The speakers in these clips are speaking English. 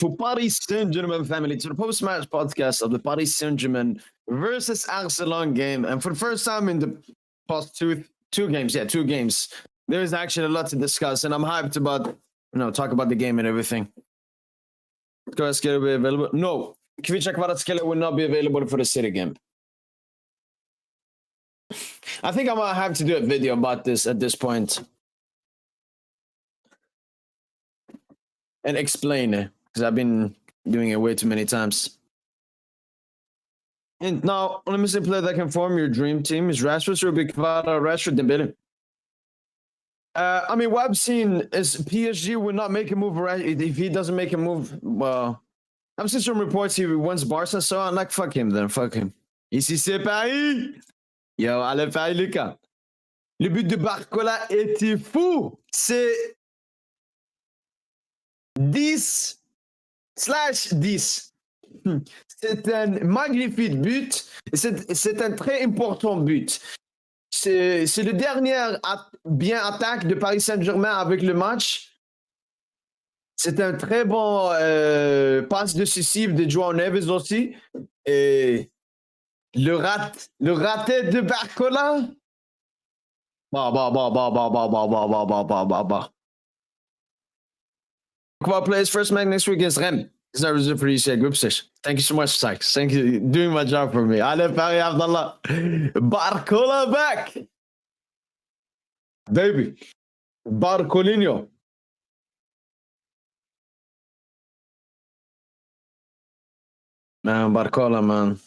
to Paris Saint-Germain family, to the post-match podcast of the Paris Saint-Germain versus Arsenal game. And for the first time in the past two games, there is actually a lot to discuss, and I'm hyped about, talk about the game and everything. Kvaratskhelia be available? No, Kvicha Kvaratskhelia will not be available for the City game. I think I might have to do a video about this at this point and explain it, because I've been doing it way too many times. And now, let me say, player that can form your dream team is Rashford, or Kvara, Rashford, Dembele. I mean, what I've seen is PSG will not make a move if he doesn't make a move. Well, I've seen some reports he wants Barca, so I'm like, fuck him then, fuck him. Ici c'est Paris. Yo, allez Paris, Lucas. Le but de Barcola était fou. C'est 10/10. C'est un magnifique but. C'est un très important but. C'est le dernier bien attaque de Paris Saint-Germain avec le match. C'est un très bon passe décisif de João Neves aussi. Et le raté de Barcola. Well, play his first match next week against Rennes. It's not reserved for the group stage. Thank you so much, Sykes. Thank you for doing my job for me. Allez, Paris, Abdallah. Barcola back. Baby. Barcolinho. Man, Barcola, man.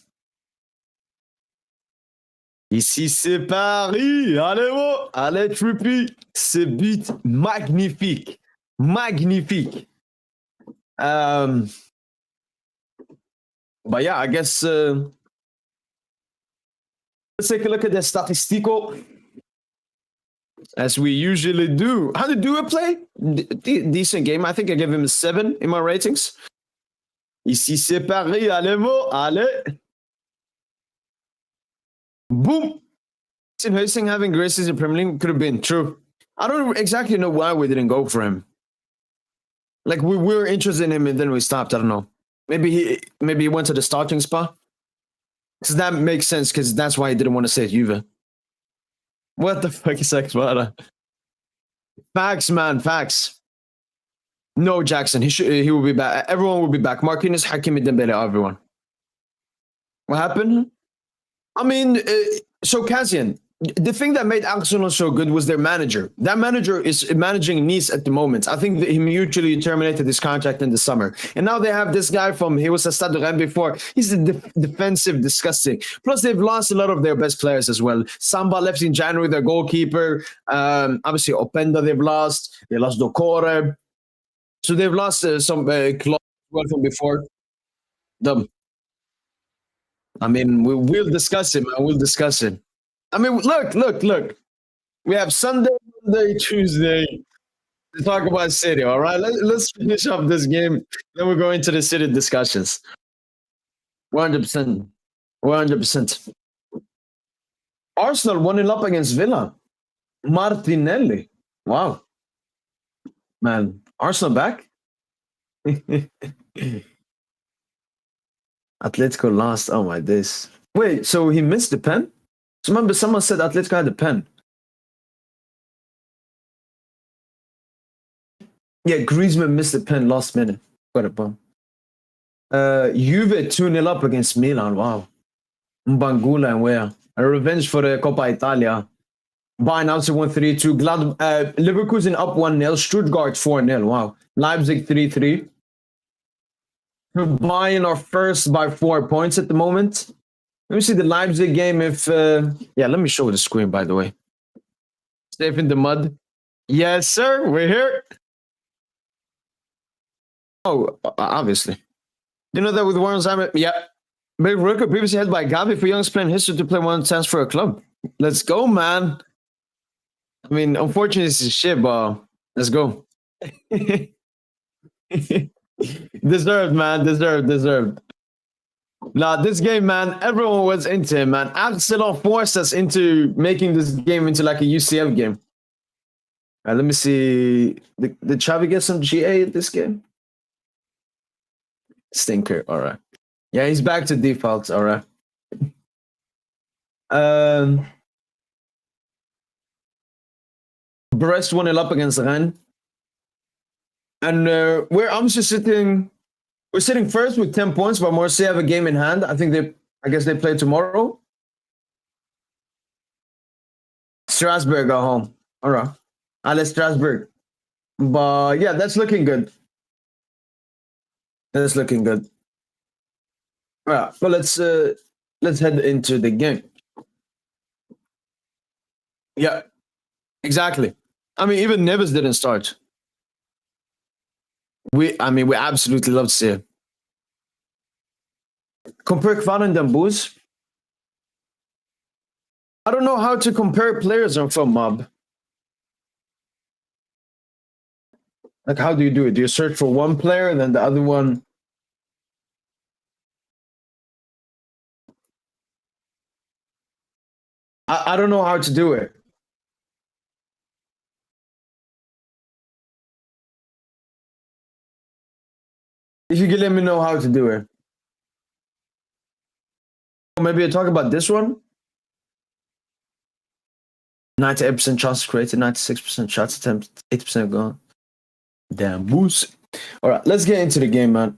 Ici, c'est Paris. Allez, oh. Allez, Trippy. Ce but magnifique. Magnifique. But yeah, I guess let's take a look at the Statistical, as we usually do. How did Dua play? Decent game. I think I gave him a 7 in my ratings. Ici, c'est Paris. Allez, mo. Allez. Boom. Sin Hosting having great season in Premier League could have been true. I don't exactly know why we didn't go for him. Like, we were interested in him and then we stopped. I don't know. Maybe he went to the starting spot. Because that makes sense, because that's why he didn't want to stay at Juve. What the fuck is Exvada? Facts, man, facts. No, Jackson. He will be back. Everyone will be back. Marquinhos, Hakimi, Dembele, everyone. What happened? I mean, so Cassian, the thing that made Arsenal so good was their manager. That manager is managing Nice at the moment. I think that he mutually terminated his contract in the summer. And now they have this guy he was a Stade Rennes before. He's defensive, disgusting. Plus, they've lost a lot of their best players as well. Samba left in January, their goalkeeper. Obviously, Openda they've lost. They lost Dokore. So they've lost some clause from before. Dumb. I mean, we'll discuss it, man. We'll discuss it. I mean, look. We have Sunday, Monday, Tuesday to talk about City, all right? Let's finish up this game. Then we'll go into the City discussions. 100%. 100%. Arsenal 1-0 up against Villa. Martinelli. Wow. Man, Arsenal back? Atletico lost. Oh, my days. Wait, so he missed the pen? So remember, someone said Atletico had the pen. Yeah, Griezmann missed the pen last minute. What a bum. Juve 2-0 up against Milan. Wow. Mbangula and where? A revenge for the Coppa Italia. Bayern also won 3-2. Leverkusen up 1-0. Stuttgart 4-0. Wow. Leipzig 3-3. Bayern are first by 4 points at the moment. Let me see the Leipzig game if... let me show the screen, by the way. Safe in the mud. Yes, sir. We're here. Oh, obviously. You know that with Warren Simon? Yeah. Big record previously held by Gavi for youngest player in history to play one chance for a club. Let's go, man. I mean, unfortunately, this is shit, but let's go. Deserved, man. Deserved. Nah, this game, man, everyone was into it, man. Arsenal forced us into making this game into like a UCL game. Let me see. Did Xavi get some GA in this game? Stinker. All right. Yeah, he's back to defaults. All right. Um, Brest 1-0 up against Rennes. And I'm just sitting. We're sitting first with 10 points, but Marseille have a game in hand. I guess they play tomorrow. Strasbourg at home. All right. Allez, Strasbourg. But yeah, that's looking good. That's looking good. All right. But let's head into the game. Yeah, exactly. I mean, even Neves didn't start. We absolutely love to see it. Compare Kvan and Dambuz. I don't know how to compare players on Film Mob. Like, how do you do it? Do you search for one player and then the other one? I don't know how to do it. If you could let me know how to do it. Maybe I talk about this one. 98% chances created, 96% shots attempted, 80% gone. Damn boost. All right, let's get into the game, man.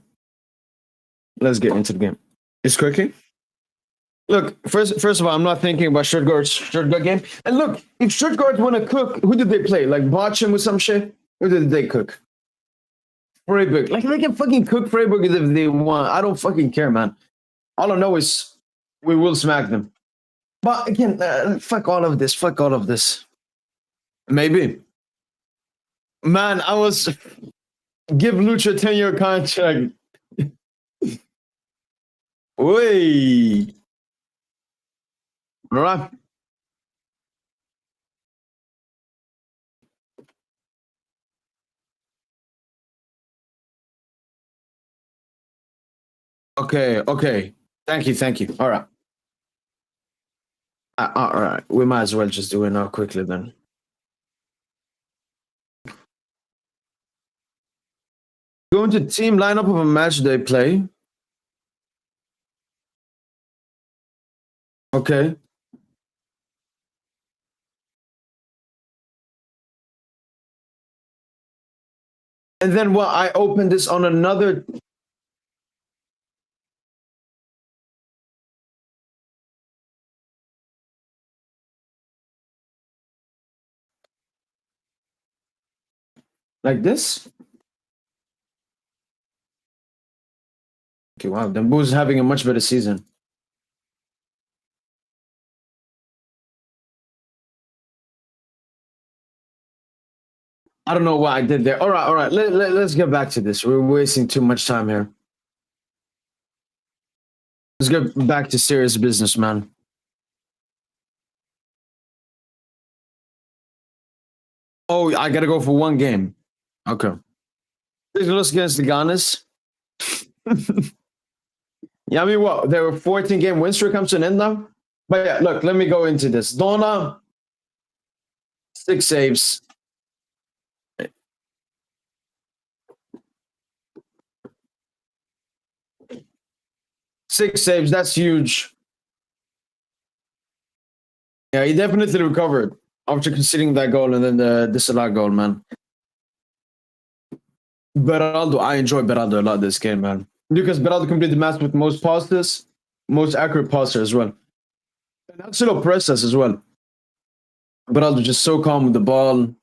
Let's get into the game. It's cooking. Look, first of all, I'm not thinking about Stuttgart game. And look, if Stuttgart want to cook, who did they play? Like Bochum with some shit? Who did they cook? Freiburg. Like, they can fucking cook Freiburg if they want. I don't fucking care, man. All I know is we will smack them. But again, fuck all of this. Fuck all of this. Maybe. Man, I was... Give Lucha a 10-year contract. Oi. All right. Okay. Thank you. All right. All right. We might as well just do it now quickly then. Go into team lineup of a match they play. Okay. And then what? I open this on another. Like this? Okay, wow. Then Boo's having a much better season. I don't know what I did there. All right. Let's get back to this. We're wasting too much time here. Let's get back to serious business, man. Oh, I gotta go for one game. Okay. Let's against the Ganas. Yeah, I mean, what? There were 14-game win streak comes to an end now. But yeah, look, let me go into this. Donna, 6 saves. Six saves, that's huge. Yeah, he definitely recovered after conceding that goal and then the disallowed goal, man. Beraldo, I enjoy Beraldo a lot this game, man. Because Beraldo completed the match with most passes, most accurate passer as well. And Axel pressed us as well. Beraldo just so calm with the ball.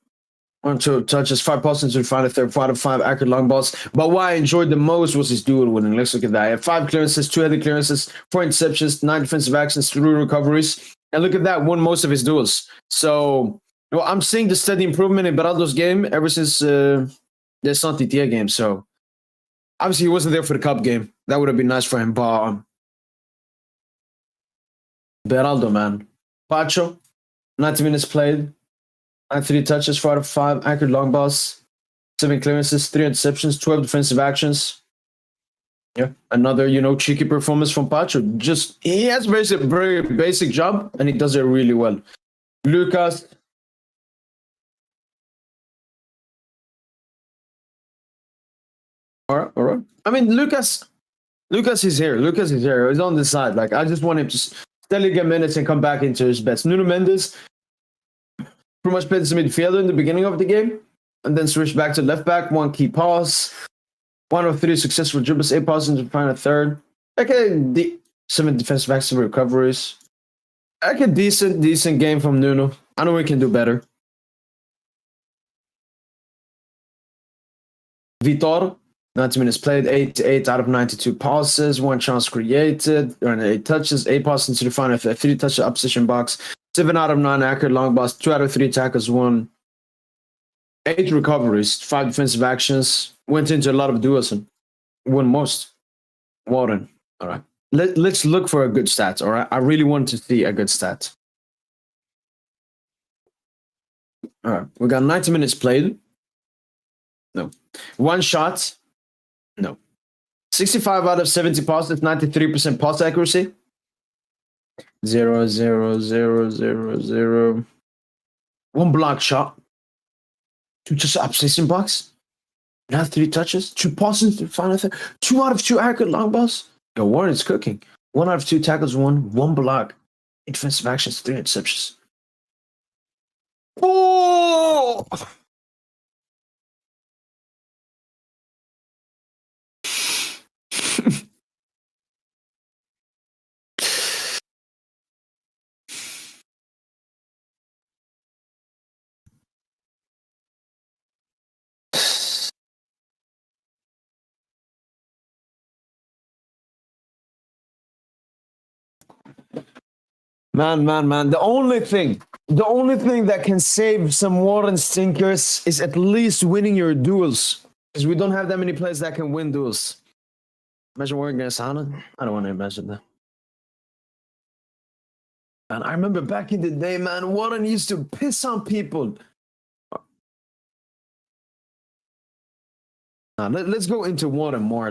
1, 2 touches, 5 passes to find a third, 5 out of 5 accurate long balls. But what I enjoyed the most was his duel winning. Let's look at that. He had 5 clearances, 2 headed clearances, 4 interceptions, 9 defensive actions, 3 recoveries. And look at that, won most of his duels. So, well, I'm seeing the steady improvement in Beraldo's game ever since the Saint-Étienne game. So, obviously, he wasn't there for the Cup game. That would have been nice for him. But Beraldo, man. Pacho, 90 minutes played. 3 touches, 4 out of 5 accurate long balls, 7 clearances, 3 interceptions, 12 defensive actions. Yeah, another cheeky performance from Pacho. Just he has very basic job and he does it really well. Lucas. All right. I mean, Lucas. Lucas is here. Lucas is here. He's on the side. Like, I just want him to steadily get minutes and come back into his best. Nuno Mendes pretty much played as a midfielder in the beginning of the game and then switched back to left back. One key pass. 1 of 3 successful dribbles. 8 passes into the final third. Okay, 7 defensive active recoveries. Like a decent game from Nuno. I know we can do better. Vitor, 90 minutes played, 8 out of 92 passes, 1 chance created, 8 touches, 8 passes into the final, 3 touches opposition box, 7 out of 9 accurate long balls, 2 out of 3 tackles, 1. 8 recoveries, 5 defensive actions, went into a lot of duels and won most. Warden. All right. Let's look for a good stat, all right? I really want to see a good stat. All right. We got 90 minutes played. No. 1 shot. No. 65 out of 70 passes, 93% pass accuracy. 0, 0, 0, 0, 0. 1 block shot. 2 just opposition box. Now 3 touches. 2 passes to the final third. 2 out of 2 accurate long balls. Yo, Warren is cooking. 1 out of 2 tackles, 1 block. 8 defensive actions, 3 interceptions. Oh! Man. The only thing that can save some Warren stinkers is at least winning your duels. Because we don't have that many players that can win duels. Imagine Warren against Haaland. I don't want to imagine that. And I remember back in the day, man, Warren used to piss on people. Let's go into Warren more.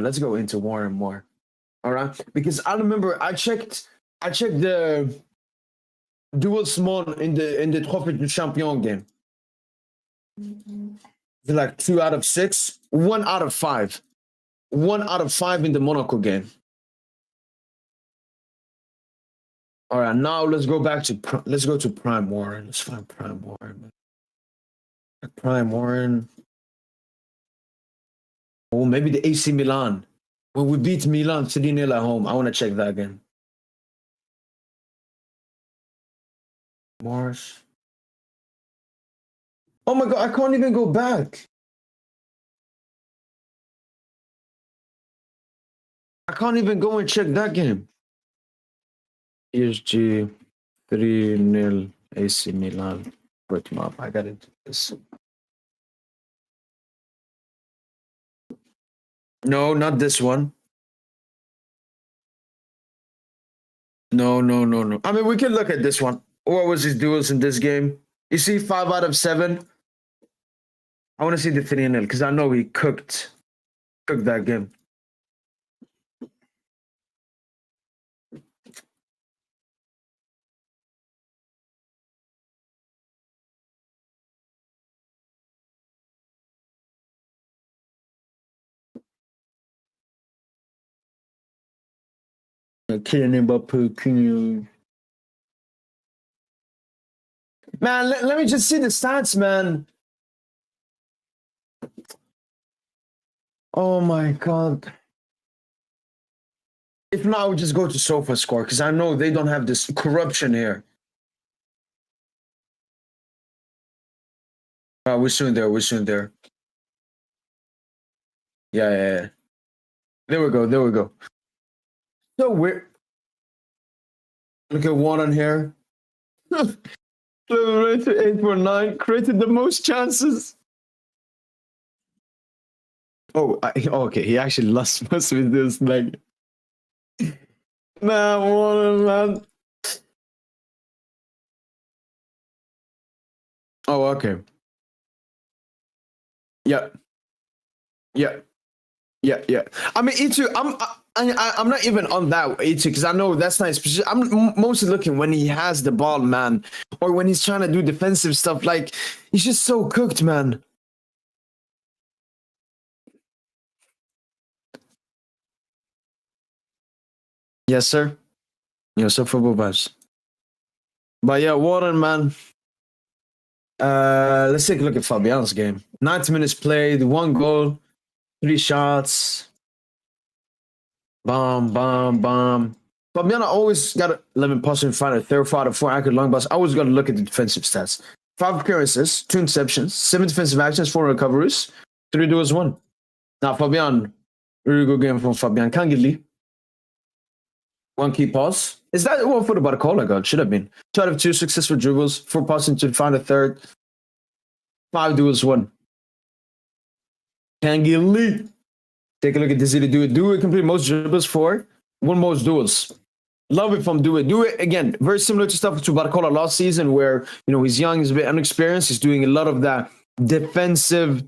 All right? Because I remember I checked the dual small in the Trophée du Champion game. Like 2 out of 6, 1 out of 5. 1 out of 5 in the Monaco game. All right, now let's go to Prime Warren. Let's find Prime Warren. Prime Warren. Oh, maybe the AC Milan. When we beat Milan 3-0 at home. I want to check that again. Marsh. Oh my God, I can't even go back. I can't even go and check that game. PSG 3-0 AC Milan. Put him up. I got it. No, not this one. No. I mean, we can look at this one. What was his duels in this game? You see 5 out of 7. I want to see the 3-0 because I know he cooked that game. Kylian Mbappé. Man, let me just see the stats, man. Oh my God. If not, I would just go to SofaScore because I know they don't have this corruption here. We're soon there. Yeah. There we go. So we're look at one on here. Rated 8.9, created the most chances. Okay. He actually lost most of this. Like, man. Oh, okay. Yeah. I mean, E2, I'm not even on that E2 because I know that's nice. I'm mostly looking when he has the ball, man, or when he's trying to do defensive stuff. Like, he's just so cooked, man. Yes, sir. Yes, sir. Football vibes. But yeah, Warren, man. Let's take a look at Fabian's game. 90 minutes played, 1 goal, 3 shots. Bomb, bomb, bomb. Fabian always got 11 passing, find a third, 4 accurate long balls. I always got to look at the defensive stats. 5 appearances, 2 interceptions, 7 defensive actions, 4 recoveries, 3 duels, 1. Now, Fabian, really good game from Fabian. Can't get Lee. 1 key pass. Is that what for the Barcola goal? Should have been. 2 out of 2 successful dribbles, 4 passing to find a third, 5 duels, 1. Can't get Lee. Take a look at this. Do it. Do it. Complete most dribbles for 1 most duels. Love it from Do It. Do It again. Very similar to stuff to Barcola last season, where he's young, he's a bit unexperienced. He's doing a lot of that defensive.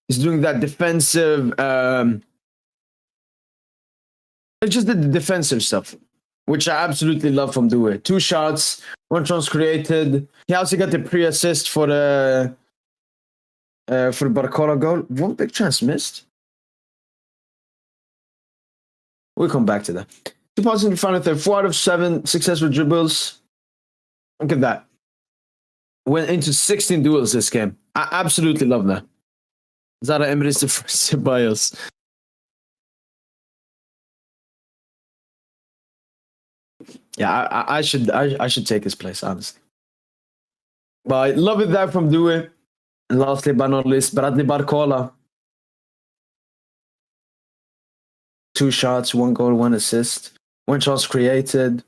He's doing that defensive. Just the defensive stuff, which I absolutely love from Do It. 2 shots, 1 chance created. He also got the pre-assist for the Barcola goal. 1 big chance missed. We'll come back to that. 2 passes in the final third, 4 out of 7 successful dribbles. Look at that. Went into 16 duels this game. I absolutely love that. Zaire-Emery is the first bias. Yeah, I should take his place, honestly. But I love it that from Do It. And lastly, but not least, Bradley Barcola. 2 shots, 1 goal, 1 assist, 1 chance created,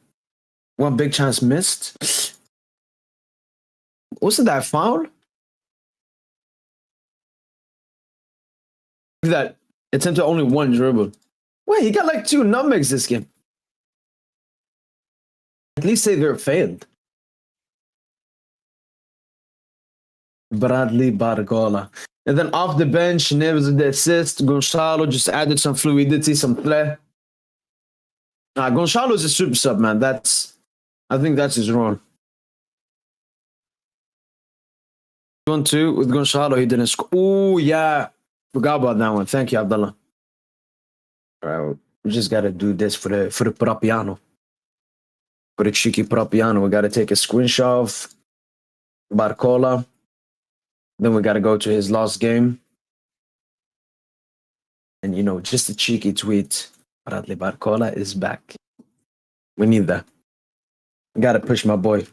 1 big chance missed. Wasn't that foul? Look at that. Attempted only 1 dribble. Wait, he got like 2 nutmegs this game. At least say they're failed. Bradley Barcola. And then off the bench, Neves the assist. Gonçalo just added some fluidity, some play. Gonçalo is a super sub, man. I think that's his role. 1-2 with Gonçalo. He didn't score. Oh, yeah. Forgot about that one. Thank you, Abdullah. All right, we just got to do this for the Propiano. For the cheeky Propiano. We got to take a screenshot of Barcola. Then we got to go to his last game. And, just a cheeky tweet. Bradley Barcola is back. We need that. Got to push my boy.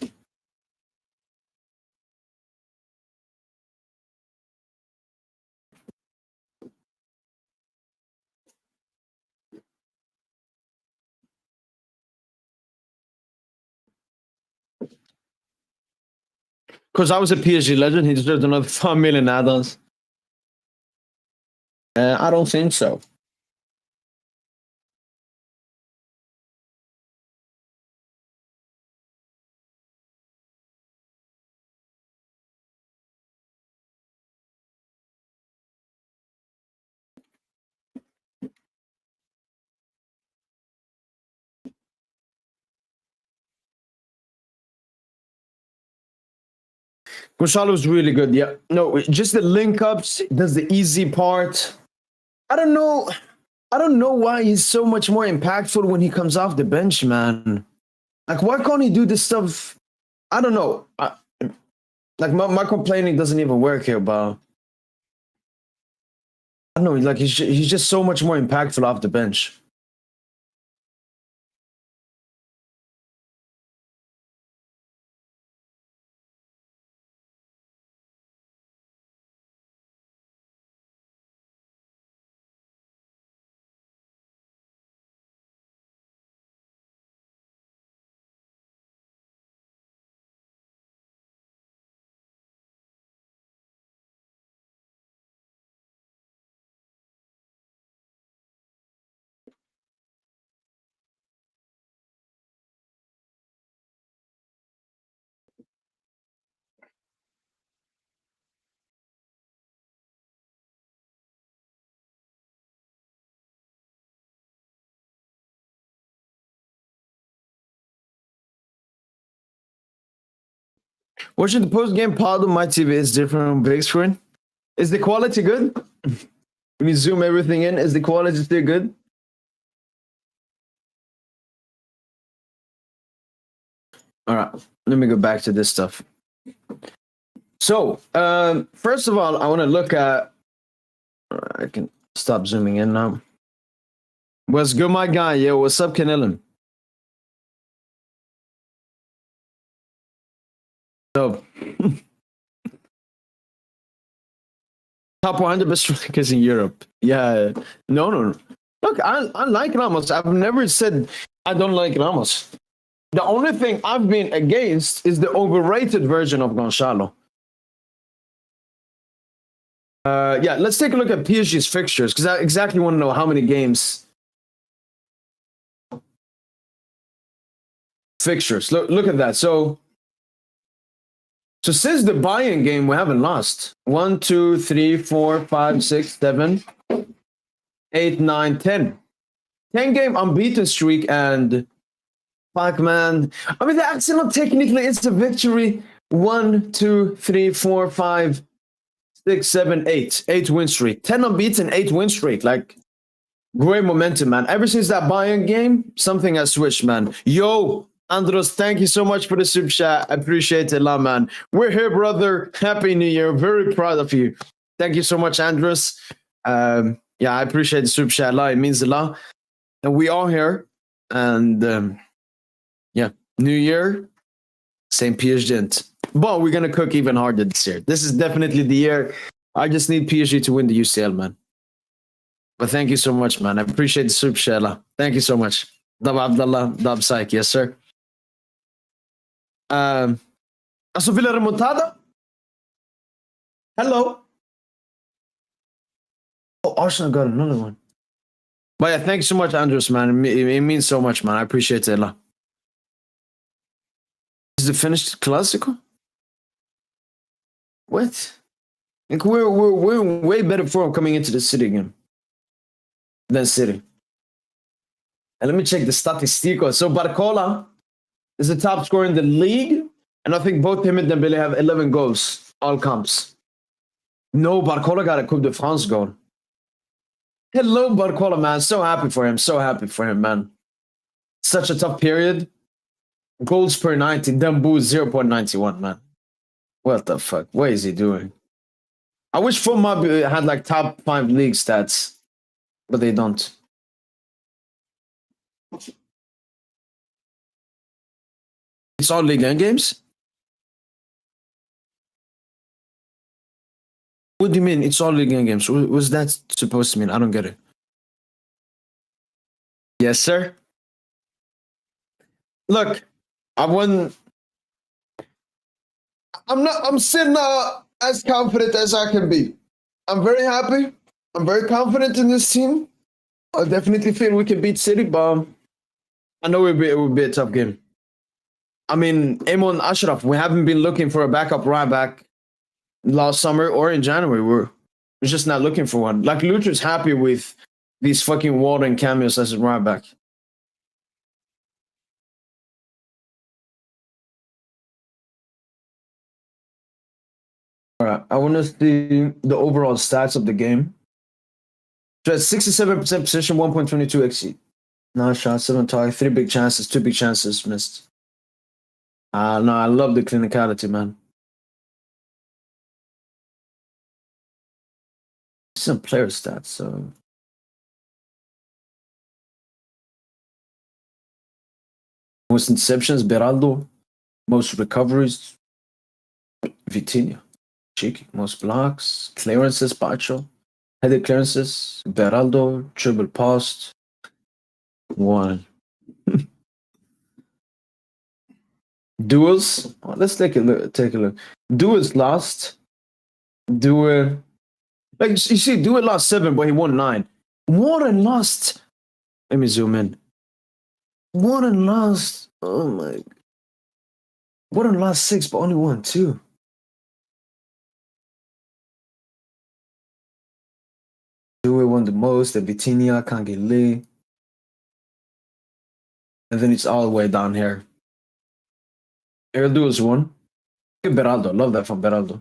Because I was a PSG legend, he deserved another 5 million add-ons. I don't think so. Gonçalo was really good. Yeah. No, just the link ups, does the easy part. I don't know. I don't know why he's so much more impactful when he comes off the bench, man. Like, why can't he do this stuff? I don't know. My complaining doesn't even work here, but I don't know. Like, he's just so much more impactful off the bench. Watching the post game pod on my TV is different on big screen. Is the quality good? When you zoom everything in, is the quality still good? All right, let me go back to this stuff. So, first of all, I want to look at. I can stop zooming in now. What's good, my guy? Yo, what's up, Canellan? So, top 100 best strikers in Europe. Yeah, no. Look, I like Ramos. I've never said I don't like Ramos. The only thing I've been against is the overrated version of Gonçalo. Yeah, let's take a look at PSG's fixtures because I exactly want to know how many games. Fixtures. Look at that. So since the Bayern game, we haven't lost. 1, 2, 3, 4, 5, 6, 7, 8, 9, 10. 10-game unbeaten streak, and fuck, man. I mean, the Arsenal technically it's a victory. 1, 2, 3, 4, 5, 6, 7, 8. 8 win streak. 10 unbeaten, 8 win streak. Like, great momentum, man. Ever since that Bayern game, something has switched, man. Yo, Andros, thank you so much for the super chat. I appreciate it a lot, man. We're here, brother. Happy New Year. Very proud of you. Thank you so much, Andros. Yeah, I appreciate the super chat a lot. It means a lot. And we are here. And yeah, New Year, same PSG. But we're going to cook even harder this year. This is definitely the year. I just need PSG to win the UCL, man. But thank you so much, man. I appreciate the super chat. Thank you so much. Dab Abdallah, Dab Saik. Yes, sir. Also Villa Remontada? Hello? Oh, Arsenal got another one. But yeah, thanks so much, Andres, man. It means so much, man. I appreciate it. Is it finished Classical? What? Like we're in way better form coming into the City game than City. And let me check the Statistical. So Barcola is the top scorer in the league, and I think both him and Dembele have 11 goals, all comps. No, Barcola got a Coupe de France goal. Hello, Barcola, man. So happy for him. So happy for him, man. Such a tough period. Goals per 90. Dembu 0.91, man. What the fuck? What is he doing? I wish FotMob had like top 5 league stats, but they don't. It's all Ligue 1 games? What do you mean it's all Ligue 1 games? What was that supposed to mean? I don't get it. Yes, sir. Look, I'm still as confident as I can be. I'm very happy. I'm very confident in this team. I definitely feel we can beat City, but I know it would be a tough game. I mean, Amon Ashraf, we haven't been looking for a backup right back last summer or in January. We're just not looking for one. Like, Luther's happy with these fucking Warden cameos as a right back. All right, I want to see the overall stats of the game. So at 67% possession, 1.22 XG. 9 shots, 7 targets, 3 big chances, 2 big chances missed. No, I love the clinicality, man. Some player stats, so. Most interceptions, Beraldo. Most recoveries, Vitinha. Cheeky. Most blocks, clearances, Pacho. Headed clearances, Beraldo. Triple pass, 1. Duels. Oh, let's take a look. Duels lost. Duel. Like, you see, Duel lost 7, but he won 9. Warren lost. Let me zoom in. Warren lost. Oh my. Warren lost 6, but only won 2. Duel won the most. The Vitinha, Kangele. And then it's all the way down here. Duels won. Beraldo. Love that from Beraldo.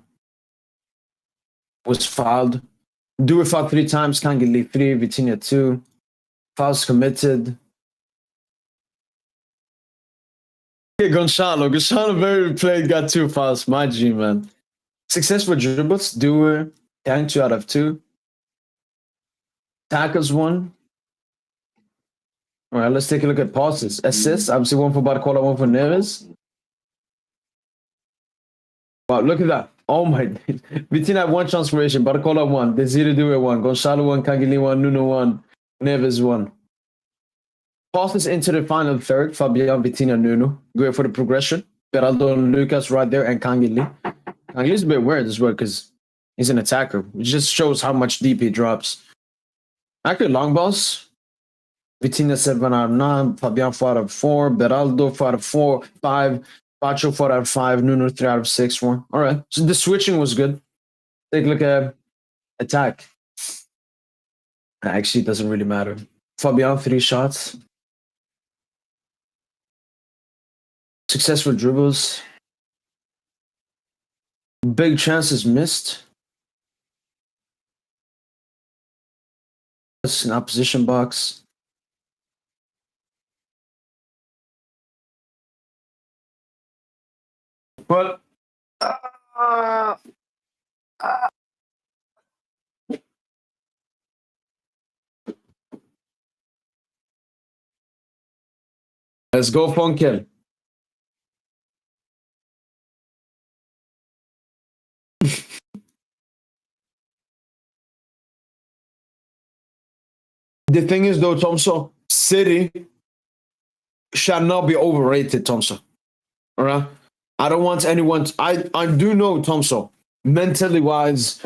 Was fouled. Dewey fouled 3 times. Kangele 3. Vitinha 2. Fouls committed. Yeah, Gonzalo. Gonzalo very played, got too fast. My G, man. Successful dribbles, doer, gang 2 out of 2. Tackles 1. All right, let's take a look at passes. Assists, obviously 1 for Barcola, 1 for Neves. Wow, look at that. Oh my. Vitinha had 1 transformation, Barcola 1, Desire Doer 1, Gonzalo 1, Kagili 1, Nuno 1, Neves 1. Passes into the final third, Fabian, Vitinha, Nuno. Great for the progression. Beraldo and Lucas right there, and Kangili. Kangili's a bit weird as well because he's an attacker. It just shows how much deep he drops. Accurate long balls. Vitinha 7 out of 9, Fabian 4 out of 4, Beraldo 4 out of 4, 5, Pacho 4 out of 5, Nuno 3 out of 6, 1. All right, so the switching was good. Take a look at attack. Actually, it doesn't really matter. Fabian 3 shots. Successful dribbles. Big chances missed. That's an opposition box. But let's go, Funkel. The thing is, though, Thompson, City shall not be overrated, Thompson. All right? I don't want anyone. I do know, Thompson, mentally wise,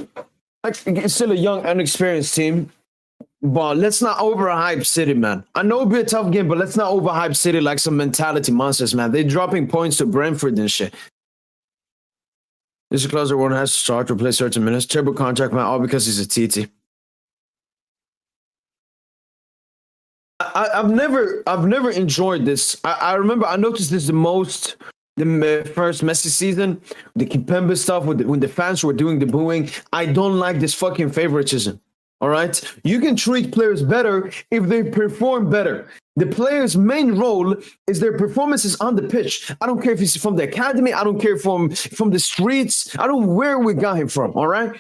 like, it's still a young, inexperienced team. But let's not overhype City, man. I know it'll be a tough game, but let's not overhype City like some mentality monsters, man. They're dropping points to Brentford and shit. This is a closer one has to start to play certain minutes. Turbo contract, man, all because he's a TT. I've never enjoyed this. I remember I noticed this the first Messi season, the Kipembe stuff when the fans were doing the booing. I don't like this fucking favoritism. All right, you can treat players better if they perform better. The player's main role is their performances on the pitch. I don't care if he's from the academy. I don't care from the streets. I don't know where we got him from. All right.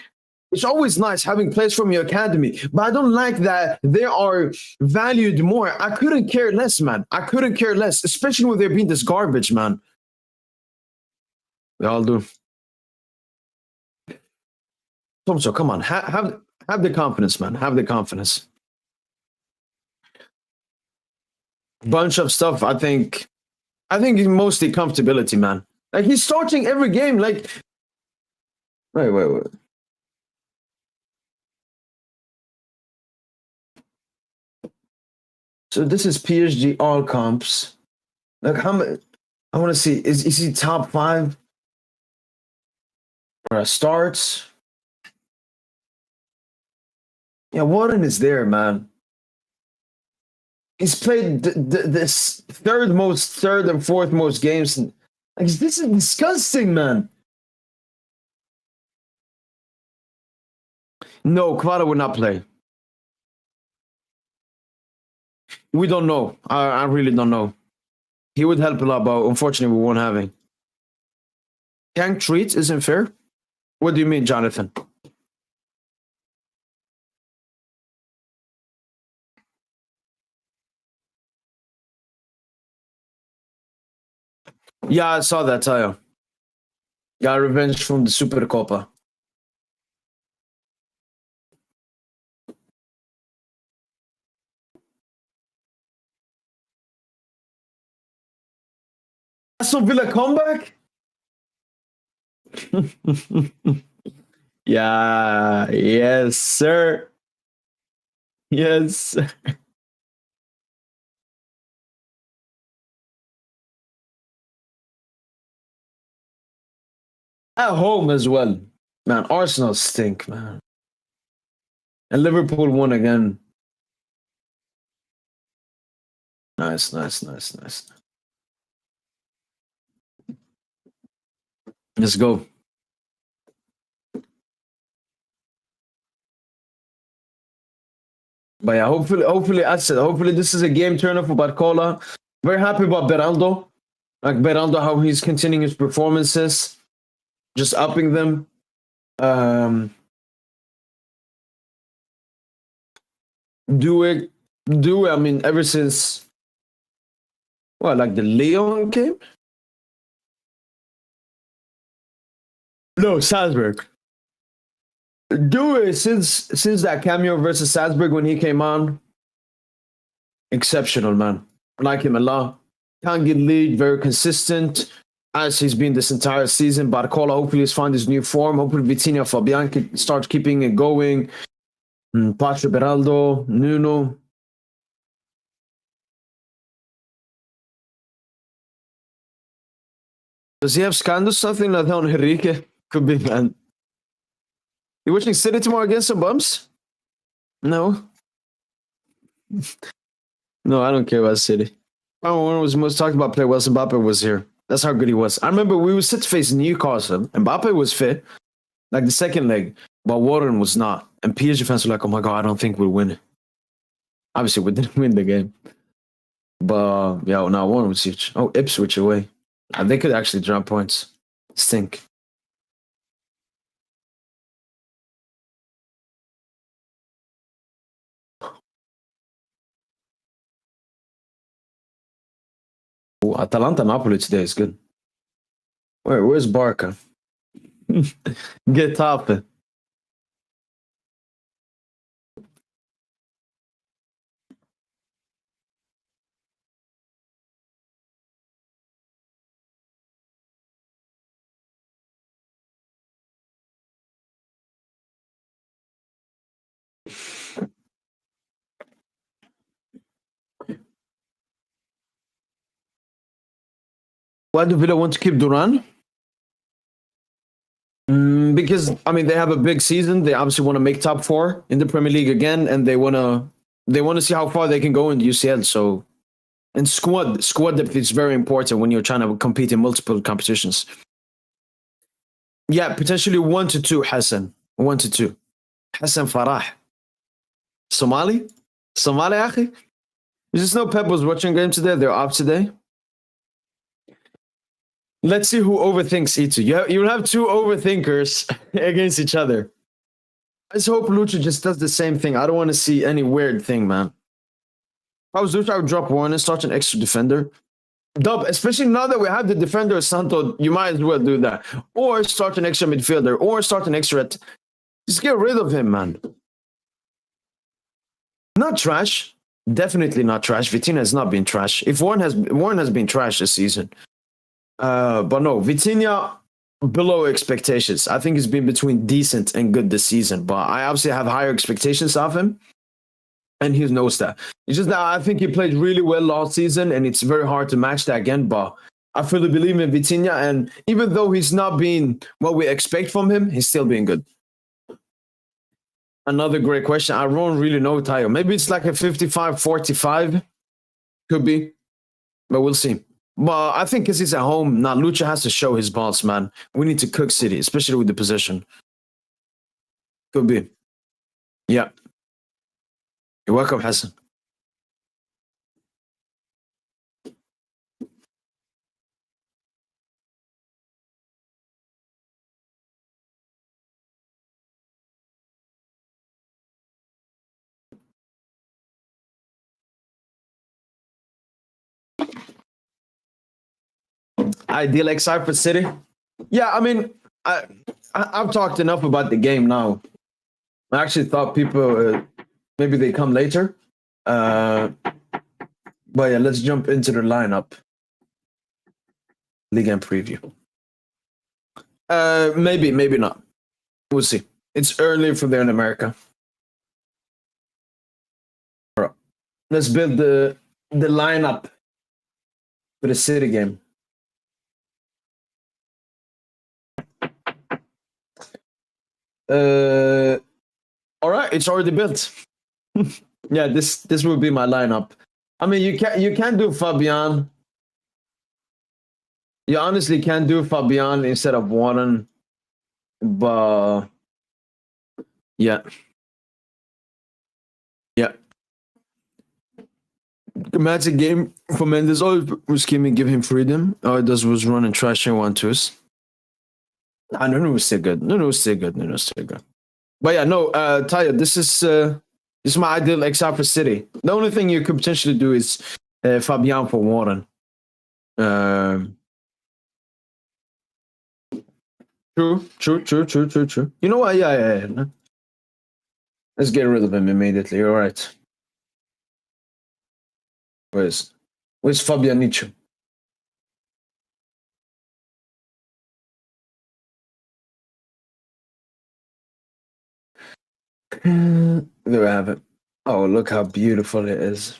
It's always nice having players from your academy, but I don't like that they are valued more. I couldn't care less, man. I couldn't care less, especially when they're being this garbage, man. They all do. So come on, have the confidence, man. Have the confidence. Bunch of stuff. I think mostly comfortability, man. Like he's starting every game. Like, wait. So this is PSG all comps. Like how many? I want to see. Is he top 5? Or starts? Yeah, Warren is there, man. He's played this third and fourth most games. Like this is disgusting, man. No, Kvara would not play. We don't know. I really don't know. He would help a lot, but unfortunately, we won't have him. Gang treats isn't fair. What do you mean, Jonathan? Yeah, I saw that, Tayo. Got revenge from the Super Copa. Aston Villa comeback? Yeah, yes, sir. Yes, sir. At home as well. Man, Arsenal stink, man. And Liverpool won again. Nice. Let's go. But yeah, hopefully, I said, hopefully this is a game turner for Barcola. Very happy about Beraldo. Like Beraldo, how he's continuing his performances, just upping them. Do it. I mean, ever since like the Leon game? No, Salzburg. Do it since that cameo versus Salzburg when he came on. Exceptional, man. Like him a lot. Can't get lead, very consistent as he's been this entire season. Barcola hopefully has found his new form. Hopefully Vitinha, Fabian can start keeping it going. Pacho, Beraldo, Nuno. Does he have scandals? Something like that on Henrique? Could be, man. You watching City tomorrow against some bumps? No. No, I don't care about City. One was most talked about player was Mbappe was here. That's how good he was. I remember we were set to face Newcastle. Mbappe was fit, like the second leg, but Warren was not. And PSG fans were like, "Oh my god, I don't think we'll win." Obviously, we didn't win the game, but yeah, now Warren was huge. Oh, Ipswich away. They could actually drop points. Stink. Ooh, Atalanta Napoli today is good. Where's Barca? Get top. Why do Villa want to keep Duran? Because I mean they have a big season. They obviously want to make top four in the Premier League again, and they wanna see how far they can go in the UCL. So, and squad depth is very important when you're trying to compete in multiple competitions. Yeah, potentially 1 to 2. Hassan, 1 to 2. Hassan Farah, Somali, Akhi. You just know Pep was watching game today. They're off today. Let's see who overthinks E2. You'll have two overthinkers against each other. I just hope Lucha just does the same thing. I don't want to see any weird thing, man. If I was Lucha, I would drop one and start an extra defender. Dub, especially now that we have the defender Santo, you might as well do that. Or start an extra midfielder, or start an extra. Just get rid of him, man. Not trash. Definitely not trash. Vitinha has not been trash. If Warren has been trash this season. But no, Vitinha below expectations. I think he's been between decent and good this season, but I obviously have higher expectations of him, and he knows that. It's just that I think he played really well last season, and it's very hard to match that again. But I fully believe in Vitinha, and even though he's not been what we expect from him, he's still being good. Another great question. I don't really know, Tayo. Maybe it's like a 55-45. Could be, but we'll see. But I think because he's at home, now Lucha has to show his balls, man. We need to cook City, especially with the position. Could be. Yeah. You're welcome, Hassan. Ideal XI for City? Yeah, I mean, I've talked enough about the game now. I actually thought people maybe they come later. But yeah, let's jump into the lineup. Ligue and preview. Maybe not. We'll see. It's early for there in America. All right. Let's build the lineup for the City game. All right, it's already built. Yeah, this will be my lineup. I mean, you can't do Fabian. You honestly can't do Fabian instead of Warren, but yeah. Imagine game for Mendes. All was scheming, give him freedom. All it does was run and trash and 1-2s. Nah, Nuno was still good. Nuno was still good. Nuno was still good. But yeah, no, Tayo, this is my ideal XR for City. The only thing you could potentially do is Fabian for Warren. True. You know what? Yeah. Let's get rid of him immediately. You're right. Where's Fabianicho? There we have it. Oh, look how beautiful it is.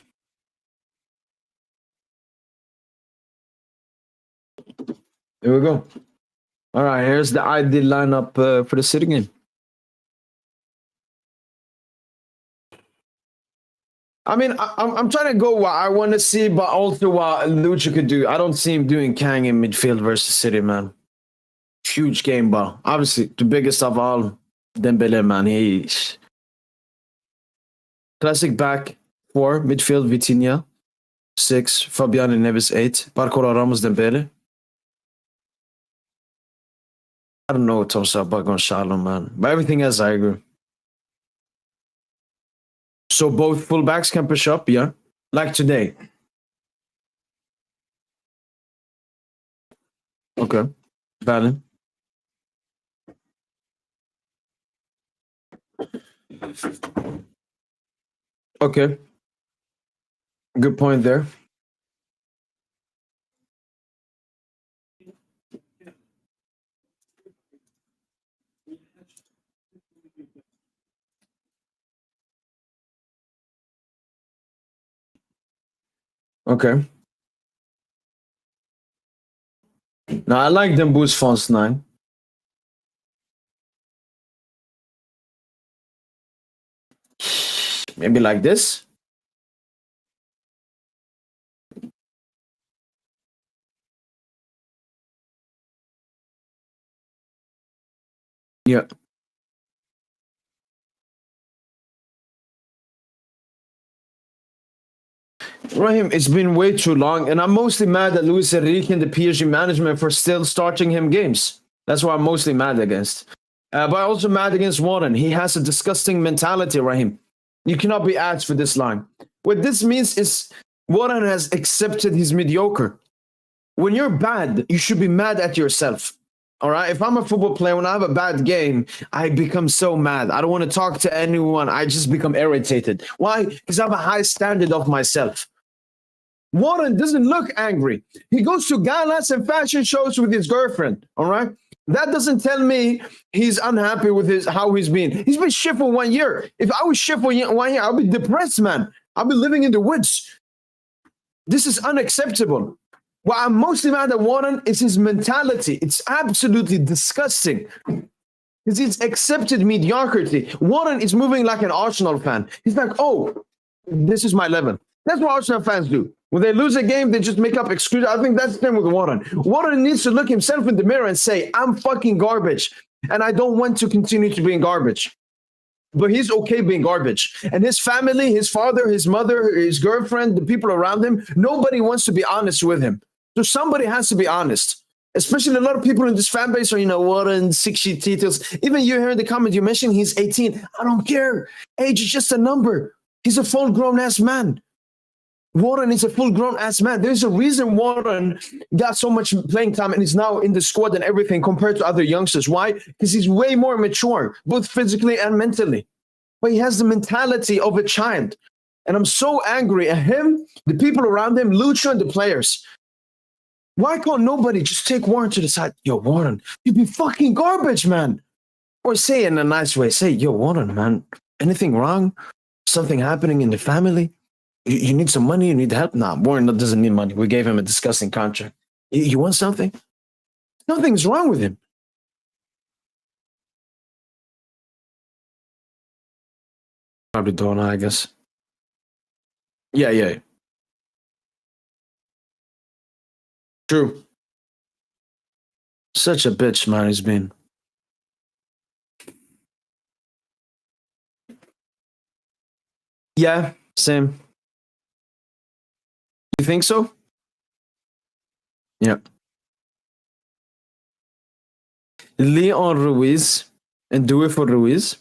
Here we go. All right, here's the ideal lineup for the City game. I mean, I'm trying to go what I want to see, but also what Lucha could do. I don't see him doing Kang in midfield versus City, man. Huge game ball. Obviously, the biggest of all, Dembele, man. He's classic back 4, midfield, Vitinha. 6, Fabian and Neves 8, Barcola, Ramos, Dembele. I don't know what Tom's about Gonçalo, man. But everything else, I agree. So both fullbacks can push up, yeah? Like today. Okay. Valid. Okay. Good point there. Okay. Now I like them boost fonts 9. Maybe like this. Yeah. Raheem, it's been way too long, and I'm mostly mad at Luis Enrique and the PSG management for still starting him games. That's what I'm mostly mad against. But I'm also mad against Warren. He has a disgusting mentality, Raheem. You cannot be asked for this line. What this means is Warren has accepted his mediocre. When you're bad, you should be mad at yourself. All right. If I'm a football player, when I have a bad game, I become so mad. I don't want to talk to anyone. I just become irritated. Why? Because I have a high standard of myself. Warren doesn't look angry. He goes to galas and fashion shows with his girlfriend. All right. That doesn't tell me he's unhappy with how he's been. He's been shit for 1 year. If I was shit for 1 year, I'll be depressed, man. I'll be living in the woods. This is unacceptable. What I'm mostly mad at Warren is his mentality. It's absolutely disgusting. Because he's accepted mediocrity. Warren is moving like an Arsenal fan. He's like, oh, this is my level. That's what Arsenal fans do. When they lose a game, they just make up excuses. I think that's the same with Warren. Warren needs to look himself in the mirror and say, I'm fucking garbage. And I don't want to continue to be in garbage. But he's okay being garbage. And his family, his father, his mother, his girlfriend, the people around him, nobody wants to be honest with him. So somebody has to be honest. Especially a lot of people in this fan base are, Warren, 60 titles. Even you hear in the comment, you mentioned he's 18. I don't care. Age is just a number. He's a full-grown ass man. Warren is a full-grown ass man. There's a reason Warren got so much playing time and is now in the squad and everything compared to other youngsters. Why? Because he's way more mature, both physically and mentally. But he has the mentality of a child. And I'm so angry at him, the people around him, Lucha, and the players. Why can't nobody just take Warren to the side? Yo, Warren, you be fucking garbage, man. Or say it in a nice way. Say, yo, Warren, man, anything wrong? Something happening in the family? You need some money? You need help? Nah, Warren doesn't need money. We gave him a disgusting contract. You want something? Nothing's wrong with him. Probably don't know, I guess. Yeah. True. Such a bitch, man, he's been. Yeah, same. You think so? Yeah. Leon Ruiz and do it for Ruiz.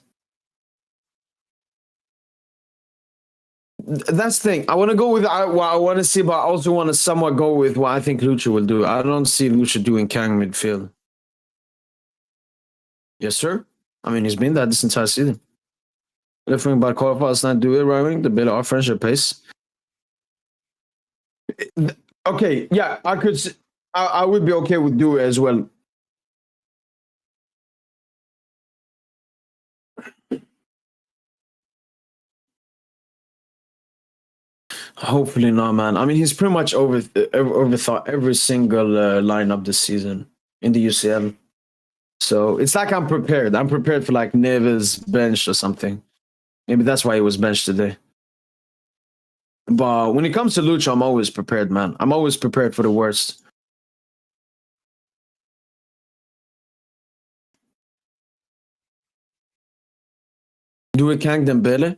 That's the thing. I want to go with what I want to see, but I also want to somewhat go with what I think Lucha will do. I don't see Lucha doing Kang midfield. Yes, sir. I mean, he's been that this entire season. Left-wing Barkova does not do it, right-wing. The bit of friendship pace. Okay, yeah, I could. I would be okay with do it as well. Hopefully not, man. I mean, he's pretty much overthought every single lineup this season in the UCL. So it's like I'm prepared. I'm prepared for like Neves bench or something. Maybe that's why he was benched today. But when it comes to Lucha, I'm always prepared, man. I'm always prepared for the worst. Do we Kang Dembele?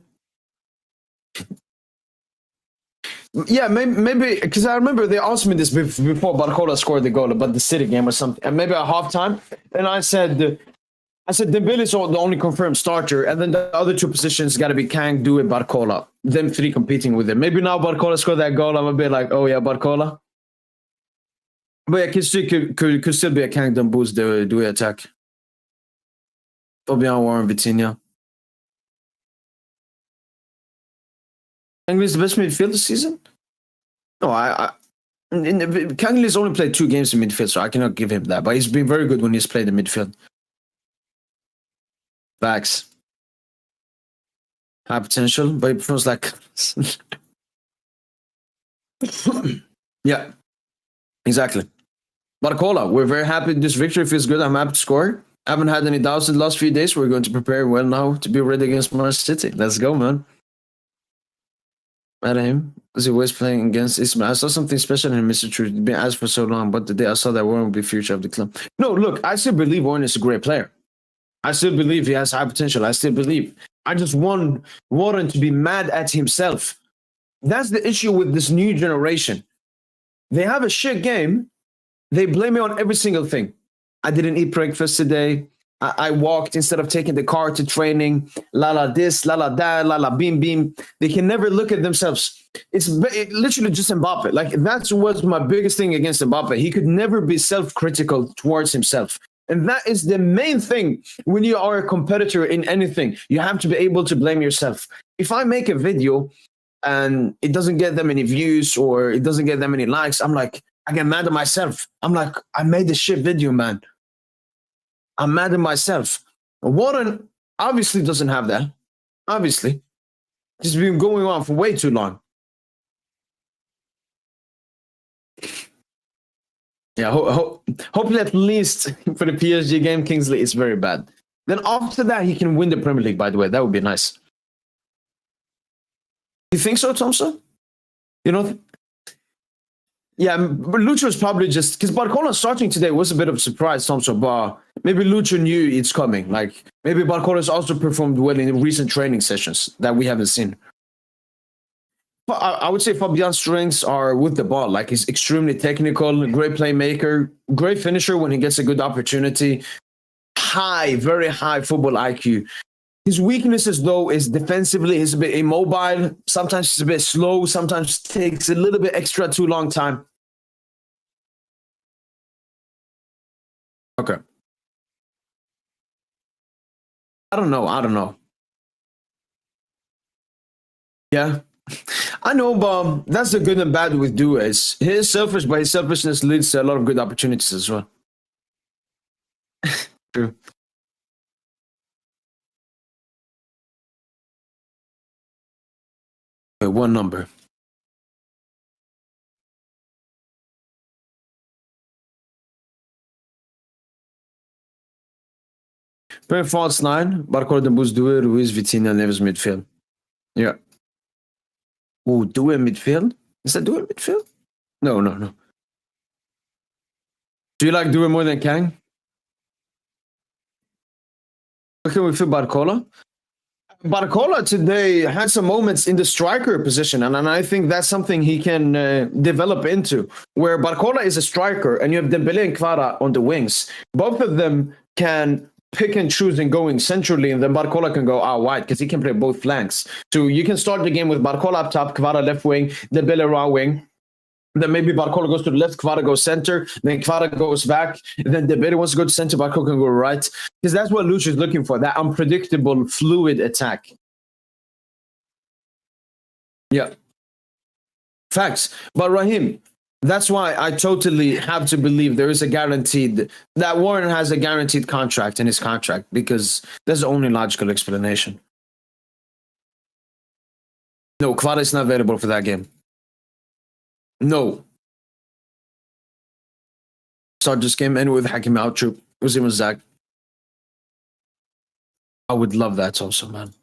Yeah, maybe because I remember they asked me this before Barcola scored the goal about the City game or something, and maybe at halftime, and I said Dembele is the only confirmed starter, and then the other two positions got to be Kang, Do it, Barcola. Them three competing with him. Maybe now Barcola scored that goal, I'm a bit like, oh yeah, Barcola. But yeah, could still be a Kang boost do it attack. Fabian Warren, Vitinha. Kangle's the best midfield this season? No, Kangle's only played 2 games in midfield, so I cannot give him that. But he's been very good when he's played in midfield. Facts. High potential, but it feels like. Yeah, exactly. Barcola, we're very happy this victory feels good. I'm happy to score. I haven't had any doubts in the last few days. We're going to prepare well now to be ready against Manchester City. Let's go, man. At him as he was playing against Ismail. I saw something special in him, Mr. Truth. He's been asked for so long, but the day I saw that Warren will be future of the club. No, look, I still believe Warren is a great player. I still believe he has high potential. I still believe. I just want Warren to be mad at himself. That's the issue with this new generation. They have a shit game. They blame me on every single thing. I didn't eat breakfast today. I walked instead of taking the car to training. La la this, la la that, la la beam beam. They can never look at themselves. It's literally just Mbappe. Like that was my biggest thing against Mbappe. He could never be self-critical towards himself. And that is the main thing when you are a competitor in anything. You have to be able to blame yourself. If I make a video and it doesn't get that many views or it doesn't get that many likes, I'm like, I get mad at myself. I'm like, I made the shit video, man. I'm mad at myself. Warren obviously doesn't have that. Obviously. It's been going on for way too long. Yeah, hopefully at least for the PSG game, Kingsley is very bad. Then after that, he can win the Premier League, by the way. That would be nice. You think so, Thompson? You know? Yeah, but Lucha was probably just because Barcola starting today was a bit of a surprise, Thompson. But maybe Lucha knew it's coming. Like maybe Barcola's also performed well in recent training sessions that we haven't seen. But I would say Fabian's strengths are with the ball. Like he's extremely technical, great playmaker, great finisher when he gets a good opportunity. High, very high football IQ. His weaknesses, though, is defensively. He's a bit immobile. Sometimes he's a bit slow. Sometimes takes a little bit extra too long time. Okay. I don't know. Yeah. I know, but that's the good and bad with Dues. He's selfish, but his selfishness leads to a lot of good opportunities as well. True. Wait, one number. Very false 9. Barcola de Bus Due, Ruiz, Vitinha, Neves midfield. Yeah. Oh, Due midfield? Is that Due midfield? No. Do you like Due more than Kang? Okay, we feel Barcola. Barcola today had some moments in the striker position, and I think that's something he can develop into. Where Barcola is a striker, and you have Dembele and Kvara on the wings. Both of them can pick and choose and going centrally, and then Barcola can go out wide because he can play both flanks. So you can start the game with Barcola up top, Kvara left wing, Dembele right wing. Then maybe Barcola goes to the left, Kvara goes center, then Kvara goes back, and then Dembele wants to go to center, Barcola can go right. Because that's what Lucha is looking for, that unpredictable, fluid attack. Yeah. Facts. But Raheem, that's why I totally have to believe there is a guaranteed, that Warren has a guaranteed contract in his contract, because that's the only logical explanation. No, Kvara is not available for that game. No. Start this game and with Hakim out, true. Was with Zach. I would love that also, man.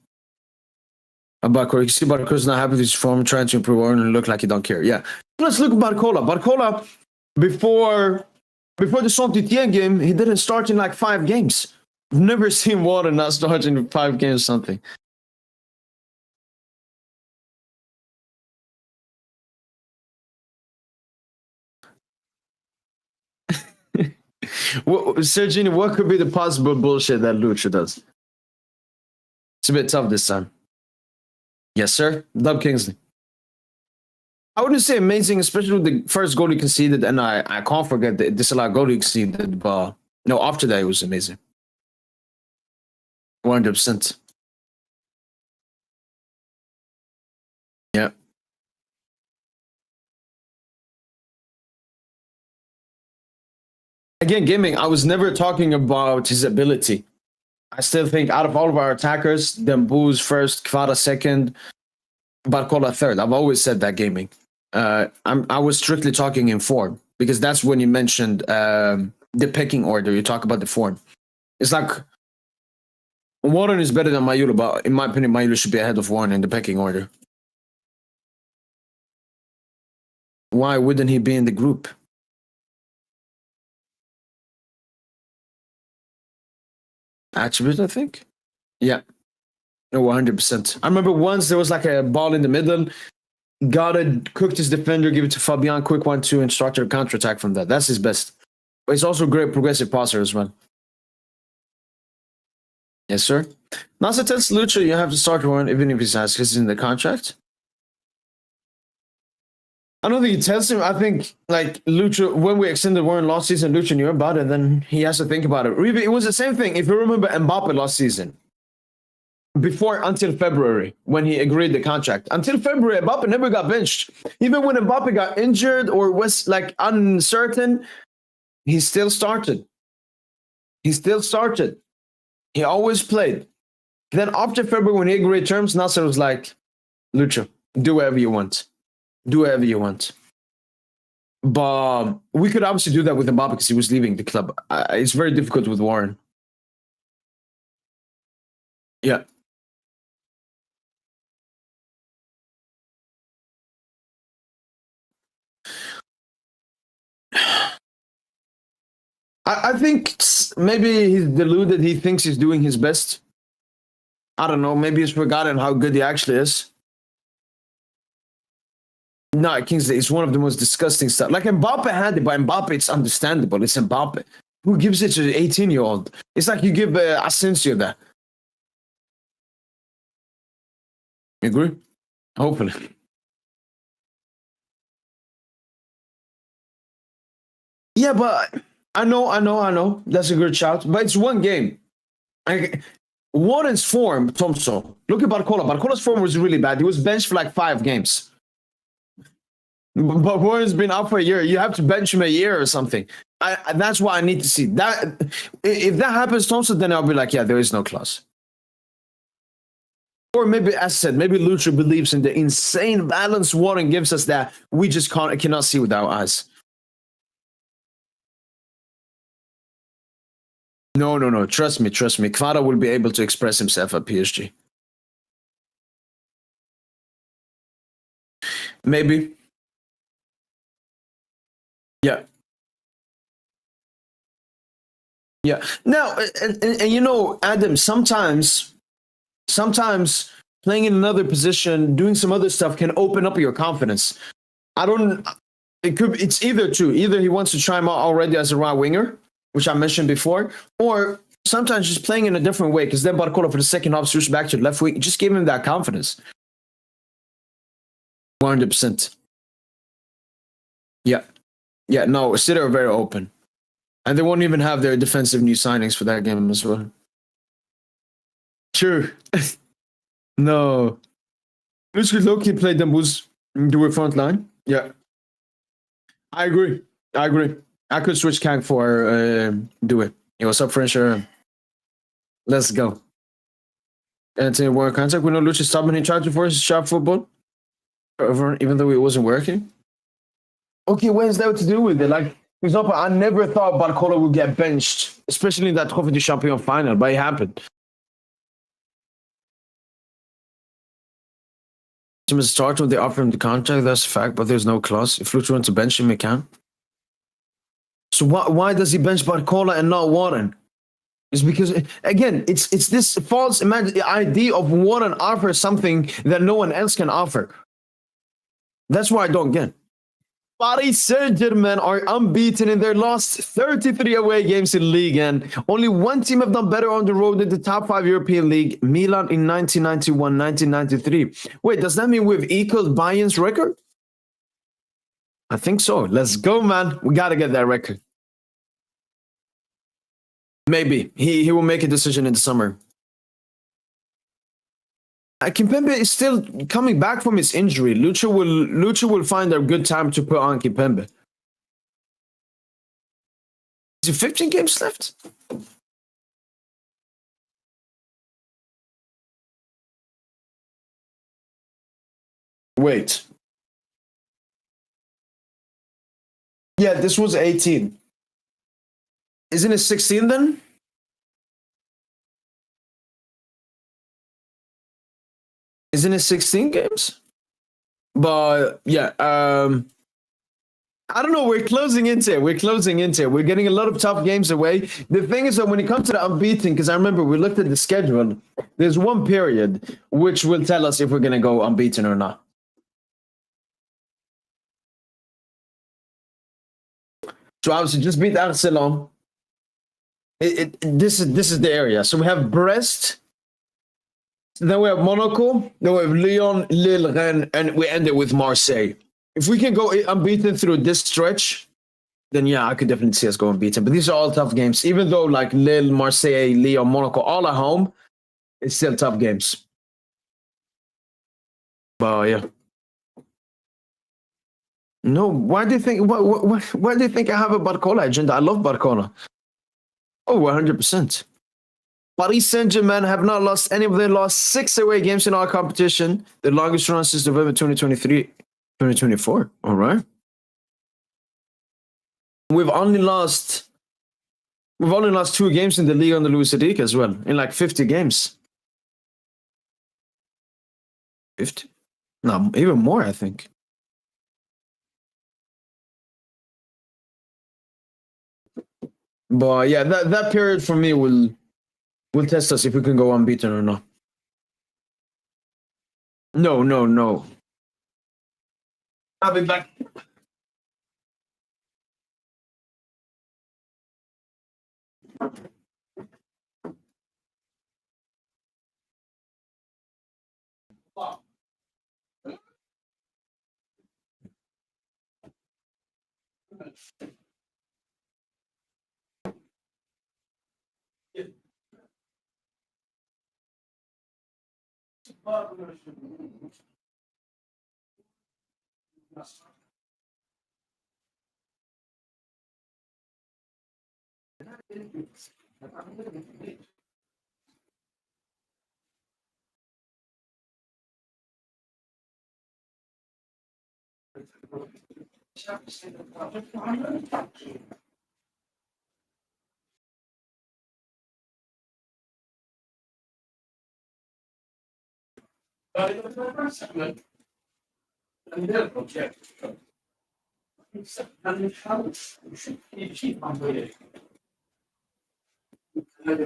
Bakor, you see Barco's not happy with his form, trying to improve and look like he don't care. Yeah. Let's look at Barcola. Barcola, before the Saint-Étienne game, he didn't start in like 5 games. I've never seen Warren not start in 5 games or something. Sergini, what could be the possible bullshit that Lucha does? It's a bit tough this time. Yes, sir. Dub Kingsley. I wouldn't say amazing, especially with the first goal he conceded, and I can't forget the disallowed goal he conceded, but no, after that it was amazing. 100%. Yeah. Again, gaming, I was never talking about his ability. I still think out of all of our attackers, Dembouz first, Kvara second, Barcola third. I've always said that gaming. I was strictly talking in form because that's when you mentioned the pecking order. You talk about the form. It's like Warren is better than Mayulu, but in my opinion, Mayulu should be ahead of Warren in the pecking order. Why wouldn't he be in the group? Attribute, I think. Yeah. No, 100%. I remember once there was like a ball in the middle. Got it, cooked his defender, give it to Fabian, quick 1-2, and started a counterattack from that. That's his best. But he's also a great progressive passer as well. Yes, sir. Nasa tells Lucha you have to start Warren even if he's asked because he's in the contract. I don't think he tells him. I think like Lucha, when we extended Warren last season, Lucha knew about it, then he has to think about it. It was the same thing. If you remember Mbappe last season, until February, when he agreed the contract. Until February, Mbappe never got benched. Even when Mbappe got injured or was like uncertain, he still started. He always played. Then after February, when he agreed terms, Nasser was like, Lucha, do whatever you want. But we could obviously do that with Mbappe because he was leaving the club. It's very difficult with Warren. Yeah. I think maybe he's deluded. He thinks he's doing his best. I don't know. Maybe he's forgotten how good he actually is. No, Kingsley, it's one of the most disgusting stuff. Like Mbappe had it, but Mbappe, it's understandable. It's Mbappe. Who gives it to the 18-year-old? It's like you give Asensio that. You agree? Hopefully. Yeah, but I know. That's a good shout. But it's one game. Warren's form, Thompson. Look at Barcola. Barcola's form was really bad. He was benched for like 5 games. But Warren's been out for a year. You have to bench him a year or something. That's what I need to see. That if that happens, Thompson, then I'll be like, yeah, there is no clause. Or maybe, as I said, maybe Lucha believes in the insane balance Warren gives us that we just cannot see with our eyes. No. Trust me. Kvara will be able to express himself at PSG. Maybe. Yeah. Yeah. Now, and you know, Adam, sometimes sometimes playing in another position, doing some other stuff can open up your confidence. It's either two. Either he wants to try him out already as a right winger, which I mentioned before, or sometimes just playing in a different way, because then Barcola for the second half switched back to the left wing, just gave him that confidence. 100%. Yeah. Yeah, no, City are very open. And they won't even have their defensive new signings for that game as well. True. No. Luis Loki played them was do a front line. Yeah. I agree. I could switch Kang for do it. What's up, French? Let's go. Anthony Warren contact. We know Lucius Tubman. He tried to force shot football, even though it wasn't working. Okay, what is that to do with it? Like, for example, I never thought Barcola would get benched, especially in that Trophée du Champion final, but it happened. Team is start when they offer him the contract. That's a fact, but there's no clause. If Lucho wants to bench him, he can. So why does he bench Barcola and not Warren? It's because, again, it's this false idea of Warren offers something that no one else can offer. That's why I don't get. Paris Saint-Germain are unbeaten in their last 33 away games in Ligue, and only one team have done better on the road in the top 5 European League, Milan in 1991, 1993. Wait, does that mean we've equaled Bayern's record? I think so. Let's go, man. We got to get that record. Maybe. He will make a decision in the summer. Kimpembe is still coming back from his injury. Lucho will find a good time to put on Kimpembe. Is it 15 games left? Wait. Yeah, this was 18. Isn't it 16 then? Isn't it 16 games? But yeah, I don't know. We're closing into it. We're getting a lot of tough games away. The thing is that when it comes to the unbeaten, because I remember we looked at the schedule, there's one period which will tell us if we're going to go unbeaten or not. So obviously just beat Arsenal. This is the area. So we have Brest. Then we have Monaco, then we have Lyon, Lille, Rennes, and we end it with Marseille. If we can go unbeaten through this stretch, then yeah, I could definitely see us going unbeaten. But these are all tough games. Even though like Lille, Marseille, Lyon, Monaco, all at home, it's still tough games. But yeah. No, why do you think why do you think I have a Barcola agenda? I love Barcola. Oh, 100%. Paris Saint-Germain have not lost any of their last 6 away games in our competition. The longest run since November 2023, 2024. All right. We've only lost 2 games in the league on the Louis Sadiq as well, in like 50 games. 50? No, even more, I think. But yeah, that period for me will test us if we can go unbeaten or not. No. I'll be back. Ja.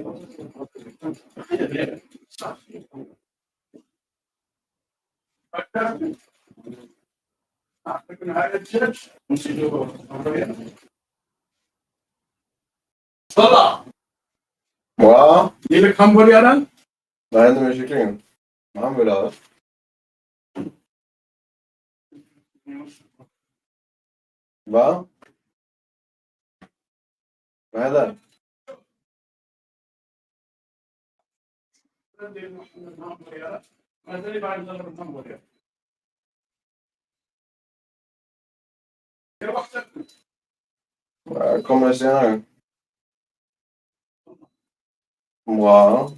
Gillar hamburgaren? Vad händer med kycklingen? Han vill ha det. Va? Vad är det? Jag kommer senare. Wow.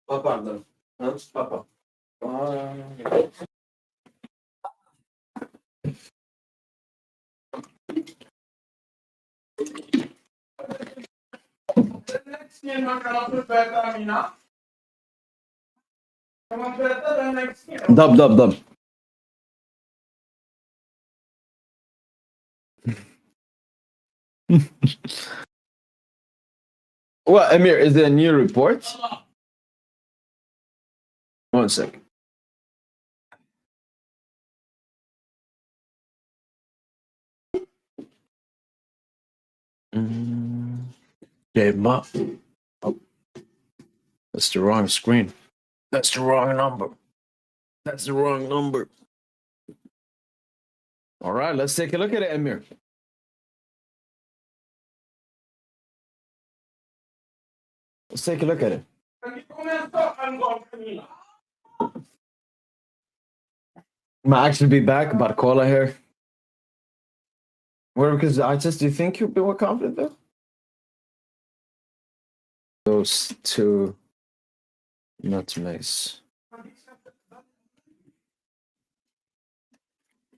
Pappa då? Hans pappa. Dub. What, Amir, is there a new report? 1 second. Game up. Oh. That's the wrong screen. That's the wrong number. That's the wrong number. All right, let's take a look at it, Amir. Let's take a look at it. Might actually be back about Kola here. Where, because I just, do you think you'll be more confident though? Those two, not nice.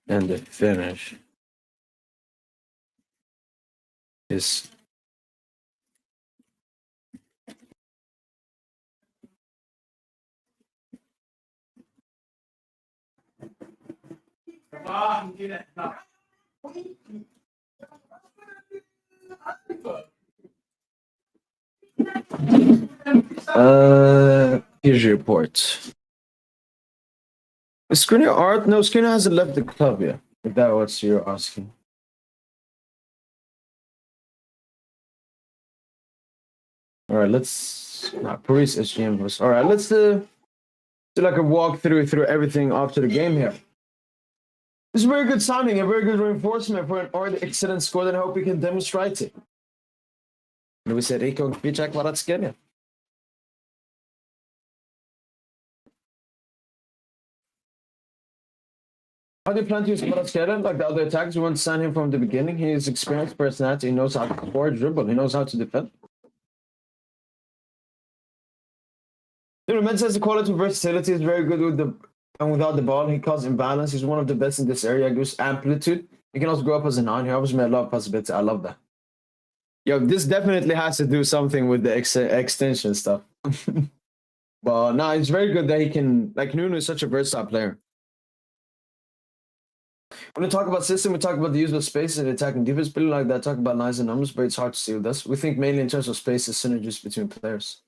And the finish is here's your report. Is Skriniar art? No, Skriniar hasn't left the club yet. If that's what you're asking. All right, let's. Paris SGM was. All right, let's do like a walkthrough through everything after the game here. It's a very good signing, a very good reinforcement for an already excellent score that I hope we can demonstrate it. And we said Rico Pichak Varatskenia. How do you plan to use Varatskenia? Like the other attacks, we want to sign him from the beginning. He has experienced personality, he knows how to score, dribble, he knows how to defend. Menz has the quality of versatility, is very good with the and without the ball. He causes imbalance. He's one of the best in this area. Gives amplitude. He can also grow up as a 9. He always made a lot of possibilities. I love that. Yo, this definitely has to do something with the extension stuff. But no, it's very good that he can. Like Nuno is such a versatile player. When we talk about system, we talk about the use of space and attacking defense, building like that, talk about lines and numbers, but it's hard to see with us. We think mainly in terms of space and synergies between players.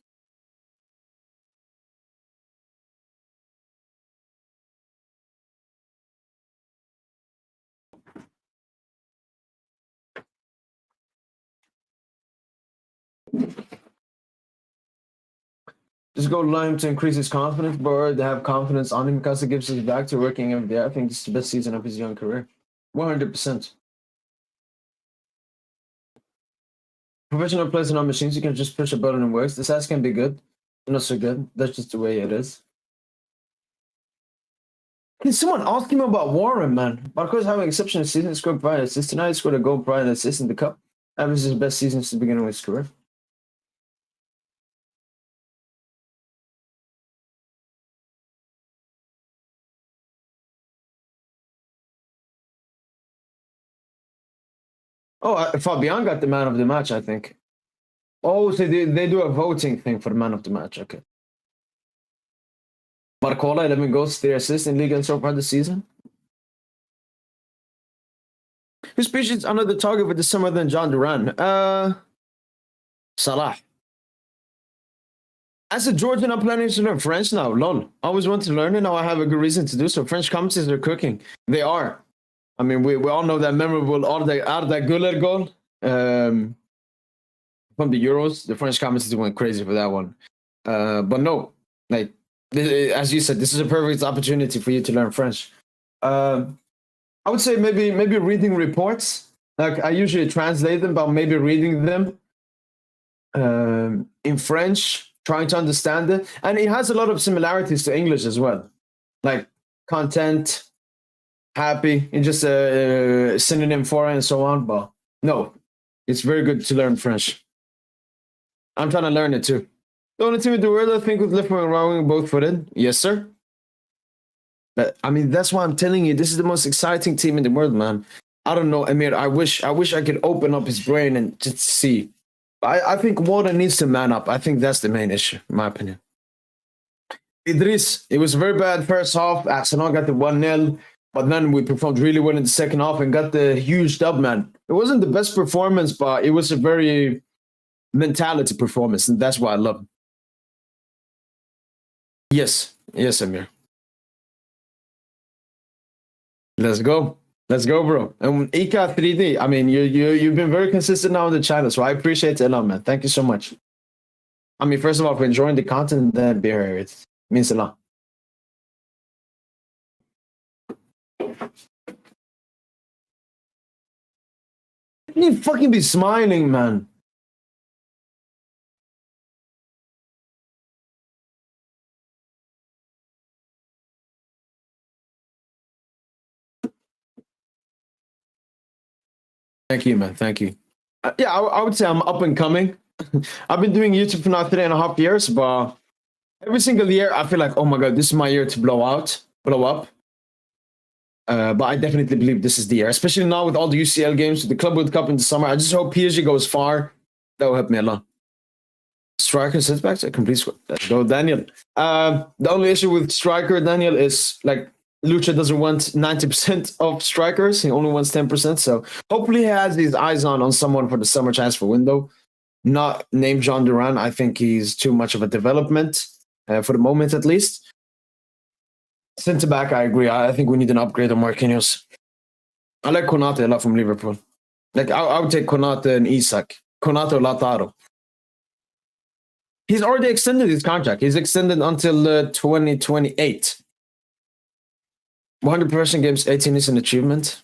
Just go to him to increase his confidence, but to have confidence on him because it gives us back to working every day. I think this is the best season of his young career. 100%. Professional players are not machines. You can just push a button and it works. This ass can be good, not so good. That's just the way it is. Can someone ask him about Warren, man? Barco's having an exceptional season. He scored prior assist. Tonight he scored a goal prior assist in the cup. That was his best season since the beginning of his career. Oh, Fabian got the man of the match, I think. Oh, so they do a voting thing for the man of the match. Okay. Barcola, 11 goals, 3 assists in Ligue so far this season. Whose speech is another target for the summer than John Duran? Salah. As a Georgian, I'm planning to learn French now. Lol. I always want to learn it. Now I have a good reason to do so. French commentators are cooking. They are. I mean, we all know that memorable Arda Güler goal from the Euros. The French commentators went crazy for that one. But no, like, as you said, this is a perfect opportunity for you to learn French. I would say maybe reading reports. Like, I usually translate them, but maybe reading them in French, trying to understand it. And it has a lot of similarities to English as well. Like content, happy, and just a synonym for it and so on. But no, it's very good to learn French. I'm trying to learn it too. The only team in the world I think with left wing and right wing both footed. Yes, sir. But I mean, that's why I'm telling you, this is the most exciting team in the world, man. I don't know, Amir. I wish I could open up his brain and just see. I think Warden needs to man up. I think that's the main issue, in my opinion. Idris, it was a very bad first half. Arsenal got the 1-0, but then we performed really well in the second half and got the huge dub, man. It wasn't the best performance, but it was a very mentality performance, and that's why I love it. Yes, Amir. Let's go, bro. And Ika 3D. I mean, you've been very consistent now on the channel, so I appreciate it a lot, man. Thank you so much. I mean, first of all, for enjoying the content, then beer here, it means a lot. You fucking be smiling, man. Thank you, man. Thank you. Yeah, I would say I'm up and coming. I've been doing YouTube for now 3.5 years, but every single year I feel like, oh my god, this is my year to blow up. But I definitely believe this is the year, especially now with all the UCL games, with the Club World Cup in the summer. I just hope PSG goes far. That will help me a lot. Striker sits back to a complete squad. Let's go, Daniel. The only issue with striker, Daniel, is like Lucha doesn't want 90% of strikers. He only wants 10%. So hopefully he has his eyes on someone for the summer transfer window. Not named John Duran. I think he's too much of a development for the moment, at least. Centre back, I agree. I think we need an upgrade on Marquinhos. I like Konate a lot from Liverpool. Like I would take Konate and Isak. Konate or Lautaro. He's already extended his contract. He's extended until 2028. 100% games 18 is an achievement.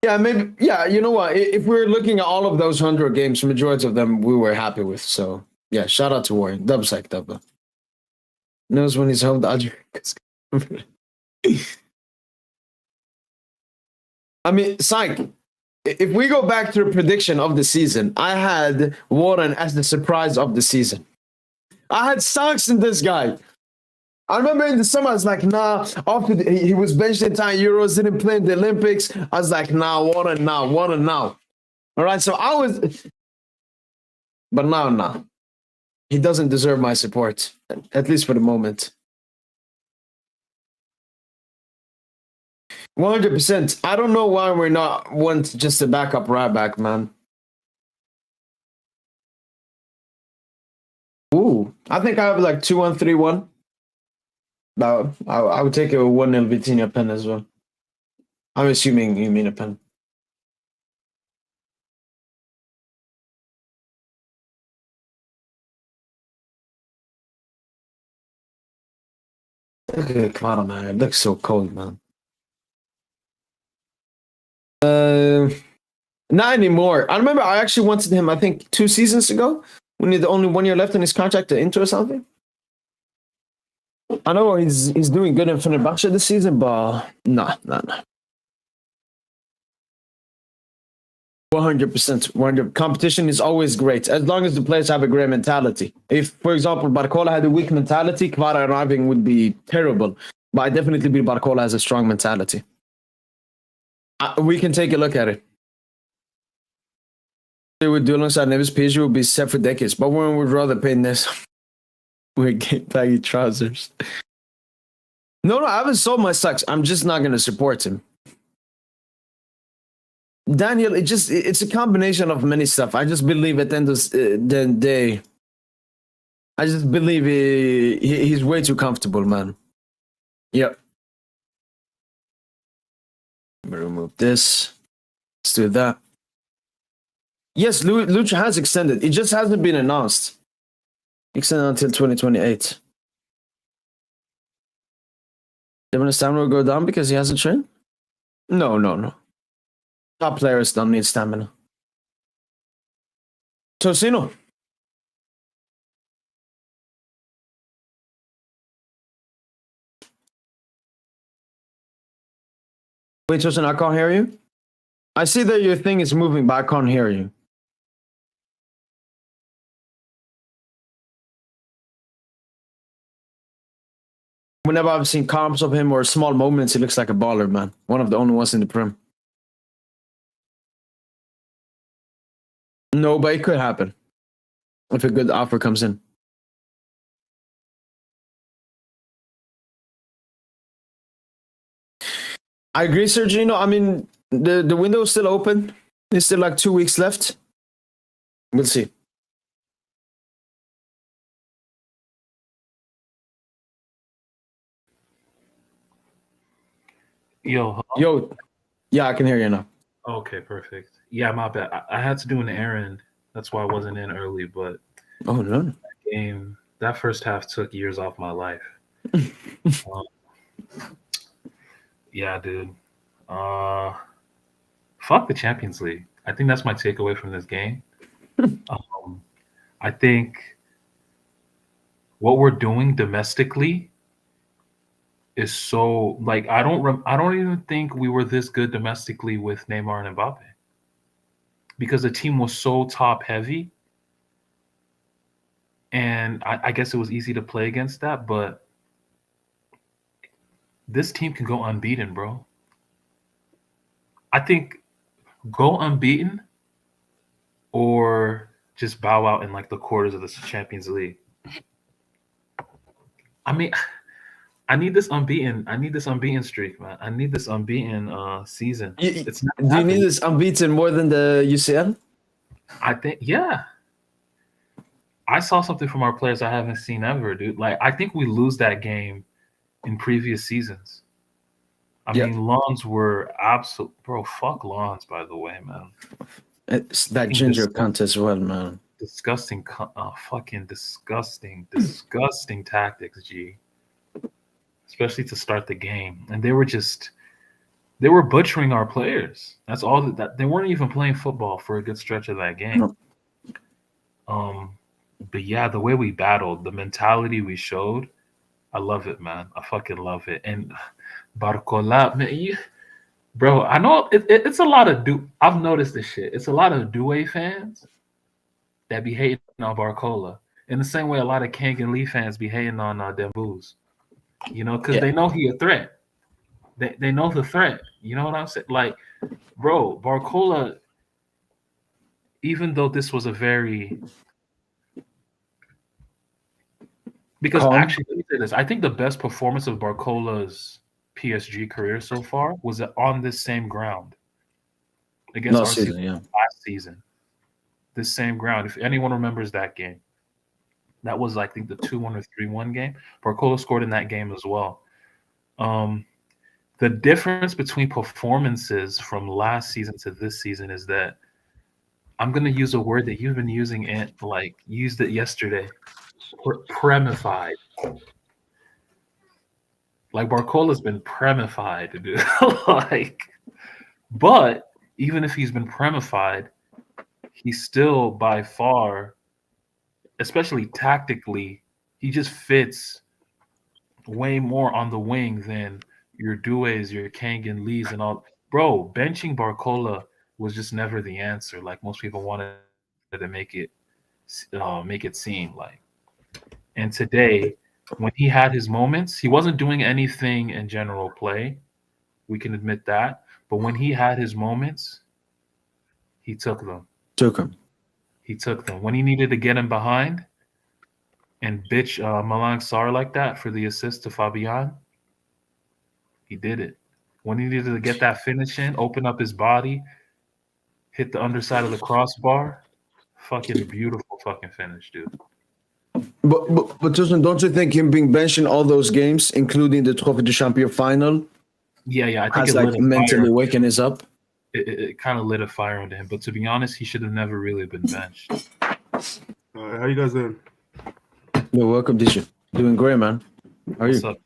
Yeah, maybe. Yeah, you know what? If we're looking at all of those 100 games, majority of them we were happy with. So yeah, shout out to Warren. Dub. Knows when he's home. I mean, Psych. If we go back to the prediction of the season, I had Warren as the surprise of the season. I had stocks in this guy. I remember in the summer, I was like, nah. After he was benched in entire Euros, didn't play in the Olympics. I was like, nah, Warren now. All right, so I was, but now. He doesn't deserve my support, at least for the moment. 100%. I don't know why we're not once just a backup right back, man. Ooh, I think I have like 2-1, 3-1. But I would take a 1-0 Vitinha pen as well. I'm assuming you mean a pen. Look at Kvara, man. It looks so cold, man. Not anymore. I remember I actually wanted him, I think, 2 seasons ago when he had only 1 year left in his contract to Inter or something. I know he's doing good in Fenerbahce this season, but nah. 100%. Competition is always great as long as the players have a great mentality. If, for example, Barcola had a weak mentality, Kvara arriving would be terrible. But I definitely believe Barcola has a strong mentality. We can take a look at it. They would do alongside Neves. PSG would be set for decades, but we would rather pay this. We're getting baggy trousers. No, I haven't sold my stocks. I'm just not going to support him. Daniel, it's a combination of many stuff. I just believe at the end of the day, I just believe he's way too comfortable, man. Yep. Let me remove this. Let's do that. Yes, Lucha has extended. It just hasn't been announced. Extended until 2028. Devin stamina will go down because he hasn't trained? No. Top players don't need stamina. Tosino. Wait, Tosino, I can't hear you. I see that your thing is moving, but I can't hear you. Whenever I've seen comps of him or small moments, he looks like a baller, man. One of the only ones in the Prem. No, but it could happen if a good offer comes in. I agree, Sergino. I mean, the window is still open. There's still like 2 weeks left. We'll see. Yo. Yeah, I can hear you now. Okay, perfect. Yeah, my bad. I had to do an errand. That's why I wasn't in early, but oh no. That first half took years off my life. Yeah, dude. Fuck the Champions League. I think that's my takeaway from this game. I think what we're doing domestically is so like I don't even think we were this good domestically with Neymar and Mbappe because the team was so top heavy, and I guess it was easy to play against that. But this team can go unbeaten, bro. I think go unbeaten or just bow out in like the quarters of the Champions League. I mean, I need this unbeaten streak, man. I need this unbeaten season. Do you need this unbeaten more than the UCL? I think, yeah. I saw something from our players I haven't seen ever, dude. Like, I think we lose that game in previous seasons. I mean, lawns were absolute, bro. Fuck lawns, by the way, man. It's that ginger cunt as well, man. Disgusting, fucking disgusting tactics, G. Especially to start the game, and they were butchering our players. That's all that they weren't even playing football for a good stretch of that game. No. But yeah, the way we battled, the mentality we showed, I love it, man. I fucking love it. And Barcola, man, bro, I know it's a lot of I've noticed this shit. It's a lot of Doué fans that be hating on Barcola in the same way a lot of Kang and Lee fans be hating on Dembouz. You know, because they know he a threat. They know the threat. You know what I'm saying? Like, bro, Barcola, even though this was a very... Because actually, let me say this. I think the best performance of Barcola's PSG career so far was on this same ground against Last Arsenal season, yeah. last season. This same ground. If anyone remembers that game, that was I think the 2-1 or 3-1 game. Barcola scored in that game as well. The difference between performances from last season to this season is that I'm gonna use a word that you've been using it used it yesterday. Premified. Like Barcola's been premified, dude. But even if he's been premified, he's still by far, especially tactically, he just fits way more on the wing than your Dues, your Kangan Lees, and all. Bro, benching Barcola was just never the answer. Like most people wanted to make it seem like. And today, when he had his moments, he wasn't doing anything in general play. We can admit that. But when he had his moments, he took them. He took them. When he needed to get him behind and bitch Malang Sarr like that for the assist to Fabian, he did it. When he needed to get that finish in, open up his body, hit the underside of the crossbar, fucking beautiful fucking finish, dude. But Justin, don't you think him being benched in all those games, including the Trophée du Champion final, Yeah, I think has it lit like a mentally fire. waking us up? It kind of lit a fire under him. But to be honest, he should have never really been benched. How you guys doing? You're welcome, DJ. Doing great, man. How are What's you? up?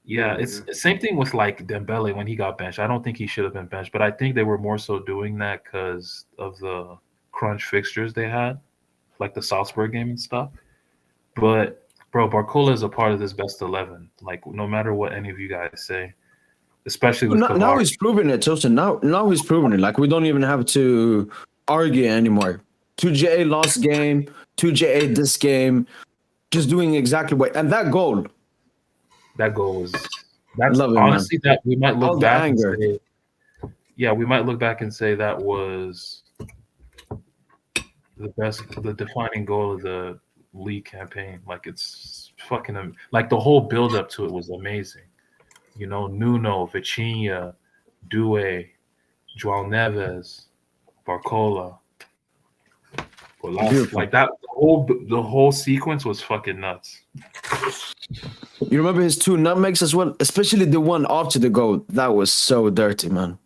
Yeah, it's the same thing with like Dembele when he got benched. I don't think he should have been benched, but I think they were more so doing that because of the crunch fixtures they had, like the Salzburg game and stuff. But bro, Barcola is a part of this best 11. Like no matter what any of you guys say, especially with Now Cavani. he's proving it, Justin. Now he's proving it. Like we don't even have to argue anymore. 2JA lost game, 2JA this game, just doing exactly what. And that goal, That goal was love it, honestly that we might All look the back anger. and say, yeah, we might look back and say that was the defining goal of the league campaign. Like it's fucking like the whole build up to it was amazing. You know, Nuno, Vitinha, Due, João Neves, Barcola, Beautiful. like that. The whole sequence was fucking nuts. You remember his 2 nutmegs as well, especially the one after the goal. That was so dirty, man.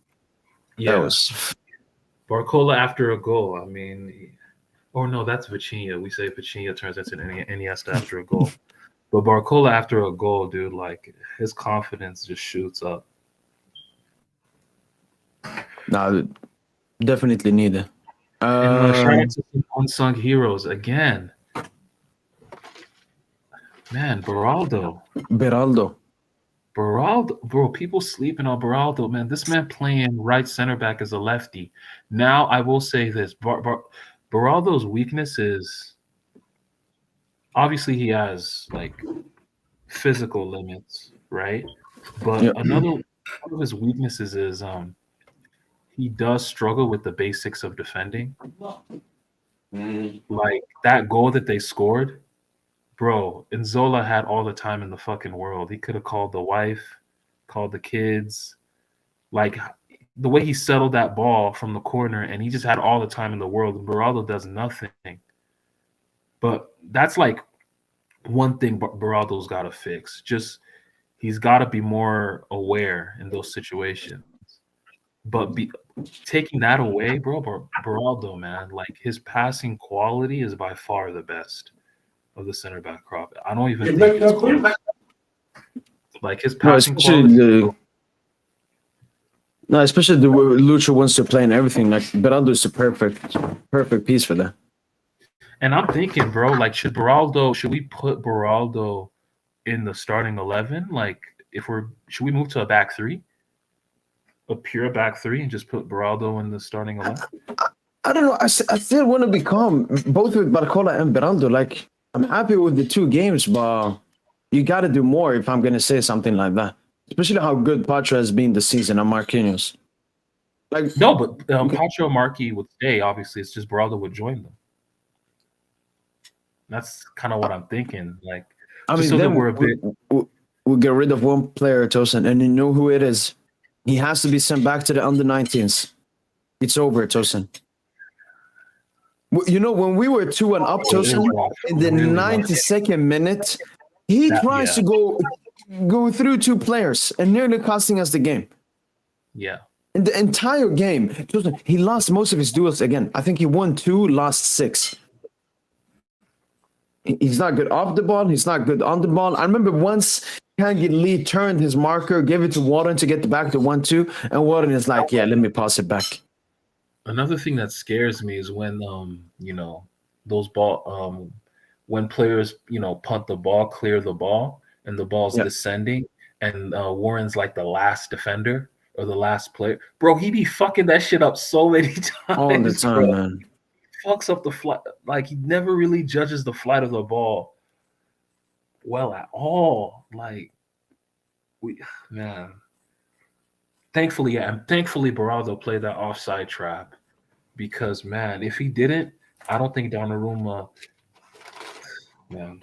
Yeah, That was. Barcola after a goal. I mean, or no, that's Vitinha. We say Vitinha turns into Iniesta after a goal. But Barcola after a goal, dude, like his confidence just shoots up. Nah, definitely need it. And shout out to some unsung heroes again. Man, Beraldo, bro, people sleeping on Beraldo, man. This man playing right center back as a lefty. Now, I will say this. Beraldo's weakness is obviously he has like physical limits, right? But Yeah. another one of his weaknesses is he does struggle with the basics of defending. Like that goal that they scored, bro, Nzola had all the time in the fucking world. He could have called the wife, called the kids. Like the way he settled that ball from the corner, and he just had all the time in the world. And Beraldo does nothing. But that's like one thing Beraldo's got to fix. Just he's got to be more aware in those situations. But taking that away, bro, Beraldo, man, like his passing quality is by far the best of the center back crop. I don't even think it's close. Like his passing quality. Especially the way Lucha wants to play and everything. Like Beraldo is a perfect piece for that. And I'm thinking, bro, like should we put Beraldo in the starting 11? Like should we move to a back 3? A pure back 3 and just put Beraldo in the starting 11? I don't know. I still want to be calm, both with Barcola and Beraldo. Like, I'm happy with the 2 games, but you got to do more if I'm going to say something like that. Especially how good Patra has been this season and Marquinhos. Like, no, but Pacho Marquis would stay. Obviously, it's just Beraldo would join them. That's kind of what I'm thinking. Like, I mean, so that we're a bit. we get rid of one player, Tosin, and you know who it is. He has to be sent back to the under-19s. It's over, Tosin. You know, when we were 2-1 up, Tosin, in the 92nd minute, he tries to go through 2 players and nearly costing us the game. Yeah. In the entire game, Tosin, he lost most of his duels again. I think he won 2, lost 6. He's not good off the ball. He's not good on the ball. I remember once Kangi Lee turned his marker, gave it to Warren to get the back to 1-2, and Warren is like, yeah, let me pass it back. Another thing that scares me is when those ball when players punt the ball, clear the ball, and the ball's descending, and Warren's like the last defender or the last player. Bro, he be fucking that shit up so many times. All the time, bro. man. Fucks up the flight. Like, he never really judges the flight of the ball well at all. Like, thankfully Baraldo played that offside trap, because man, if he didn't, I don't think Donnarumma, man,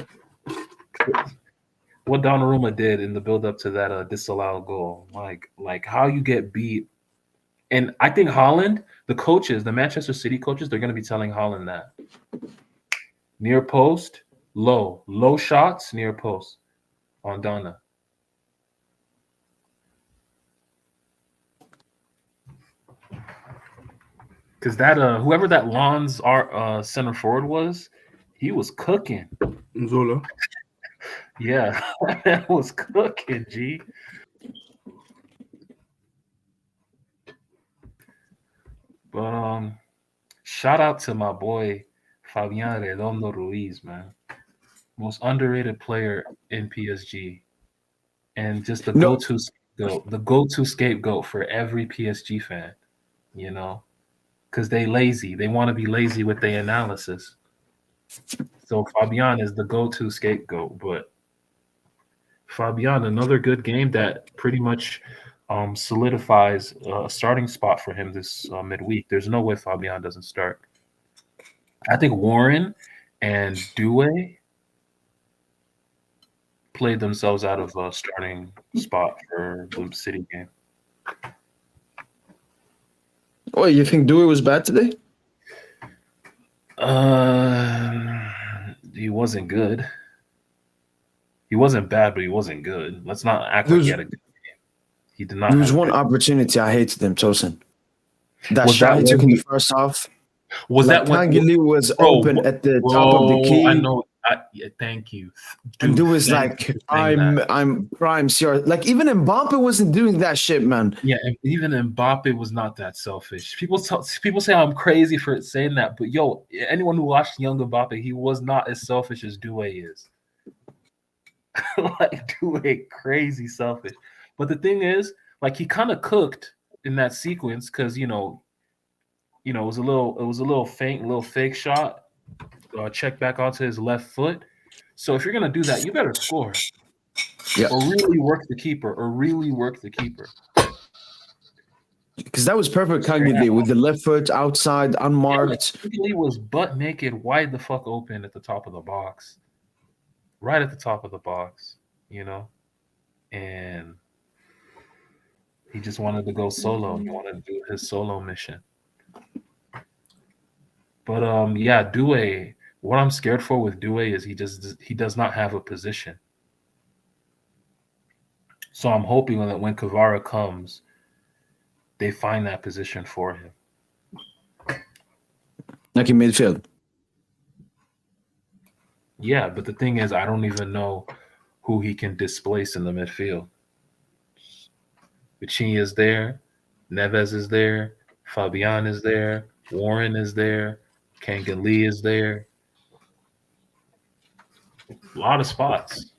what Donnarumma did in the build up to that disallowed goal, like how you get beat. And I think Haaland, the coaches, the Manchester City coaches, they're going to be telling Haaland that near post, low shots near post on Donna. Because that whoever that Lons center forward was, he was cooking. Zola. Yeah, that was cooking, G. But shout out to my boy Fabian Redondo Ruiz, man. Most underrated player in PSG. And just the go-to scapegoat for every PSG fan, because they lazy. They want to be lazy with their analysis. So Fabian is the go-to scapegoat. But Fabian, another good game that pretty much solidifies a starting spot for him this midweek. There's no way Fabian doesn't start. I think Warren and Doué played themselves out of a starting spot for the City game. Oh, you think Doué was bad today? He wasn't good. He wasn't bad, but he wasn't good. Let's not act like he had a good game. He did not. There was one opportunity I hated him, Tosin. That shot he took in the first half. Was that when Kangili was open at the top of the key? I know. Thank you. Dude, and Doué was like, I'm prime CR. Like, even Mbappe wasn't doing that shit, man. Yeah, and even Mbappe was not that selfish. People say I'm crazy for saying that, but yo, anyone who watched young Mbappe, he was not as selfish as Doué is. Like, Doué, crazy selfish. But the thing is, like, he kind of cooked in that sequence because it was a little fake shot, check back onto his left foot. So if you're gonna do that, you better score. Yeah. Or really work the keeper. Because that was perfect Kangili with the left foot outside, unmarked. He was butt naked, wide the fuck open at the top of the box. Right at the top of the box, and he just wanted to go solo. He wanted to do his solo mission. But Doué, what I'm scared for with Doué is he does not have a position. So I'm hoping that when Kvara comes, they find that position for him. Like in midfield. Yeah, but the thing is, I don't even know who he can displace in the midfield. Vitinha is there, Neves is there, Fabian is there, Warren is there, Kangan Lee is there. A lot of spots.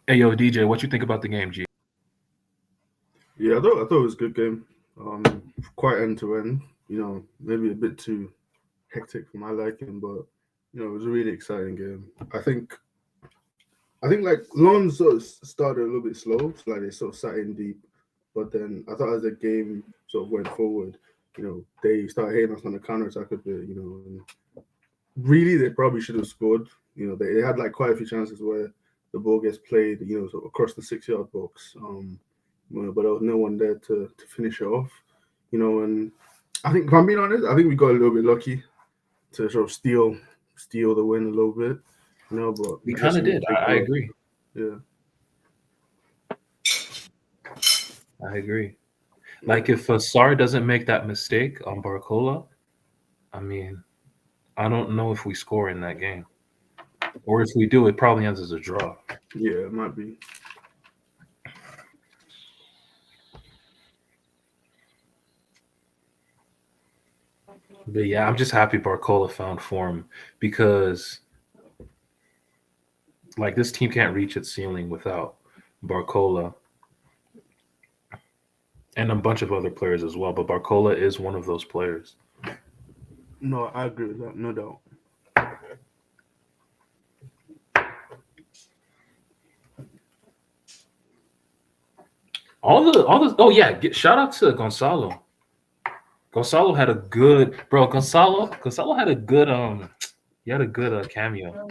Hey, yo, DJ, what you think about the game, G? Yeah, I thought it was a good game. Quite end to end. Maybe a bit too hectic for my liking, but it was a really exciting game. I think like Lons sort of started a little bit slow, so like they sort of sat in deep, But then I thought as the game sort of went forward, they started hitting us on the counter attack a bit, and really they probably should have scored. They had like quite a few chances where the ball gets played, sort of across the 6-yard box. But there was no one there to finish it off. And I think, if I'm being honest, I think we got a little bit lucky to sort of steal the win a little bit. But We kind of did. I agree. Yeah. I agree. Like if Sar doesn't make that mistake on Barcola, I mean, I don't know if we score in that game. Or if we do, it probably ends as a draw. Yeah, it might be. But yeah, I'm just happy Barcola found form because like this team can't reach its ceiling without Barcola and a bunch of other players as well. But Barcola is one of those players. No, I agree with that, no doubt. Oh yeah, shout out to Gonzalo. Gonzalo had a good Gonzalo had a good he had a good cameo.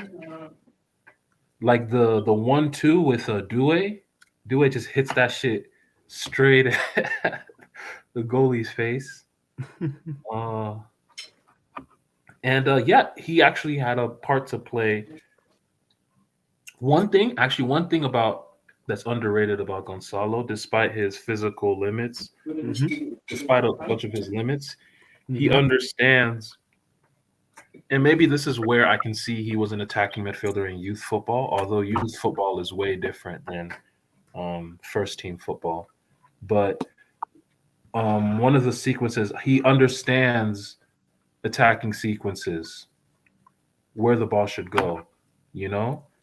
Like the 1-2 with Due. Due just hits that shit straight at the goalie's face. Yeah, he actually had a part to play. One thing about that's underrated about Gonzalo, despite his physical limits, despite a bunch of his limits, he understands. And maybe this is where I can see he was an attacking midfielder in youth football, although youth football is way different than first team football. But one of the sequences, he understands attacking sequences, where the ball should go,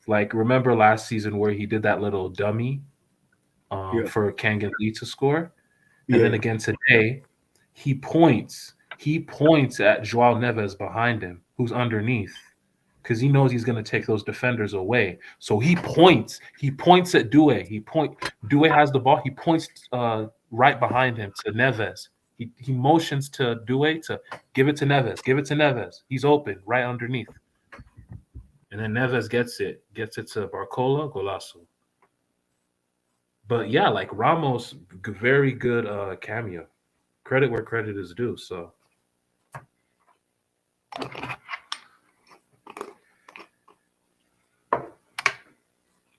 Like, remember last season where he did that little dummy for Kangan Lee to score? And then again today, he points at Joao Neves behind him, who's underneath, because he knows he's going to take those defenders away. So he points at Due. Due has the ball. He points right behind him to Neves. He motions to Due to give it to Neves. He's open right underneath. And then Neves gets it to Barcola, golazo. But yeah, like Ramos, very good cameo. Credit where credit is due. So,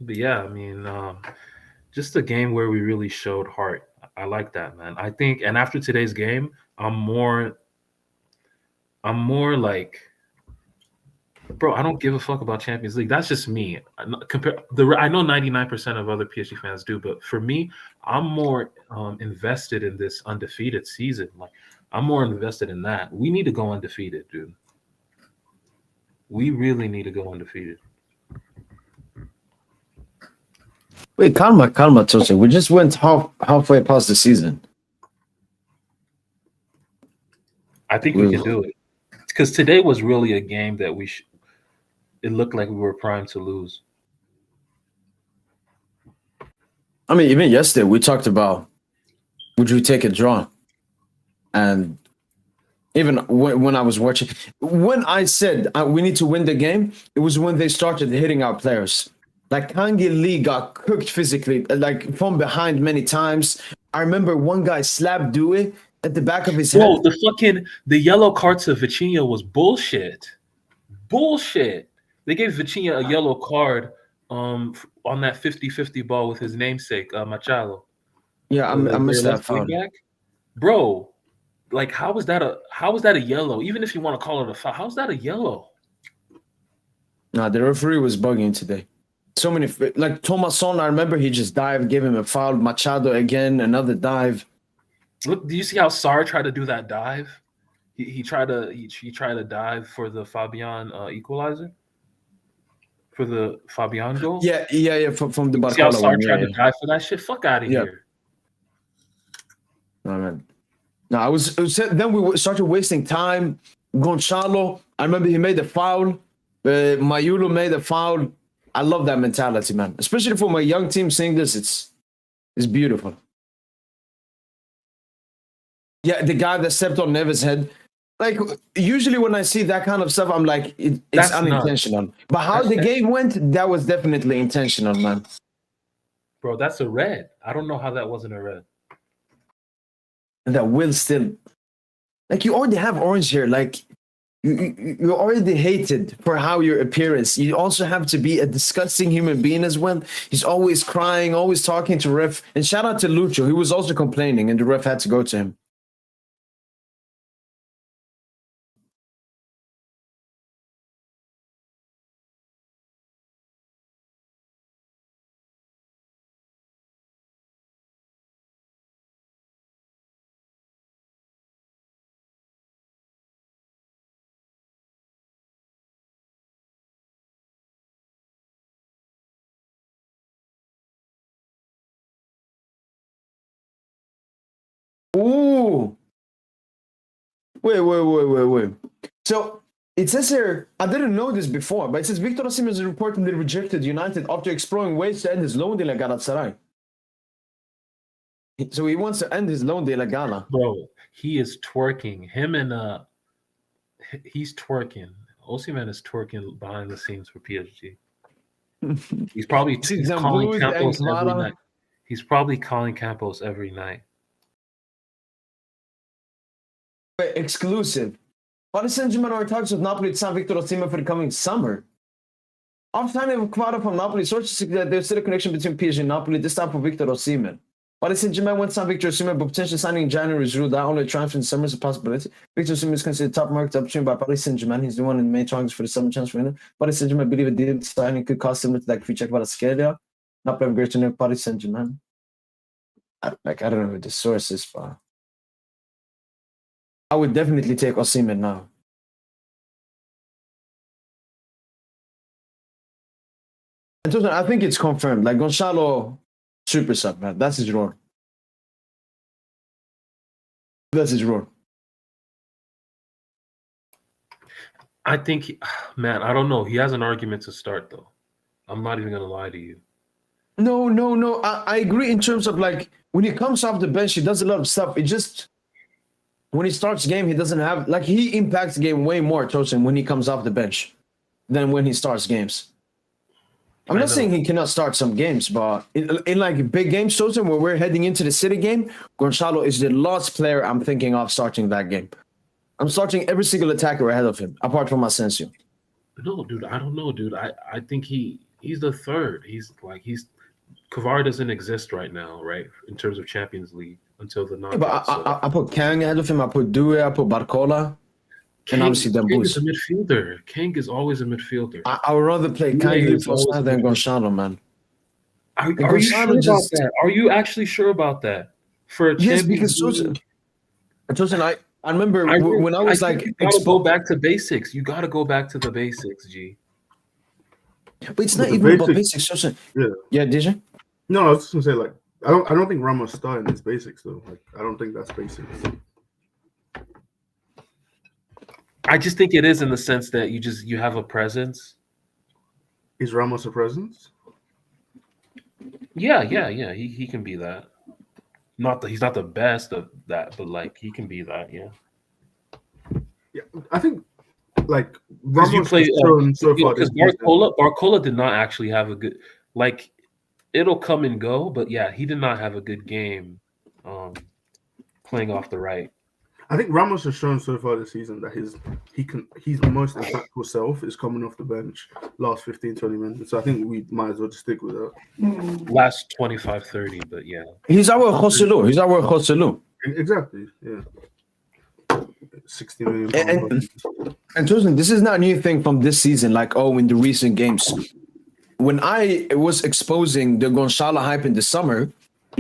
but yeah, I mean, just a game where we really showed heart. I like that, man. I think, and after today's game, I'm more like, bro, I don't give a fuck about Champions League. That's just me. I know 99% of other PSG fans do, but for me, I'm more invested in this undefeated season. Like, I'm more invested in that. We need to go undefeated, dude. We really need to go undefeated. Wait, calma, Toche. We just went halfway past the season. I think we can do it. Because today was really a game that it looked like we were primed to lose. I mean, even yesterday we talked about would you take a draw, and even when I was watching, when I said we need to win the game, it was when they started hitting our players. Like Kangi Lee got cooked physically, like from behind many times. I remember one guy slapped Dewey at the back of his head. Bro, the yellow card to Vitinha was bullshit. Bullshit. They gave Vitinha a yellow card on that 50-50 ball with his namesake, Machado. Yeah, I missed that foul. Bro, like how is that a yellow? Even if you want to call it a foul, how's that a yellow? Nah, the referee was bugging today. So many, like Thomasson, I remember he just dived, gave him a foul. Machado again, another dive. Look, do you see how Sarr tried to do that dive? He tried to dive for the Fabian equalizer, for the Fabian goal. Yeah, from the Barcola. See how Sarr tried to dive for that shit? Fuck out of here. No, man. No, then we started wasting time. Gonzalo, I remember he made the foul. Mayulo made a foul. I love that mentality, man. Especially for my young team seeing this, it's beautiful. Yeah, the guy that stepped on Neves' head. Like, usually when I see that kind of stuff, I'm like, it's That's not- unintentional. But how the game went, that was definitely intentional, man. Bro, that's a red. I don't know how that wasn't a red. And that will still, like, you already have orange here. Like, you're already hated for how your appearance. You also have to be a disgusting human being as well. He's always crying, always talking to ref. And shout out to Lucho. He was also complaining, and the ref had to go to him. Ooh. Wait. So it says here, I didn't know this before, but it says Victor Osimhen is reportedly rejected United after exploring ways to end his loan deal at Galatasaray. So he wants to end his loan deal at Gala. Bro, he is twerking. Him and he's twerking. Osimhen is twerking behind the scenes for PSG. He's probably calling Campos every night. He's probably calling Campos every night. Exclusive. Paris Saint-Germain are in talks with Napoli to sign Victor Osimhen for the coming summer. After signing a Kvara from Napoli, sources suggest that there's still a connection between PSG and Napoli, this time for Victor Osimhen. Paris Saint-Germain went to sign Victor Osimhen, but potentially signing in January is ruled out. Only transfer in the summer is a possibility. Victor Osimhen is considered top market opportunity by Paris Saint-Germain. He's the one in the main targets for the summer transfer window. Paris Saint-Germain believe a deal signing could cost similar to that free check by the Scalia. Napoli have greater than Paris Saint-Germain. I don't know who the source is, but I would definitely take Osimhen now. And I think it's confirmed. Like Gonzalo, super sub, man. That's his role. That's his role. I think, man, I don't know. He has an argument to start, though. I'm not even going to lie to you. No. I agree in terms of, like, when he comes off the bench, he does a lot of stuff. It just, when he starts game, he doesn't have, like, he impacts the game way more, Tosin, when he comes off the bench than when he starts games. I'm not saying he cannot start some games, but in like big games, Tosin, where we're heading into the City game, Gonzalo is the last player I'm thinking of starting that game. I'm starting every single attacker ahead of him, apart from Asensio. No, dude, I don't know, dude. I think he's the third. Kvara doesn't exist right now, right? In terms of Champions League until the knockouts. Yeah, but I put Kang ahead of him. I put Due. I put Barcola. And obviously Kang is a midfielder. Kang is always a midfielder. I would rather play Kang than Gonzalo, man. Are you sure about that? Are you actually sure about that? For a Champions League? Tosin, I remember when I was like, you gotta go back to basics. You gotta go back to the basics, G. But it's not even about basics, Tosin. Yeah, did you? No, I was just gonna say, like, I don't think Ramos starting is basics though. Like, I don't think that's basics. I just think it is in the sense that you have a presence. Is Ramos a presence? Yeah. He can be that. He's not the best of that, but like he can be that. Yeah. Yeah, I think like Ramos play so far because Barcola did not actually have a good, like, it'll come and go, but yeah, he did not have a good game playing off the right. I think Ramos has shown so far this season that his most impactful self is coming off the bench last 15-20 minutes. So I think we might as well just stick with that. Last 25-30, but yeah. He's our Joselu. Exactly, yeah. 60 million. And Tosin, this is not a new thing from this season, like, in the recent games. When I was exposing the Gonzalo hype in the summer,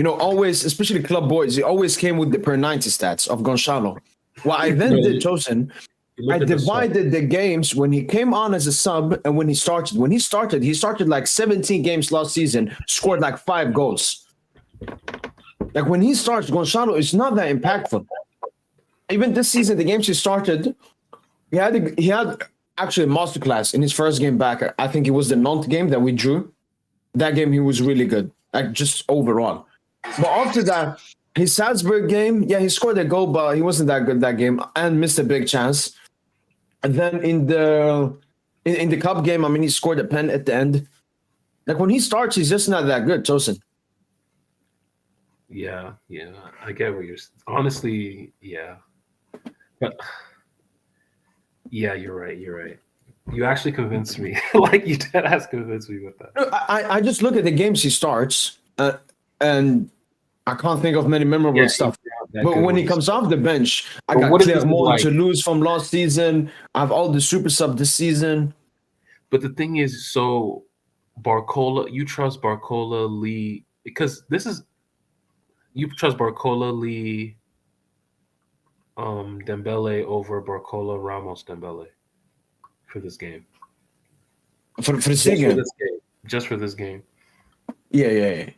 always, especially club boys, it always came with the per 90 stats of Gonzalo. What I then did, Tosin, I divided the games when he came on as a sub and when he started. When he started like 17 games last season, scored like 5 goals. Like when he starts, Gonzalo is not that impactful. Even this season, the games he started, he had actually a masterclass in his first game back. I think it was the Nantes game that we drew. That game, he was really good, like just overall. But after that, His Salzburg game, yeah, he scored a goal, but he wasn't that good that game and missed a big chance. And then in the cup game, I mean, he scored a pen at the end. Like when he starts, he's just not that good, Tosin. Yeah, I get what you're. Honestly, yeah, but yeah, you're right. You actually convinced me. Like you dead ass convinced me with that. I just look at the games he starts, and I can't think of many memorable stuff. But when he comes off the bench, I got Clermont to lose from last season. I have all the super sub this season. But the thing is, so Barcola, you trust Barcola, Lee, because you trust Barcola, Lee, Dembele over Barcola, Ramos, Dembele for this game. For this game. Just for this game. Yeah.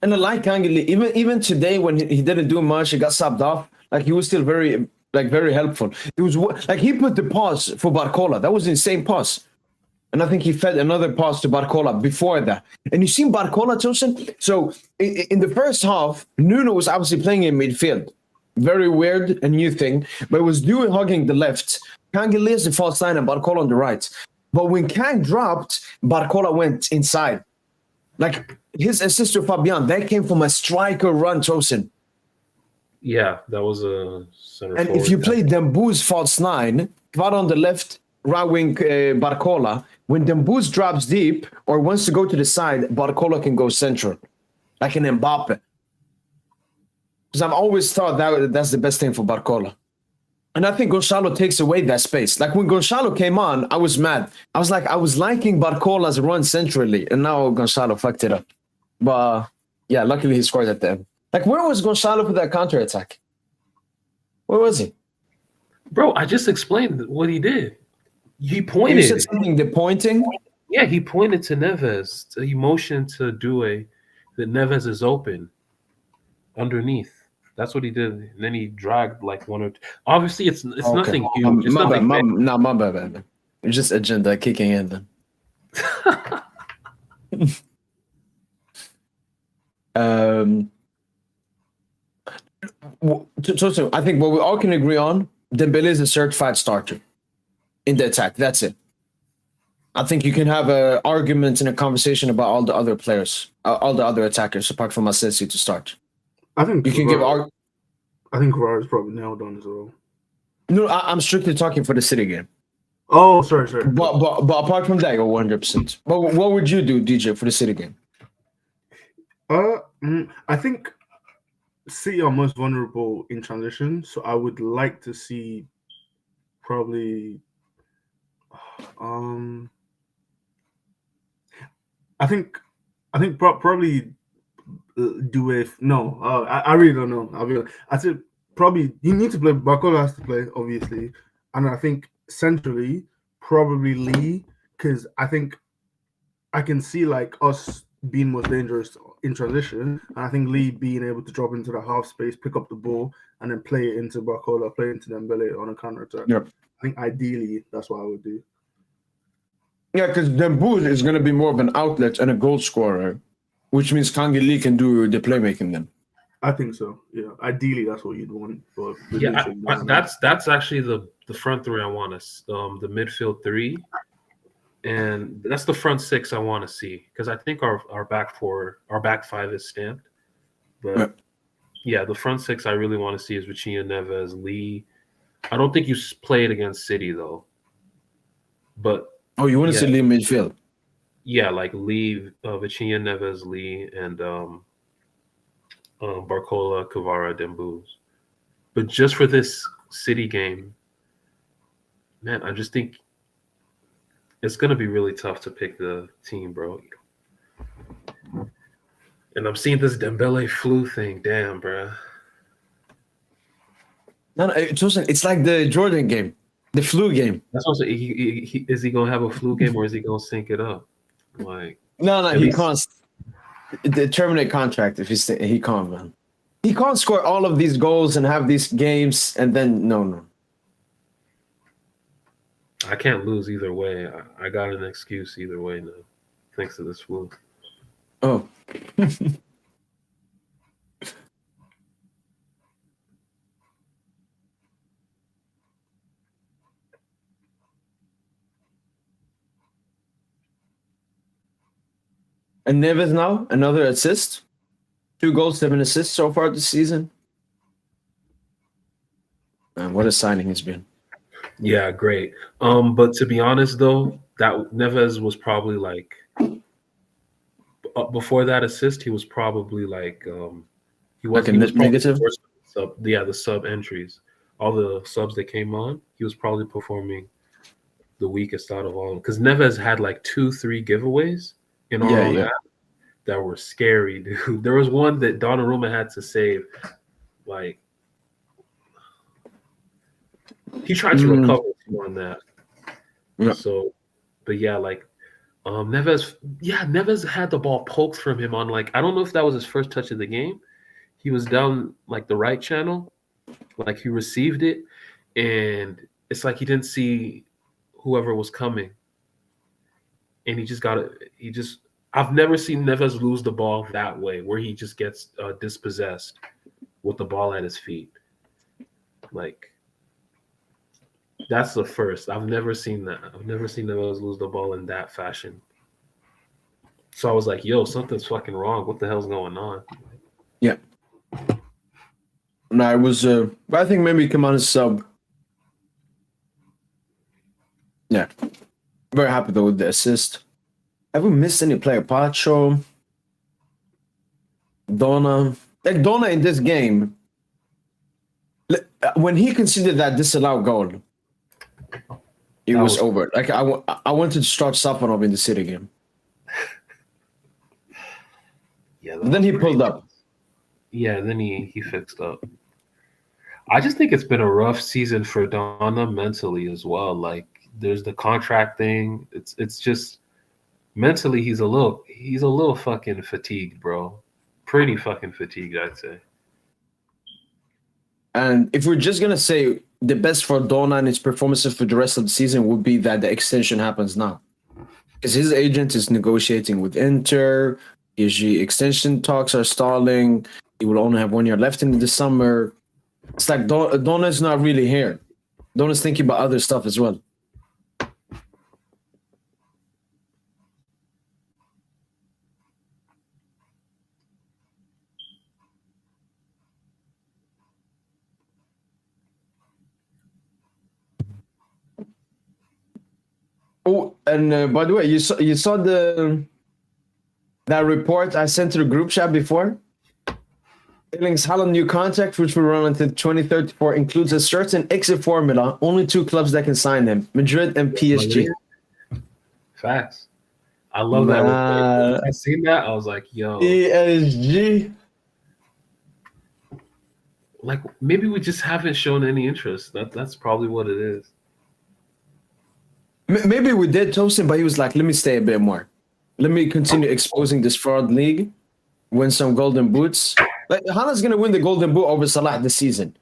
And I like Kangeli. Even today when he didn't do much, he got subbed off. Like he was still very helpful. It was like he put the pass for Barcola. That was an insane pass. And I think he fed another pass to Barcola before that. And you seen Barcola, Tosin? So in the first half, Nuno was obviously playing in midfield. Very weird and new thing. But it was Dewey hugging the left. Kangeli is the false line and Barcola on the right. But when Kang dropped, Barcola went inside. Like his assist to Fabian, that came from a striker run, Tosin. Yeah, that was a center and forward. If you play Dembouz false nine, Kvad on the left, right wing Barcola, when Dembouz drops deep or wants to go to the side, Barcola can go central, like an Mbappe. Because I've always thought that's the best thing for Barcola. And I think Gonçalo takes away that space. Like when Gonçalo came on, I was mad. I was liking Barcola's run centrally, and now Gonçalo fucked it up. But yeah, luckily he scored at the end. Like where was Gonçalo for that counter attack? Where was he? Bro, I just explained what he did. He pointed. You said something, the pointing? Yeah, he pointed to Neves. He motioned to Due that Neves is open underneath. That's what he did. And then he dragged like one or two. Obviously, it's okay. Nothing huge. It's my nothing bad. It's just agenda kicking in then. So I think what we all can agree on, Dembele is a certified starter in the attack. That's it. I think you can have an argument and a conversation about all the other players, all the other attackers, apart from Asensio to start. I think you can give. I think Kvara is probably nailed on as well. No, I'm strictly talking for the City game. Oh, sorry. But apart from that, you're 100%. But what would you do, DJ, for the City game? I think City are most vulnerable in transition, so I would like to see probably. I think probably do if no. I really don't know. I said probably you need to play. Barcola has to play, obviously, and I think centrally probably Lee, because I think I can see like us being most dangerous in transition, and I think Lee being able to drop into the half space, pick up the ball, and then play it into Barcola, play it into Dembele on a counter attack. Yep. I think ideally that's what I would do. Yeah, because Dembouz is going to be more of an outlet and a goal scorer, which means Kangeli can do the playmaking then. I think so. Yeah, ideally that's what you'd want. But yeah, that's actually the front three I want us. The midfield three, and that's the front six I want to see, because I think our back five is stamped. But yeah, the front six I really want to see is Vitinha, Neves, Lee. I don't think you play it against City though. But you want to see Lee midfield? Yeah, like Lee, Vitinha, Neves, Lee, and Barcola, Kvara, Dembouz. But just for this City game, man, I just think it's going to be really tough to pick the team, bro. And I'm seeing this Dembele flu thing. Damn, bro. No, it's like the Jordan game, the flu game. That's what I'm saying. Is he going to have a flu game, or is he going to sync it up? Like, no, he can't. The terminate contract if he can't, man. He can't score all of these goals and have these games, and then no. I can't lose either way. I got an excuse either way now, thanks to this flu. Oh. And Neves now, another assist. 2 goals, 7 assists so far this season. Man, what a signing he's been. Yeah, great. But to be honest though, that Neves was probably like before that assist, he was probably like he was Like a he was probably negative? the worst the sub entries. All the subs that came on, he was probably performing the weakest out of all of them. Because Neves had like 2-3 giveaways in our own half that were scary, dude. There was one that Donnarumma had to save. Like he tried to recover on that. Yeah. So, but yeah, like Neves had the ball poked from him on like I don't know if that was his first touch of the game. He was down like the right channel, like he received it, and it's like he didn't see whoever was coming, and he just got it. I've never seen Neves lose the ball that way, where he just gets dispossessed with the ball at his feet. Like that's the first. I've never seen that. I've never seen Neves lose the ball in that fashion. So I was like, yo, something's fucking wrong. What the hell's going on? Yeah. No, it was. I think maybe come on as sub. Yeah. Very happy though with the assist. Have we missed any player? Pacho, Donna. Like Donna in this game, when he conceded that disallowed goal, it That was was- over. Like I wanted to start Safanov in the City game. Yeah. But then he pulled up. Yeah, then he fixed up. I just think it's been a rough season for Donna mentally as well. Like there's the contract thing. It's just mentally he's a little fucking fatigued, bro. Pretty fucking fatigued, I'd say. And if we're just gonna say the best for Donna and his performances for the rest of the season would be that the extension happens now, because his agent is negotiating with Inter. PSG extension talks are stalling. He will only have 1 year left in the summer. It's like Donna's not really here. Donna's thinking about other stuff as well. Oh, and by the way, you saw that report I sent to the group chat before? Erling's Haaland new contract, which will run until 2034, includes a certain exit formula. Only 2 clubs that can sign him: Madrid and PSG. Facts. I love that report. When I seen that, I was like, yo. PSG. Like maybe we just haven't shown any interest. That's probably what it is. Maybe we did toast him, but he was like, let me stay a bit more. Let me continue exposing this fraud league, win some golden boots. Like Haaland's going to win the golden boot over Salah this season.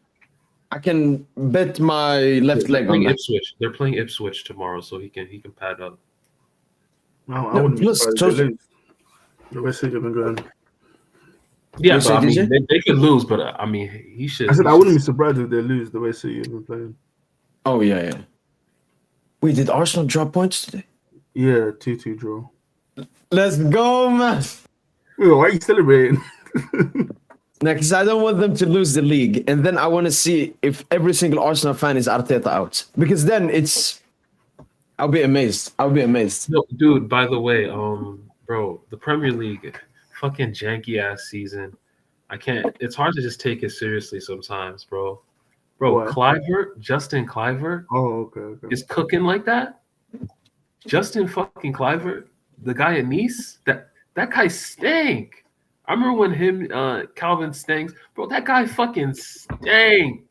I can bet my left leg on that. Ipswich. They're playing Ipswich tomorrow, so he can pad up. No, I wouldn't be surprised if they lose. The way City have been going. Yeah, but I mean, they could lose, but I mean, he should. I said I wouldn't be surprised if they lose the way City have been playing. Oh, yeah. Wait, did Arsenal drop points today? Yeah, 2-2 draw. Let's go, man. Wait, why are you celebrating? No, because I don't want them to lose the league. And then I want to see if every single Arsenal fan is Arteta out. Because then I'll be amazed. No, dude, by the way, bro, the Premier League, fucking janky ass season. I can't. It's hard to just take it seriously sometimes, bro. Bro, What? Justin Clivert Okay. is cooking like that. Justin fucking Clivert, the guy at Nice, that guy stank. I remember when him, Calvin stinks, bro. That guy fucking stank.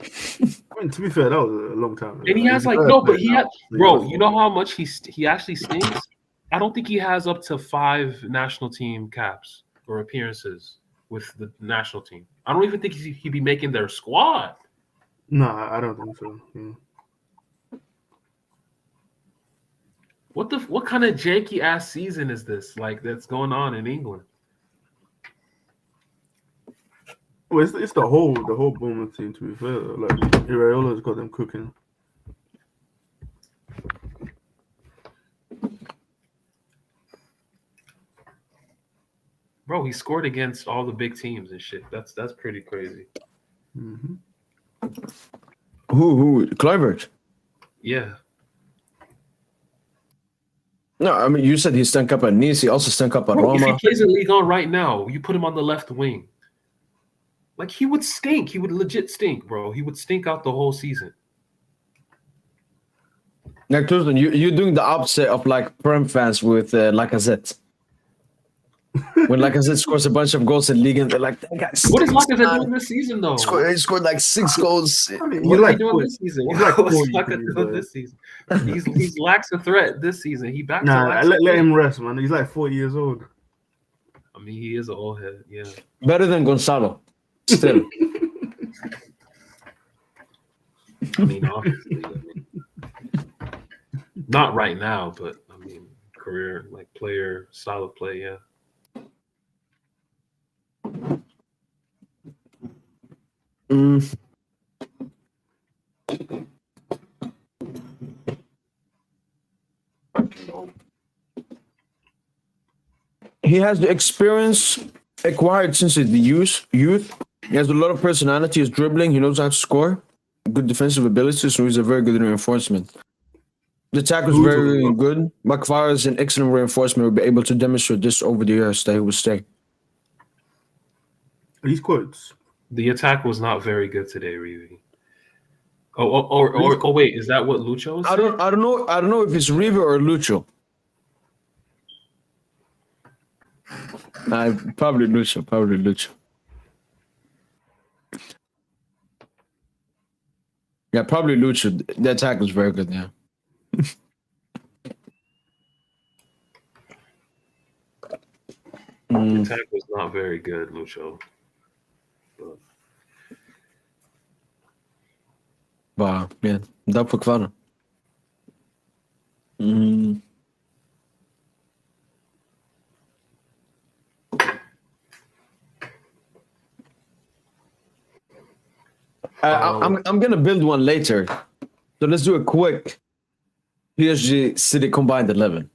I mean, to be fair, that was a long time ago. And he has like no, but he had, bro. You know how much he actually stinks? I don't think he has up to 5 national team caps or appearances with the national team. I don't even think he'd be making their squad. No, I don't think so. Yeah. What kind of janky ass season is this? Like that's going on in England? Well, it's the whole Bournemouth team. To be fair, like Iraola's got them cooking. Bro, he scored against all the big teams and shit. That's pretty crazy. Mm-hmm. Who? Kluivert? Yeah. No, I mean, you said he stunk up at Nice. He also stunk up at Bro, if he Roma. plays in Ligue 1 right now, you put him on the left wing. Like, he would stink. He would legit stink, bro. He would stink out the whole season. Like, Turzan, you're doing the opposite of like Prem fans with Lacazette. When Lacazette scores a bunch of goals in Ligue, and they're like, that guy What is stinks, Lacazette man. doing this season, though? He scored like 6 goals. I mean, What he's are like they doing 40. this season? He's like What's 40 Lacazette doing but- this season? He's lacks a threat this season. He back to Nah, lacks a let threat. him rest, man. He's like 40 years old. I mean, he is an old head, yeah. Better than Gonzalo. Still. I mean, obviously. Not right now, but I mean, career, like player, style of play, yeah. Mm. He has the experience acquired since the youth. He has a lot of personality. He's dribbling. He knows how to score. Good defensive ability, so he's a very good reinforcement. The attack was very good. McFarlane is an excellent reinforcement. Will be able to demonstrate this over the years that he will stay. These quotes. The attack was not very good today, really. Oh, wait, is that what Lucho was I saying? don't know if it's River or Lucho. Probably Lucho. Yeah, probably Lucho. The attack was very good, yeah. The attack was not very good, Lucho. Bah, yeah. Dá para claro. I'm gonna build one later. So let's do a quick PSG City combined 11.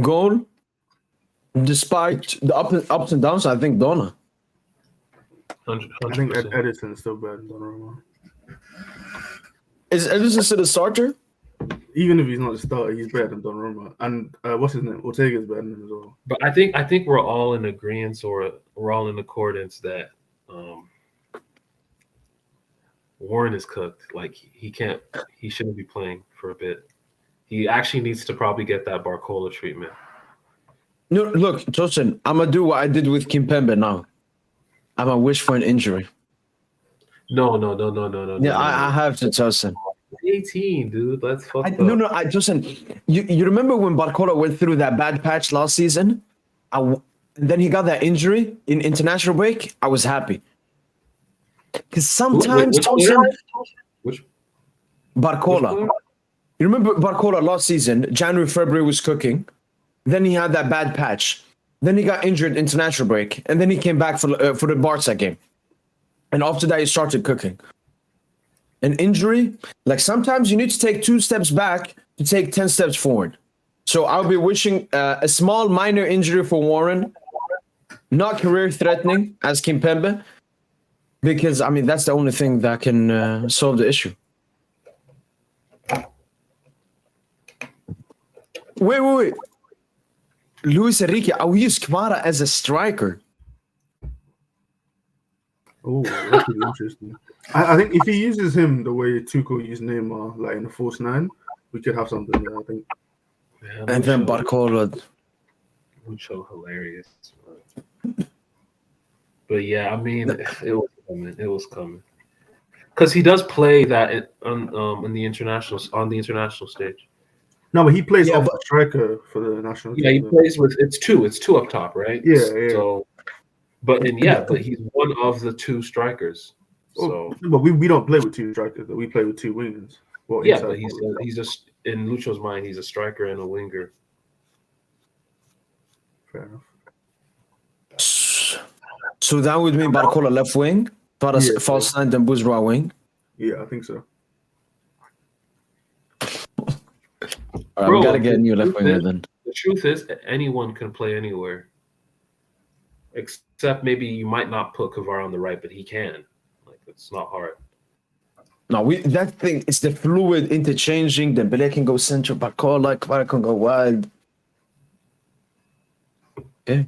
Goal. Despite the ups and downs, I think Donna. 100%. I think Edison's still better than Donnarumma. Is Edison still the starter? Even if he's not the starter, he's better than Donnarumma. And what's his name? Ortega's better than him as well. But I think we're all in agreement, or we're all in accordance that Warren is cooked. Like he shouldn't be playing for a bit. He actually needs to probably get that Barcola treatment. No, look, Tosin, I'm gonna do what I did with Kimpembe now. I'm gonna wish for an injury. No. Yeah, I have to, Tosin. 18, dude. That's fucked up. No, Tosin, you remember when Barcola went through that bad patch last season? And then he got that injury in international break. I was happy. Because sometimes, Tosin, Which Barcola. You remember Barcola last season, January, February was cooking. Then he had that bad patch. Then he got injured international break. And then he came back for the Barca game. And after that, he started cooking. An injury, like sometimes you need to take 2 steps back to take 10 steps forward. So I'll be wishing a small minor injury for Warren. Not career-threatening as Kimpembe. Because, I mean, that's the only thing that can solve the issue. Wait. Luis Enrique, I will use Kvara as a striker. Oh, that's really interesting. I think if he uses him the way Tuchel used Neymar, like in the false 9, we could have something there, I think. Man, And then Barcola. Lucho hilarious. But yeah, I mean, it was coming. Because he does play that on the international stage. No, but he plays off the striker for the national team. Yeah, he plays with it's two up top, right? Yeah. So, but he's one of the 2 strikers. So, but we don't play with 2 strikers. We play with 2 wingers. Well, yeah, but he's just in Lucho's mind, he's a striker and a winger. Fair enough. So that would mean Barcola left wing, false 9, then Bouzra wing. Yeah, I think so. All right, we gotta get a new left winger then. The truth is, anyone can play anywhere, except maybe you might not put Kavar on the right, but he can. Like it's not hard. No, that thing is the fluid interchanging. Dembele can go center, Bakola, Kvara can go wide. Yeah,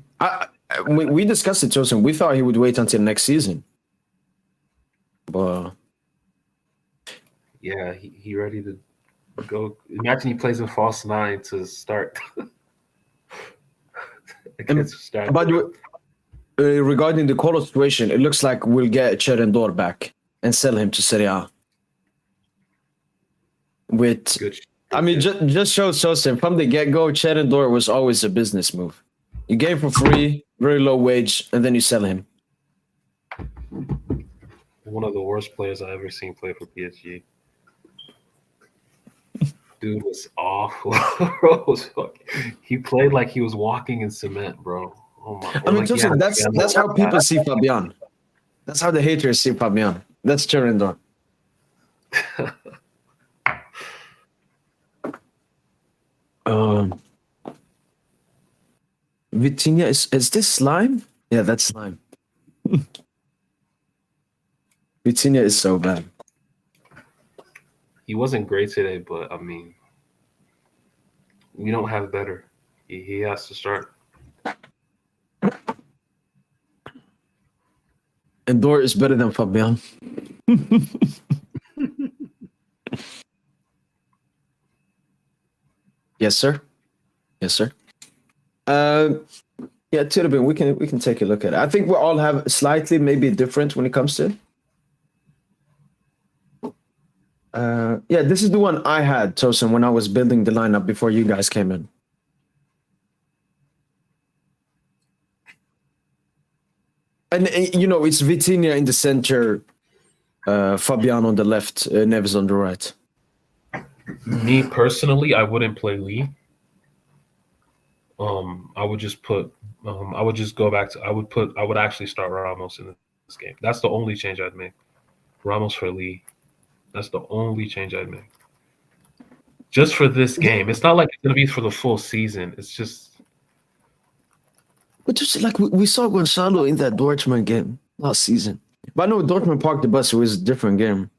we discussed it, Joseph. We thought he would wait until next season, but yeah, he ready to go. Imagine he plays a false 9 to start. But regarding the Colo situation, it looks like we'll get Cherendor back and sell him to Serie A. With, I mean, just shows Joseph from the get-go, Cherendor was always a business move. You gave him for free, very low wage, and then you sell him. One of the worst players I ever seen play for PSG. Dude was awful. He played like he was walking in cement, bro. Oh my! I mean, Joseph, that's how people see Fabian. That's how the haters see Fabian. That's Cherendor. Vitinha, is this slime? Yeah, that's slime. Vitinha is so bad. He wasn't great today, but I mean, we don't have better. He has to start. And Dor is better than Fabian. Yes, sir. Yes, sir. Yeah, Tidbin, we can take a look at it. I think we all have slightly maybe different when it comes to it. Yeah, this is the one I had, Tosin, when I was building the lineup before you guys came in. And you know, it's Vitinha in the center, Fabian on the left, Neves on the right. Me personally, I wouldn't play Lee. I would just put. I would just go back to. I would actually start Ramos in this game. That's the only change I'd make. Ramos for Lee. That's the only change I'd make. Just for this game. It's not like it's gonna be for the full season. It's just. But just like we saw Gonzalo in that Dortmund game last season. But I know Dortmund parked the bus. It was a different game.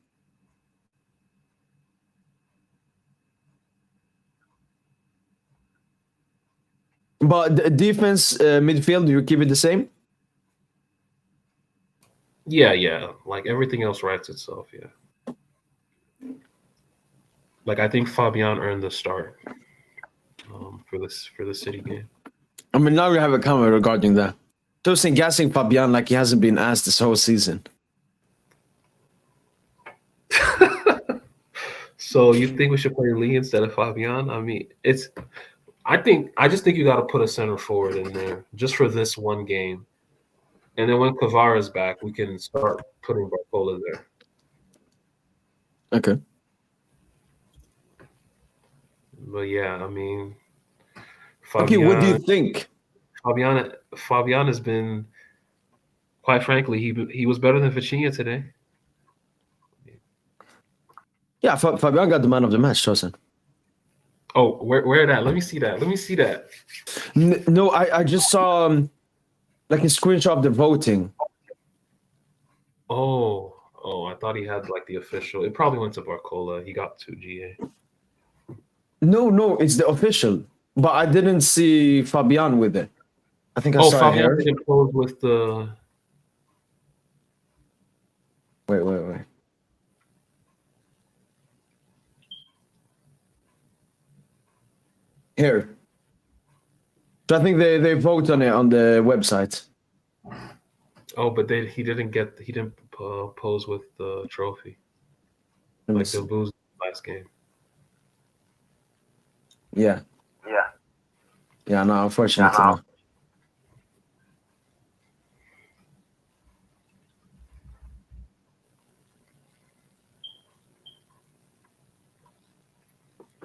But the defense, midfield, you keep it the same? Yeah. Like everything else writes itself, yeah. Like I think Fabian earned the start for the City game. I mean, now we have a comment regarding that. Tosin gassing Fabian like he hasn't been asked this whole season. So you think we should play Lee instead of Fabian? I mean, I just think you got to put a center forward in there just for this one game, and then when Kvara's back, we can start putting Barcola there. Okay. But yeah, I mean, Fabian, okay, what do you think? Fabian has been, quite frankly, he was better than Vitinha today. Yeah, Fabian got the man of the match, Tosin. Oh, where that? Let me see that. No, I just saw like a screenshot of the voting. Oh, I thought he had like the official. It probably went to Barcola. He got 2 GA. No, it's the official. But I didn't see Fabian with it. I think I saw Fabian here. didn't pose with the. Wait. Here. So I think they vote on it on the website. Oh, but he didn't pose with the trophy. Like the lose last game. Yeah, no, unfortunately. No.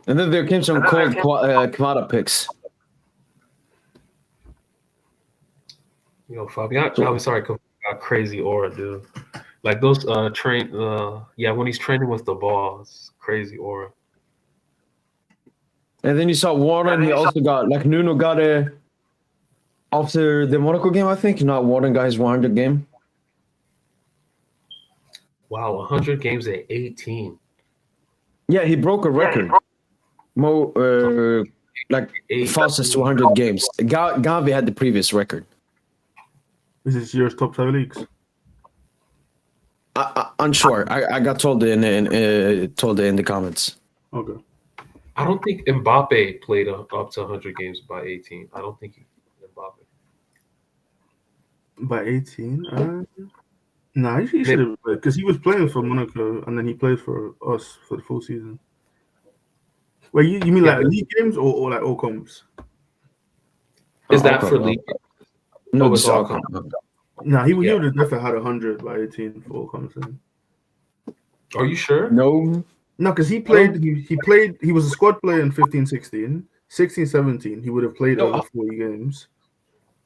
And then there came some cold Kvara picks. Yo, Fabian, I'm sorry, got crazy aura, dude. Like those when he's training with the ball, it's crazy aura. And then you saw Warren. He also got like Nuno got a after the Monaco game. I think not Warren got his 100 game. Wow, 100 games at 18. Yeah, he broke a record. Like fastest to 100 games. Gavi had the previous record. Is this year's top 5 leagues? Unsure. I got told in the comments. Okay. I don't think Mbappe played up to 100 games by 18. I don't think Mbappe. By 18? Nah, he should have, because he was playing for Monaco and then he played for us for the full season. Wait, you mean like league games or like all comps? Is that for league? No, it's all comp. Nah, he would have definitely had 100 by 18 for all comps. Are you sure? No, because he played. He was a squad player in 15-16, 16-17. He would have played over 40 games.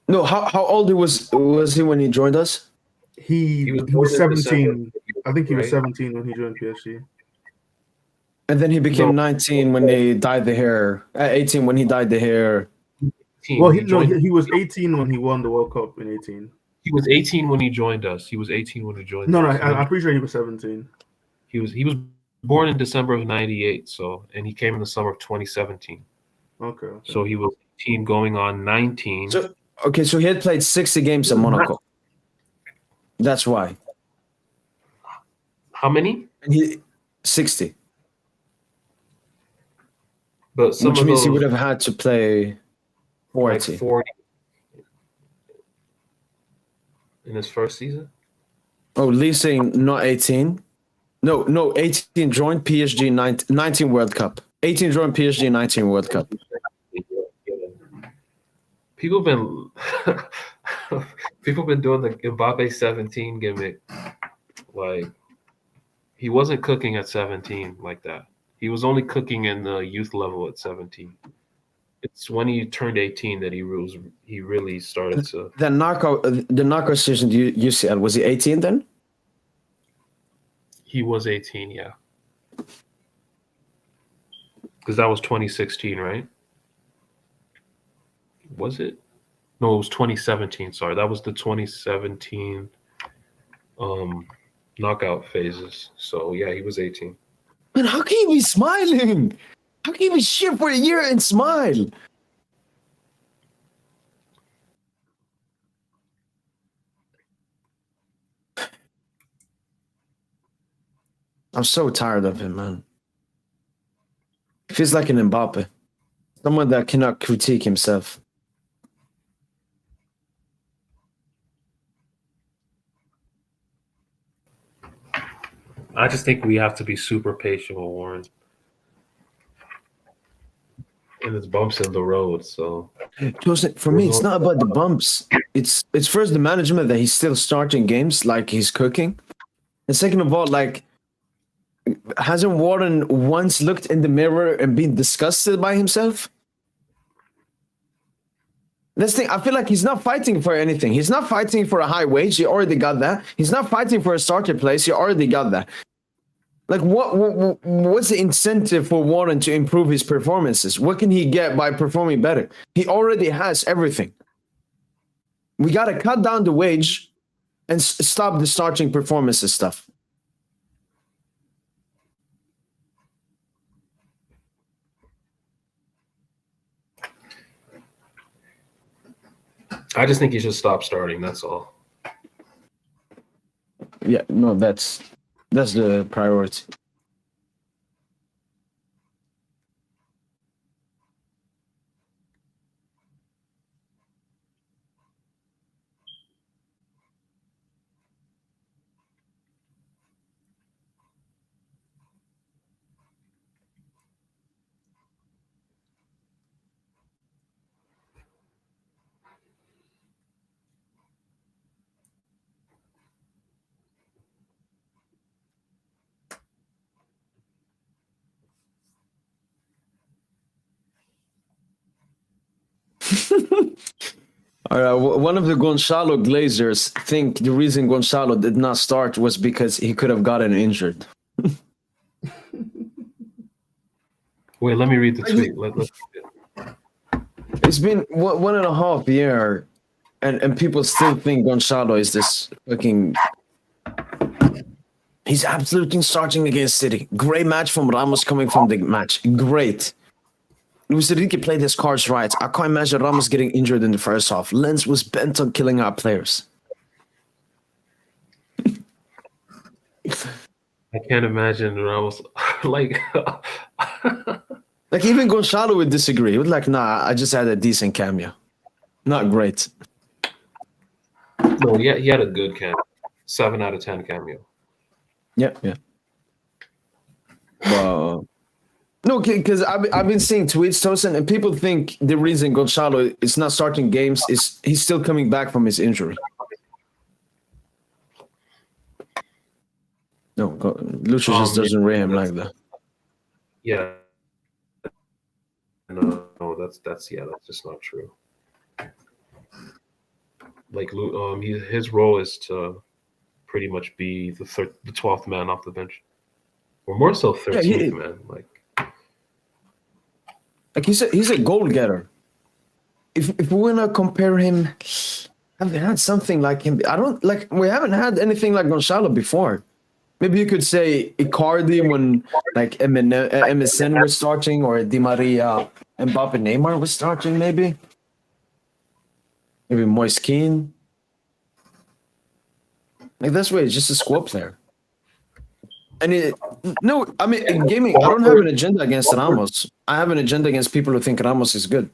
No, how old was he when he joined us? He was 17. I think he was 17 when he joined PSG. And then he became 19 when they dyed the hair. 18 when he dyed the hair. Well, he was 18 when he won the World Cup in 18. He was 18 when he joined us. He was 18 when he joined No, us. I'm pretty sure he was 17. He was born in December of 98, and he came in the summer of 2017. Okay. So he was 18 going on 19. So he had played 60 games at Monaco. That's why. How many? And 60. But which means he would have had to play 40. Like 40 in his first season. Oh, Lee saying not 18. No, 18 joined PSG 19 World Cup. 18 joined PSG 19 World Cup. People been doing the Mbappe 17 gimmick. Like, he wasn't cooking at 17 like that. He was only cooking in the youth level at 17. It's when he turned 18 that he really started to. The knockout season you said, was he 18 then? He was 18, yeah. Because that was 2016, right? Was it? No, it was 2017. Sorry, that was the 2017 knockout phases. So yeah, he was 18. Man, how can you be smiling? How can you be shit for a year and smile? I'm so tired of him, man. Feels like an Mbappe. Someone that cannot critique himself. I just think we have to be super patient with Warren. And it's bumps in the road, so. For me, it's not about the bumps. It's first the management that he's still starting games like he's cooking. And second of all, like, hasn't Warren once looked in the mirror and been disgusted by himself? This thing, I feel like he's not fighting for anything. He's not fighting for a high wage. He already got that. He's not fighting for a starter place. He already got that. Like, what's the incentive for Warren to improve his performances? What can he get by performing better? He already has everything. We got to cut down the wage and stop the starting performances stuff. I just think he should stop starting. That's all. Yeah, no, that's the priority. All right, one of the Gonzalo Glazers think the reason Gonzalo did not start was because he could have gotten injured. Wait, let me read the tweet. Let's It's been 1.5 years, and people still think Gonçalo is this fucking. He's absolutely starting against City. Great match from Ramos coming from the match. Great. Luis Enrique played his cards right. I can't imagine Ramos getting injured in the first half. Lens was bent on killing our players. I can't imagine Ramos like. Like even Gonçalo would disagree. He would like, nah, I just had a decent cameo. Not great. No, he had a good cameo. 7 out of 10 cameo. Yeah. Well, no, because I've been seeing tweets, Tosin, and people think the reason Gonçalo is not starting games is he's still coming back from his injury. No, Lucio just doesn't rate him like that. Yeah. No, that's just not true. Like, his role is to pretty much be the 12th man off the bench, or more so 13th man. Like he's a goal getter. If we wanna compare him, have we had something like him? We haven't had anything like Gonçalo before. Maybe you could say Icardi when like MSN was starting, or Di Maria, Mbappe, Neymar was starting. Maybe Moise Kean. Like that's why it's just a squad player. And in gaming, I don't have an agenda against Ramos. I have an agenda against people who think Ramos is good.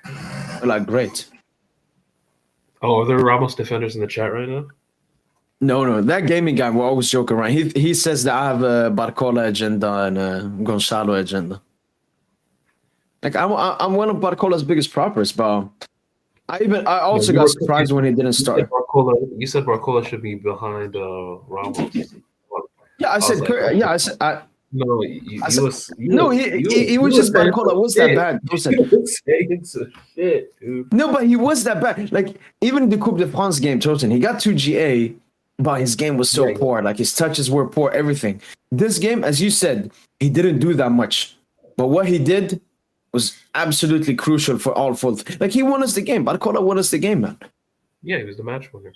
They're like, great. Oh, are there Ramos defenders in the chat right now? No, that gaming guy will always joke around. He says that I have a Barcola agenda and a Gonçalo agenda. Like I'm one of Barcola's biggest proppers, but I also got surprised when he didn't start. You said Barcola should be behind Ramos. Yeah, I said. No, he was just Barcola. Was that bad? Saying some shit, dude. No, but he was that bad. Like even the Coupe de France game, Tosin, he got 2 GA, but his game was so poor. Like his touches were poor, everything. This game, as you said, he didn't do that much, but what he did was absolutely crucial for all full. Like he won us the game. Barcola won us the game, man. Yeah, he was the match winner.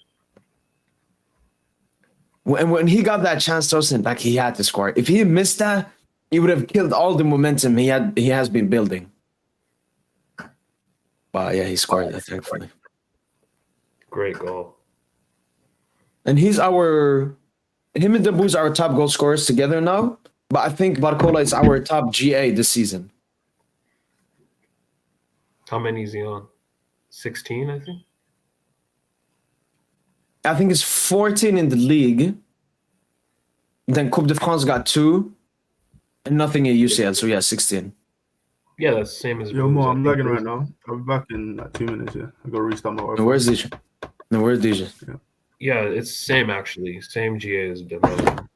And when he got that chance, Tosin, like he had to score. If he missed that, he would have killed all the momentum he has been building. But yeah, he scored that, thankfully. Great goal. And him and Dabuz are our top goal scorers together now. But I think Barcola is our top GA this season. How many is he on? 16, I think. I think it's 14 in the league. Then Coupe de France got 2, and nothing at UCL. So yeah, 16. Yeah, that's the same as. Yo, Mo, I'm lagging right now. I'll be back in like 2 minutes. Yeah, I gotta restart my Wi-Fi. No, where's DJ? Yeah, it's same actually. Same GA as Dembele.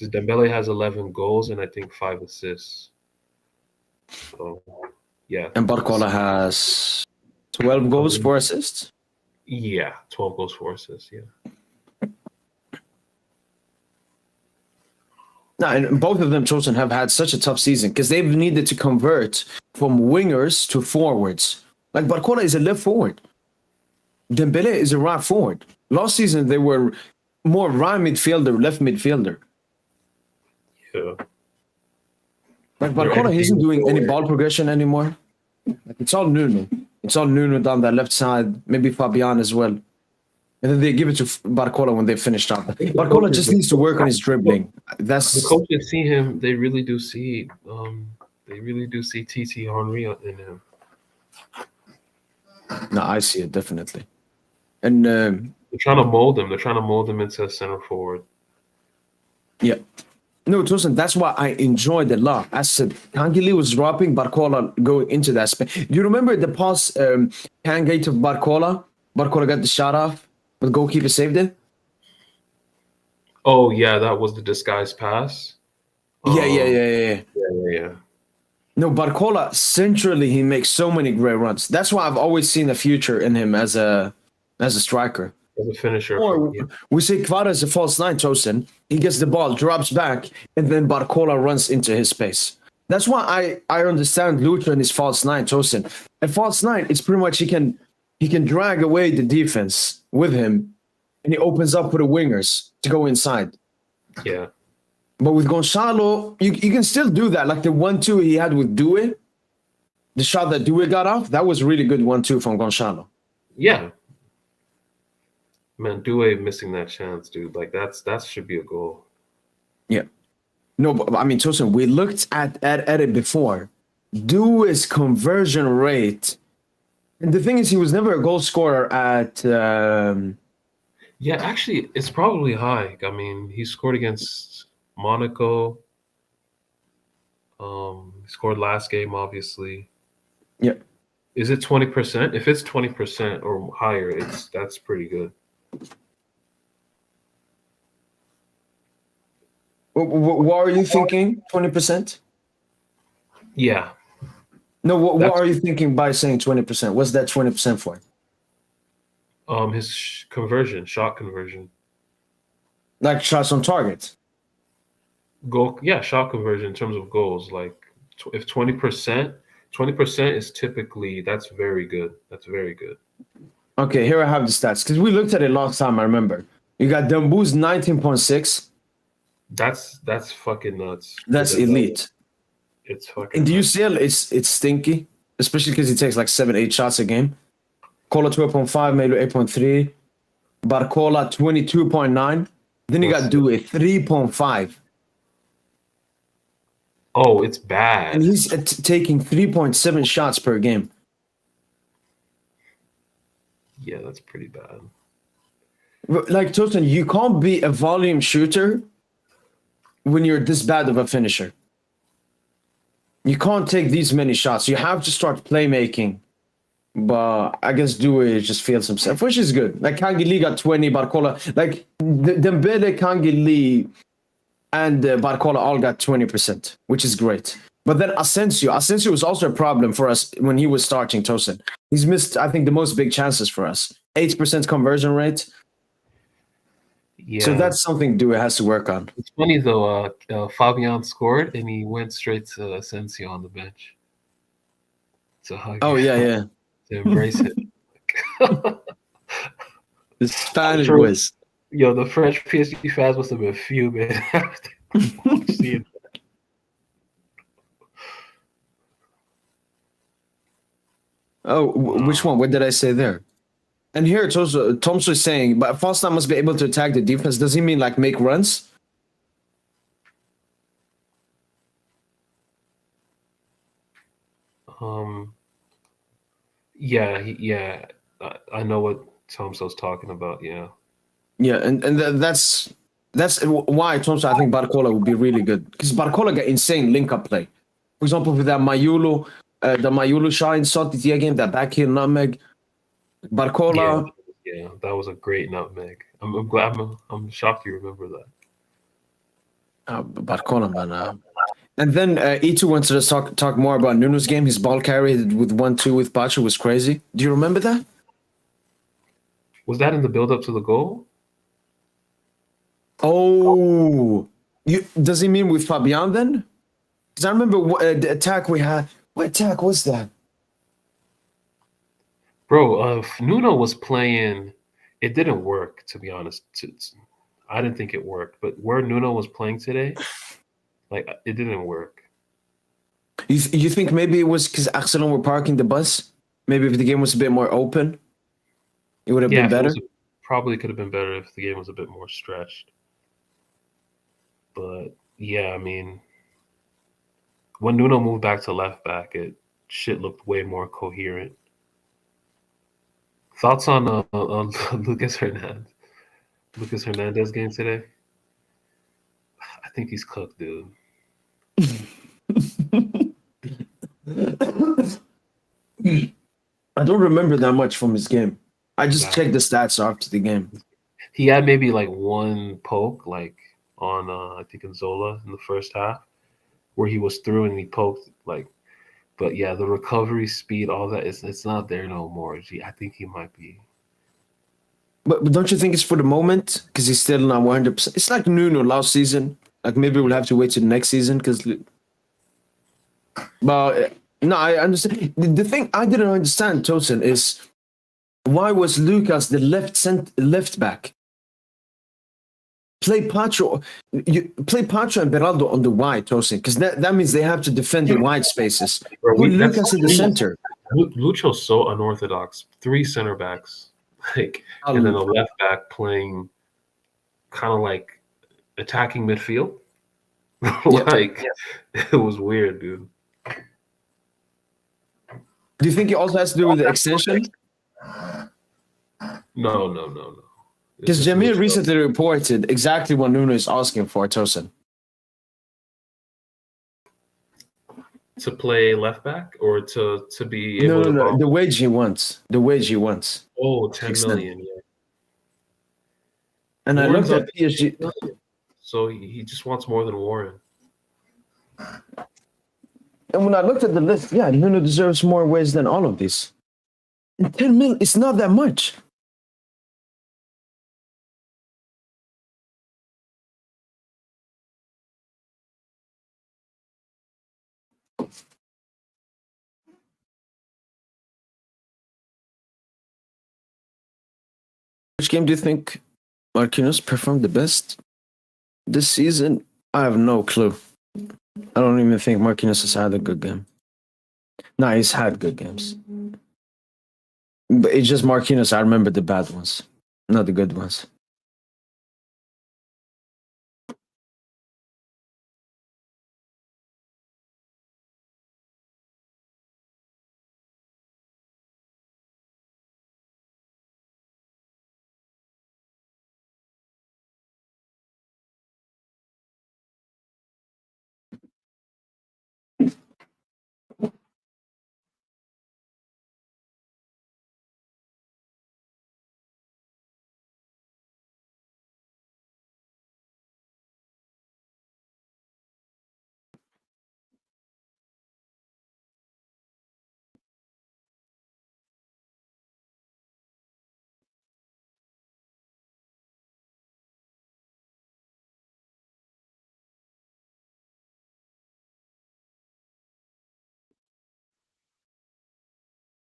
Dembele has 11 goals and I think 5 assists. So yeah. And Barcola has 12 goals, 4 assists. Yeah, 12 goals, 4 assists. Yeah. No, and both of them, Chosen, have had such a tough season because they've needed to convert from wingers to forwards. Like Barcola is a left forward. Dembele is a right forward. Last season, they were more right midfielder, left midfielder. Yeah. Like Barcola isn't doing any ball progression anymore. Like it's all Nuno. It's all Nuno down that left side, maybe Fabian as well. And then they give it to Barcola when they finished up. Barcola just needs to work on his dribbling. That's the coaches see him. They really do see. TT Henry in him. No, I see it definitely. And they're trying to mold him. They're trying to mold him into a center forward. Yeah. No, Tosin, that's why I enjoyed it a lot. I said Kangili was dropping, Barcola going into that space. Do you remember the pass Kangate to Barcola? Barcola got the shot off, but goalkeeper saved it? Oh, yeah, that was the disguised pass. Yeah. Yeah. No, Barcola, centrally, he makes so many great runs. That's why I've always seen a future in him as a striker. as a finisher. Or Yeah. we say Kvara is a false nine, Tosin. He gets the ball, drops back, and then Barcola runs into his space. That's why I understand Lucha and his false nine, Tosin. A false nine, it's pretty much he can drag away the defense with him, and he opens up for the wingers to go inside. Yeah. But with Gonzalo, you can still do that. Like the 1-2 he had with Due, the shot that Due got off, that was really good 1-2 from Gonzalo. Yeah. Man, Due missing that chance, dude. Like that should be a goal. Yeah. No, but I mean, Tosin, we looked at it before. Due's conversion rate, and the thing is, he was never a goal scorer at. Yeah, actually, it's probably high. I mean, he scored against Monaco. He scored last game, obviously. Yeah. Is it 20%? If it's 20% or higher, that's pretty good. What are you thinking? 20%? Yeah. No, what are you thinking by saying 20%? What's that 20% for? His shot conversion. Like shots on target. Goal, yeah, shot conversion in terms of goals. Like if 20% is typically, that's very good. That's very good. Okay, here I have the stats because we looked at it last time. I remember you got Dumbu's 19.6. That's fucking nuts. That's elite. It's fucking. In the UCL, it's stinky, especially because he takes like 7-8 shots a game. Cola 12.5, Melo 8.3, Barcola 22.9. Then you got Due 3.5. Oh, it's bad. And he's taking 3.7 shots per game. Yeah, that's pretty bad. Like, Tosin, you can't be a volume shooter when you're this bad of a finisher. You can't take these many shots. You have to start playmaking. But I guess Due just feels himself, which is good. Like, Kangili got 20, Barcola. Like, Dembele, Kangili, and Barcola all got 20%, which is great. But then Asensio was also a problem for us when he was starting, Tosin. He's missed, I think, the most big chances for us. 8% conversion rate. Yeah. So that's something Due has to work on. It's funny, though. Fabian scored, and he went straight to Asensio on the bench. To hug him. Yeah. To embrace it. The Spanish boys. Yo, the French PSG fans must have been fuming after seeing that. Oh, which one? What did I say there? And here it's also Tom's was saying, but Falstaff must be able to attack the defense. Does he mean like make runs? Yeah. I know what Tom's was talking about. Yeah. Yeah, and that's why Tom's. I think Barcola would be really good because Barcola got insane link-up play. For example, with that the Mayulu shot in Salty game, that back heel nutmeg. Barcola. Yeah, that was a great nutmeg. I'm glad. I'm shocked you remember that. Barcola, man. And then E2 wanted to talk more about Nuno's game. His ball carry with 1-2 with Pacho was crazy. Do you remember that? Was that in the build-up to the goal? Oh, does he mean with Fabian then? Because I remember the attack we had. What attack was that? Bro, Nuno was playing. It didn't work, to be honest. I didn't think it worked. But where Nuno was playing today, like, it didn't work. You think maybe it was because Arsenal were parking the bus? Maybe if the game was a bit more open, it would have been better? Probably could have been better if the game was a bit more stretched. But, yeah, I mean, when Nuno moved back to left back, shit looked way more coherent. Thoughts on Lucas Hernandez? Lucas Hernandez game today? I think he's cooked, dude. I don't remember that much from his game. I just checked the stats after the game. He had maybe like one poke, like on I think in Zola in the first half, where he was through and he poked like. But yeah, the recovery speed, all that it's not there no more. I think he might be. But don't you think it's for the moment? Because he's still not 100%. It's like Nuno last season. Like maybe we'll have to wait till the next season. But no, I understand. The thing I didn't understand, Tosin, is why was Lucas the left back? Play Pacho and Beraldo on the wide, Tosin, because that means they have to defend the wide spaces. Put Lucas in the center. Lucho's so unorthodox. 3 center backs, and then a left back playing kind of like attacking midfield. It was weird, dude. Do you think it also has to do with the extension? No. Because Jamil recently reported exactly what Nuno is asking for, Tosin. To play left back or to be able to... No. The wage he wants. Oh, 10 million, yeah. And Warren's I looked at PSG. So he just wants more than Warren. And when I looked at the list, yeah, Nuno deserves more ways than all of these. And 10 million, it's not that much. Which game do you think Marquinhos performed the best this season? I have no clue. I don't even think Marquinhos has had a good game. No, he's had good games. But it's just Marquinhos, I remember the bad ones, not the good ones.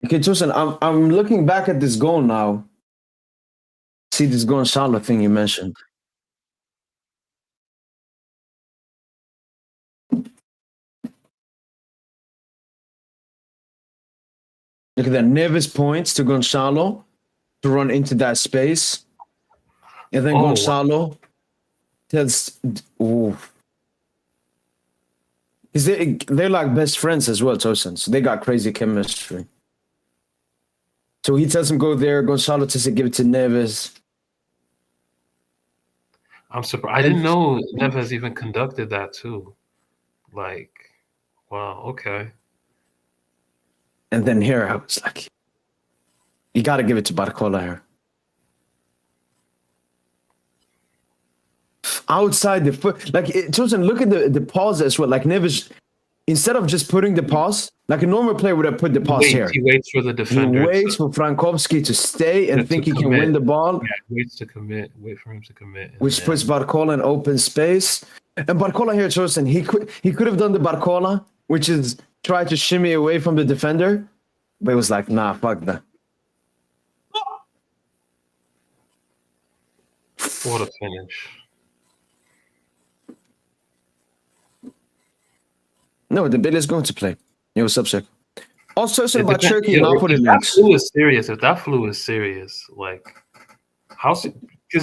Okay, Tosin, I'm looking back at this goal now. See this Gonzalo thing you mentioned. Look at that. Neves points to Gonzalo to run into that space. And then Gonzalo tells... Ooh. They're like best friends as well, Tosin. So they got crazy chemistry. So he tells him go there. Gonzalo tells him give it to Neves. I'm surprised. I didn't know Neves even conducted that too. Like, wow, okay. And then here I was like, you got to give it to Barcola here. Outside the foot, like Tosin, look at the pause as well. Like Neves, instead of just putting the pause, like a normal player would have put the pause here. He waits for the defender. He waits for Frankowski to stay and think he can win the ball. Yeah, he waits to commit. Wait for him to commit. Which puts Barcola in open space. And Barcola here, Tosin, he could have done the Barcola, which is try to shimmy away from the defender, but it was like, nah, fuck that. What a finish. No, the Bill is going to play. Yeah, what's up, Sek? Also, so about Turkey and Napoli links. If that flu is serious, like, because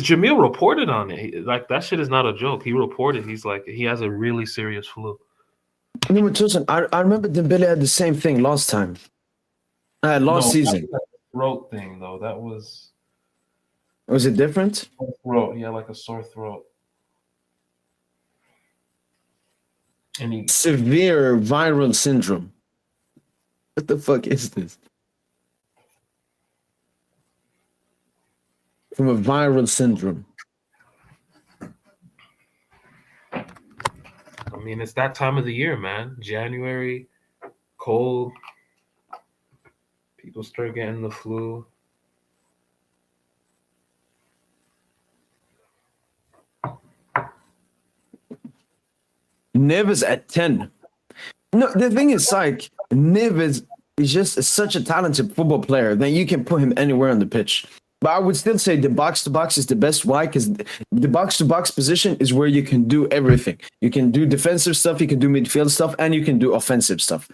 Jamil reported on it. Like, that shit is not a joke. He reported, he's like, he has a really serious flu. I mean, I remember Dembele had the same thing last time. Last season. That throat thing, though. That was... Was it different? Throat, yeah, like a sore throat. And severe viral syndrome. What the fuck is this? From a viral syndrome. I mean, it's that time of the year, man. January, cold. People start getting the flu. Neves at 10. No, the thing is, like, Neves is just such a talented football player that you can put him anywhere on the pitch. But I would still say the box to box is the best. Why? Because the box to box position is where you can do everything. You can do defensive stuff, you can do midfield stuff, and you can do offensive stuff.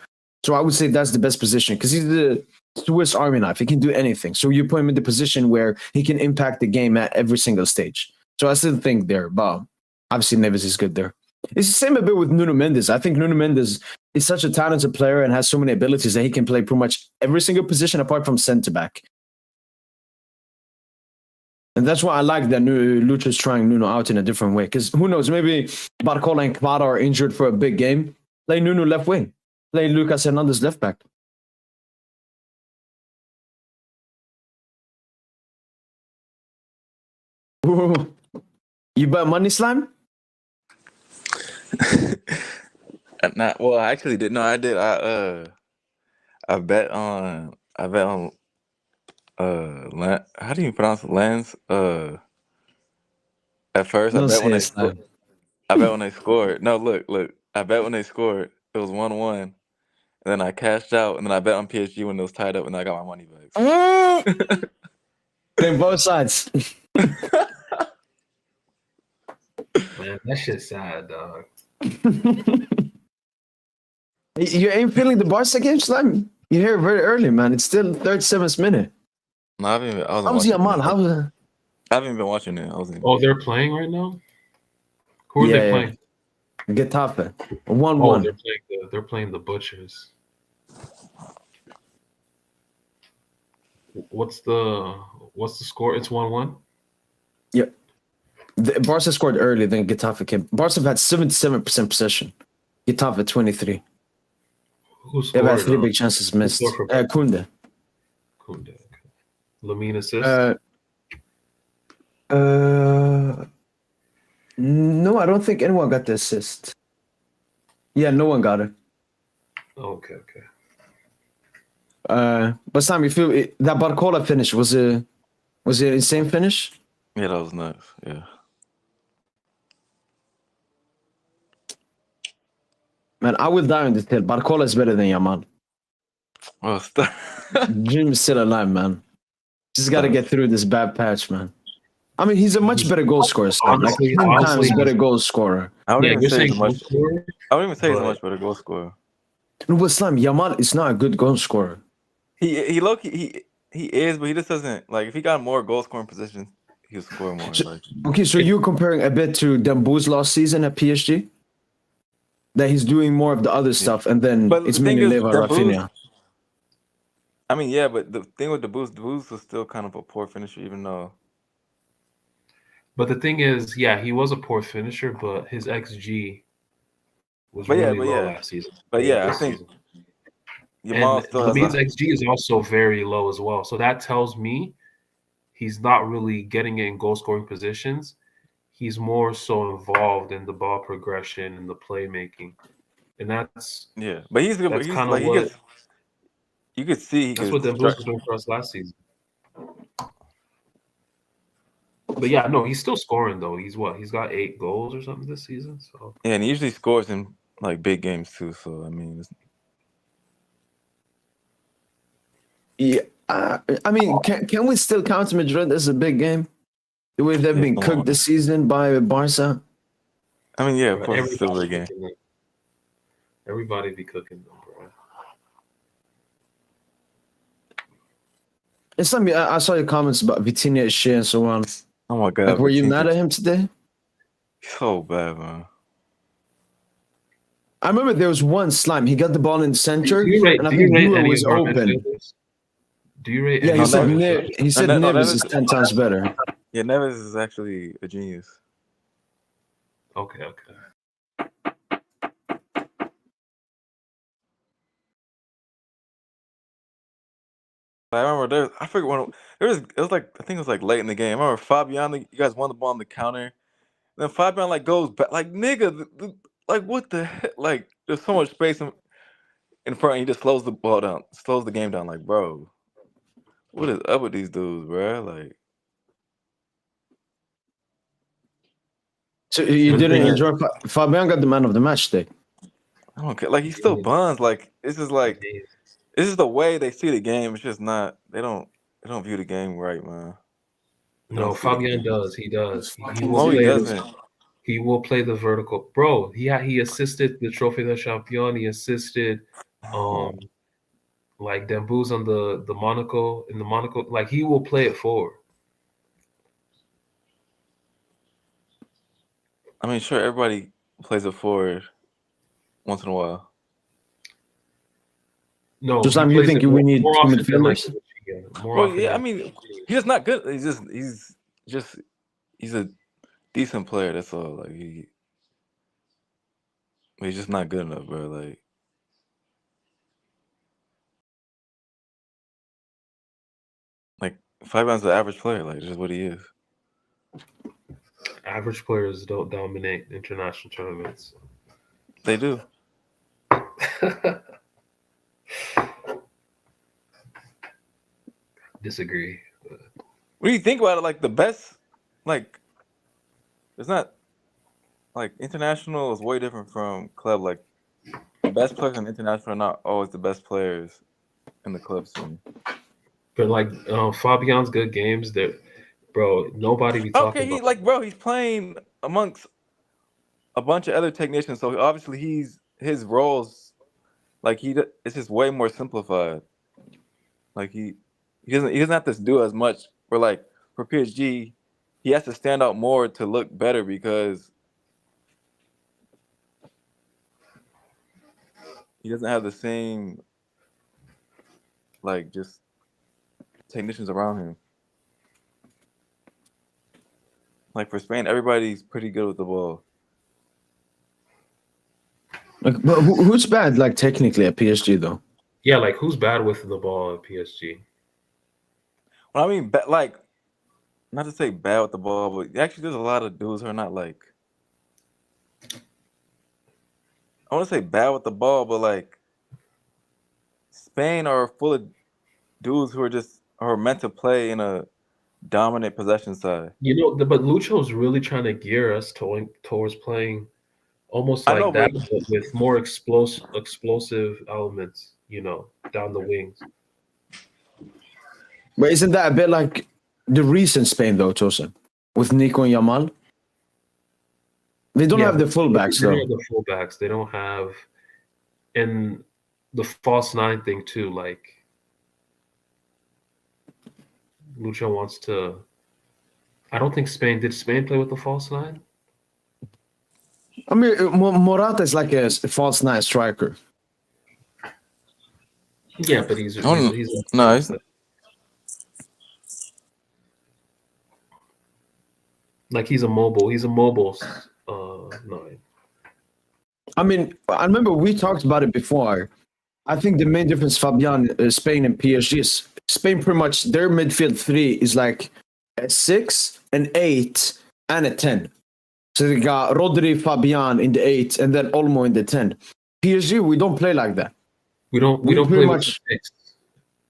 So I would say that's the best position because he's the Swiss Army knife. He can do anything. So you put him in the position where he can impact the game at every single stage. So I still think there, but obviously Neves is good there. It's the same a bit with Nuno Mendes. I think Nuno Mendes is such a talented player and has so many abilities that he can play pretty much every single position apart from centre back. And that's why I like that Lucha's trying Nuno out in a different way. Because who knows, maybe Barcola and Kvara are injured for a big game. Play Nuno left wing. Play Lucas Hernandez left back. Ooh. You bet money, Slime? Well, I actually did. No, I did. I bet on. How do you pronounce it? Lens. At first, I bet when they scored. I bet when they scored. No, look. I bet when they scored, it was 1-1. And then I cashed out, and then I bet on PSG when it was tied up, and I got my money back. Play both sides. Man, that shit's sad, dog. You ain't feeling the Barca game, Slime? You hear it very early, man. It's still 37th minute. No, I haven't. How's Yamal? I haven't been watching it. They're playing right now. Who are they playing? Getafe. 1-1. Oh, they're playing the Butchers. What's the score? It's 1-1. Yep. Barca scored early, then Getafe came. Barca had 77% possession. Getafe 23. Who scored? They've had 3 big chances missed. Kunde. Okay. Lamine assist. No, I don't think anyone got the assist. Yeah, no one got it. Okay. But Sam, you feel that Barcola finish was it an insane finish? Yeah, that was nice. Yeah. Man, I will die on this hill. Barcola is better than Yamal. Well, stop. Dream is still alive, man. Just got to get through this bad patch, man. I mean, he's a much better goal scorer. Honestly, 10 times better goal scorer. I wouldn't even say he's a much better goal scorer. No, but Slam, Yamal is not a good goal scorer. He is, but he just doesn't like. If he got more goal scoring positions, he'll score more. Okay, so you're comparing a bit to Dembouz last season at PSG? That he's doing more of the other stuff, and then it's mainly Leva Rafinha. I mean, yeah, but the thing with Dembouz was still kind of a poor finisher, even though. But the thing is, he was a poor finisher, but his XG was really low last season. But I think Lamine's XG is also very low as well. So that tells me he's not really getting in goal scoring positions. He's more so involved in the ball progression and the playmaking, and that's But he's good. That's kind of what you could see. That's what Dembouz was doing for us last season. But he's still scoring though. He's got 8 goals or something this season. So and he usually scores in like big games too. So I mean, I mean, can we still count Madrid as a big game? The way they've been cooked this season by Barca. I mean, of course, it's still a big game. Everybody be cooking them, bro. It's something I saw your comments about Vitinha shit and so on. Oh my god! Like, were you mad at him today? So bad, man. I remember there was one Slime. He got the ball in center, and I think Nuno was open. Do you rate? Yeah, he said Neves is 10 times better. Yeah, Neves is actually a genius. Okay. I remember I forget when it was like I think it was like late in the game. I remember Fabian, you guys won the ball on the counter. Then Fabian like goes back, like nigga, like what the heck? Like there's so much space in front, and he just slows the ball down, slows the game down. Like, bro, what is up with these dudes, bro? Like, So you But didn't then- enjoy Fabian got the man of the match today. I don't care. Like he still buns. Like this is the way they see the game. It's just not. They don't view the game right, man. No, Fabian does. He does. He will No, he play doesn't. He will play the vertical. Bro, he assisted the Trophy de Champion. He assisted like Dembouz on the Monaco in the Monaco. Like he will play it forward. I mean, sure, everybody plays it forward once in a while. No, Just he like you plays think it we need more two often than, like, midfielders? more Well, often yeah, I than- mean, he's just not good. He's a decent player. That's all. Like he's just not good enough, bro. Like Fabian's the average player. Like, just what he is. average players don't dominate international tournaments. They do. Disagree. When you think about it, like the best, like it's not like international is way different from club. Like the best players in international are not always the best players in the club scene. But like Fabian's good games, that bro, nobody be talking Okay, about. he's playing amongst a bunch of other technicians, so obviously his roles, like it's just way more simplified. Like he doesn't have to do as much. For PSG, he has to stand out more to look better because he doesn't have the same like just technicians around him. Like for Spain, everybody's pretty good with the ball. Like, but who's bad? Like technically at PSG though. Yeah, like who's bad with the ball at PSG? Well, I mean, like, not to say bad with the ball, but actually, there's a lot of dudes who are not like. I want to say bad with the ball, but like, Spain are full of dudes who are meant to play in a dominant possession side. You know, but Lucho's really trying to gear us towards playing almost I like know, that, but- but with more explosive elements. You know, down the wings. But isn't that a bit like the recent Spain though, Tosin? With Nico and Yamal? They don't have the fullbacks They though. don't have the fullbacks. They don't have, and the false nine thing too. Like Lucho wants to. I don't think Spain did. Spain play with the false nine? I mean, Morata is like a false nine striker. Yeah, but he's No, he's like he's a mobile nine. I mean, I remember we talked about it before. I think the main difference, Fabian, Spain and PSG is Spain pretty much their midfield three is like a 6, an 8, and a 10. So they got Rodri, Fabian in the 8, and then Olmo in the 10. PSG, we don't play like that. We don't We play pretty with much- a 6.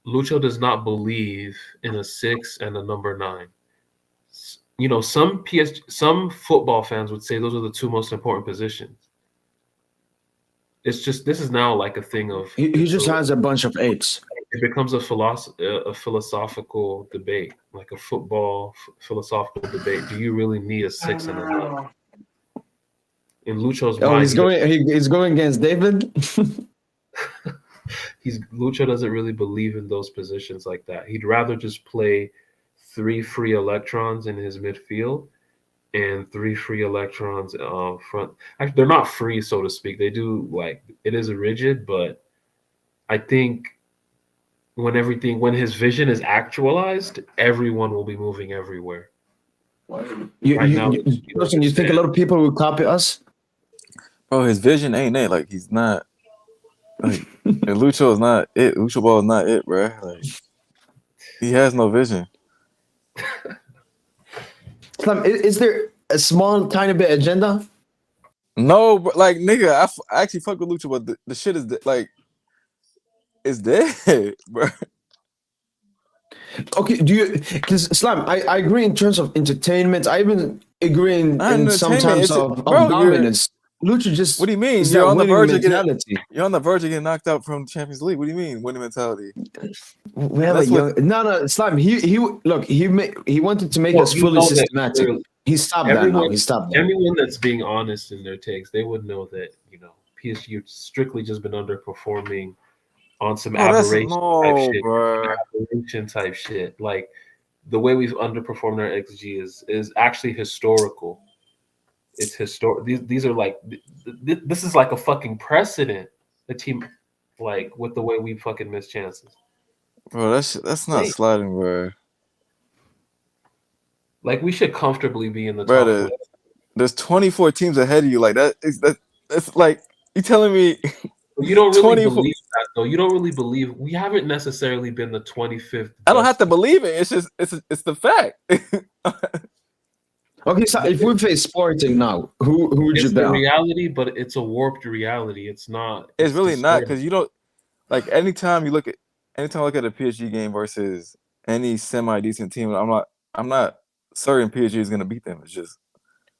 Lucho does not believe in a 6 and a number 9. You know, some football fans would say those are the two most important positions. It's just this is now like a thing of He just has a bunch of 8s. it becomes a philosophical debate, like a football philosophical debate. Do you really need a 6 and a 9? In Lucho's Oh, mind, he's going against David. Lucho doesn't really believe in those positions like that. He'd rather just play 3 free electrons in his midfield and 3 free electrons front. Actually, they're not free, so to speak. They do like it is rigid, but I think when his vision is actualized, everyone will be moving everywhere. You Listen, think a lot of people will copy us? Bro, his vision ain't it. Like he's not. Like Lucho is not it. Lucho ball is not it, bro. Like he has no vision. Slim, is there a small, tiny bit agenda? No, but like nigga, I actually fuck with Lucho, but the shit is like it's dead, bro. Okay, do you? Because Islam, I agree in terms of entertainment. I even agree Not in some entertainment. terms It's of bro. dominance. Lucha just What do you mean? is You're that on the winning verge of getting. mentality. You're on the verge of getting knocked out from Champions League. What do you mean winning mentality? We have a That's what. young no Islam. He wanted to make Well, us you fully know that systematic. clearly. He stopped that now. Everyone, He stopped that. everyone that's being honest in their takes, they would know that PSG have strictly just been underperforming on some Oh, that's aberration bro. type shit. Like the way we've underperformed our XG is actually historical. It's historic. These are like this is like a fucking precedent. A team like with the way we fucking miss chances. Bro, that's not Hey, sliding, bro. like we should comfortably be in the top Brother, 20. there's 24 teams ahead of you. Like that's like you telling me You don't really 24. believe that, though. You don't really believe we haven't necessarily been the 25th I don't have best to team. believe it. It's just it's the fact. Okay, so if we face Sporting now, who would you It's bet the on? reality, but it's a warped reality. It's not. It's really not distorted. because you don't like anytime I look at a PSG game versus any semi decent team. I'm not certain PSG is gonna beat them. It's just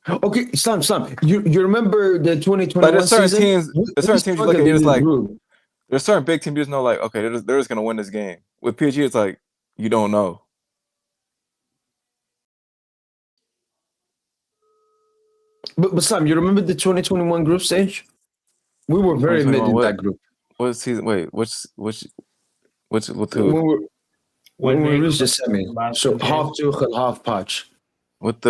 Okay, Islam. You remember the like 2021 there's certain season? teams. There's We certain teams you look at. struggled You're in just this like group. there's certain big teams you just know like okay they're just gonna win this game. With PSG, it's like you don't know. But Sam, you remember the 2021 group stage? We were very mid 2021. in What that group. what season? Wait, which with who? When we they reached the semi. last So two half games, Tuchel, half Patch. With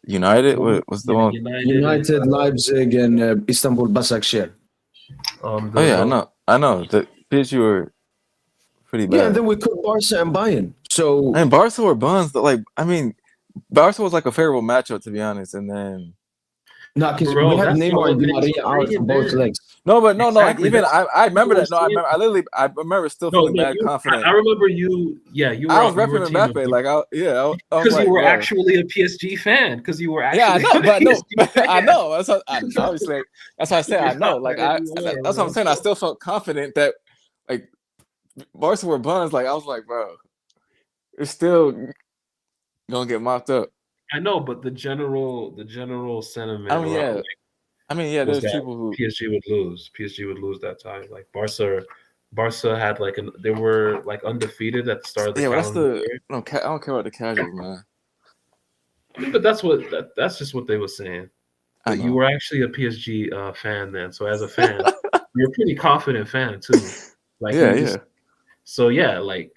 United? What's the one? United, Leipzig, and Istanbul Başakşehir. um, Oh the, yeah, the I know. The PSG were pretty Yeah, and bad. then we could Barca and Bayern. So And Barca were buns. Like I mean, Barca was like a favorable matchup to be honest. And then no, because we bro, had that's not Neymar what and Di makes Maria out for saying, both man. legs. no, but no, like Exactly. even That's I remember what that. No, I'm saying. I remember still No, feeling bad you. confident. I remember you. Yeah, you I was were repping team of Mbappe. Like I was because you like, were bro. actually a PSG fan. Because you were Yeah, I actually know, a but no, PSG fan. I know. Obviously that's why I say I You're know. not Like better than you were, that's what I'm bro. saying. I still felt confident that like Barca were buns. Like I was like, bro, it's still gonna get mopped up. I know, but the general sentiment I mean, around yeah. I mean, yeah. was There's that people who. PSG would lose. PSG would lose that tie. Like Barca had like they were like undefeated at the start of the Yeah, but that's calendar the. year. No, I don't care about the casuals, man. I mean, but that's just what they were saying. I But you know. were actually a PSG fan then. So as a fan, you're a pretty confident fan too. Like Yeah, you yeah. just so yeah, like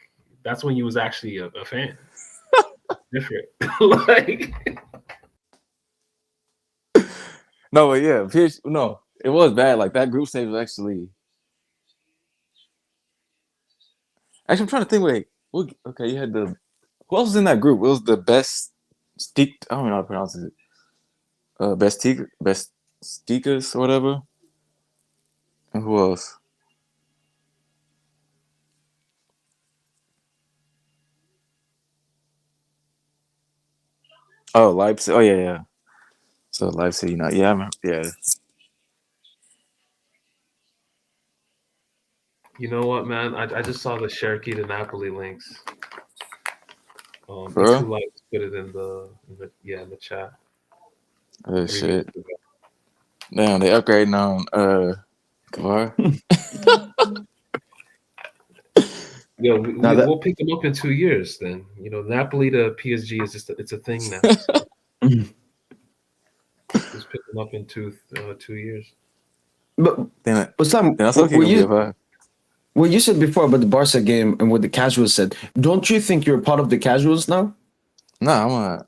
that's when you was actually a fan. Different. Like No, but yeah, PSG, no, it was bad. Like that group stage was actually. Actually, I'm trying to think. Wait, okay, you had the. Who else was in that group? It was the best. I don't know how to pronounce it. Best Stikas or whatever. And who else? Oh, Leipzig. Oh yeah, yeah. So Leipzig, yeah, I remember, yeah. you know what, man? I just saw the Cherokee to Napoli links. For real? E2 likes put it in the chat. Oh 3 shit. minutes ago. Damn, they upgrading on Kavar. Yo, Now we'll pick them up in 2 years. Then Napoli to PSG is just it's a thing now. Just pick them up in 2 years. but Damn it. Sam, That's okay. Gonna be a vibe. what you said before about the Barca game and what the casuals said, don't you think you're part of the casuals now? Nah, I'm a.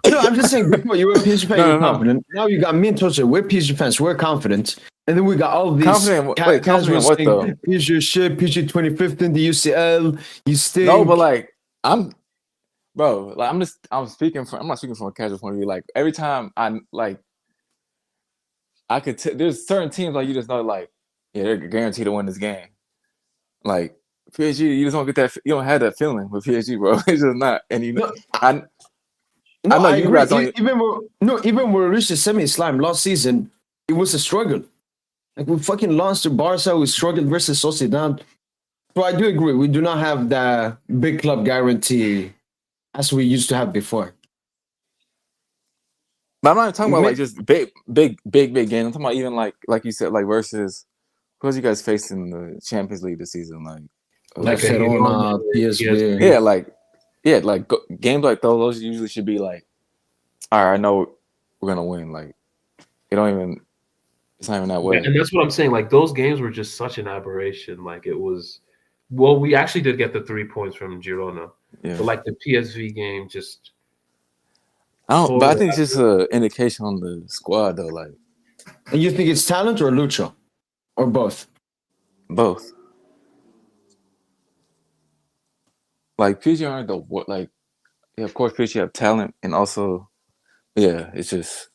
No, I'm just saying before you were a PSG fan, No, you're no. confident. Now you got me and Tocha, we're PSG fans, we're confident. And then we got all these Confident. Wait, confident in what saying, though? PSG shit, PSG 25th in the UCL, you stink. No, but like I'm speaking from. I'm not speaking from a casual point of view. Like every time I could. There's certain teams like you just know like yeah they're guaranteed to win this game. Like PSG, you just don't get that. You don't have that feeling with PSG, bro. It's just not. And I know I you agree. guys don't. Even when we reached the semi-slime last season, it was a struggle. Like we fucking lost to Barca, we struggled versus Sociedad. So I do agree. We do not have the big club guarantee as we used to have before. But I'm not talking about May- like just big games. I'm talking about even like you said, like versus who you guys faced in the Champions League this season, like Like a Verona, PSV. yeah, like games like those usually should be like, all right, I know we're gonna win. Like it don't even. It's not even that way. Yeah, and that's what I'm saying. Like those games were just such an aberration. Like it was. Well, we actually did get the 3 points from Girona, Yeah. but like the PSV game, just But I think it's just an indication on the squad though, like And you think it's talent or Lucho? Or both? both. Like PSG aren't the like, yeah, of course PSG have talent and also, yeah, it's just.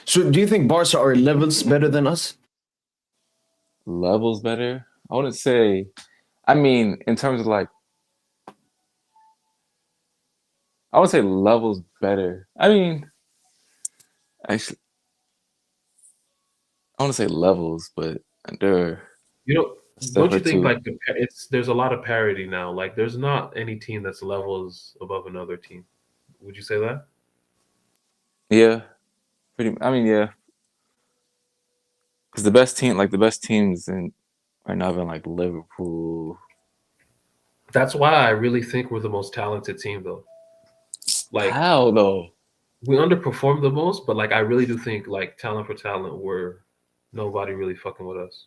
So do you think Barca are levels better than us? Levels better? I wouldn't say. I mean, in terms of like, I would say levels better. I mean, actually, I want to say levels, but they're. Don't you think like there's a lot of parity now? Like there's not any team that's levels above another team. Would you say that? Yeah, pretty. I mean, yeah, because the best teams in right now have been like Liverpool. That's why I really think we're the most talented team, though. Like how though? We underperformed the most, but like I really do think like talent for talent, we're nobody really fucking with us.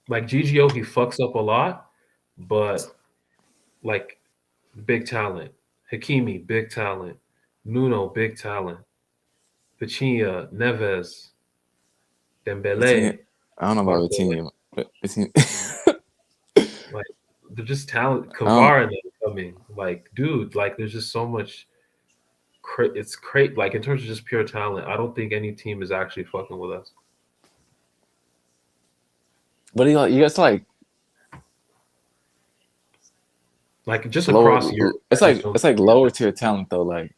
Like GGO, he fucks up a lot, but like big talent. Hakimi, big talent. Nuno, big talent. Pachinha, Neves, Dembele. I don't know about the team, but like they're just talent. Kvara coming, like dude, like there's just so much. It's great. Like in terms of just pure talent, I don't think any team is actually fucking with us. But you guys like just across Europe. It's like lower tier talent though, like.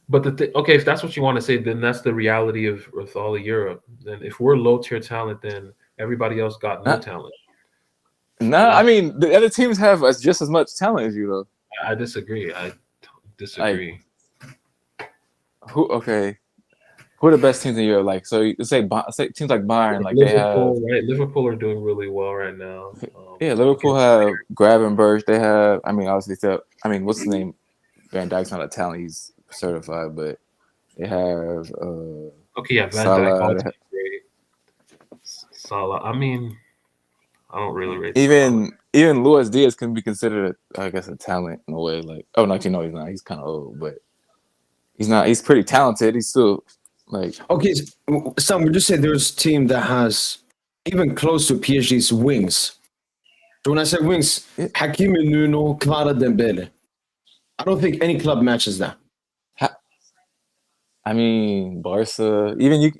But okay, if that's what you want to say, then that's the reality of all of Europe. Then if we're low tier talent, then everybody else got no talent. No, I mean the other teams have just as much talent as you though. I disagree. I disagree. Who are the best teams in Europe? Like, so you say teams like Bayern, like Liverpool, they have. Right? Liverpool are doing really well right now. Yeah, Liverpool have Gravenberch. They have. I mean, obviously, what's his name? Van Dijk's not a talent. He's certified, but they have. Van Salah, Dijk. Great. Salah. I mean, I don't really rate. Even Luis Diaz can be considered, I guess, a talent in a way. Like, oh no, actually, no, he's not. He's kind of old, but he's not. He's pretty talented. He's still like. Okay, Sam, would you say there's a team that has even close to PSG's wings? So when I say wings, Hakimi, Nuno, Kvara, Dembele. I don't think any club matches that. I mean, Barca, even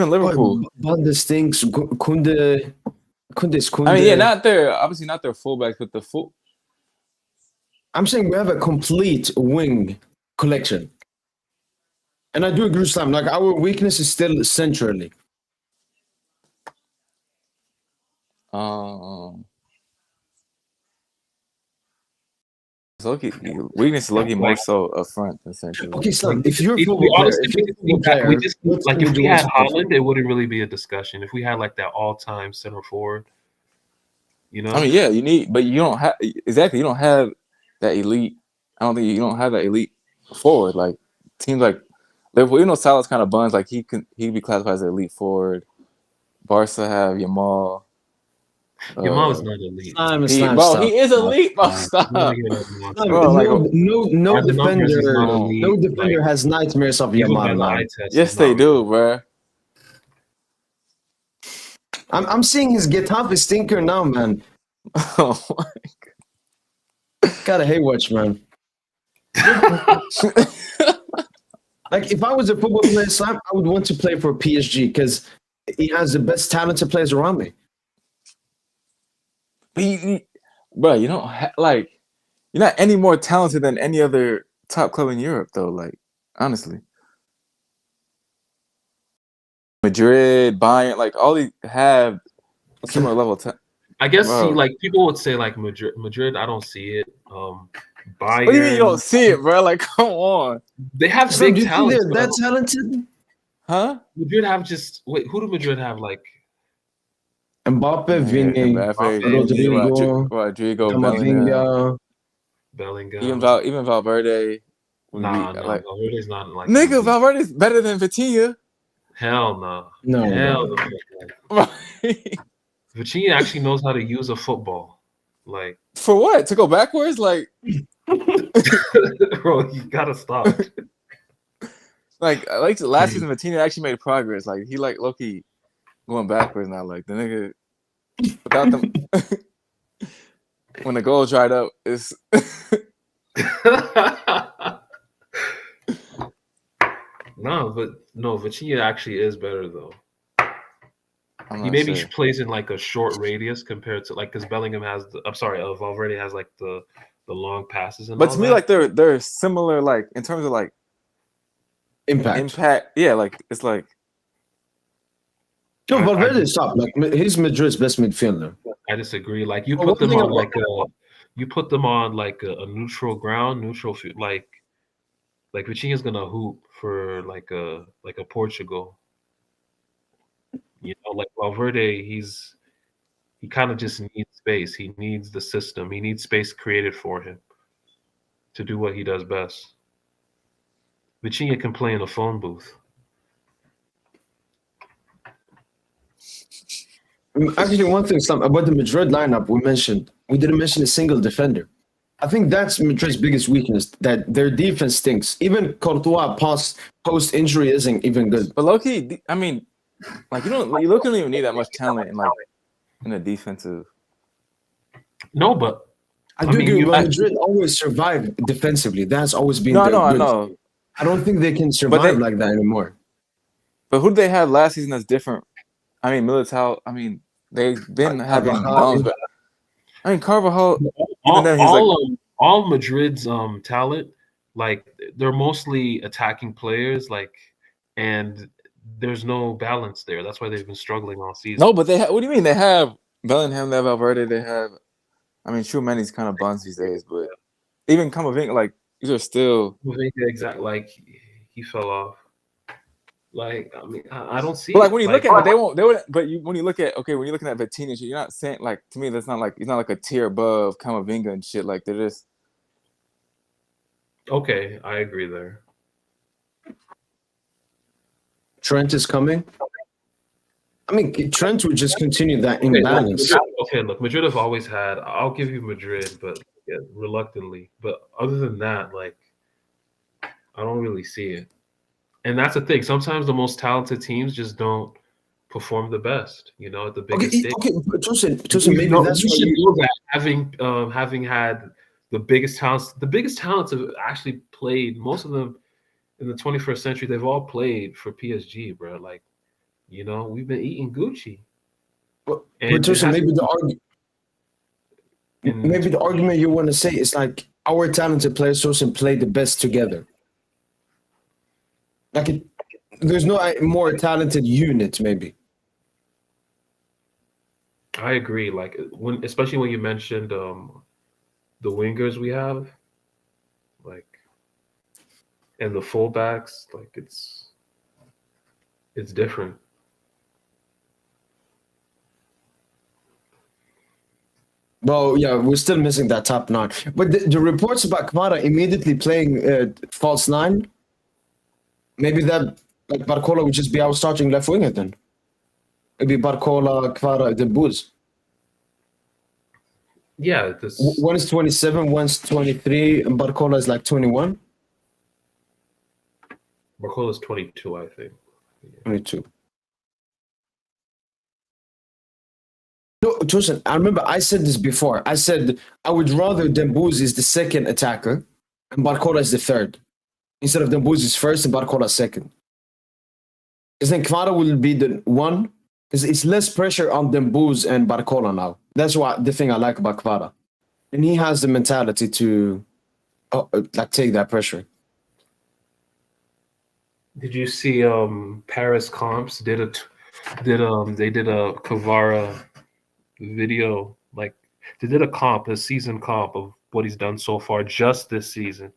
Liverpool. Bundestinks, Kunde. I mean, yeah, obviously not their fullbacks, but the full. I'm saying we have a complete wing collection. And I do agree with Sam. Like, our weakness is still centrally. Weakness is lucky more so up front, essentially. Okay, Sam, if you're if we had Haaland, it wouldn't really be a discussion. If we had like that all-time center forward, you know. I mean, yeah, but you don't have exactly. You don't have that elite. I don't think you don't have that elite forward. Like teams like Liverpool, Salah's kind of buns. Like he'd be classified as an elite forward. Barca have Yamal. Yamal is not elite. He is elite. Stop. No defender has nightmares of Yamal. Yes, they do, bro. I'm seeing his Getafe stinker now, man. Oh my God. Gotta hate watch, man. Like if I was a football player, Sam, I would want to play for PSG because he has the best talented players around me. Bro, you don't you're not any more talented than any other top club in Europe, though. Like, honestly. Madrid, Bayern, like all these have a similar level. I guess Bro. like people would say like Madrid. I don't see it. Bayern. What do you mean you don't see it, bro? Like, come on. They have Fam, big do you think talent. they're that talented? Huh? Madrid have just wait. Who do Madrid have? Like Mbappe, Vini, Mbappe, Rodrigo, Bellingham, Bellingham. even Valverde. Nah, like, Valverde's not like nigga, Valverde's better than Vitinha. Hell no. No. Hell no. Vitinha actually knows how to use a football. Like for what? To go backwards? Like, bro, you gotta stop. like last season, Vitinha actually made progress. Like he like low-key going backwards now. Like the nigga without them when the goal dried up, it's No, Vitinha actually is better though. I'm He not sure. plays in like a short radius compared to like because Bellingham has Valverde has like the long passes and But all to me, that. like they're similar, like in terms of like impact. Yeah, like it's like No, Valverde is top. Like he's Madrid's best midfielder. I disagree. Like you Well, put them one on thing like a neutral ground, like Vitinha's gonna hoop for like a Portugal. You know, like Valverde, he kind of just needs space. He needs the system. He needs space created for him to do what he does best. Vitinha can play in a phone booth. Actually, one thing about the Madrid lineup we didn't mention a single defender. I think that's Madrid's biggest weakness, that their defense stinks. Even Courtois post injury isn't even good. But low-key, I mean, like you don't even need that much talent in a defensive. No, but I do agree. Madrid always survive defensively. That's always been their I good. know. I don't think they can survive like that anymore. But who did they have last season that's different? I mean, Militao. I mean, they've been having bombs, but I mean, Carvajal. All Madrid's talent, like they're mostly attacking players, like, and there's no balance there. That's why they've been struggling all season. No, but what do you mean? They have Bellingham, they have Valverde, they have. I mean, Tchouameni's kind of buns these days, but even Camavinga, like these are still exactly. Like he fell off. Like I mean, I don't see. But like when you look at, they won't. But when you look at, when you're looking at Vitinha, you're not saying like to me that's not like he's not like a tier above Camavinga and shit. Like they're just. Okay, I agree there. Trent is coming. I mean, Trent would just continue that imbalance. Look, Madrid have always had. I'll give you Madrid, but reluctantly. But other than that, like, I don't really see it. And that's the thing. Sometimes the most talented teams just don't perform the best. You know, at the biggest stage. Okay, Tosin, maybe that's we why should do that. Having had the biggest talents have actually played. Most of them in the 21st century, they've all played for PSG, bro. Like, you know, we've been eating Gucci. But Tosin, maybe the argument you want to say is like our talented players Tosin play the best together. Like there's no more talented unit, maybe. I agree. Like especially when you mentioned the wingers we have, like, and the fullbacks, like it's different. Well, yeah, we're still missing that top nine. But the reports about Kvara immediately playing false nine. Maybe that like Barcola would just be our starting left winger then. It'd be Barcola, Kvara, the Booz. Yeah, one is 27, one's 23, and Barcola is like 21. Barcola is 22, I think. 22. No, Tosin, I remember I said this before. I said I would rather Dembouz is the second attacker and Barcola is the third. Instead of Dembouz is first and Barcola second. Because then Kvara will be the one. Because it's less pressure on Dembouz and Barcola now. That's the thing I like about Kvara. And he has the mentality to like take that pressure. Did you see Paris Comps did a Kavara video, like they did a season comp of what he's done so far just this season,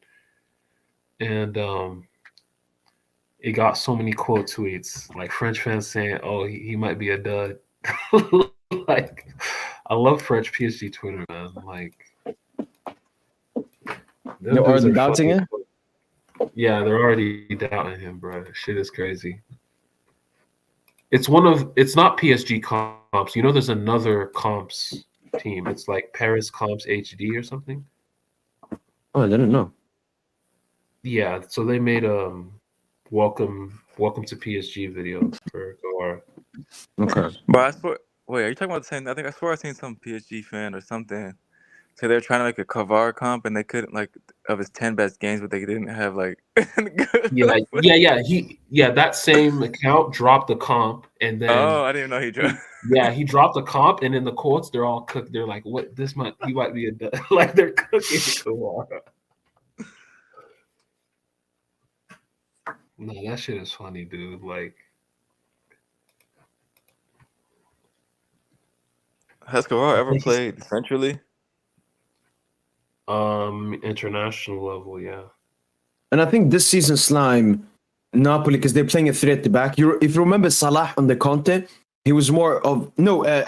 and it got so many quote tweets, like French fans saying, "Oh, he might be a dud." Like, I love French PSG Twitter, man. Like, them You're dudes already are doubting fucking. it? Yeah, they're already doubting him, bro. Shit is crazy. It's not PSG comps. You know, there's another comps team. It's like Paris Comps HD or something. Oh, I didn't know. Yeah, so they made welcome to PSG video for Kawara. Okay. But I swear, wait, are you talking about the same? I think I swear I seen some PSG fan or something say they're trying to make a Kavar comp and they couldn't like of his 10 best games, but they didn't have like. Yeah. That same account dropped the comp, and then Oh, I didn't even know he dropped. he dropped the comp, and in the quotes they're all cooked. They're like, "What? He might be a dud." Like they're cooking Kawara. No, that shit is funny, dude. Like, Has Kavar I ever think played centrally? international level, yeah. And I think this season, Slime, Napoli, because they're playing a three at the back. If you remember Salah on the Conte, he was more of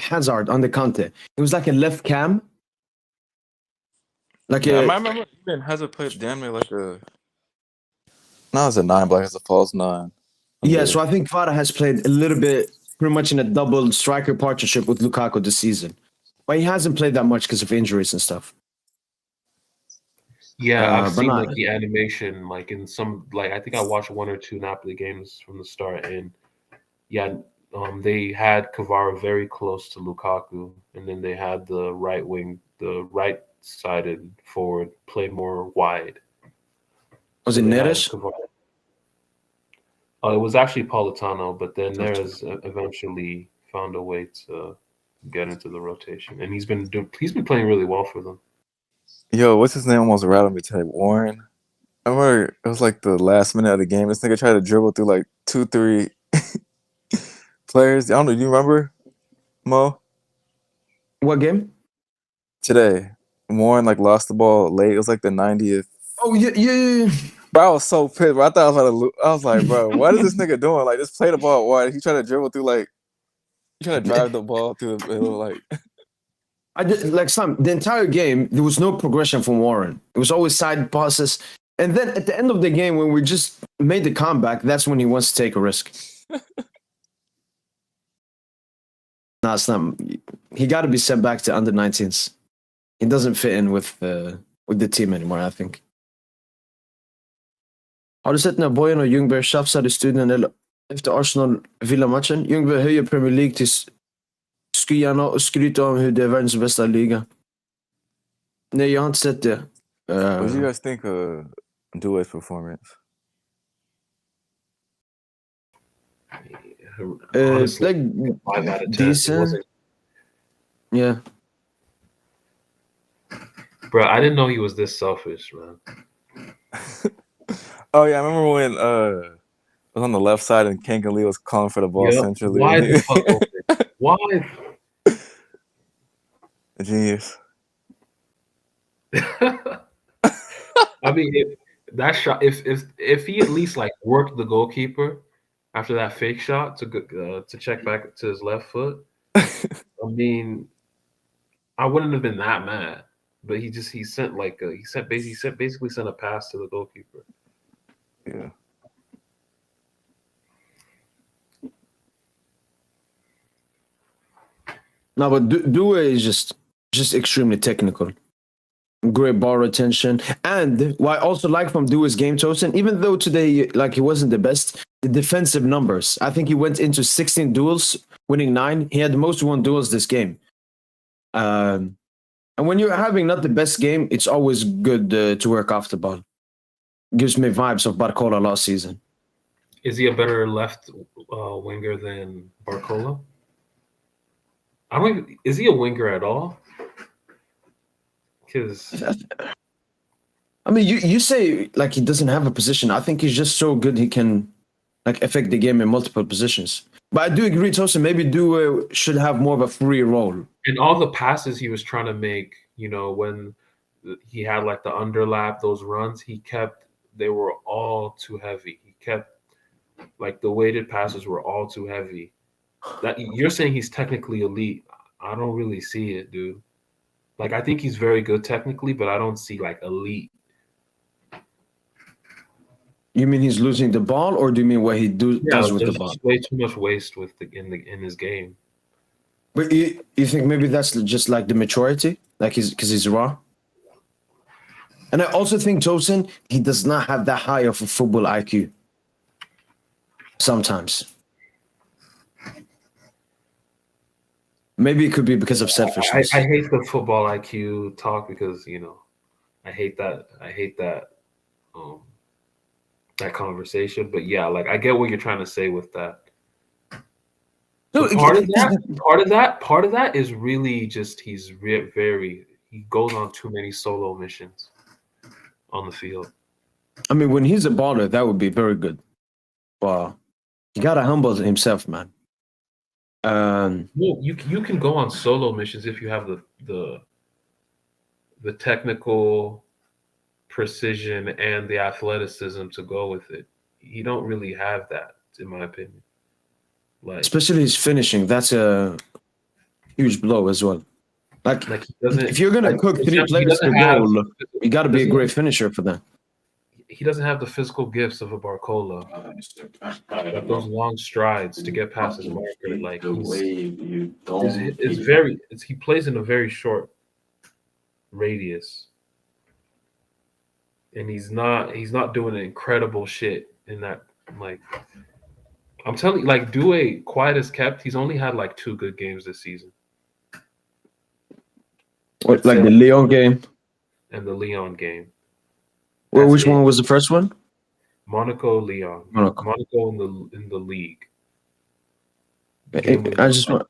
Hazard on the Conte. He was like a left cam. Like Yeah, I remember even Hazard played damn near like a. No, it's a 9, but it's a false 9. Yeah, so I think Kvara has played a little bit, pretty much in a double striker partnership with Lukaku this season. But he hasn't played that much because of injuries and stuff. Yeah, I've seen not- like the animation, like in some, like I think I watched 1 or 2 Napoli games from the start, and yeah, they had Kvara very close to Lukaku, and then they had the right-sided forward play more wide. Was So it they had Neres? Kvara. It was actually Politano, but then Neres eventually found a way to get into the rotation, and he's been playing really well for them. Yo, what's his name? Almost rattled me today. Warren. I remember it was like the last minute of the game. This nigga tried to dribble through like 2-3 players. I don't know. Do you remember, Mo? What game? Today, Warren like lost the ball late. It was like the 90th. Oh, yeah. Bro, I was so pissed. Bro. I thought I was about to lose. I was like, bro, what is this nigga doing? Like, just play the ball wide. He tried to dribble through like, he tried to drive the ball through the middle. Like, I did, like the entire game, there was no progression from Warren. It was always side passes. And then at the end of the game, when we just made the comeback, that's when he wants to take a risk. No, it's not. He got to be sent back to under 19s. He doesn't fit in with the team anymore, I think. Har du sett när Bojan och Ljungberg tjafsade i studion efter Arsenal-Villa-matchen? Ljungberg höjer Premier League till skyarna och skryter om hur det är världens bästa liga. Nej, jag har inte sett det. what do you guys think of Due's performance? Honestly, like 5 out of 10. decent. Yeah. Bro, I didn't know he was this selfish, man. Oh yeah, I remember when it was on the left side and Kangan Lee was calling for the ball centrally. Why the fuck open? Why? A genius. I mean, if that shot, if he at least like worked the goalkeeper after that fake shot to check back to his left foot, I mean, I wouldn't have been that mad. But he sent basically sent a pass to the goalkeeper. Yeah. No, but Due is just extremely technical. Great ball retention. And what I also like from Due's game, Tosin, even though today like he wasn't the best, the defensive numbers. I think he went into 16 duels, winning 9. He had the most won duels this game. And when you're having not the best game, it's always good to work off the ball. Gives me vibes of Barcola last season. Is he a better left winger than Barcola? Is he a winger at all? Because I mean, you say like he doesn't have a position. I think he's just so good he can like affect the game in multiple positions. But I do agree, Tosin, maybe Due should have more of a free role. And all the passes he was trying to make, when he had like the underlap, those runs, they were all too heavy. He kept like the weighted passes were all too heavy. That you're saying he's technically elite. I don't really see it, dude. Like I think he's very good technically, but I don't see like elite. You mean he's losing the ball, or do you mean what he does with the There's ball? just way too much waste in his game. But you think maybe that's just like the maturity, like because he's raw? And I also think Tosin, he does not have that high of a football IQ. Sometimes. Maybe it could be because of selfishness. I hate the football IQ talk because I hate that that conversation. But yeah, like I get what you're trying to say with that. No, Part of that is really just he goes on too many solo missions on the field. I mean, when he's a baller, that would be very good. But you gotta humble himself, man. Well, you can go on solo missions if you have the technical precision and the athleticism to go with it. You don't really have that, in my opinion. Like, especially his finishing, that's a huge blow as well. Like if you're gonna cook 3 players per goal, you got to be a great finisher for that. He doesn't have the physical gifts of a Barcola. Like those long strides to get past his marker. Like he plays in a very short radius, and he's not doing incredible shit in that. Like I'm telling you, like Due, quiet as kept, he's only had like 2 good games this season. What, like the Lyon game and the Lyon game. Well, which one was the first one? Monaco, Lyon. Monaco in the league. I just want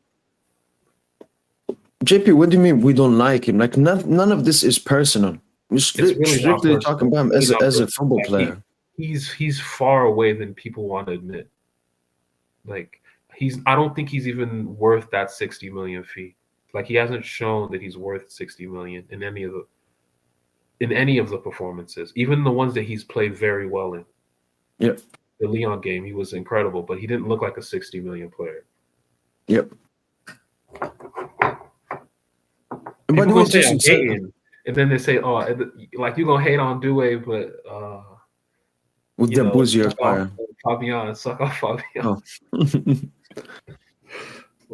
JP. What do you mean we don't like him? Like none of this is personal. We're strictly talking about him as a football player. He's far away than people want to admit. Like I don't think he's even worth that 60 million fee. Like he hasn't shown that he's worth 60 million in any of the performances, even the ones that he's played very well in. Yep. The Lyon game, he was incredible, but he didn't look like a 60 million player. Yep. People gonna say I'm hating, and then they say, "Oh, like you gonna hate on Due, but with the boozy fire, Fabian, suck off Fabian." Oh.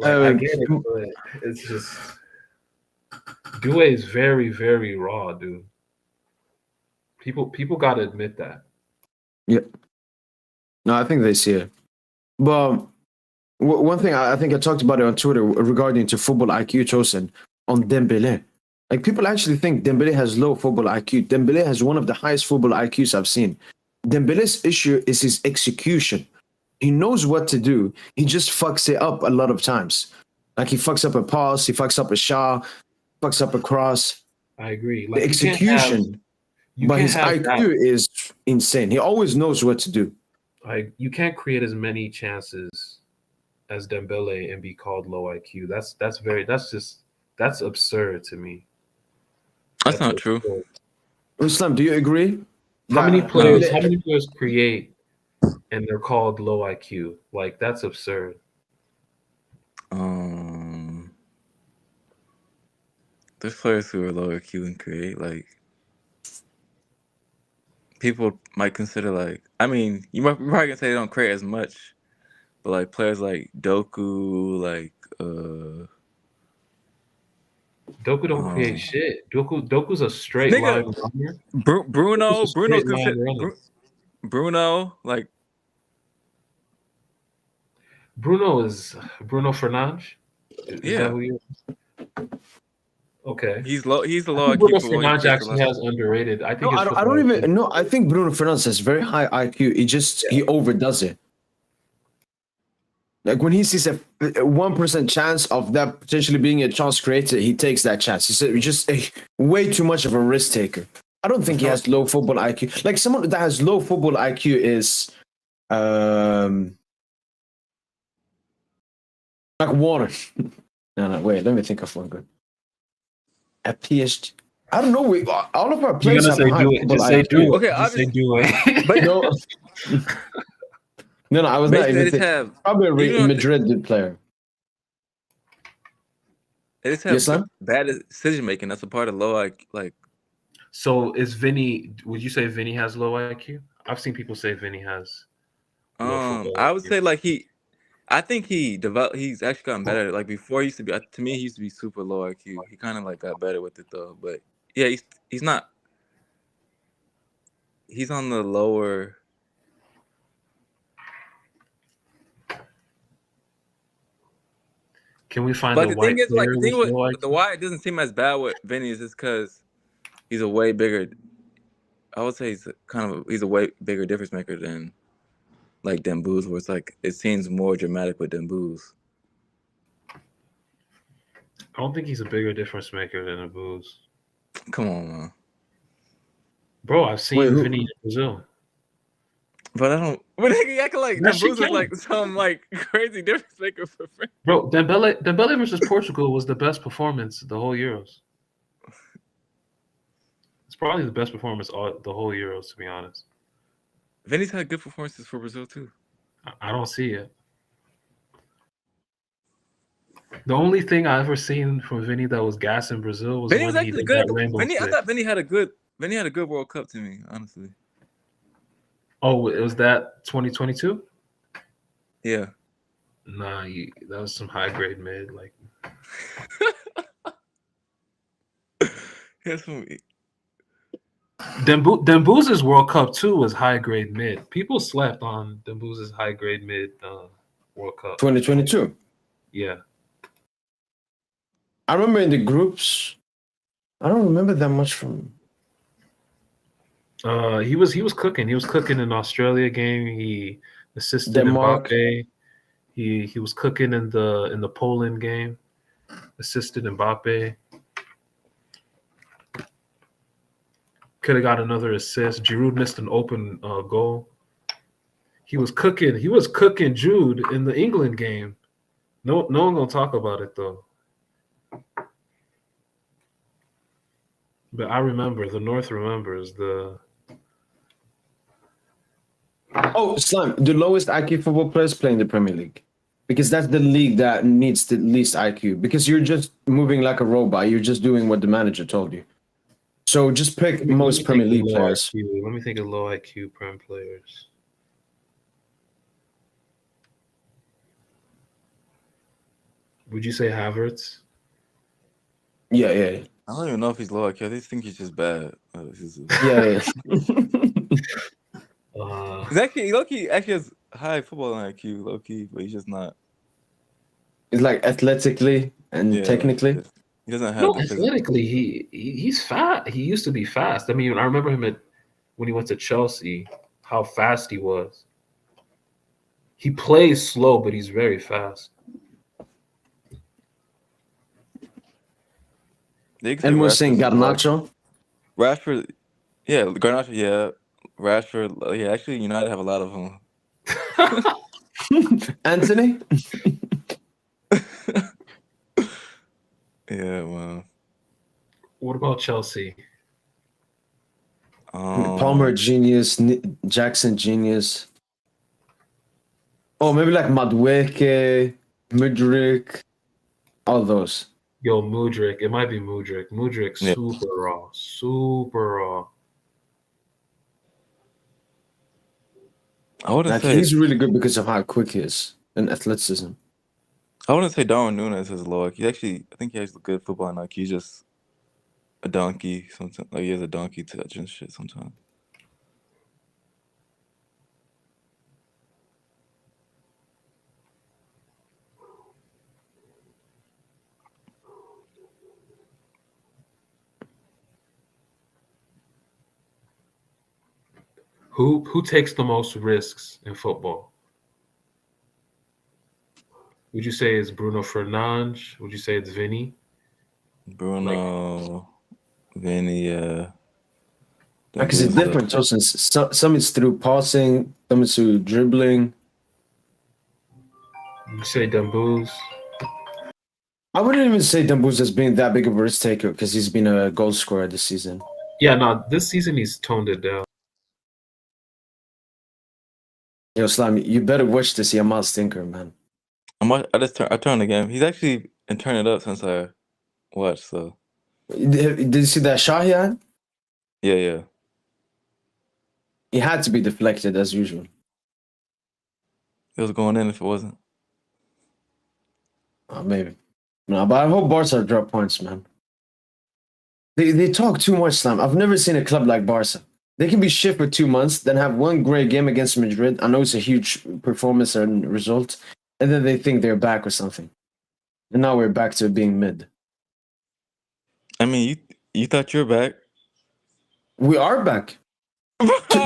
I get it, but it's just Due is very, very raw, dude. People got to admit that. Yeah. No, I think they see it. But one thing I think I talked about it on Twitter regarding to football IQ, Tosin, on Dembele. Like people actually think Dembele has low football IQ. Dembele has one of the highest football IQs I've seen. Dembele's issue is his execution. He knows what to do. He just fucks it up a lot of times. Like he fucks up a pass, he fucks up a shot, fucks up a cross. I agree. Like the execution, but his IQ is insane. He always knows what to do. You can't create as many chances as Dembele and be called low IQ. That's absurd to me. That's not true. Islam, do you agree? How many players create and they're called low IQ? Like that's absurd. There's players who are low IQ and create. Like people might consider like. I mean, you're probably gonna say they don't create as much, but like players like Doku, like Doku don't create shit. Doku's a straight line runner. Bruno like Bruno is Bruno Fernandes. Is that who you are? Okay, he's low. He's the low IQ. Bruno Fernandes actually has underrated. I think. No, I don't even. No, I think Bruno Fernandes has very high IQ. He overdoes it. Like when he sees a 1% chance of that potentially being a chance created, he takes that chance. He's just way too much of a risk taker. I don't think he has low football IQ. Like someone that has low football IQ is Like water. No, wait. Let me think of one good. At PSG, I don't know. All of our You're players gonna have say high do it. football Just say IQ. do it. Okay, Just say obviously, do it. but No, I was not basically, even they just thinking. have Probably a you know, Madrid player. they just Yes, have Sam? bad decision making. That's a part of low IQ. Like, So is Vinny? Would you say Vinny has low IQ? I've seen people say Vinny has low football I would IQ. say like I think he developed. He's actually gotten better. Like before, he used to be. To me, he used to be super low IQ. He kind of like got better with it though. But yeah, he's not. He's on the lower. Can we find But a the thing white is, like player the with thing with low the IQ? why it doesn't seem as bad with Vinny is just because he's a way bigger. I would say he's a way bigger difference maker than like Dembouz, where it's like it seems more dramatic with Dembouz. I don't think he's a bigger difference maker than a Booze. Come on, man. Bro, I've Wait, seen who? Vinny in Brazil. But I don't. But he acting like That shit Dembouz is like counts. some like crazy difference maker for France. Bro, Dembele versus Portugal was the best performance the whole Euros. It's probably the best performance the whole Euros, to be honest. Vinny's had good performances for Brazil too. I don't see it. The only thing I ever seen from Vinny that was gas in Brazil was Vinny was when he actually did good. that rainbow Vinny, I stick. thought Vinny had a good World Cup to me, honestly. Oh, it was that 2022? Yeah. Nah, that was some high grade mid. Like That's for me. Dembouz's World Cup too was high grade mid. People slept on Dembouz's high grade mid World Cup. 2022. Yeah. I remember in the groups. I don't remember that much from. He was cooking. He was cooking in the Australia game. He assisted Denmark. Mbappe. He was cooking in the Poland game. Assisted Mbappe. Could have got another assist. Giroud missed an open goal. He was cooking. He was cooking Jude in the England game. No one gonna talk about it though. But I remember. The North remembers the. Oh, Slime, the lowest IQ football players play in the Premier League. Because that's the league that needs the least IQ. Because you're just moving like a robot. You're just doing what the manager told you. So just pick most Premier League players. Let me think of low IQ Prem players. Would you say Havertz? Yeah. I don't even know if he's low IQ. I just think he's just bad. Yeah. He's actually Loki actually has high football IQ, Loki, but he's just not. It's like athletically and technically. He doesn't have No, the physical. athletically, he's fast. He used to be fast. I mean, I remember him when he went to Chelsea, how fast he was. He plays slow, but he's very fast. And we're saying Garnacho. Rashford, yeah, Garnacho, yeah. Rashford, yeah, actually, United have a lot of them. Anthony? Yeah, well. What about Chelsea? Palmer, genius. Jackson, genius. Oh, maybe like Madueke, Mudryk, all those. Yo, Mudryk. It might be Mudryk. Mudryk, Yeah. super raw. I wouldn't say he's really good because of how quick he is and athleticism. I wouldn't say Darwin Núñez is low. I think he has good football IQ. He's just a donkey sometimes. Like he has a donkey touch and shit sometimes. Who takes the most risks in football? Would you say it's Bruno Fernandes? Would you say it's Vinny? Bruno, Vinny, Because it's different. So some it's through passing, Comes to dribbling. You say Dumbouz. I wouldn't even say Dumbouz has been that big of a risk taker because he's been a goal scorer this season. Yeah, no, this season he's toned it down. Yo, Slime, you better watch this Yamal stinker, man. I turned the game. He's actually been turning it up since I watched. So Did you see that shot he had? yeah. He had to be deflected as usual. It was going in if it wasn't. Maybe. No, but I hope Barca drop points, man. They talk too much, Slime. I've never seen a club like Barca. They can be shit for 2 months, then have one great game against Madrid. I know it's a huge performance and result, and then they think they're back or something. And now we're back to being mid. I mean, you thought you were back. We are back.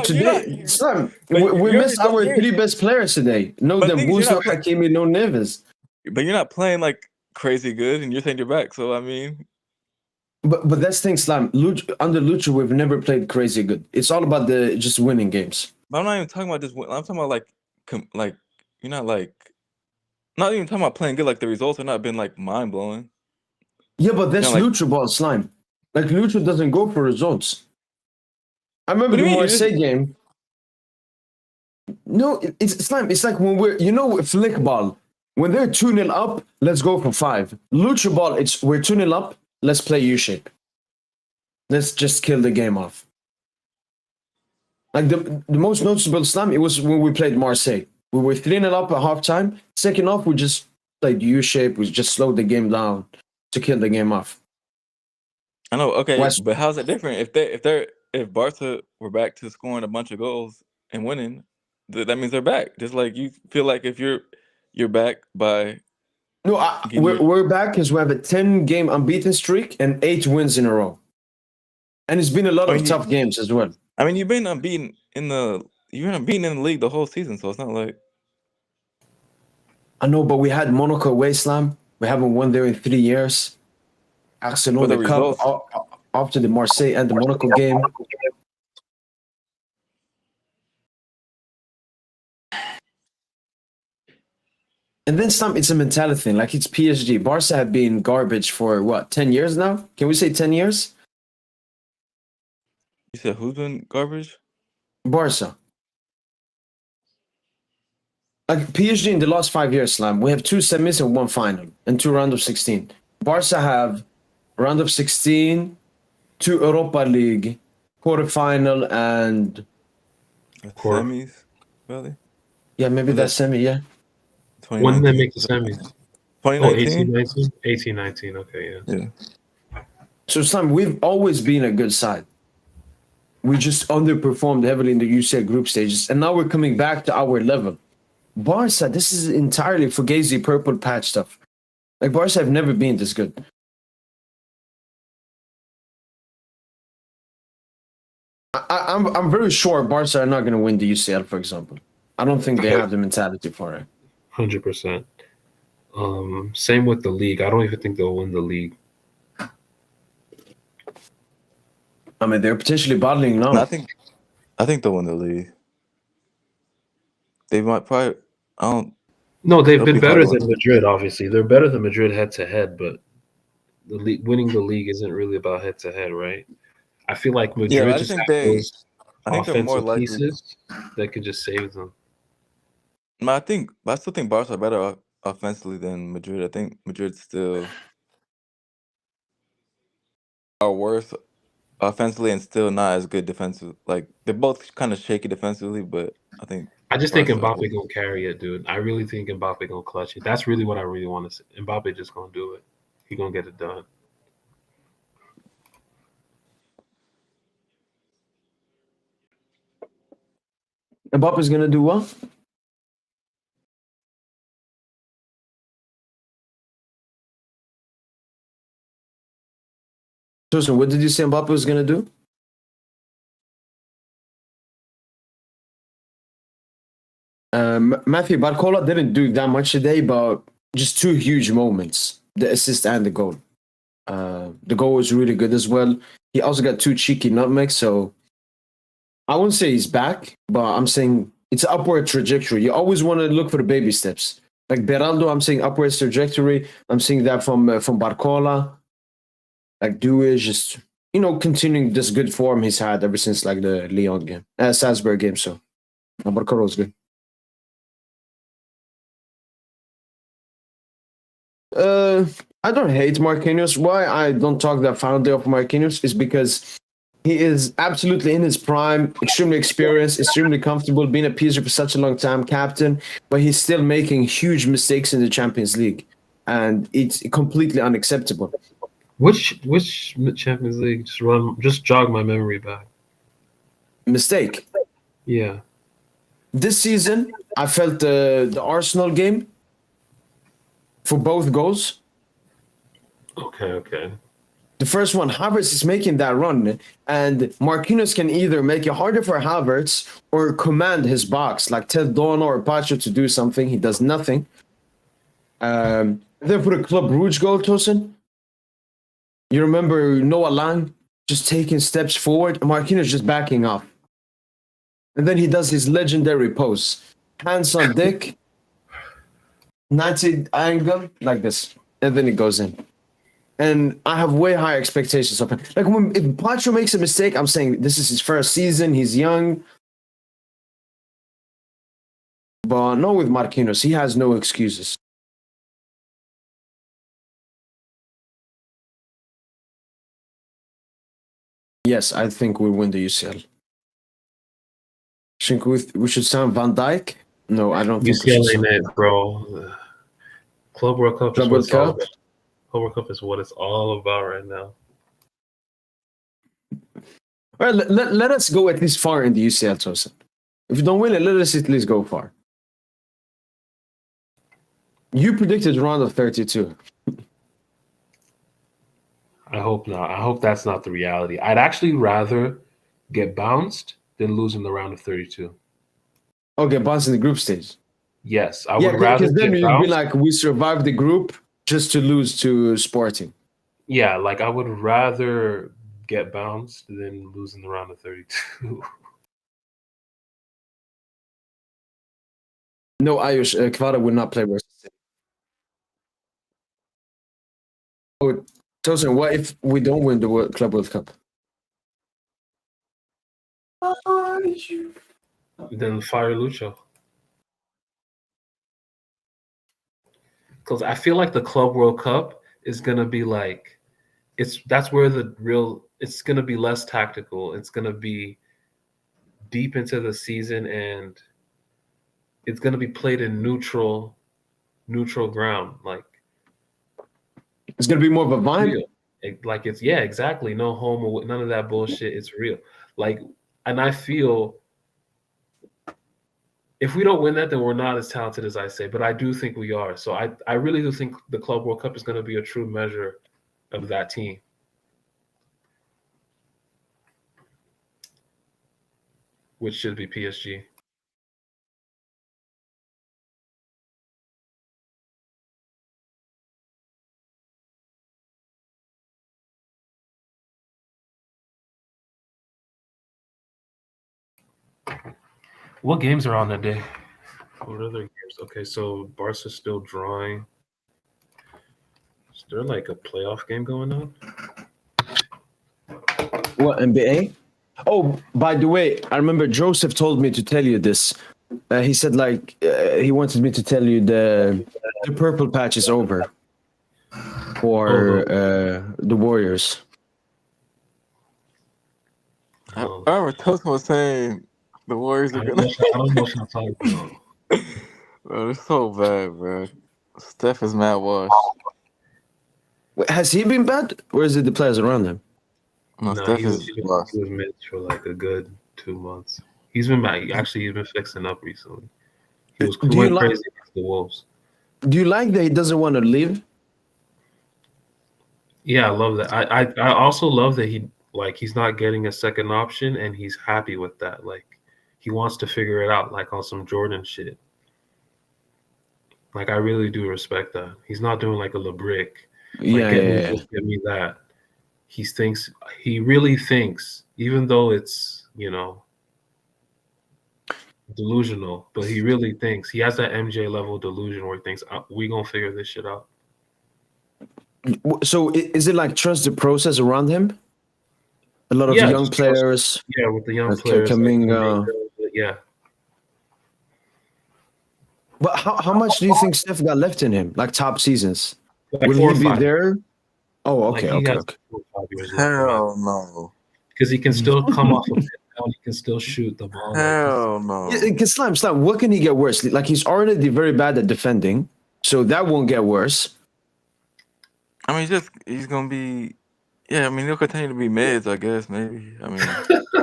Today, Slime, we missed our 3 best players today. No Dembouz, no Hakimi, no Neves. But you're not playing like crazy good, and you're saying you're back. So I mean, but that's the thing, Slime. Under Lucha, we've never played crazy good. It's all about the just winning games. But I'm not even talking about just win. I'm talking about like you're not not even talking about playing good. Like the results have not been like mind blowing. Yeah, but that's Lucha ball, Slime. Like Lucha doesn't go for results. I remember the Marseille game. No, it's Slime. It's like when we're flick ball. When they're 2-0 up, let's go for 5. Lucha ball, we're 2-0 up, let's play U-shape. Let's just kill the game off. Like the most noticeable Slime, it was when we played Marseille. We were 3-0 up at halftime. Second half, we just played U-shape. We just slowed the game down to kill the game off. I know, okay, but how's it different? If Barca were back to scoring a bunch of goals and winning, that means they're back. Just like you feel like if you're back by we're back because we have a 10-game unbeaten streak and 8 wins in a row, and it's been a lot of tough games as well. I mean, you've been unbeaten in the league the whole season, so it's not like. I know, but we had Monaco away, Slam. We haven't won there in 3 years. Barcelona Cup after the Marseille and the Monaco game. And then it's a mentality thing. Like it's PSG. Barca have been garbage for 10 years now? Can we say 10 years? You said who's been garbage? Barca. Like PSG in the last 5 years, Slam, we have 2 semis and 1 final and 2 round of 16. Barca have round of 16, 2 Europa League, quarterfinal, and semis, really? Yeah, maybe that's semi, yeah. When did they make the semis? 2019? 18-19, okay, yeah. So, Slam, we've always been a good side. We just underperformed heavily in the UCL group stages, and now we're coming back to our level. Barca, this is entirely Fugazi purple patch stuff. Like, Barca have never been this good. I'm very sure Barca are not going to win the UCL, for example. I don't think they have the mentality for it. 100%. Same with the league. I don't even think they'll win the league. I mean, they're potentially battling now. No, I think they'll win the league. They might probably. No, they've been better than Madrid. Obviously, they're better than Madrid head to head, but the league, winning the league isn't really about head to head, right? I feel like Madrid I think they're more likely pieces that could just save them. I still think Barca are better offensively than Madrid. I think Madrid still are worse offensively and still not as good defensive. Like they're both kind of shaky defensively, but I just think Mbappe gonna carry it, dude. I really think Mbappe gonna clutch it. That's really what I really want to see. Mbappe just gonna do it. He gonna get it done. Mbappe's gonna do what? So what did you say Mbappe was gonna do? Matthew Barcola didn't do that much today, but just 2 huge moments: the assist and the goal. The goal was really good as well. He also got 2 cheeky nutmegs, so I wouldn't say he's back, but I'm saying it's upward trajectory. You always want to look for the baby steps. Like Beraldo, I'm seeing upward trajectory. I'm seeing that from Barcola. Like Dewey just, continuing this good form he's had ever since like the Lyon game, Salzburg game. So Barcola was good. I don't hate Marquinhos. Why I don't talk that fondly of Marquinhos is because he is absolutely in his prime, extremely experienced, extremely comfortable, being at PSG for such a long time, captain, but he's still making huge mistakes in the Champions League, and it's completely unacceptable. Which Champions League? Just jog my memory back. Mistake. Yeah. This season, I felt the Arsenal game for both goals. Okay. The first one, Havertz is making that run, and Marquinhos can either make it harder for Havertz or command his box, like tell Dono or Pacho to do something. He does nothing. Then for the Club Rouge goal, Tosin, you remember Noah Lang just taking steps forward, Marquinhos just backing off. And then he does his legendary pose. Hands on dick, 90 angle, like this. And then it goes in. And I have way higher expectations of him. Like if Pacho makes a mistake, I'm saying this is his first season. He's young. But not with Marquinhos. He has no excuses. Yes, I think we'll win the UCL. I think we should sign Van Dijk. No, I don't think UCL ain't it, bro. Club World Cup is what it's all about. World Cup is what it's all about right now. All right, let us go at least far in the UCL, Tosin. If you don't win it, let us at least go far. You predicted round of 32. I hope not. I hope that's not the reality. I'd actually rather get bounced than lose in the round of 32. Okay, bounced in the group stage. Yes, I would rather because then get you'd bounced. be like, we survived the group just to lose to Sporting. Yeah, like I would rather get bounced than lose in the round of 32. No, Ayush, Kvara will not play versus City. Oh, Tosin, what if we don't win the Club World Cup? Then fire Lucho. Because I feel like the Club World Cup is gonna be like, that's where it's gonna be less tactical. It's gonna be deep into the season, and it's gonna be played in neutral ground. Like It's gonna be more of a vibe. Real. Like it's exactly. No home, none of that bullshit. It's real. Like, and I feel if we don't win that, then we're not as talented as I say. But I do think we are. So I really do think the Club World Cup is going to be a true measure of that team. Which should be PSG. What games are on that day? What other games? Okay, so Barca's still drawing. Is there like a playoff game going on? What, NBA? Oh, by the way, I remember Joseph told me to tell you this. He said he wanted me to tell you the purple patch is over for the Warriors. I remember Tosin was saying the Warriors are gonna. I don't know what I'm talking about. Bro, it's so bad, bro. Steph is mad washed. Wait, has he been bad, or is it the players around him? No, No, Steph he is was washed. mid for like a good 2 months. He's been back. Actually, he's been fixing up recently. He was going crazy against the Wolves. Do you like that he doesn't want to leave? Yeah, I love that. I also love that he's not getting a second option, and he's happy with that. Like, he wants to figure it out, like on some Jordan shit. Like, I really do respect that. He's not doing like a LeBrick. Yeah. Give me that. He really thinks, even though it's, delusional, but he really thinks he has that MJ level delusion where he thinks we gonna figure this shit out. So is it like trust the process around him? A lot of young players. Yeah, with the young players. Kaminga. Yeah. But how much do you think Steph got left in him? Like top seasons? Like will he be there? Oh, okay, like okay. 4 or 5 years Hell no. Because he can still come off of it down. He can still shoot the ball. Hell no. Yeah, Slime. What can he get worse? Like he's already very bad at defending, so that won't get worse. I mean, he's gonna be. Yeah, I mean, he'll continue to be mids, I guess. Maybe. I mean,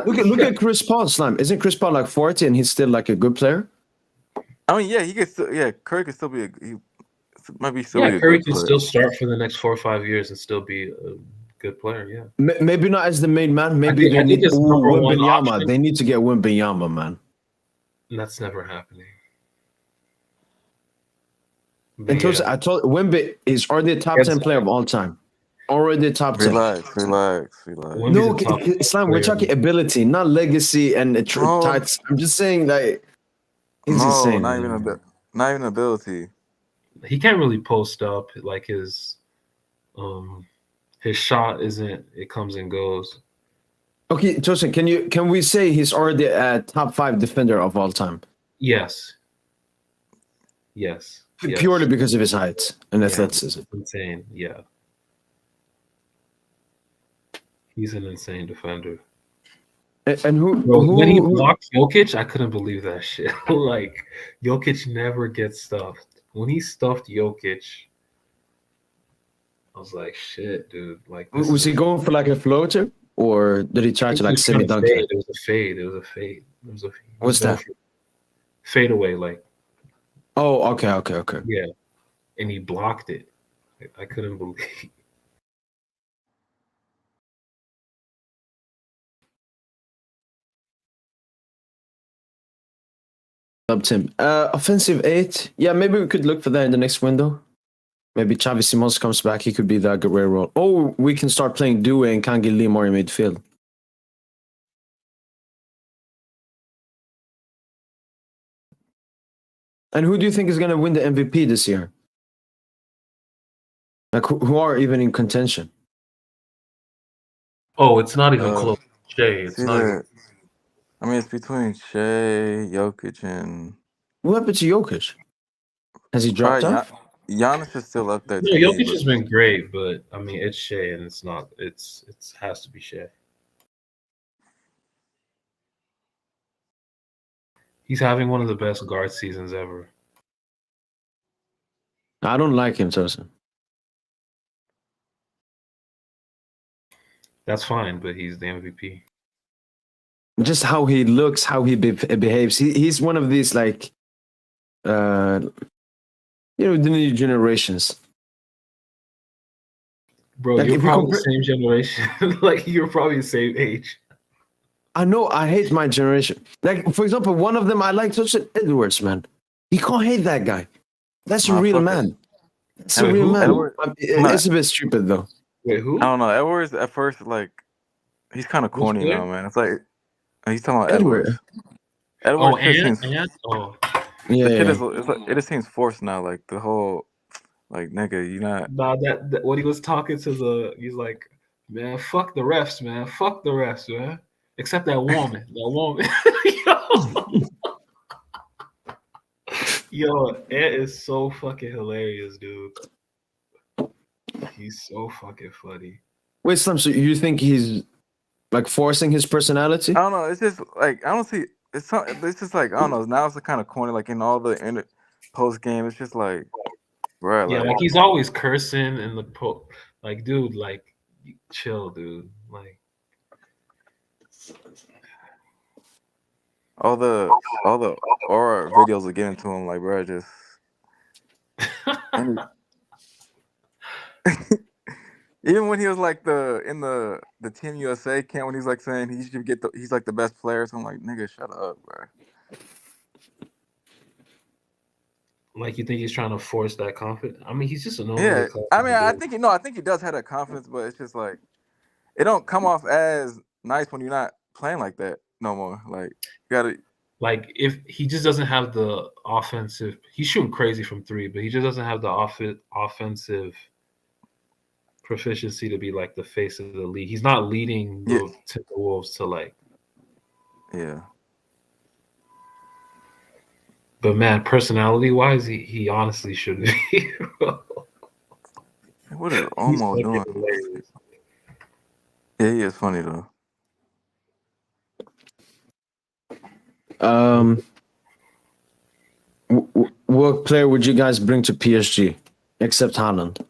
look at Chris Paul. Slime. Isn't Chris Paul like 40 and he's still like a good player? I mean, yeah, he could still. Yeah, Curry could still be he might be still. Yeah, be a Curry good can player. still start for the next 4 or 5 years and still be a good player. Yeah. Maybe not as the main man. Maybe they need Wembanyama. They need to get Wembanyama, man. That's never happening. I told Wemby is already a top 10 player of all time. Already top 10. Relax. No, Islam, we're talking ability, not legacy and tights. I'm just saying, like, he's insane. Not even ability. He can't really post up. Like his shot isn't. It comes and goes. Okay, Tosin, can we say he's already a top 5 defender of all time? Yes. Purely because of his height and athleticism. Insane, yeah. He's an insane defender. And when he blocked Jokic, I couldn't believe that shit. Like Jokic never gets stuffed. When he stuffed Jokic, I was like, shit, dude. Like, was he going for like a floater, or did he try to like semi dunk it? It was a fade. What's that? Fade away, like. Oh, okay. Yeah, and he blocked it. I couldn't believe. Up Tim. Offensive 8. Yeah, maybe we could look for that in the next window. Maybe Xavi Simons comes back. He could be that Guerrero role. Or we can start playing Due and Kangi Lee more in midfield. And who do you think is going to win the MVP this year? Like, who are even in contention? Oh, it's not even close. Shea, it's not even... I mean, it's between Shea, Jokic, and... What happened to Jokic? Has he dropped off? Giannis is still up there. No, Jokic has been great, but I mean, it's Shea, and it's not. It has to be Shea. He's having one of the best guard seasons ever. I don't like him, Tosin. That's fine, but he's the MVP. Just how he looks, how he behaves. He's one of these, like, the new generations. Bro, like, you're probably the same generation. Like, you're probably the same age. I know. I hate my generation. Like, for example, one of them I like, Tosin Edwards, man. You can't hate that guy. That's a real man. That's a real man. It's a bit stupid, though. Wait, who? I don't know. Edwards, at first, like, he's kind of corny now, man. It's like, he's talking about Edwards. Edwards. It just seems forced now. Like, the whole, like, nigga, you not. Nah, that when he was talking to he's like, man, fuck the refs, man. Fuck the refs, man. Except that woman. Yo, Ed is so fucking hilarious, dude. He's so fucking funny. Wait, Slim, so you think he's like forcing his personality? I don't know. It's just like I don't see. It's just like I don't know. Now it's kind of corny. Like in all the post game, it's just like, bro. Yeah, like he's always cursing in the like, dude, like, chill, dude. Like all the aura videos are getting to him. Like, bro, just. Even when he was like in the Team USA camp, when he's like saying he should get he's like the best player, so I'm like, nigga, shut up, bro. Like, you think he's trying to force that confidence? I mean, he's just an I mean, I think he does have that confidence, but it's just like it don't come off as nice when you're not playing like that no more. Like, you gotta Like if he just doesn't have the offensive, he's shooting crazy from three, but he just doesn't have the offensive proficiency to be like the face of the league. He's not leading Yeah. the Timberwolves to like. Yeah. But man, personality wise, he honestly should be. What is He's Omo fucking doing? hilarious. Yeah, he is funny though. What player would you guys bring to PSG except Haaland?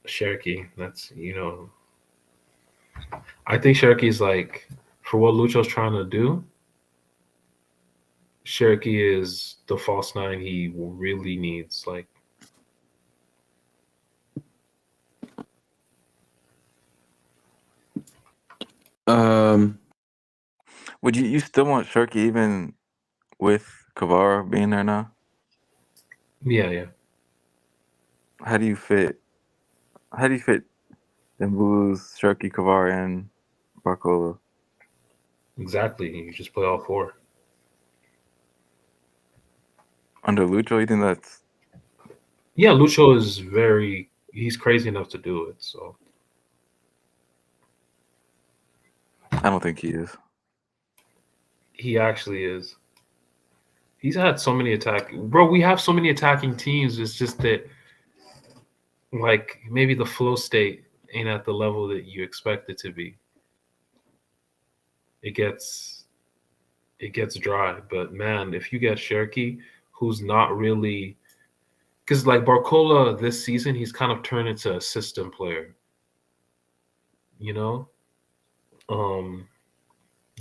Cherokee, that's I think Cherokee's like for what Lucho's trying to do. Cherokee is the false nine he really needs. Like, Would you still want Shirky even with Kavara being there now? yeah. How do you fit Dembouz, Shirky, Kavara, and Barcola? Exactly. You just play all four. Under Lucho, you think that's Yeah, Lucho is he's crazy enough to do it. So I don't think he is. he actually is. He's had so many bro. We have so many attacking teams. It's just that, like, maybe the flow state ain't at the level that you expect it to be. It gets dry. But man, if you get Cherokee, who's not really, because like Barcola this season, he's kind of turned into a system player.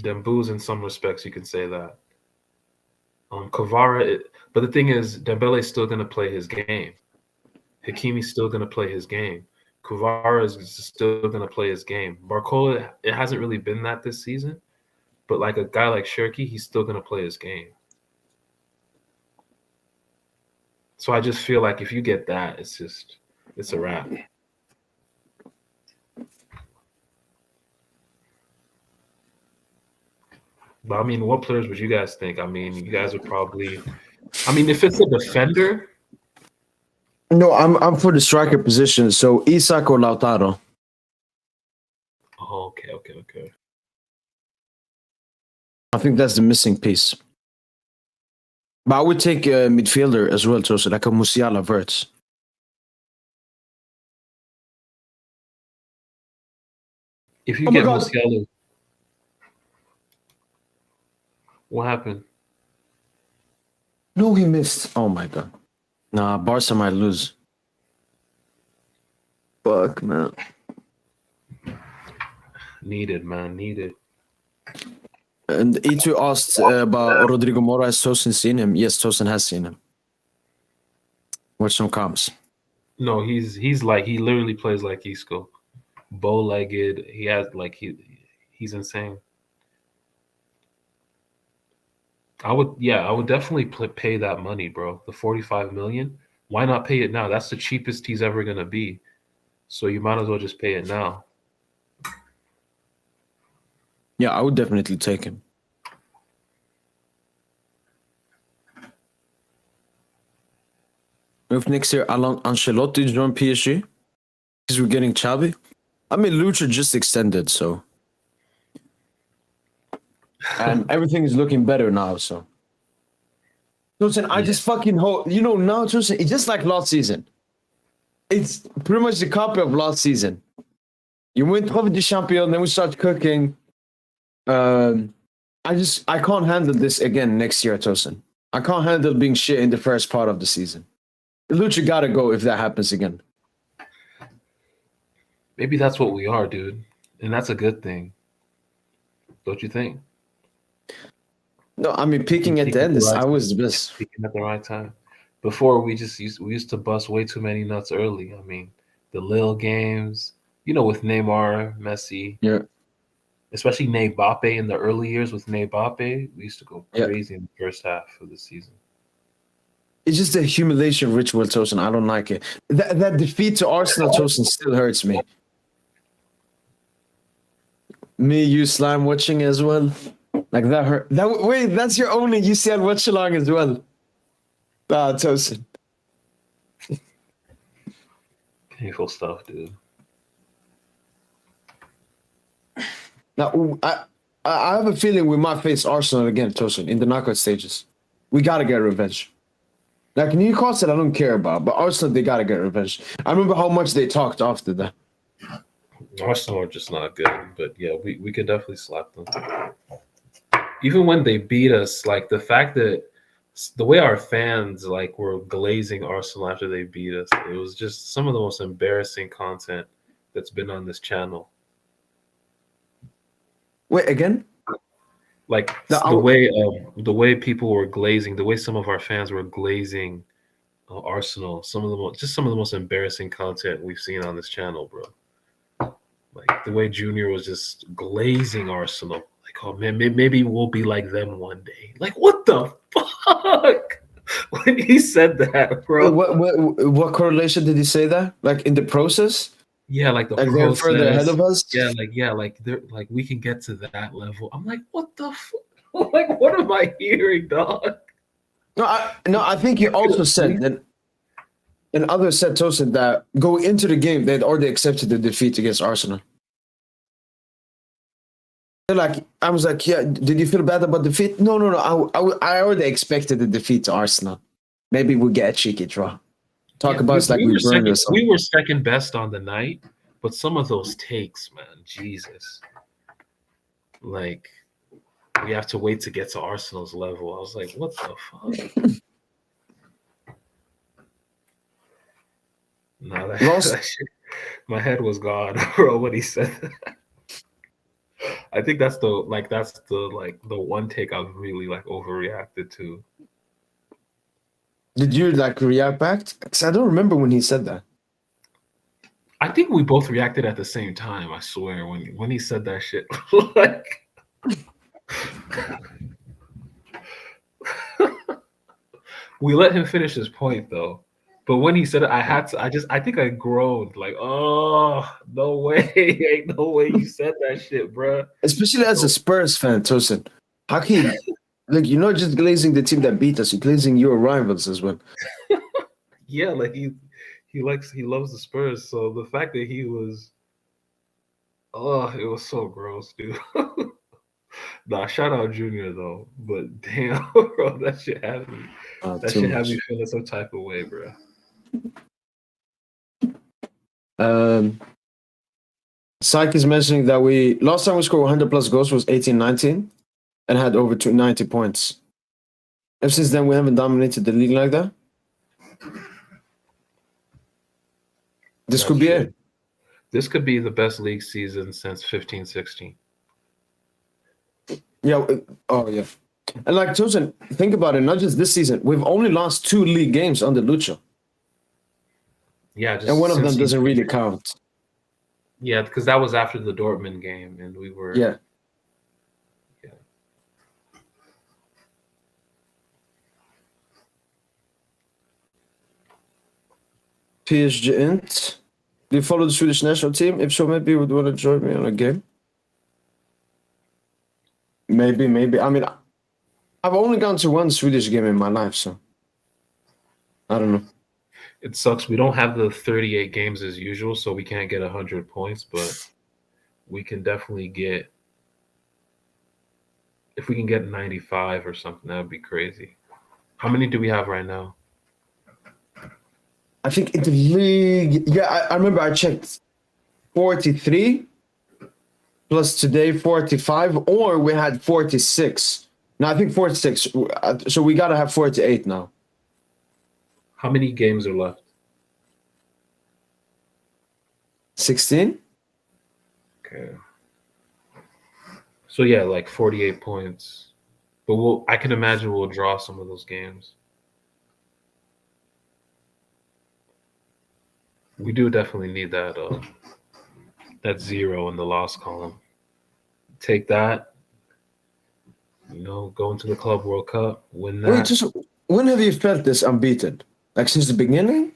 Dembouz in some respects, you can say that. Kvara, but the thing is, Dembele's still going to play his game. Hakimi's still going to play his game. Kvara is still going to play his game. Barcola, it hasn't really been that this season, but like a guy like Cherokee, he's still going to play his game. So I just feel like if you get that, it's a wrap. But I mean, what players would you guys think? I mean, you guys would probably. I mean, if it's a defender. No, I'm for the striker position. So Isak or Lautaro. Oh, okay. I think that's the missing piece. But I would take a midfielder as well, so like a Musiala Verts. If you get Musiala, what happened? No, he missed. Oh my god. Nah, Barca might lose. Fuck, man. Needed. And E2 asked about Rodrigo Mora. Has Tosin seen him? Yes, Tosin has seen him. Watch some comps. No, he's like, he literally plays like Isco. Bow-legged. He has like he's insane. I would definitely pay that money, bro. The 45 million. Why not pay it now? That's the cheapest he's ever gonna be. So you might as well just pay it now. Yeah, I would definitely take him. If next year Ancelotti join PSG, because we're getting Xavi. I mean, Lucha just extended, so. And everything is looking better now, so. Listen, I just fucking hope, now, Tosin, it's just like last season. It's pretty much the copy of last season. You win Trophée des Champions, then we start cooking. I can't handle this again next year, Tosin. I can't handle being shit in the first part of the season. Lucha gotta go if that happens again. Maybe that's what we are, dude. And that's a good thing. Don't you think? No, I mean, peaking at the end is always the best. Peaking at the right time. Before, we used to bust way too many nuts early. I mean, the Lille games, with Neymar, Messi. Yeah. Especially Mbappe in the early years with Mbappe, we used to go crazy in the first half of the season. It's just a humiliation ritual, Tosin. I don't like it. That defeat to Arsenal, Tosin, still hurts me. me, you, Slime watching as well. Like that hurt. Wait, that's your only UCL watch along as well. Tosin. Painful stuff, dude. Now, I have a feeling we might face Arsenal again, Tosin, in the knockout stages. We gotta get revenge. Like Newcastle, I don't care about, but Arsenal, they gotta get revenge. I remember how much they talked after that. Arsenal are just not good, but yeah, we could definitely slap them. Even when they beat us, like the fact that the way our fans like were glazing Arsenal after they beat us, it was just some of the most embarrassing content that's been on this channel. Wait, again? Like the way people were glazing, the way some of our fans were glazing Arsenal, some of the most embarrassing content we've seen on this channel, bro. Like the way Junior was just glazing Arsenal. Like, oh man, maybe we'll be like them one day. Like, what the fuck? When he said that, bro. What correlation did he say that? Like in the process? Yeah, like the like process. They're further ahead of us. Like they're like we can get to that level. I'm like, what the fuck? Like, what am I hearing, dog? No, I think he also said that. And others said, Tosin, that going into the game, they'd already accepted the defeat against Arsenal. They're like, I was like, yeah, did you feel bad about defeat? No. I already expected the defeat to Arsenal. Maybe we'll get a cheeky draw. About us like we burned or something. We were second best on the night, but some of those takes, man, Jesus. Like, we have to wait to get to Arsenal's level. I was like, what the fuck? No, that shit, my head was gone, bro, when he said that. I think that's the one take I've really like overreacted to. Did you like react back? Because I don't remember when he said that. I think we both reacted at the same time, I swear, when he said that shit. Like we let him finish his point though. But when he said it, I think I groaned like, oh, no way. Ain't no way you said that shit, bro. Especially as a Spurs fan, Tosin. How can you, like, you're not just glazing the team that beat us, you're glazing your rivals as well. Yeah, like he loves the Spurs. So the fact that he was, it was so gross, dude. Nah, shout out Junior though. But damn, bro, that shit had me. That shit had me feeling some type of way, bro. Syke is mentioning that last time we scored 100 plus goals was 18-19 and had over 90 points. Ever since then, we haven't dominated the league like that. This could be it. This could be the best league season since 15-16. Yeah. Oh, yeah. And like Tosin, think about it. Not just this season. We've only lost 2 league games under Lucho. Yeah, and one of them doesn't really count. Yeah, because that was after the Dortmund game, and we were. Yeah. PSG Int. Do you follow the Swedish national team? If so, maybe you would want to join me on a game. Maybe. I mean, I've only gone to one Swedish game in my life, so I don't know. It sucks. We don't have the 38 games as usual, so we can't get 100 points, but we can definitely get. If we can get 95 or something, that would be crazy. How many do we have right now? I think in the league, yeah, I remember I checked 43 plus today 45, or we had 46. No, I think 46. So we got to have 48 now. How many games are left? 16. Okay. So yeah, like 48 points. But I can imagine we'll draw some of those games. We do definitely need that 0 in the loss column. Take that. Go into the Club World Cup, win that. Wait, just when have you felt this unbeaten? Like since the beginning?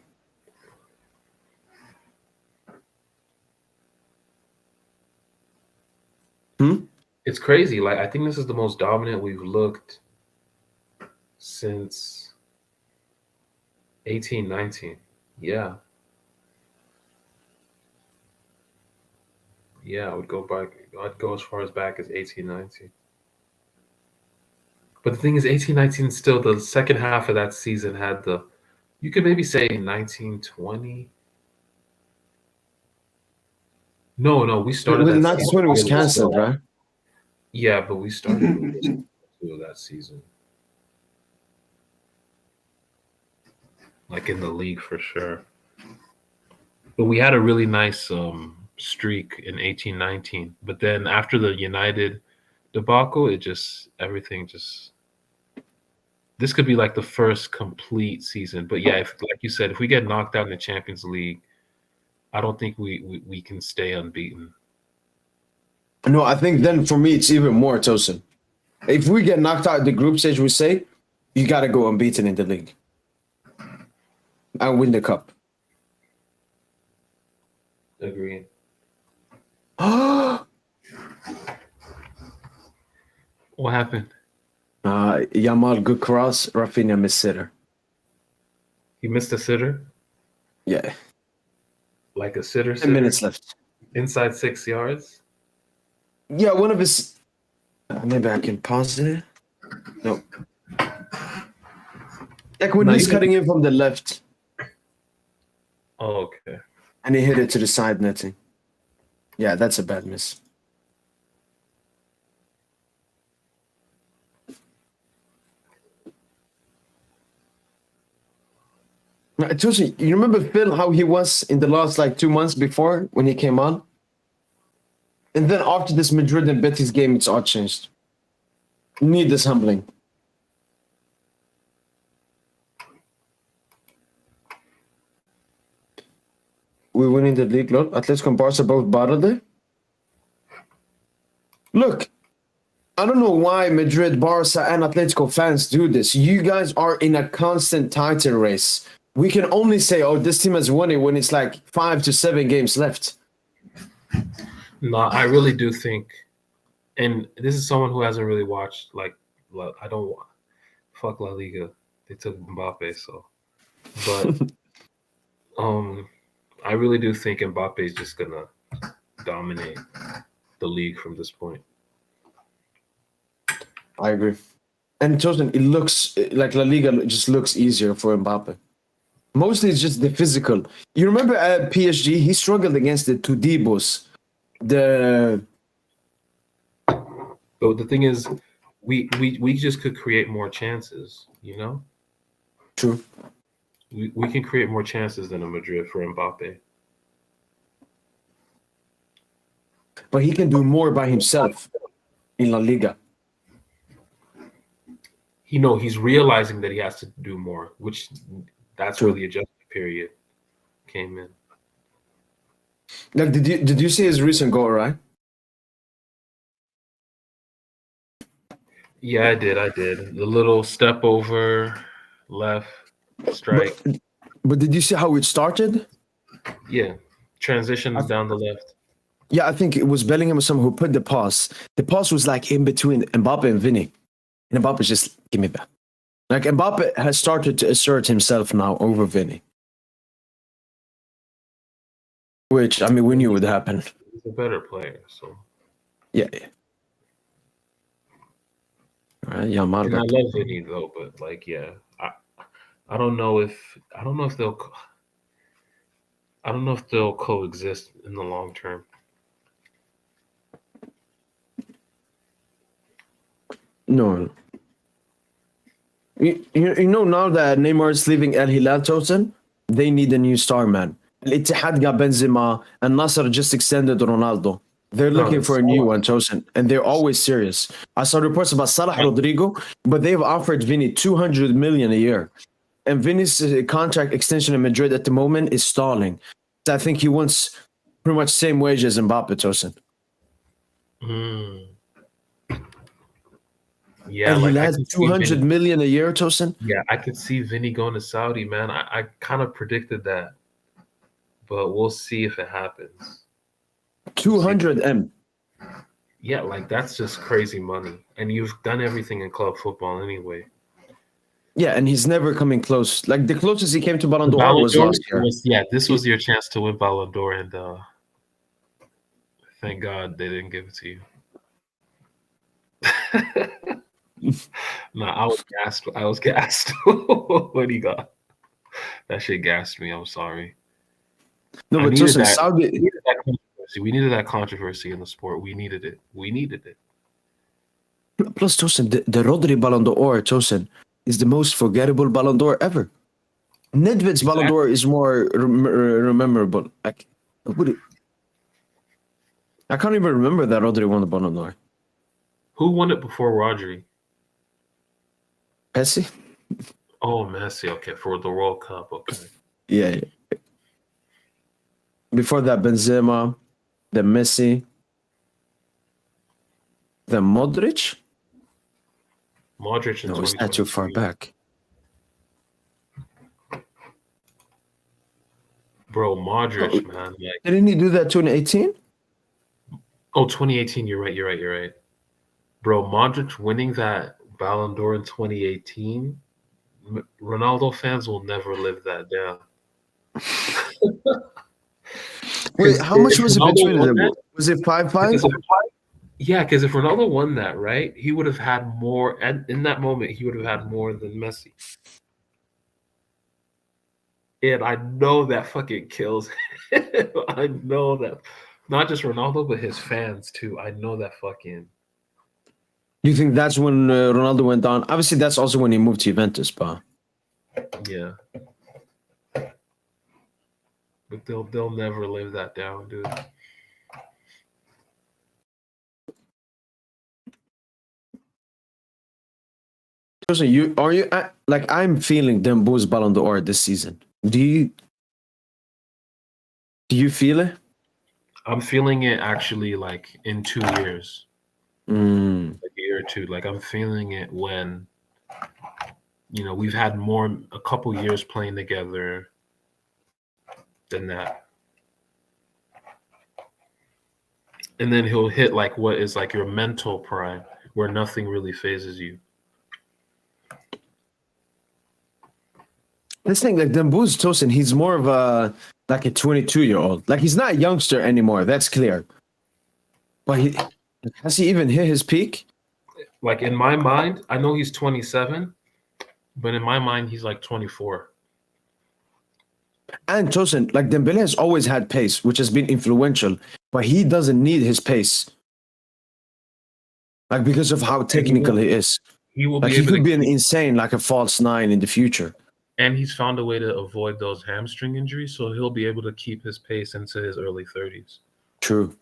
It's crazy. Like, I think this is the most dominant we've looked since 18-19. Yeah. Yeah, I would go back. I'd go as far as back as 18-19. But the thing is, 18-19 still, the second half of that season had the, you could maybe say 19-20. No, we started Well, that not season. when it was really canceled, slow. right? Yeah, but we started really slow that season. Like in the league for sure. But we had a really nice streak in 18-19. But then after the United debacle, everything just. This could be like the first complete season. But yeah, like you said, if we get knocked out in the Champions League, I don't think we can stay unbeaten. No, I think then for me it's even more, Tosin. If we get knocked out in the group stage, we say you got to go unbeaten in the league and win the cup. Agreed. Yamal, What happened? good cross. Rafinha missed sitter. He missed a sitter, Yeah, like a sitter. 10 minutes left. Inside 6 yards. Yeah, one of his. Maybe I can pause it. No. Like when No, he's you can- cutting in from the left Oh, okay. and he hit it to the side netting. Yeah, that's a bad miss. Toshi, you remember Phil, how he was in the last 2 months before when he came on? And then after this Madrid and Betis game, it's all changed. You need this humbling. We winning the league, Lord. Atletico and Barca both bottled it. Look, I don't know why Madrid, Barca, and Atletico fans do this. You guys are in a constant title race. We can only say, oh, this team has won it when it's 5 to 7 games left. No, I really do think, and this is someone who hasn't really watched, I don't want, fuck La Liga. They took Mbappe, so. But I really do think Mbappe is just going to dominate the league from this point. I agree. And Tosin, it looks like La Liga just looks easier for Mbappe. Mostly it's just the physical. You remember at PSG, he struggled against the Tudibos. But the thing is, we just could create more chances, you know? True. We can create more chances than a Madrid for Mbappe. But he can do more by himself in La Liga. He's realizing that he has to do more, which that's True. where the adjustment period came in. Like, did you see his recent goal, right? Yeah, I did. The little step over, left, strike. But did you see how it started? Yeah, transitions down the left. Yeah, I think it was Bellingham or someone who put the pass. The pass was in between Mbappe and Vinny. And Mbappe's just, give me that. Mbappe has started to assert himself now over Vinny. Which, we knew would happen. He's a better player, so. Yeah. All right, Yamal. And I love Vinny though, but I don't know if they'll coexist in the long term. No. You know now that Neymar is leaving Al Hilal, Tosin, they need a new star, man. Al-Ittihad got Benzema, and Nasser just extended Ronaldo. They're looking for a new one, Tosin, and they're always serious. I saw reports about Salah Rodrigo, but they've offered Vinny 200 million a year. And Vinny's contract extension in Madrid at the moment is stalling. So I think he wants pretty much same wage as Mbappe, Tosin. Yeah, and he has 200 million a year, Tosin. Yeah, I could see Vinny going to Saudi, man. I kind of predicted that, but we'll see if it happens. 200 M. Yeah, like that's just crazy money. And you've done everything in club football anyway. Yeah, and he's never coming close. Like the closest he came to Ballon d'Or Ballon was d'Or last year. this was your chance to win Ballon d'Or, and thank God they didn't give it to you. No, I was gassed when he got that shit. Gassed me. I'm sorry. No, I but needed listen, that. Saudi. We needed that controversy in the sport. We needed it. Plus, Tosin, the Rodri Ballon d'Or, Tosin, is the most forgettable Ballon d'Or ever. Nedved's Ballon d'Or is more memorable. I can't even remember that Rodri won the Ballon d'Or. Who won it before Rodri? Messi? Oh, Messi. Okay, for the World Cup. Okay. Yeah. Before that, Benzema, then Messi, then Modric. Modric in No, it's not too far back. Bro, Modric, man. Like, didn't he do that 2018? Oh, 2018. You're right. Bro, Modric winning that Ballon d'Or in 2018. Ronaldo fans will never live that down. Wait, how much was it between them? Was it 5-5? Yeah, because if Ronaldo won that, right, he would have had more. And in that moment, he would have had more than Messi. And I know that fucking kills him. I know that. Not just Ronaldo, but his fans too. I know that fucking. You think that's when Ronaldo went on? Obviously, that's also when he moved to Juventus, but yeah. But they'll never live that down, dude. So I'm feeling Dembo's Ballon d'Or this season. Do you feel it? I'm feeling it actually like in 2 years. Like a year or two. Like I'm feeling it when we've had a couple years playing together than that. And then he'll hit like what is like your mental prime where nothing really phases you. This thing, like Dembo's Tosin, he's more of a 22-year-old. Like he's not a youngster anymore. That's clear. But has he even hit his peak? Like in my mind, I know he's 27, but in my mind, he's like 24. And Tosin, like Dembele has always had pace, which has been influential, but he doesn't need his pace. Like because of how technical he is. He will like be he could be an insane, like a false nine in the future. And he's found a way to avoid those hamstring injuries, so he'll be able to keep his pace into his early 30s. True.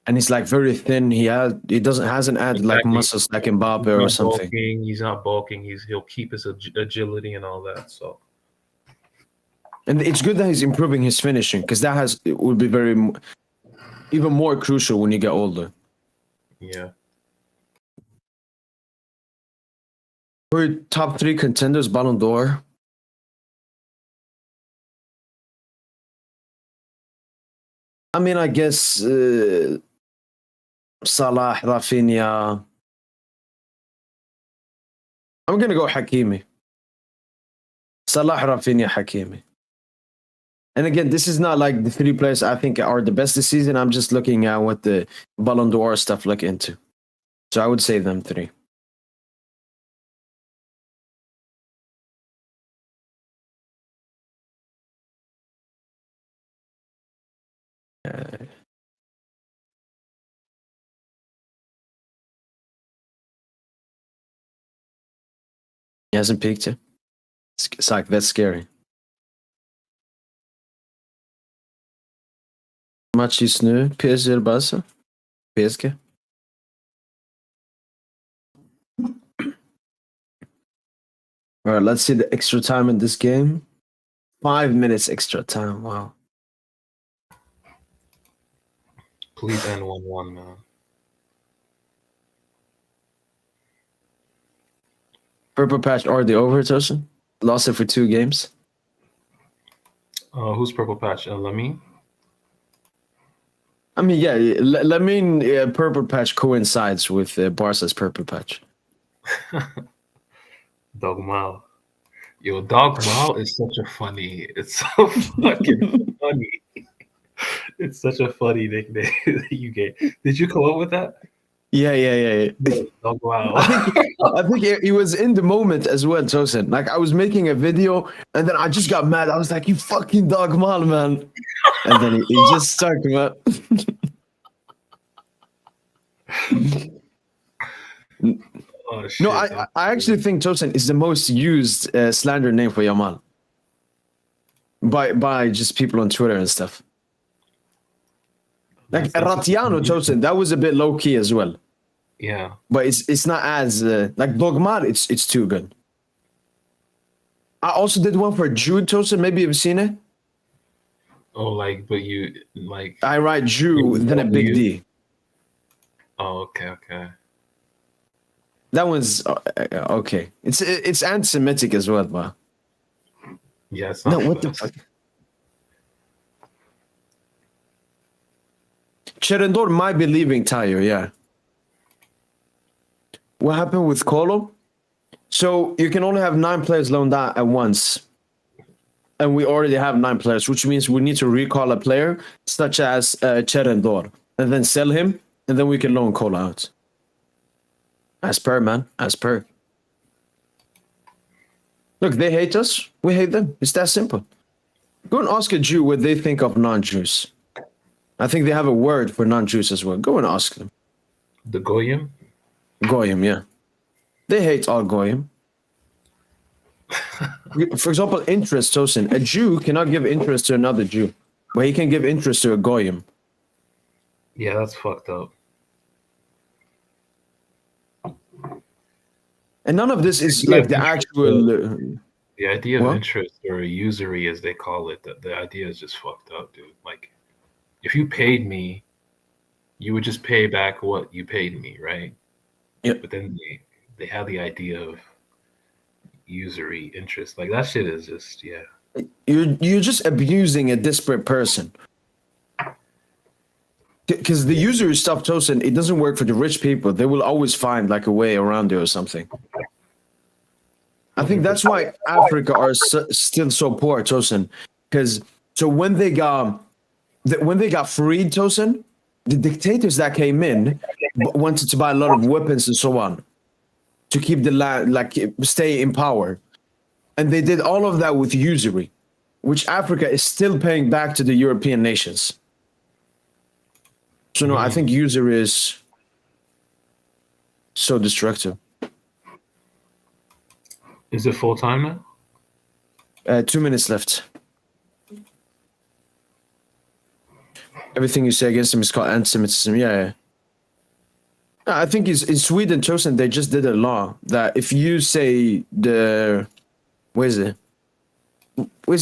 And he's like very thin. He hasn't added like muscles like Mbappe or something. He's not bulking. He'll keep his agility and all that. So. And it's good that he's improving his finishing because it would be even more crucial when you get older. Yeah. For top 3 contenders, Ballon d'Or. I mean, I guess Salah, Rafinha. I'm gonna go Hakimi. Salah, Rafinha, Hakimi. And again, this is not like the 3 players I think are the best this season. I'm just looking at what the Ballon d'Or stuff look into. So I would say them 3. He hasn't peaked yet. It's like that's scary. Match just nu, PSG eller Barca? PSG. All right, let's see the extra time in this game. 5 minutes extra time. Wow. Please end 1-1, man. Purple Patch already over, Tosin? Lost it for 2 games. Who's Purple Patch? Lamine? I mean, yeah, Lamine purple patch coincides with Barca's purple patch. Dogmal. Yo, Dogmal is such a funny. It's so fucking funny. It's such a funny nickname that you gave. Did you come up with that? Yeah. Dogmal. I think it was in the moment as well, Tosin. Like I was making a video, and then I just got mad. I was like, "You fucking dog mal, man!" And then he just stuck, man. Oh, shit. No, I actually think Tosin is the most used slander name for Yamal by just people on Twitter and stuff. Like Ratiano Tosin, that was a bit low key as well. Yeah. But it's not as like Dogmar. It's too good. I also did one for Jude Tosin. Maybe you've seen it. Oh, like, but you like. I write Jew, then a big D. Oh, okay. That one's okay. It's anti-Semitic as well, but Yeah, it's not no. the What the best. fuck? Cherendor might be leaving Tayo. Yeah. What happened with Colo? So you can only have 9 players loaned out at once. And we already have 9 players, which means we need to recall a player such as Cherendor and then sell him, and then we can loan Colo out. As per, man. As per. Look, they hate us. We hate them. It's that simple. Go and ask a Jew what they think of non-Jews. I think they have a word for non-Jews as well. Go and ask them. The Goyim? Goyim, yeah. They hate all Goyim. For example, interest, Tosin. A Jew cannot give interest to another Jew, but he can give interest to a Goyim. Yeah, that's fucked up. And none of this is Yeah, like the actual... The idea of What? interest or usury, as they call it, the idea is just fucked up, dude. Like, if you paid me, you would just pay back what you paid me, right? Yeah. But then they have the idea of usury interest. Like, that shit is just, yeah. You're just abusing a disparate person. Because the usury stuff, Tosin, it doesn't work for the rich people. They will always find like a way around it or something. I think that's why Africa are still so poor, Tosin. Because so when they got freed, Tosin, the dictators that came in wanted to buy a lot of weapons and so on to keep the land, like stay in power, and they did all of that with usury, which Africa is still paying back to the European nations. So no, I think usury is so destructive. Is it full time now? 2 minutes left. Everything you say against him is called anti-Semitism. Yeah. I think in Sweden, Tosin, they just did a law that if you say what is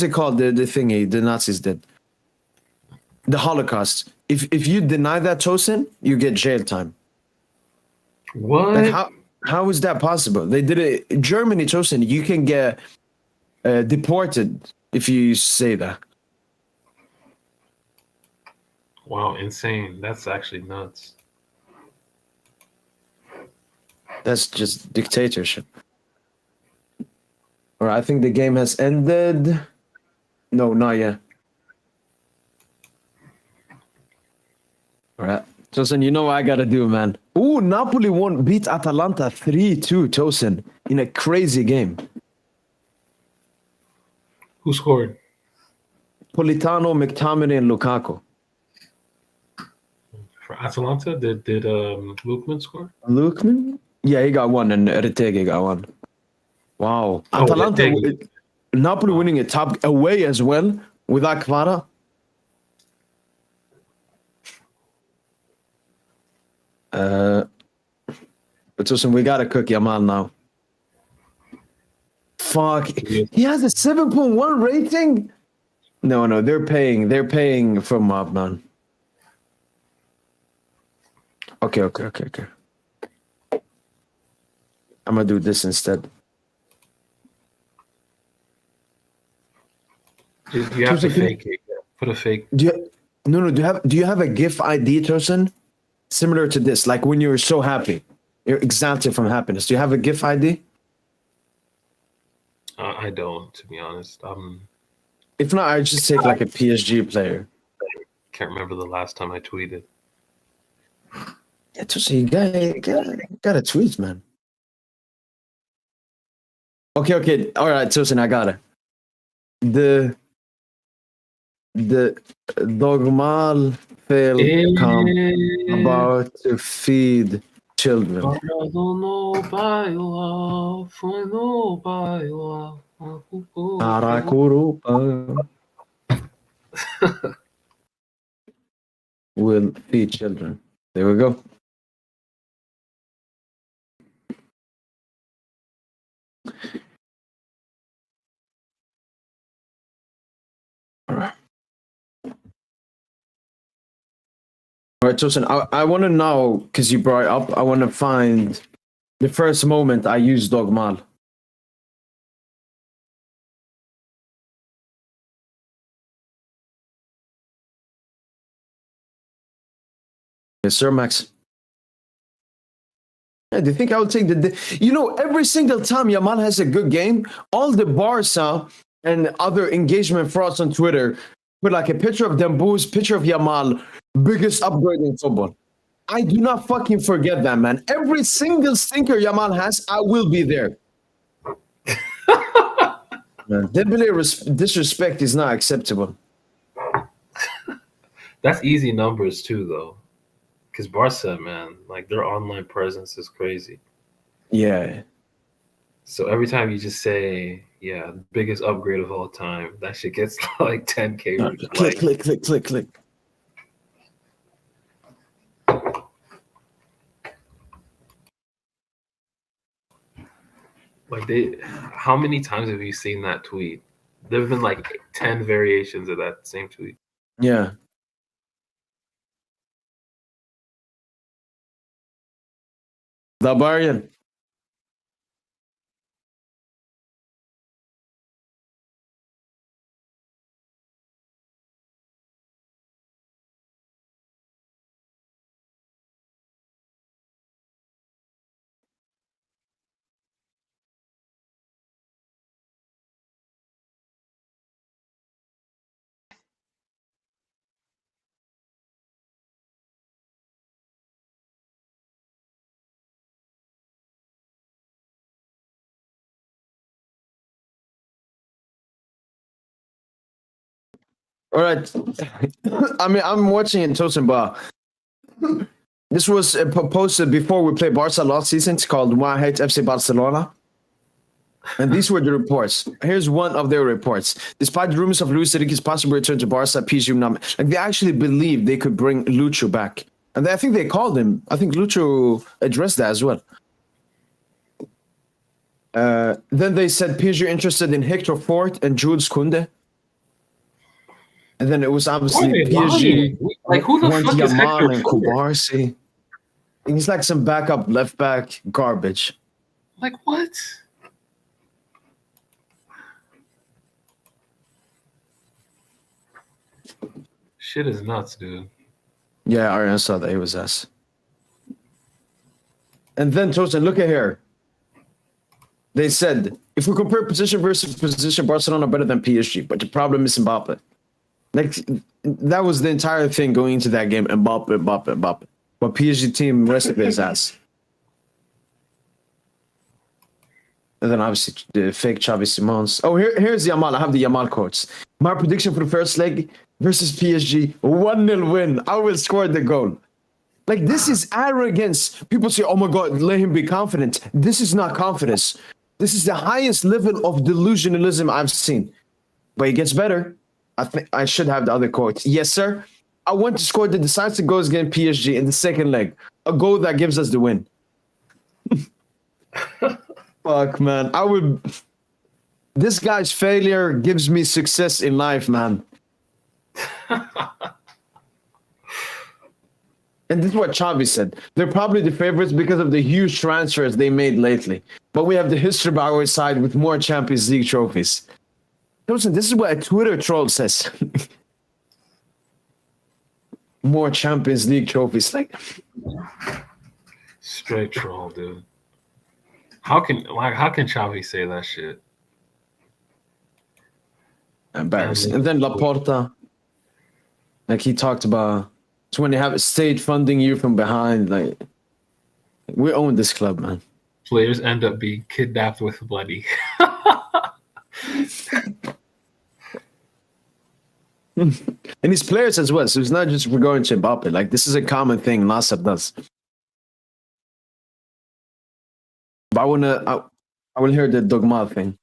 it called? The thingy the Nazis did. The Holocaust. If you deny that, Tosin, you get jail time. What? Like how is that possible? They did it in Germany, Tosin. You can get deported if you say that. Wow, insane. That's actually nuts. That's just dictatorship. All right, I think the game has ended. No, not yet. All right. Tosin, you know what I got to do, man. Ooh, Napoli beat Atalanta 3-2, Tosin, in a crazy game. Who scored? Politano, McTominay, and Lukaku. For Atalanta, did Lukman score? Lukman? Yeah, he got one, and Retegi got one. Wow. Oh, Atalanta, Retegi. Napoli winning a top away as well without Kvara. But listen, we gotta cook Yamal now. Fuck. He has a 7.1 rating? No, they're paying for mob, man. Okay. I'm gonna do this instead. You have to fake it. Put a fake. Do No. Do you have a GIF ID, Tosin? Similar to this, like when you're so happy, you're exalted from happiness. Do you have a GIF ID? I don't, to be honest. If not, I just take like a PSG player. Can't remember the last time I tweeted. Yeah, Tosin, you gotta tweet, man. Okay. All right, Tosin, I got it. The dogmal fail come about to feed children. Arakurupa will feed children. There we go. All right. All right, Tosin, I want to know, because you brought it up, I want to find the first moment I used dogmal. Yes, sir, Max. Yeah, do you think I would take every single time Yamal has a good game, all the Barca and other engagement frauds on Twitter put like a picture of Dembouz, picture of Yamal, biggest upgrade in football. I do not fucking forget that, man. Every single stinker Yamal has, I will be there. Dembele disrespect is not acceptable. That's easy numbers too, though. Because Barca, man, like their online presence is crazy. Yeah. So every time you just say, yeah, biggest upgrade of all time, that shit gets like 10K. Click. Like how many times have you seen that tweet? There have been like 10 variations of that same tweet. Yeah. Barbarian. All right. I mean, I'm watching in Tosin Bar. This was posted before we played Barca last season. It's called Why I Hate FC Barcelona. And these were the reports. Here's one of their reports. Despite the rumors of Luis Enrique's possible return to Barca, PSG Win, like they actually believed they could bring Lucho back. And I think they called him. I think Lucho addressed that as well. Then they said PSG interested in Hector Fort and Jules Koundé. And then it was obviously PSG. Like who the fuck is Hector and Kubarsi. He's like some backup left back garbage. Like what? Shit is nuts, dude. Yeah, I saw that. He was ass. And then Tosin, look at here. They said, if we compare position versus position, Barcelona better than PSG, but the problem is Mbappe. Like, that was the entire thing going into that game. Mbappe. But PSG team rested his ass. And then obviously the fake Xavi Simons. Oh, here's Yamal. I have the Yamal quotes. My prediction for the first leg versus PSG, 1-0 win. I will score the goal. Like, this is arrogance. People say, oh my God, let him be confident. This is not confidence. This is the highest level of delusionalism I've seen. But it gets better. I think I should have the other quotes. Yes, sir. I want to score the decisive goals against PSG in the second leg. A goal that gives us the win. Fuck, man. This guy's failure gives me success in life, man. And this is what Xavi said. They're probably the favorites because of the huge transfers they made lately. But we have the history by our side with more Champions League trophies. Listen, this is what a Twitter troll says. more Champions League trophies. Like, Straight troll, dude. How can Xavi say that shit? embarrassing. And then Laporta, like he talked about, it's when they have a state funding you from behind. Like, we own this club, man. Players end up being kidnapped with money. And these players as well. So it's not just regarding to Mbappe. Like, this is a common thing Nasser does. But I will hear the Dogma thing.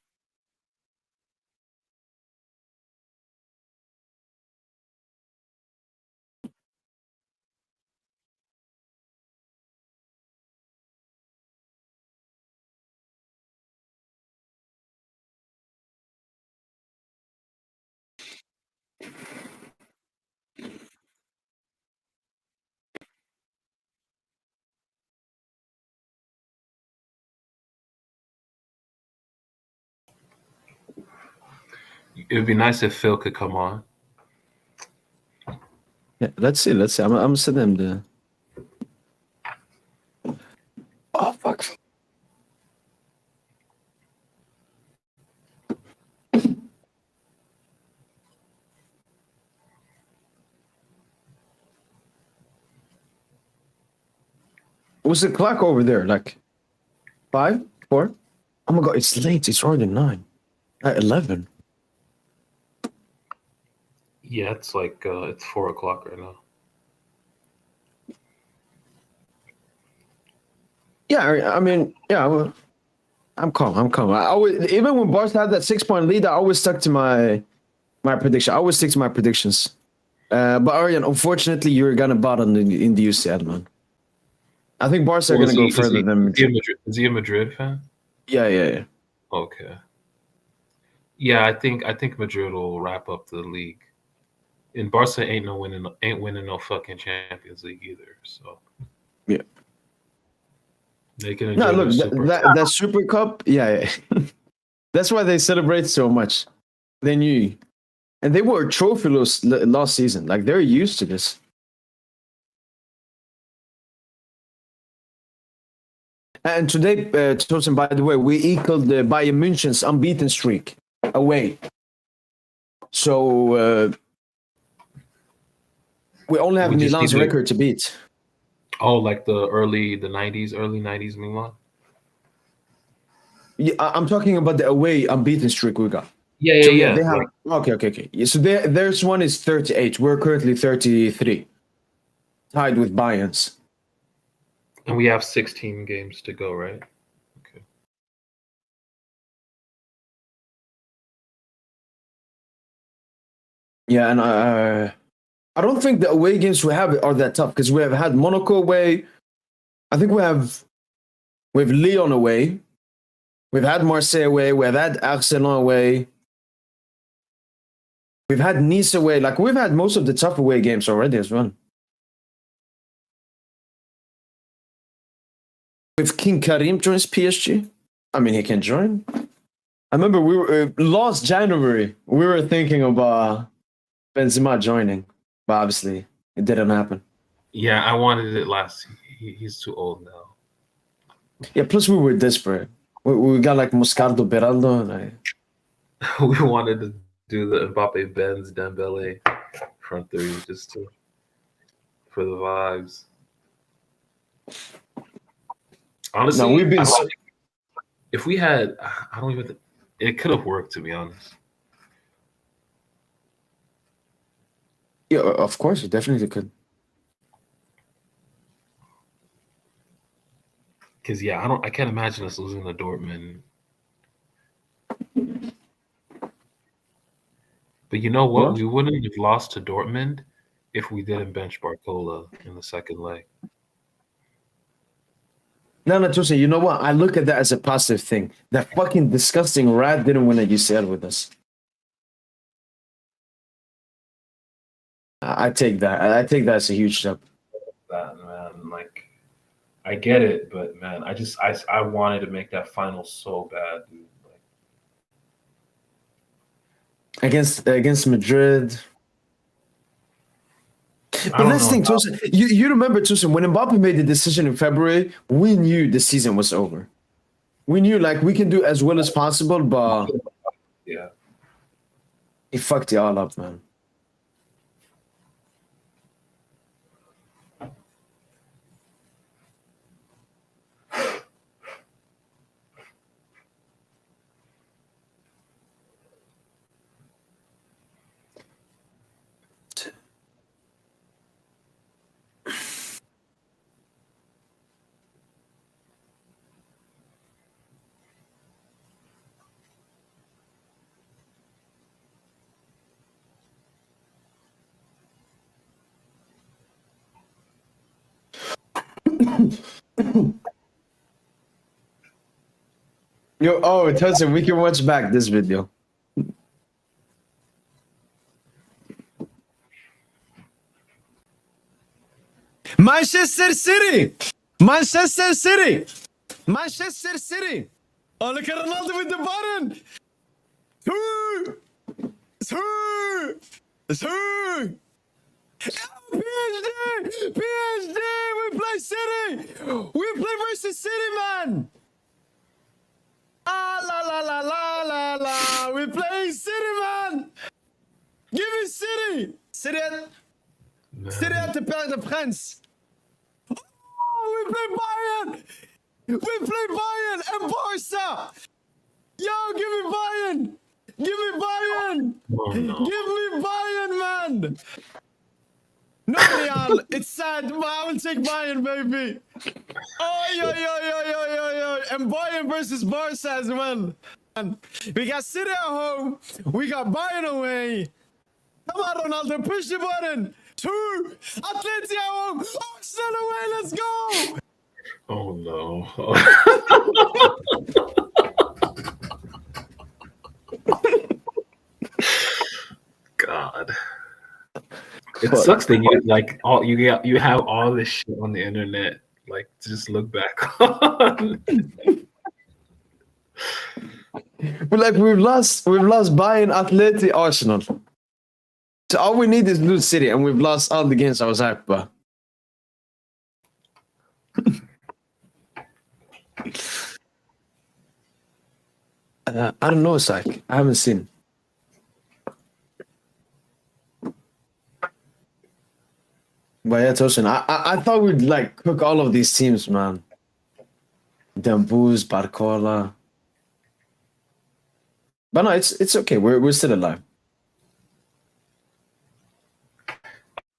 It would be nice if Phil could come on. Yeah, let's see. I'm gonna send them the. Oh fuck! What's the clock over there? Like 5, 4? Oh my god! It's late. It's already 9. 11. Yeah, it's like it's 4:00 right now. Yeah, I mean, yeah. I'm calm. I always, even when Barca had that 6-point lead, I always stuck to my prediction. I always stick to my predictions. But Aryan, unfortunately, you're gonna bottom in the UCL, man. I think Barca are gonna go further than Madrid. Is he a Madrid fan? Yeah. Okay. Yeah, I think Madrid will wrap up the league. And Barca ain't winning no fucking Champions League either. So yeah. They can enjoy No, look, Super that Super Cup, yeah. That's why they celebrate so much. They knew, and they were trophyless last season. Like, they're used to this. And today, Tosin, by the way, we equaled the Bayern München's unbeaten streak away. So we only have Milan's record to beat. Oh, like the early 90s Milan? Yeah, I'm talking about the away unbeaten streak we got. Yeah. They have, okay. Yeah, so theirs one is 38. We're currently 33. Tied with Bayern's. And we have 16 games to go, right? Okay. Yeah, and I don't think the away games we have are that tough because we have had Monaco away. I think we have Lyon away. We've had Marseille away. We've had Arsenal away. We've had Nice away. Like, we've had most of the tough away games already as well. If King Karim joins PSG, I mean, he can join. I remember we were last January, we were thinking about Benzema joining, but obviously it didn't happen. Yeah, I wanted it last. He's too old now. Yeah, plus we were desperate. We got like Moscardo, Beraldo, and we wanted to do the Mbappe, Benz, Dembele front three just for the vibes. Honestly, no, we've been. If we had, I don't even. It could have worked, to be honest. Yeah, of course, it definitely could. Because I can't imagine us losing to Dortmund. But you know what? We wouldn't have lost to Dortmund if we didn't bench Barcola in the second leg. No, Tosin, you know what? I look at that as a positive thing. That fucking disgusting rat didn't win a UCL with us. I take that. I take that as a huge step. That, man, like, I get it, but man, I wanted to make that final so bad, dude. Like, against Madrid. But last thing, Tosin, you remember, Tosin, when Mbappe made the decision in February, we knew the season was over. We knew, like, we can do as well as possible, but Yeah. he fucked it all up, man. Yo, oh, Tosin, we can watch back this video. Manchester City! Manchester City! Manchester City! Oh, look at Ronaldo with the button! Two! Two! Two! PSG! PSG! We play City! We play versus City, man! Ah, la la la la la la! We play City, man! Give me City! City at the Parc des Princes! Oh, we play Bayern! We play Bayern and Barca! Yo, give me Bayern! Give me Bayern! Oh, no. Give me Bayern, man! No, Real, it's sad, but I will take Bayern, baby! Oh, yo! And Bayern versus Barca as well. And we got City at home, we got Bayern away. Come on, Ronaldo, push the button! Two! Atleti at home! Arsenal away, let's go! Oh no. God. It sucks that you like all you have all this shit on the internet, like to just look back on. But like we've lost Bayern, Atleti, Arsenal. So all we need is lose City, and we've lost all the games I was at, but I don't know, Sak. I haven't seen. But yeah, Tosin, I thought we'd like cook all of these teams, man. Dembooz, Barcola. But no, it's okay. We're still alive.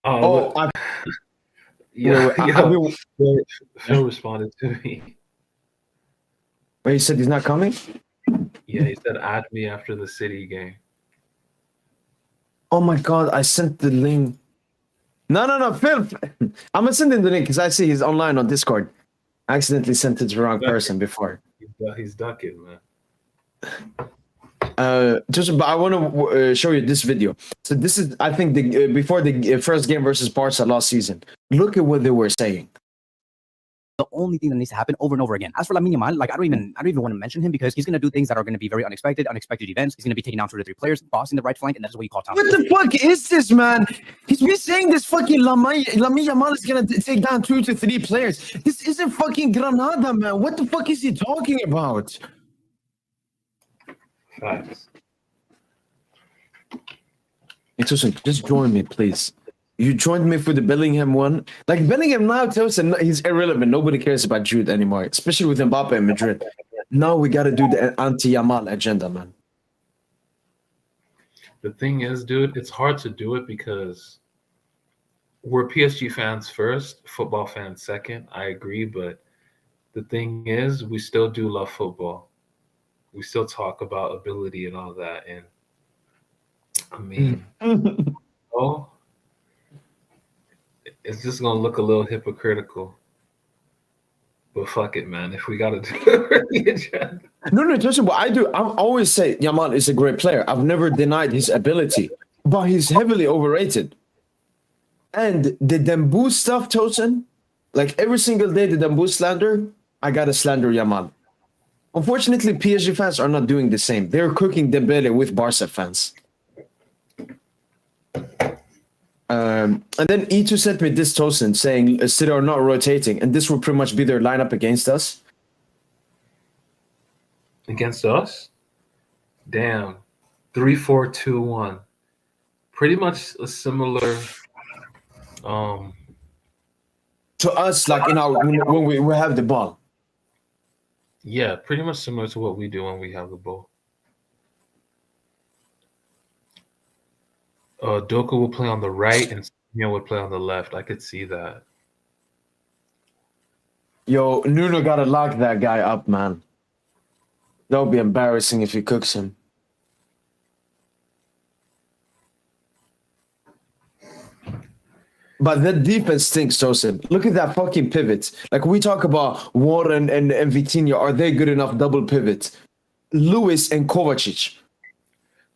Oh, I Phil responded to me. Wait, he said he's not coming? Yeah, he said add me after the City game. Oh my god, I sent the link. No, Phil. I'm gonna send him the link because I see he's online on Discord. I accidentally sent it to the wrong person before. He's ducking, man. Just, but I want to show you this video. So this is, I think, the before the first game versus Barca last season. Look at what they were saying. The only thing that needs to happen over and over again. As for Lamine Yamal, like I don't even want to mention him because he's going to do things that are going to be very unexpected events. He's going to be taking down 2 or 3 players, bossing the right flank, and that's what you call time. What the fuck is this, man? He's been saying this fucking Lamine Yamal is going to take down 2 to 3 players. This isn't fucking Granada, man. What the fuck is he talking about? Facts. Just join me, please. You joined me for the Bellingham one. Like, Bellingham now tells him he's irrelevant. Nobody cares about Jude anymore, especially with Mbappe in Madrid. Now we got to do the anti-Yamal agenda, man. The thing is, dude, it's hard to do it because we're PSG fans first, football fans second. I agree, but the thing is, we still do love football. We still talk about ability and all that. And I mean, oh, it's just gonna look a little hypocritical. But fuck it, man. If we gotta do it, No, listen, what I do, I always say Yamal is a great player. I've never denied his ability, but he's heavily overrated. And the Dembooz stuff, Tosin, like every single day, the Dembooz slander, I gotta slander Yamal. Unfortunately, PSG fans are not doing the same. They're cooking Dembele with Barca fans. And then E2 sent me this Tosin saying City are not rotating, and this will pretty much be their lineup against us. Against us? Damn. 3-4-2-1. Pretty much a similar To us, like when we have the ball. yeah, pretty much similar to what we do when we have the ball. Doku will play on the right and Samuel would play on the left. I could see that. Yo, Nuno gotta lock that guy up, man. That would be embarrassing if he cooks him. But that defense stinks, Tosin. Look at that fucking pivot. Like, we talk about Warren and Vitinha. Are they good enough double pivots? Lewis and Kovacic.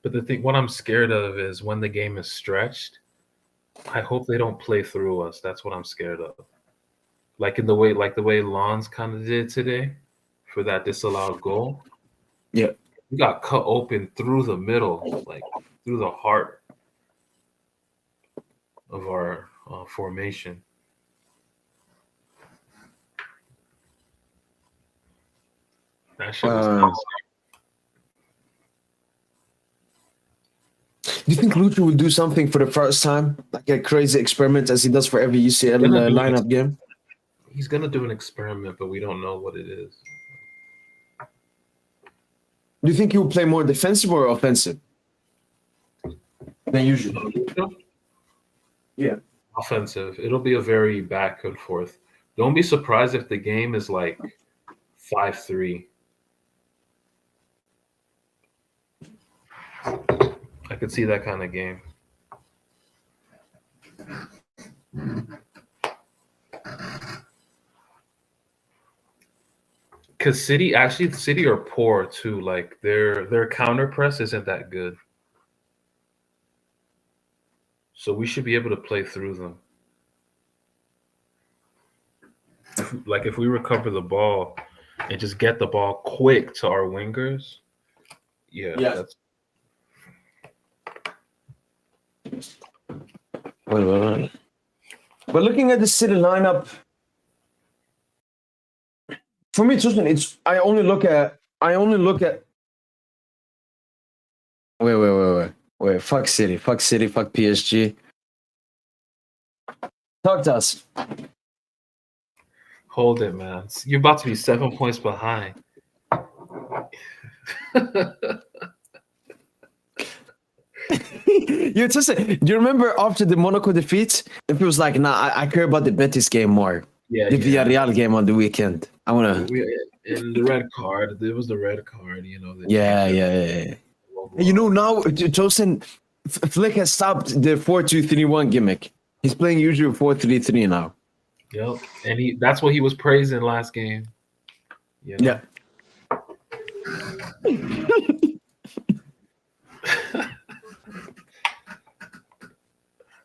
But the thing, what I'm scared of is when the game is stretched, I hope they don't play through us. That's what I'm scared of. Like the way Lons kind of did today for that disallowed goal. Yeah. We got cut open through the middle, like through the heart of our formation. That shit was nuts. Do you think Lucho will do something for the first time? Like a crazy experiment as he does for every UCL lineup game? He's going to do an experiment, but we don't know what it is. Do you think he will play more defensive or offensive than usual? Yeah. Offensive. It'll be a very back and forth. Don't be surprised if the game is like 5-3. I could see that kind of game. Because City are poor too. Like their counter press isn't that good. So we should be able to play through them. If we recover the ball and just get the ball quick to our wingers, that's. Well. But looking at the City lineup, for me, it's I only look at. Wait. Fuck City. Fuck PSG. Talk to us. Hold it, man. You're about to be 7 points behind. Do you remember after the Monaco defeat? If it was like, nah, I care about the Betis game more. Yeah. The Villarreal game on the weekend. I wanna. And the red card. There was the red card. Yeah. You know, now Tosin Flick has stopped the 4-2-3-1 gimmick. He's playing usually 4-3-3 now. Yep, and that's what he was praising last game. Yeah.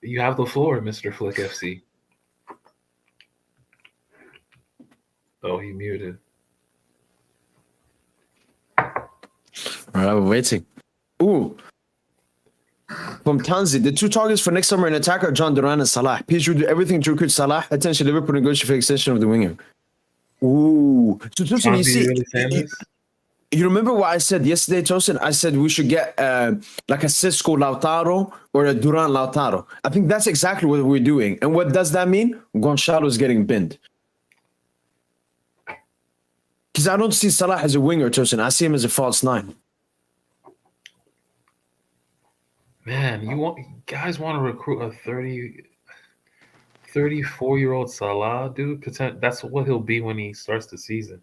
You have the floor, Mr. Flick FC. Oh, he muted. All right, we're waiting. Ooh. From Tanzi, the two targets for next summer in attack are John Duran and Salah. PSG will do everything to recruit Salah. Attention, Liverpool negotiate for extension of the winger. Ooh. So, Tosin, you see, you remember what I said yesterday, Tosin? I said we should get like a Cisco Lautaro or a Duran Lautaro. I think that's exactly what we're doing. And what does that mean? Gonçalo is getting binned. Because I don't see Salah as a winger, Tosin. I see him as a false nine. Man, guys want to recruit a 34-year-old Salah, dude? That's what he'll be when he starts the season.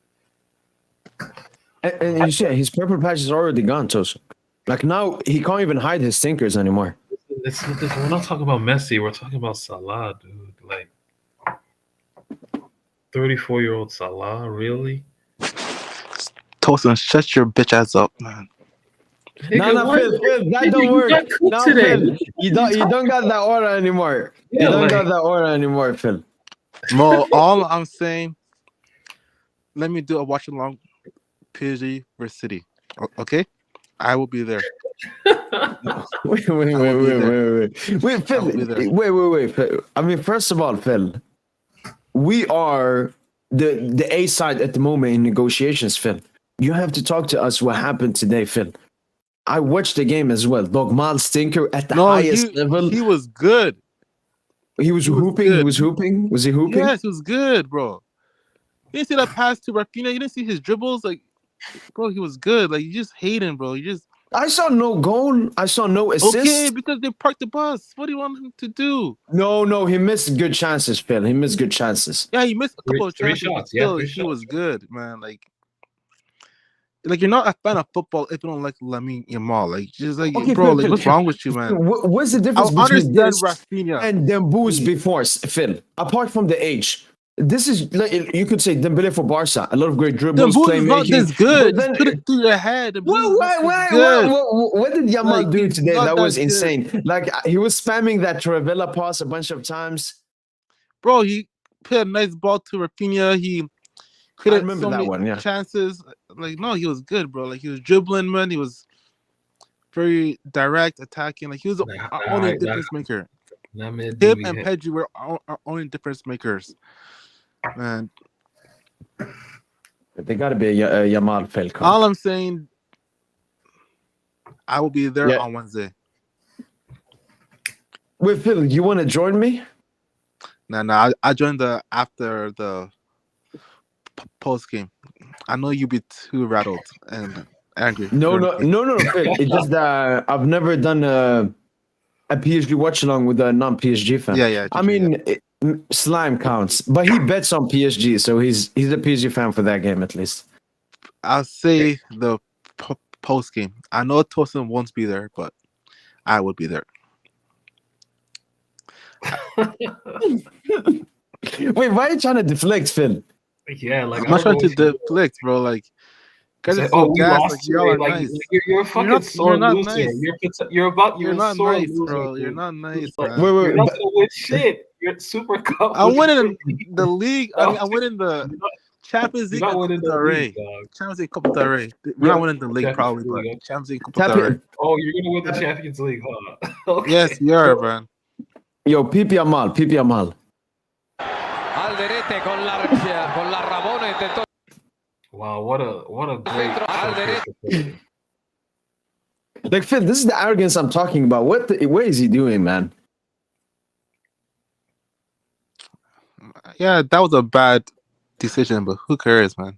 And you see, his purple patch is already gone, Tosin. Like now, he can't even hide his stinkers anymore. We're not talking about Messi. We're talking about Salah, dude. Like 34-year-old Salah, really? Tosin, shut your bitch ass up, man. No, Phil, that don't work. No, Phil, you don't got that aura anymore. Yeah, you don't got that aura anymore, Phil. Mo, all I'm saying, let me do a watch along PSG versus City. Okay? I will be there. Wait, I will be there. Phil. I will be there. Wait. Phil. I mean, first of all, Phil, we are the A side at the moment in negotiations, Phil. You have to talk to us what happened today, Phil. I watched the game as well. Dogmal Stinker at the highest level. he was good. He was he was hooping. good. He was hooping. Was he hooping? Yes, it was good, bro. You didn't see that pass to Rafinha. You didn't see his dribbles. Like, bro, he was good. Like, you just hate him, bro. You just I saw no goal. I saw no assist. okay because they parked the bus. What do you want him to do? No. He missed good chances, Phil. He missed good chances. Yeah, he missed a couple of Three chances, but shots. Yeah, still, three he shots. was good, man. Like you're not a fan of football if you don't like Lamine Yamal. Like, just like, Okay, bro, Phil, like, Phil, what's Phil. wrong with you, man? What's the I difference between understand this Rafinha. and Dembouz before, Phil? Apart from the age, this is like you could say Dembele for Barca. A lot of great dribbles, Dembouz is not playmaking. this good. But Just put it through your head. What did Yamal Like, do he's today? not That that was good. insane. Like he was spamming that Travella pass a bunch of times. Bro, he put a nice ball to Rafinha. He I created remember so that many one. Yeah. chances. Like, no, he was good, bro. Like, he was dribbling, man. He was very direct, attacking. Like, he was our only difference maker. Him and Pedri were our only difference makers. Man, They got to be a Yamal Phil. all I'm saying, I will be there on Wednesday. Wait, Phil, you want to join me? No, I joined after the post game. I know you'll be too rattled and angry. No, Phil. It's just that I've never done a PSG watch along with a non-PSG fan. Yeah. I mean, Slime counts, but he bets on PSG, so he's a PSG fan for that game at least. I'll say the post game. I know Tosin won't be there, but I would be there. Wait, why are you trying to deflect, Phil? Yeah, like I'm not trying to deflect, bro. Like, guys are so gassed. Like, y'all are nice. You're a fucking sore loser. Nice. You're not sore nice, loser, bro. You're not nice, Like, man. you're not gonna win shit. You're super cup. I'm winning the league. I mean, I'm winning the Champions League. You're not winning the league, Champions League, Copa del Rey. We're not winning the league, probably, but Champions League, Copa del Rey. Oh, you're gonna win the Champions League, huh? Okay. Yes, you are, man. Yo, Pipi Amal. Wow, what a great. Like Phil, this is the arrogance I'm talking about. What is he doing, man? Yeah, that was a bad decision, but who cares, man?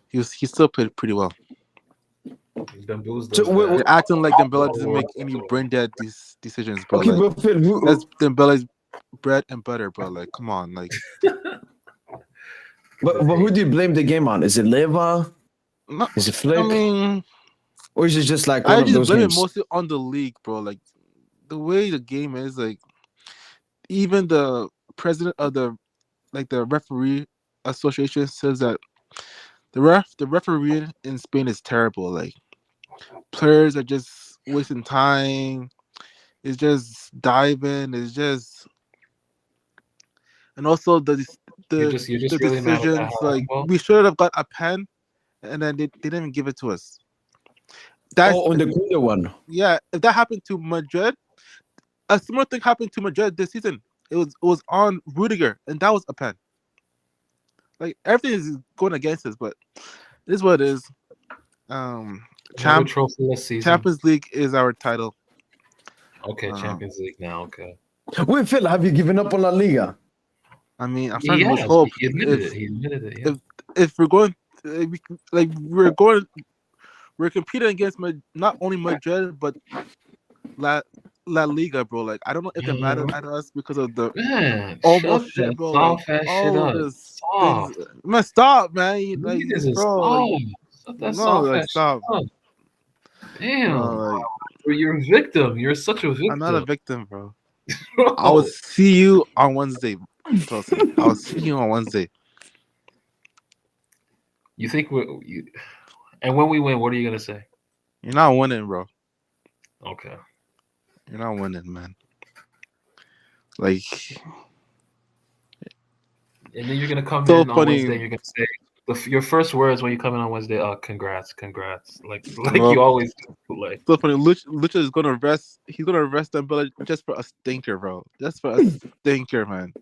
He still played pretty well. You're acting like Dembele doesn't make any brain dead decisions, bro. Okay, like, but Phil, that's Dembele's bread and butter, bro. Like, come on, like. But who do you blame the game on? Is it Leva? No, is it Flick? I mean, or is it just like I one of just those blame games? it mostly on the league, bro. Like the way the game is, like even the president of the referee association says that the referee in Spain is terrible. Like players are just wasting time. It's just diving. It's just, and also the you're just really decisions. Like we should have got a pen, and then they didn't even give it to us. That's on the Cuda one. Yeah, if that happened to Madrid, a similar thing happened to Madrid this season. It was on Rudiger, and that was a pen. Like everything is going against us, but it is what it is. Champions League is our title. Okay, Champions League now. Okay. Wait, Phil, have you given up on La Liga? I mean, I'm trying to lose hope. He admitted it. Yeah. If we're going, we're competing against not only Madrid but La Liga, bro. Like I don't know if it matters at us because of the almost shit, bro. Like, all this things. Man, stop, man. Like, bro. Stop. Damn. You're a victim. You're such a victim. I'm not a victim, bro. I will see you on Wednesday. I'll see you on Wednesday. You think and when we win, what are you gonna say? You're not winning, bro. Okay. You're not winning, man. Like, and then you're gonna come in on Wednesday. You're gonna say, Your first words when you come in on Wednesday, congrats. Like Well, you always do. Like, so funny. Lucha is gonna arrest. He's gonna arrest Dembele just for a stinker, bro. Just for a stinker, man.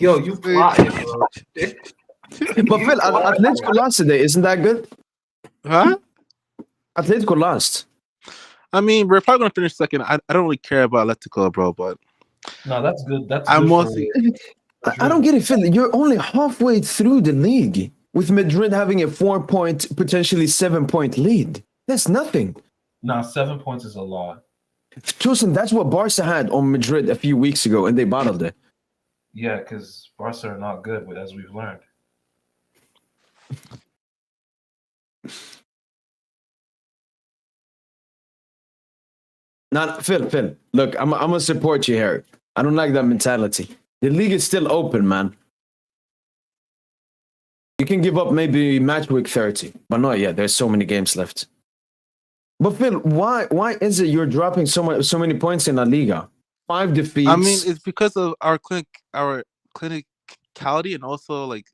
yo, you plotting, bro. But Phil, Atletico lost today. Isn't that good? Huh? Atletico lost. I mean, we're probably gonna finish second. I don't really care about Atletico, bro, but No, that's good. That's I'm good mostly. I don't get it, Phil. You're only halfway through the league with Madrid having a 4-point, potentially 7-point lead. That's nothing. Nah, 7 points is a lot. Tosin, that's what Barca had on Madrid a few weeks ago, and they bottled it. Yeah, because Barca are not good, as we've learned. Not Phil. Look, I'm gonna support you here. I don't like that mentality. The league is still open, man. You can give up maybe match week 30, but not yet. There's so many games left. But Phil, why is it you're dropping so many points in La Liga? 5 defeats. I mean, it's because of our clinicality, and also like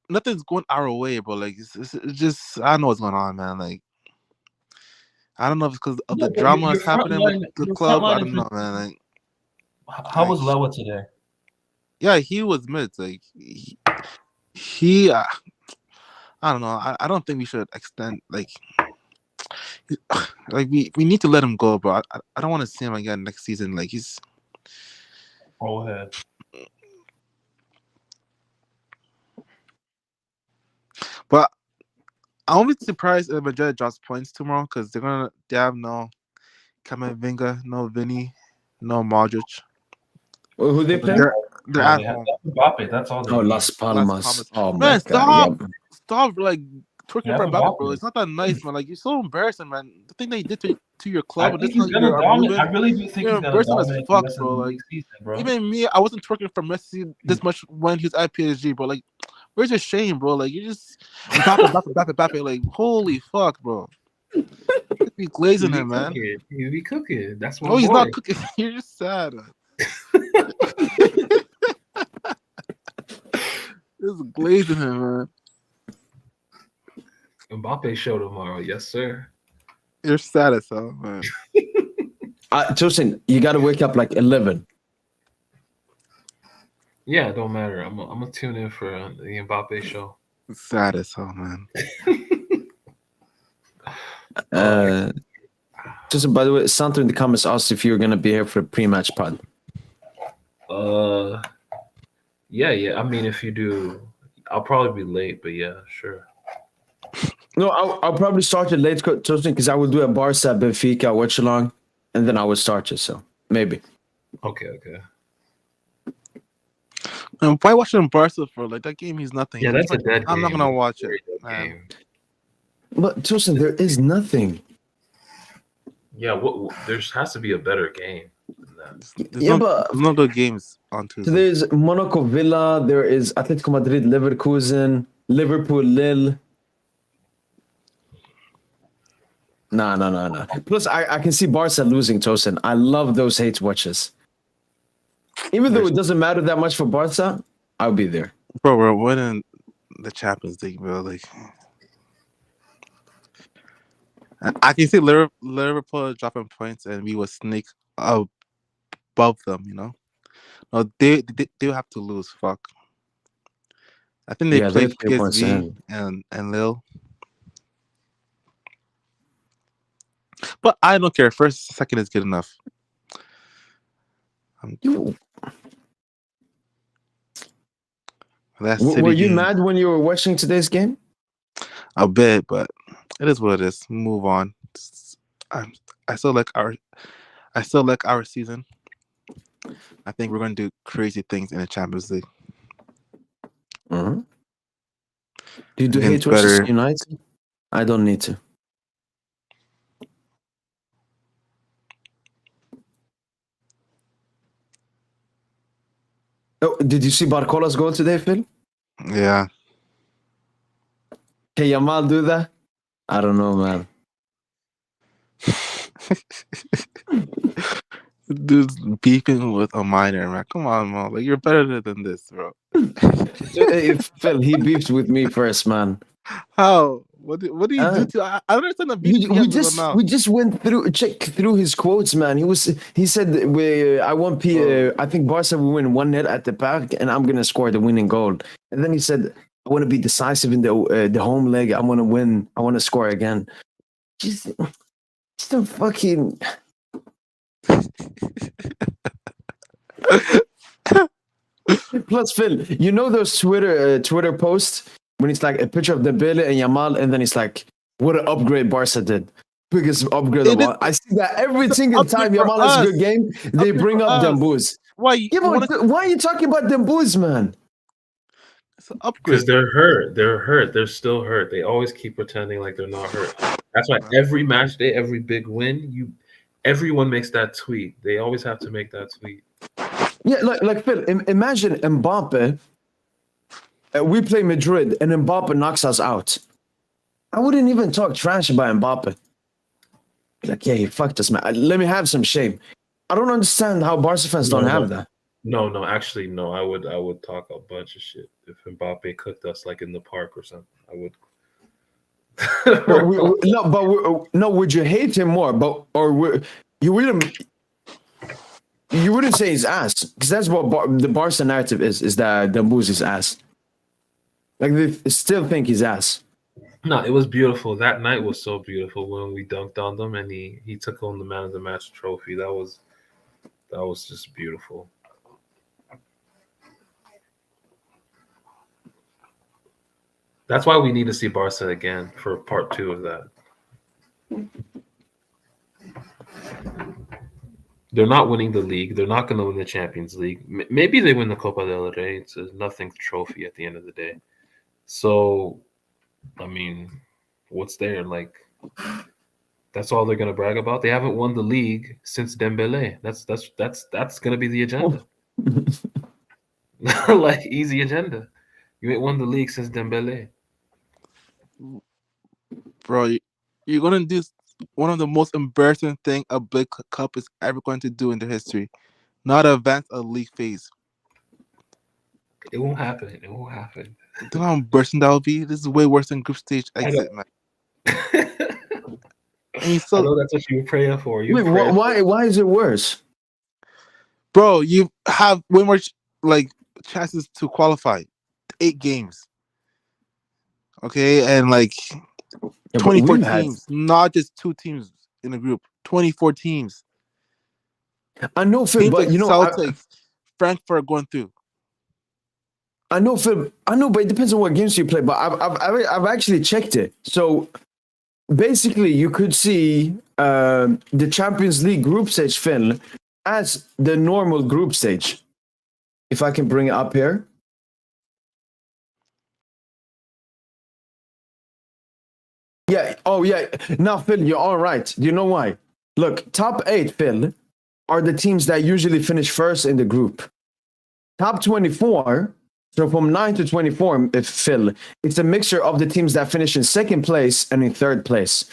nothing's going our way, bro. Like it's just I don't know what's going on, man. Like I don't know if it's because of the drama that's happening with the club. I don't know, man. Like, how was Lewa today? Yeah, he was mid. Like he I don't know. I don't think we should extend like we need to let him go, bro. I don't want to see him again next season. Like he's. Go ahead. But I won't be surprised if Madrid drops points tomorrow because they have no Camavinga, no Vinny, no Modric. Who they play? They're at home. Mbappe, that's all. Oh, Las Palmas. Palmas. Oh Man, my God. stop like twerking Yeah, for Mbappe, Mbappe. bro. It's not that nice, man. Like you're so embarrassing, man. The thing they did to your I club, and think this he's gonna dominate. I really do think you're he's gonna embarrassing as dominate fuck, the rest bro. of the Like season, bro. even me, I wasn't twerking for Messi this much when he was at PSG, bro. Like where's your shame, bro? Like you just Mbappe. Like holy fuck, bro. You be glazing him, man. He be cooking. That's what. No, he's not cooking. You're just sad. Just glazing him, man. Mbappe show tomorrow, yes sir. You're sad as hell, man. Tosin, you got to wake up like 11. Yeah, it don't matter. I'm gonna tune in for the Mbappe show. Sad as hell, man. Tosin, by the way, Santo in the comments asked if you were gonna be here for a pre-match pod. Yeah. I mean, if you do, I'll probably be late, but yeah, sure. No, I'll probably start it late, Tosin, because I will do a Barca Benfica watch along, and then I will start it. So maybe. Okay. And why watching Barca for like that game? He's nothing. Yeah, that's a dead I'm not game. gonna watch it. Game. But Tosin, there is nothing. Yeah, there has to be a better game than that. There's no good games on Tuesday. So there's Monaco Villa, there is Atletico Madrid Leverkusen, Liverpool Lille. No. Plus, I can see Barca losing, Tosin. I love those hate watches. Even though it doesn't matter that much for Barca, I'll be there. Bro, we're winning the Champions League, bro. Like, I can see Liverpool dropping points, and we will sneak above them. You know, no, they have to lose. Fuck. I think they play PSG and Lille. But I don't care. First, second is good enough. Were you mad when you were watching today's game? A bit, but it is what it is. Move on. I still like our season. I think we're going to do crazy things in the Champions League. Uh-huh. Do you do hate watches United? I don't need to. Oh, did you see Barcola's goal today, Phil? Yeah. Can Yamal do that? I don't know, man. Dude's beefing with a minor, man. Come on, man. Like, you're better than this, bro. If Phil, he beefed with me first, man. How? What do you do to? I don't understand the beef. We just went through his quotes, man. He said I want I think Barca will win 1-0 at the park, and I'm gonna score the winning goal. And then he said, I want to be decisive in the home leg. I want to win. I want to score again. Just a fucking. Plus, Phil, you know those Twitter posts when it's like a picture of Dembele and Yamal, and then it's like, what an upgrade Barca did. Biggest upgrade of all. I see that every single time Yamal has a good game, they bring up Dembouz. Why? Why are you talking about Dembouz, man? It's an upgrade. Because they're hurt. They're hurt. They're still hurt. They always keep pretending like they're not hurt. That's why every match day, every big win, everyone makes that tweet. They always have to make that tweet. Yeah, like Phil, imagine Mbappe. We play Madrid and Mbappe knocks us out. I wouldn't even talk trash about Mbappe. Like, yeah, he fucked us, man. Let me have some shame. I don't understand how Barca fans don't have that. No, actually, no. I would talk a bunch of shit if Mbappe cooked us like in the park or something. I would. Would you hate him more? You wouldn't say his ass, because that's what the Barca narrative is that Dembouz is ass. Like, they still think he's ass. No, it was beautiful. That night was so beautiful when we dunked on them and he took home the man of the match trophy. That was just beautiful. That's why we need to see Barca again for part 2 of that. They're not winning the league. They're not going to win the Champions League. Maybe they win the Copa del Rey. It's a nothing trophy at the end of the day. So, I mean, what's there? Like, that's all they're going to brag about. They haven't won the league since Dembele. That's going to be the agenda. Like, easy agenda. You ain't won the league since Dembele. Bro, you're going to do one of the most embarrassing thing a big cup is ever going to do in their history. Not advance a league phase. It won't happen. It won't happen. Do you know how embarrassing that would be? This is way worse than group stage exit, man. I know that's what you were praying for. Why is it worse? Bro, you have way more chances to qualify. 8 games. Okay, and 24 teams, not just 2 teams in a group. 24 teams. I know, Phil, but Celtics, Frankfurt going through. I know, Phil. I know, but it depends on what games you play. But I've actually checked it. So basically, you could see the Champions League group stage, Phil, as the normal group stage. If I can bring it up here. Yeah. Oh, yeah. Now, Phil, you're all right. Do you know why? Look, top 8, Phil, are the teams that usually finish first in the group. Top 24, so from 9 to 24, Phil, it's a mixture of the teams that finish in second place and in third place.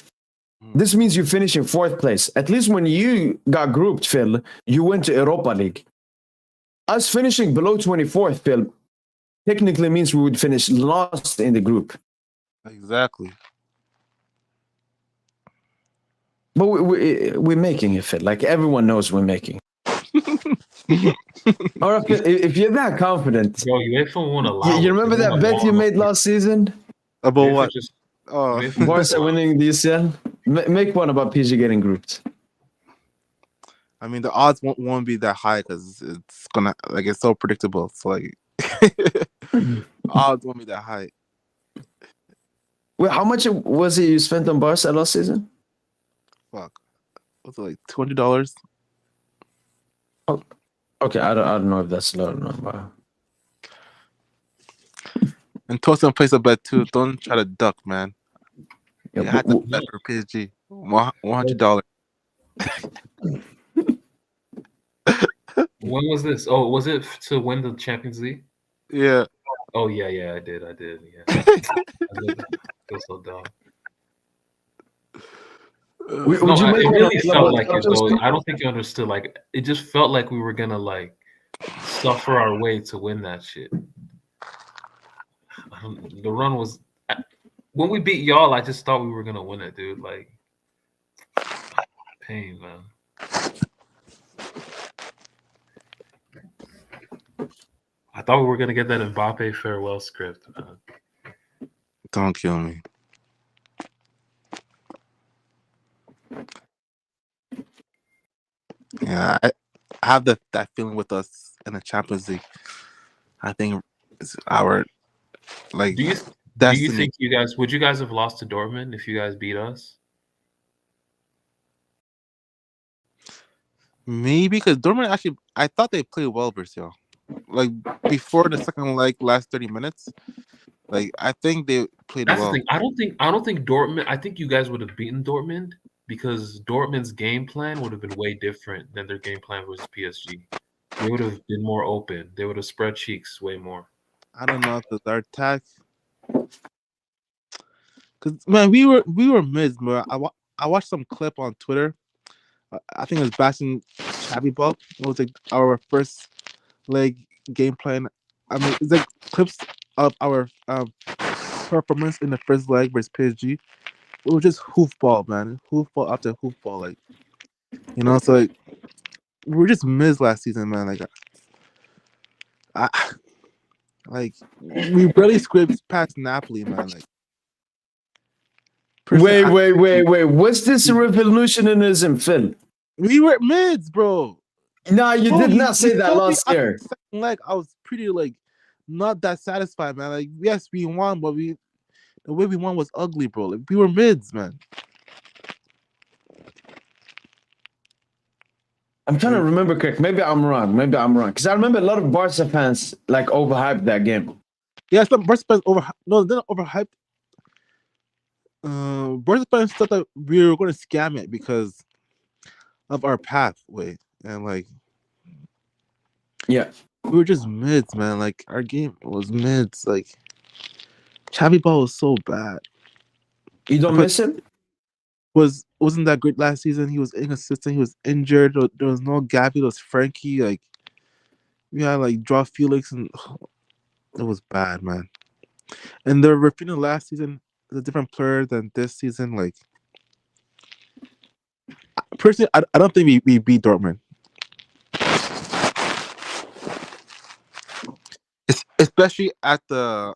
This means you finish in 4th place. At least when you got grouped, Phil, you went to Europa League. Us finishing below 24th, Phil, technically means we would finish last in the group. Exactly. But we're making it, Phil. Like, everyone knows we're making it. Or if you're that confident. Bro, UEFA won't allow you remember that bet you made last season? About what? Barca winning the UCL? Make one about PSG getting grouped. I mean, the odds won't be that high because it's gonna it's so predictable. So odds won't be that high. Wait, how much was it you spent on Barca last season? Fuck, was it $20? Oh, okay. I don't know if that's a low number. And Tosin plays a bet too. Don't try to duck, man. Yeah, you had to bet for PSG. $100. When was this? Oh, was it to win the Champions League? Yeah. Oh yeah, I did. Yeah. I feel so dumb. Would No, you make it it really a felt level like it Santos though. team? I don't think you understood. Like it just felt like we were gonna like suffer our way to win that shit. The run was when we beat y'all. I just thought we were gonna win it, dude. Like pain, man. I thought we were gonna get that Mbappe farewell script, man. Don't kill me. Yeah, I have that feeling with us in the Champions League. I think it's our like Do you destiny. think you guys would you guys have lost to Dortmund if you guys beat us? Maybe because Dortmund actually, I thought they played well versus y'all. Like before the second leg, last 30 minutes, like I think they played That's well. the thing. I don't think Dortmund. I think you guys would have beaten Dortmund because Dortmund's game plan would have been way different than their game plan versus PSG. They would have been more open. They would have spread cheeks way more. I don't know because our attack. Because man, we were mids, bro. I watched some clip on Twitter. I think it was bashing Chappie Ball. It was like our first leg game plan. I mean, it's like clips of our performance in the first leg versus PSG. It was just hoofball, man. Hoofball after hoofball, like So like we were just mids last season, man. I like we barely scraped past Napoli, man. Like Wait. What's this revolutionism, Phil? we were mids, bro. No, you Bro, did not say that told me last after year. the second leg, I was pretty like not that satisfied, man. Like, yes, we won, but the way we won was ugly, bro. Like, we were mids, man. I'm trying to remember correct. Maybe I'm wrong. Because I remember a lot of Barca fans like overhyped that game. Yeah, some Barca fans they're not overhyped. Barca fans thought that we were going to scam it because of our pathway, and like, Yeah. we were just mids, man. Like, our game was mids. Like, Xavi Ball was so bad. You don't But miss him? wasn't that great last season. He was inconsistent. He was injured. There was no Gabby. There was Frankie. Like, we had like draw Felix, and it was bad, man. And the Rafinha last season is a different player than this season. Like, personally, I don't think we beat Dortmund. Especially at the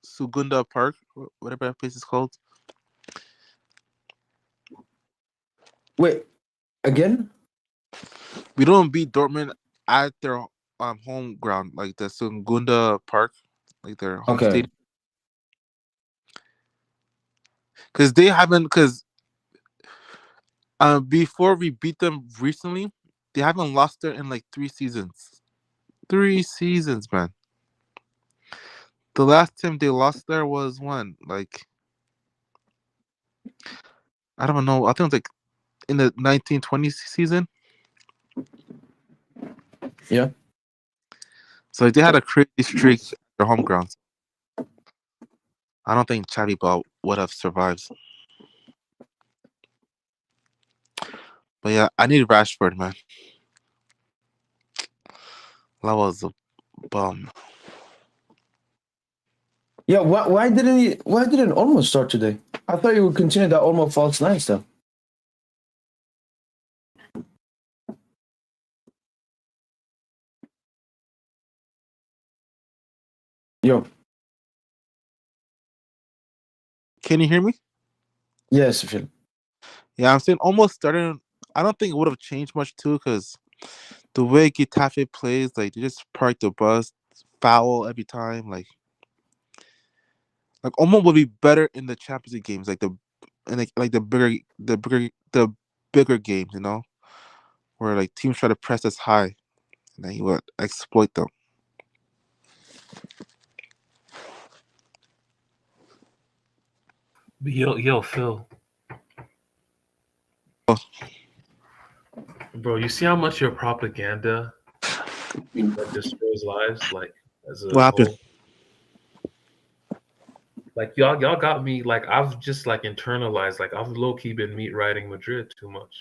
Sugunda Park, whatever that place is called. Wait, again? We don't beat Dortmund at their home ground, like the Sugunda Park, like their home Okay. stadium. Because they haven't, before we beat them recently, they haven't lost there in like 3 seasons. 3 seasons, man. The last time they lost there was when? Like, I don't know. I think it was like in the 1920 season. Yeah. So they had a crazy streak at their home grounds. I don't think Xavi Ball would have survived. But yeah, I need Rashford, man. That was a bum. Yeah, why didn't almost start today? I thought you would continue that almost false nine stuff. Yo. Can you hear me? Yes, Phil. Yeah, I'm saying almost started. I don't think it would have changed much too, because the way Getafe plays, like they just park the bus, foul every time. Like almost would be better in the Champions League games, like the bigger games, where like teams try to press us high, and then he would exploit them. Yo, Phil. Oh. Bro, you see how much your propaganda destroys lives, like as a What happened? whole? Like y'all got me. Like I've just like internalized. Like I've low key been meat riding Madrid too much.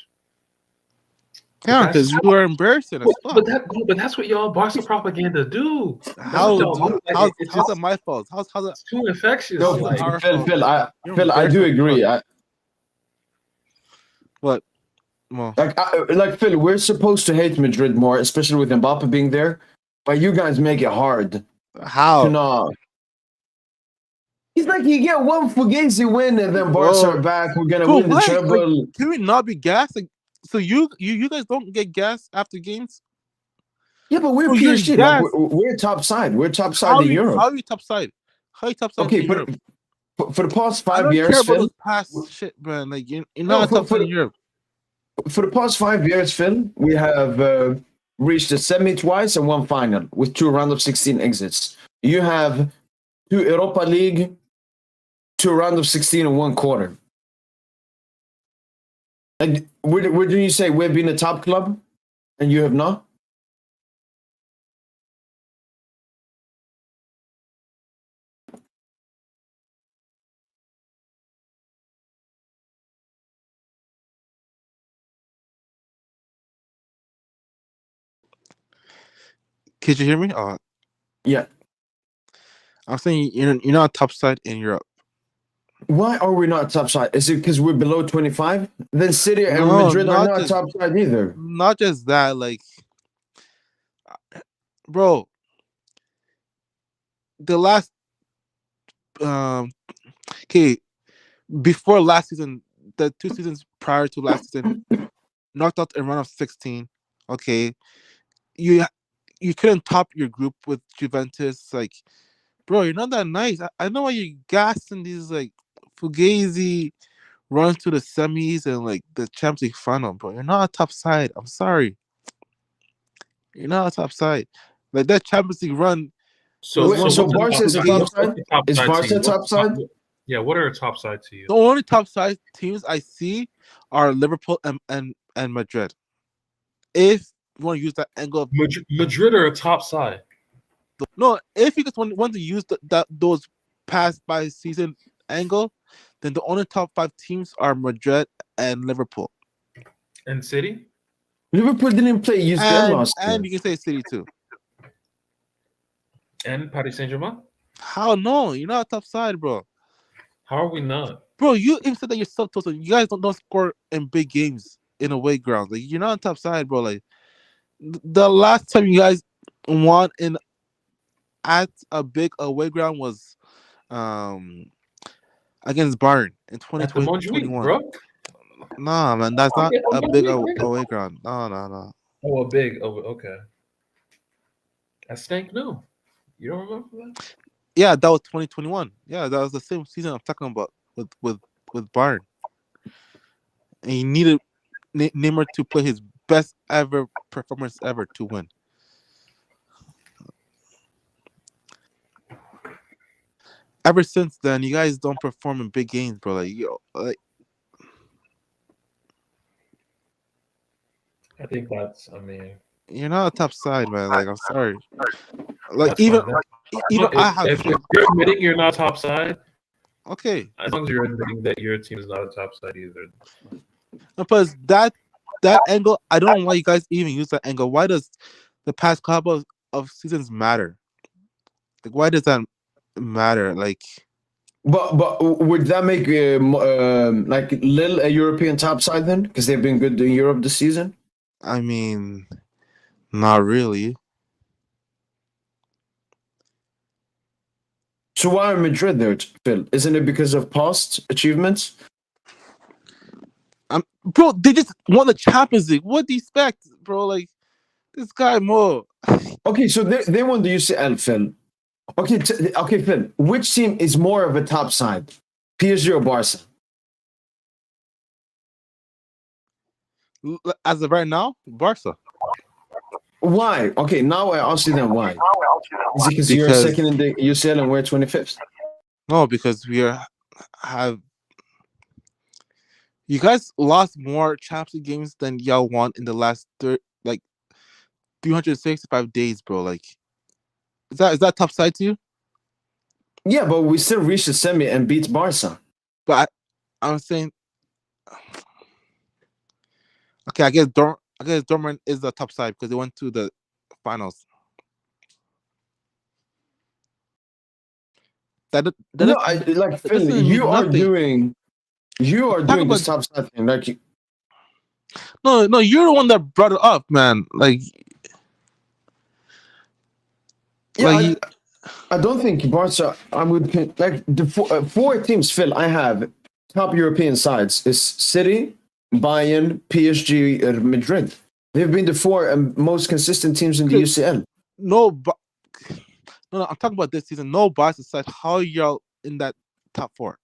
Yeah, that's- because you are embarrassing as fuck. But that's what y'all Barca propaganda do. How Like, how's that my fault? How's that? it's too infectious. No, Like, our Phil, fault? You're Phil, I do embarrassing agree. fuck. What? Well, Like Phil, we're supposed to hate Madrid more, especially with Mbappe being there. But you guys make it hard to how? not. He's like, you get one Fugazi win, and then Barca Bro. are back. We're gonna Bro, win the what? treble. Like, can we not be gassed? Like, so you guys don't get gas after games? Yeah, but we're Bro, you're PSG. Like, gassed. we're top side. We're top side How in Europe. are you top side? How are you top side Okay, in Europe? but for the past I 5 don't years, care about Phil. those past shit, man. Like you're No, not top side in Europe. For the past 5 years, Phil, we have reached the semi twice and one final with 2 round of 16 exits. You have 2 Europa League, 2 round of 16 and 1 quarter. And where do you say we've been a top club and you have not? Could you hear me? Yeah. I'm saying you're not top side in Europe. Why are we not top side? Is it because we're below 25? Then City and No, Madrid are not not just- top side either. Not just that, like, bro, the last okay, before last season, the 2 seasons prior to last season, knocked out a run of 16. Okay, you couldn't top your group with Juventus. Like, bro, you're not that nice. I know why you're gassing these like Fugazi runs to the semis and like the Champions League final, bro. You're not a top side. I'm sorry. You're not a top side. Like that Champions League run. So Barca is a top side? Is Barca top side? Yeah, what are top side to you? The only top side teams I see are Liverpool and Madrid. If you want to use that angle of Madrid are a top side. no, if you just want to use those past by season angle, then the only top 5 teams are Madrid and Liverpool. And City? Liverpool didn't play UCL last year. And you can say City too. And Paris Saint-Germain? How no? You're not a top side, bro. How are we not? Bro, you even said that yourself, Tosin. You guys don't score in big games in away grounds. Like you're not on top side, bro. Like the last time you guys won at a big away ground was against Bayern in 2021. Bro? Nah, man, that's not a big away ground. No. Oh, a big. Oh, okay. I stank. No, you don't remember that? Yeah, that was 2021. Yeah, that was the same season I'm talking about with Bayern. And he needed Neymar to play his best ever performance ever to win. Ever since then, you guys don't perform in big games, bro. Like I think that's. I mean, you're not a top side, man. Like I'm sorry. Like that's even fine. I have if you're admitting you're not top side, okay. as long as you're admitting that your team is not a top side either. Because that angle, I don't know why you guys even use that angle. Why does the past couple of seasons matter? Like, why does that matter? Like, But would that make like Lille a European top side then? Because they've been good in Europe this season. I mean, not really. So why are Madrid there, Phil? Isn't it because of past achievements? Bro, they just won the Champions League. What do you expect, bro? Like, this guy more. Okay, so they won the UCL, Phil. Okay, Phil. Which team is more of a top side, PSG or Barca? As of right now, Barca. Why? Okay, now I ask you then why. Is it because you're second in the UCL and we're 25th? No, because have you guys lost more Champions League games than y'all won in the last 365 days, bro. Like, is that top side to you? Yeah, but we still reached the semi and beat Barca. But I'm saying, okay, I guess Dortmund is the top side because they went to the finals. That No, doesn't, like that Phil, doesn't you mean are nothing. doing Talk about this top side thing. Like, no, you're the one that brought it up, man. Like, yeah, like I don't think Barca. I would like the four teams. Phil, I have top European sides is City, Bayern, PSG, Madrid. They've been the four most consistent teams in the Okay. UCL. no, I'm talking about this season. No Barca side. How y'all in that top four?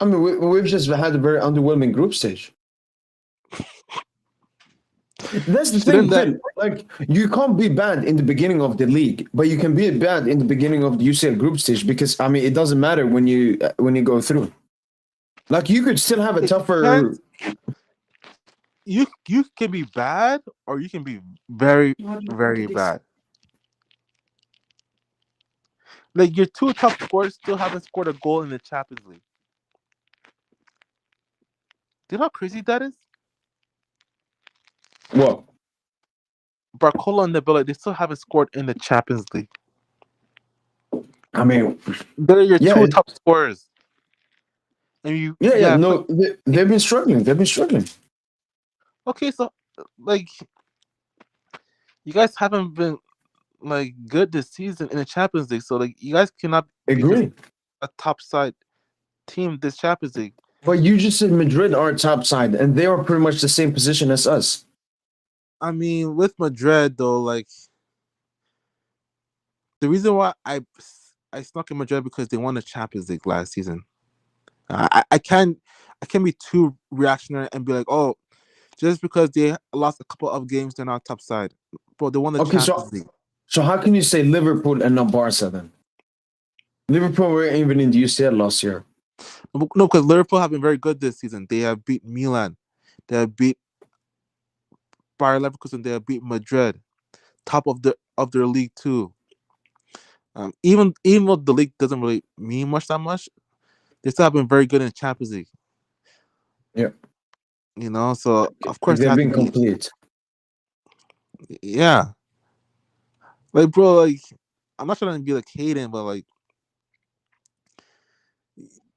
I mean, we've just had a very underwhelming group stage. That's the thing, Shouldn't that- Phil. Like, you can't be bad in the beginning of the league, but you can be bad in the beginning of the UCL group stage because I mean, it doesn't matter when you go through. Like, you could still have a tougher. You can be bad or you can be very, very bad. Like, your two top scorers still haven't scored a goal in the Champions League. Do you know how crazy that is? What? Barcola and Nebella, they still haven't scored in the Champions League. I mean, They're your yeah, two top scorers. And you, no, they've been struggling. They've been struggling. Okay, so like, you guys haven't been like good this season in the Champions League, so like you guys cannot be Agree. a top side team this Champions League. But you just said Madrid are top side, and they are pretty much the same position as us. I mean, with Madrid though, like the reason why I snuck in Madrid because they won the Champions League last season. I can't be too reactionary and be like, oh, just because they lost a couple of games, they're not top side. But they won the Champions League. So how can you say Liverpool and not Barca then? Liverpool were even in the UCL last year. No, because Liverpool have been very good this season. They have beat Milan. They have beat Bayer Leverkusen. They have beat Madrid, top of their league too. Even though the league doesn't really mean that much, they still have been very good in the Champions League. Yeah. You know, so of course they've been complete. Yeah. Like, bro, like, I'm not trying to be like hating, but like,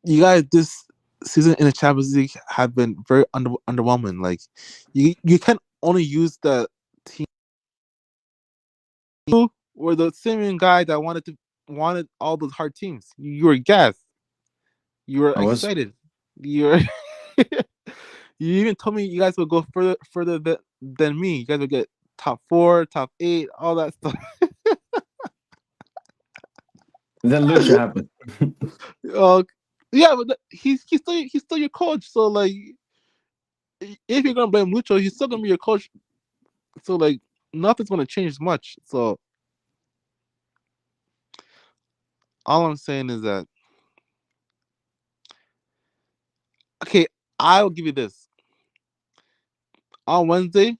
you guys this season in the Champions League have been very underwhelming. Like, you can only use the team. You were the same guy that wanted all those hard teams. You were gassed. You were excited. You were. You even told me you guys would go further than me. You guys would get top 4, top 8, all that stuff. Then Lucha happened. Yeah, but he's still your coach. So like, if you're gonna blame Lucho, he's still gonna be your coach. So like, nothing's gonna change much. So all I'm saying is that, okay, I will give you this. On Wednesday,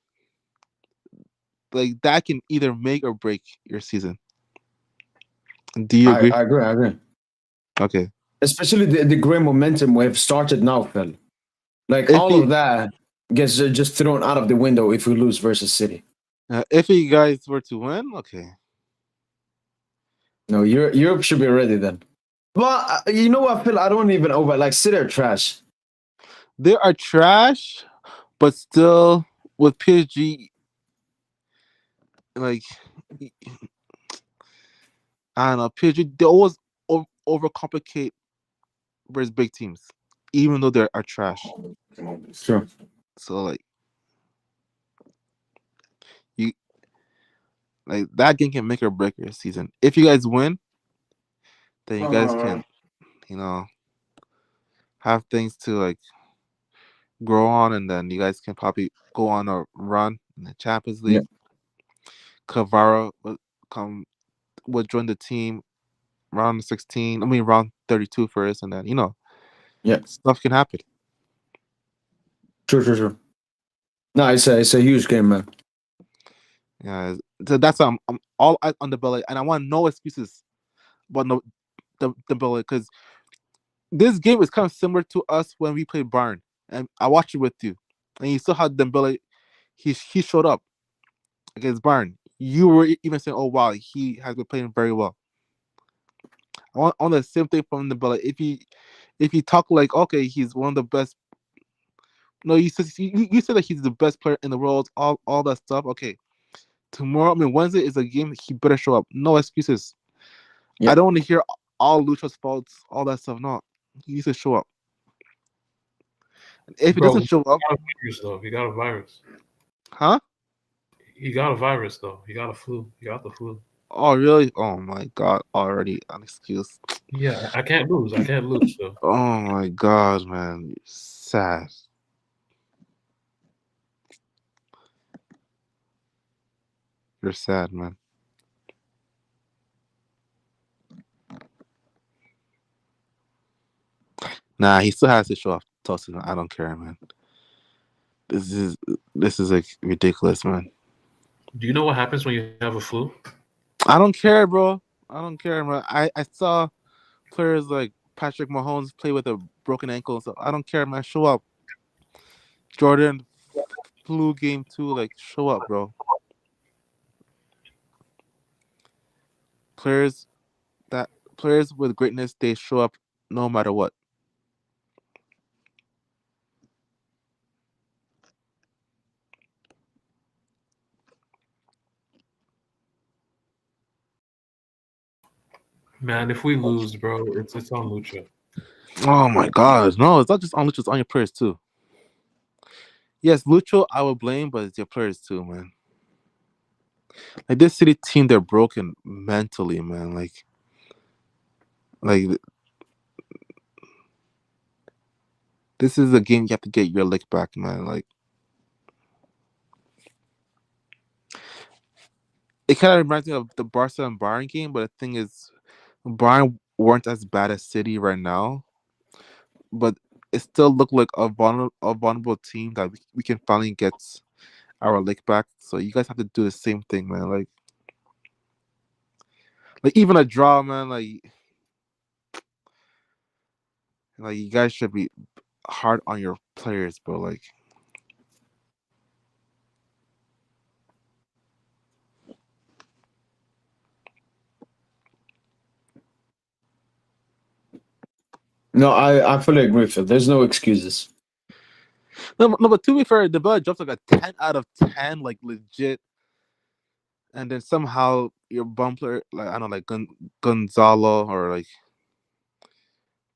like that can either make or break your season. Do you agree? I agree. Okay. Especially the great momentum we have started now, Phil. Like, all of that gets just thrown out of the window if we lose versus City. If you guys were to win, okay. No, Europe should be ready then. Well, you know what, Phil? I don't even like City are trash. They are trash, but still with PSG, like, I don't know, PSG, they always overcomplicate versus big teams, even though they are trash. Sure. So like, that game can make or break your season. If you guys win, then you guys can, have things to like grow on, and then you guys can probably go on a run in the Champions League. Yeah. Cavara would join the team round 16. I mean round 32 first, and then stuff can happen. Sure. No, it's a huge game, man. Yeah, So that's why I'm all eyes on Dembele, and I want no excuses about no Dembele because this game is kind of similar to us when we played Bayern, and I watched it with you, and you saw how Dembele he showed up against Bayern. You were even saying, "Oh wow, he has been playing very well." I want the same thing from Dembele. If he talk like okay, he's one of the best. No, you said that he's the best player in the world. All that stuff. Okay, tomorrow, I mean Wednesday is a game. He better show up. No excuses. Yeah. I don't want to hear all Lucho's faults, all that stuff. No, he needs to show up. And if he Bro, doesn't show up, he got a virus though. He got a virus. huh? He got a virus though. He got a flu. He got the flu. Oh really? Oh my god! Already an excuse. Yeah, I can't lose. I can't lose. So Oh my god, man! Sad. You're sad, man. Nah, he still has to show off Tosin. I don't care, man. This is like ridiculous, man. do you know what happens when you have a flu? I don't care, bro. I don't care, man. I saw players like Patrick Mahomes play with a broken ankle, so I don't care, man. Show up. Jordan flu game too. Like, show up, bro. Players with greatness, they show up no matter what. Man, if we lose, bro, it's on Lucha. Oh my god, no! It's not just on Lucho, it's on your players too. Yes, Lucho, I will blame, but it's your players too, man. Like this City team, they're broken mentally, man. Like this is a game you have to get your lick back, man. Like it kind of reminds me of the Barca and Bayern game, but the thing is, Bayern weren't as bad as City right now, but it still looked like a vulnerable team that we can finally get our lick back. So you guys have to do the same thing, man. Like even a draw, man. Like you guys should be hard on your players, bro. Like No, I fully agree with you. There's no excuses. no, but to be fair, the Bella drops like a 10 out of 10, like legit. And then somehow your bum player, like I don't know, like Gonzalo or like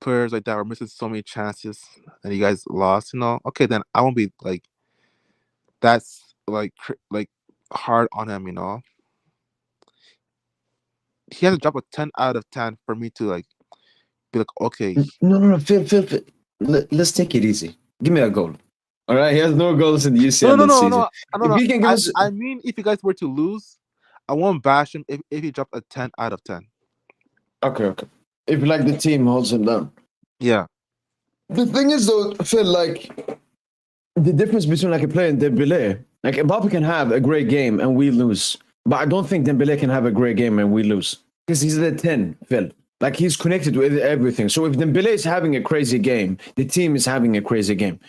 players like that were missing so many chances, and you guys lost. Okay, then I won't be like that's like hard on him. He has to drop a 10 out of 10 for me to like be like, okay. No. Phil. Let's take it easy. Give me a goal. All right, he has no goals in the UCL this season. No. If he can give us, I mean, if you guys were to lose, I won't bash him if he dropped a 10 out of 10. okay. If like the team holds him down. Yeah. The thing is though, Phil, like the difference between like a player and Dembele, like Mbappe can have a great game and we lose, but I don't think Dembele can have a great game and we lose because he's the 10, Phil. Like he's connected with everything. So if Dembele is having a crazy game, the team is having a crazy game.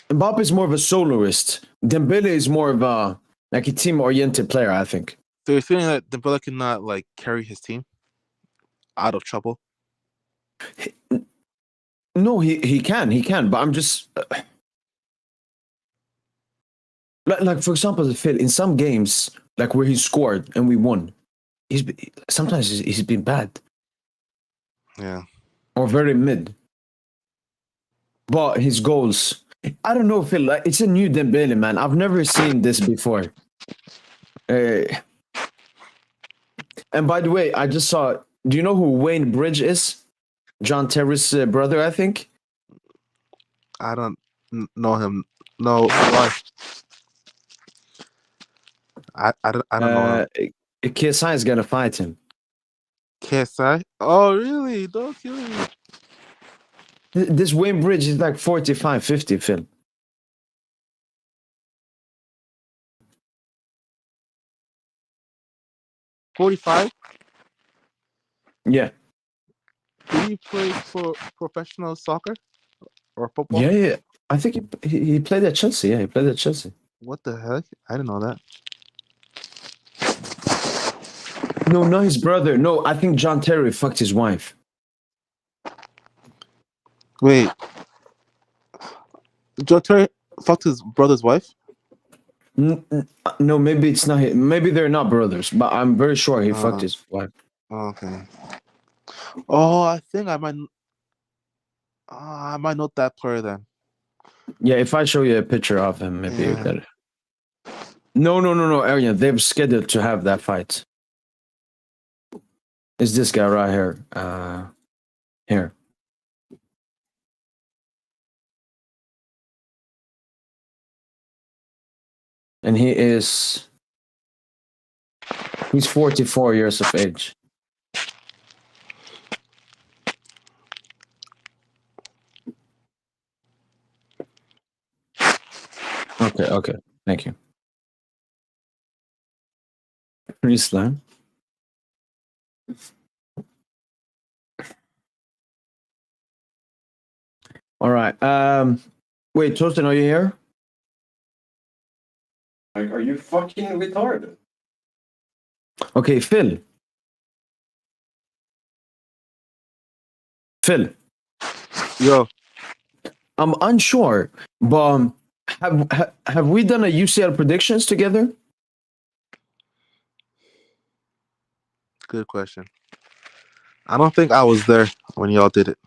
Mbappe is more of a soloist. Dembele is more of a like a team-oriented player, I think. So you're feeling that Dembele cannot like carry his team out of trouble? No, he can, but I'm just like for example, Phil, in some games, like where he scored and we won, sometimes he's been bad. Yeah. Or very mid. But his goals, I don't know, Phil. Like, it's a new Dembele, man. I've never seen this before. And by the way, I just saw. Do you know who Wayne Bridge is? John Terry's brother, I think. I don't know him. No, why? I don't know him. KSI is gonna fight him. KSI? Oh, really? Don't kill me. This Wayne Bridge is like 45, 50, Phil. 45. Yeah. Did he play for professional soccer or football? Yeah. I think he played at Chelsea. Yeah, he played at Chelsea. What the heck? I didn't know that. No, not his brother. No, I think John Terry fucked his wife. Wait, Joe Terry fucked his brother's wife? No, maybe it's not. Maybe they're not brothers, but I'm very sure he fucked his wife. Okay. Oh, I think I might note that player then. Yeah, if I show you a picture of him, maybe you Yeah. get it. No, Arian. They've scheduled to have that fight. It's this guy right here. Here. And he's 44 years of age. Okay. Thank you. Pretty slim. All right. Wait, Toastin, are you here? Like, are you fucking retarded? Okay, Phil. Yo, I'm unsure, but have we done a UCL predictions together? good question. I don't think I was there when y'all did it.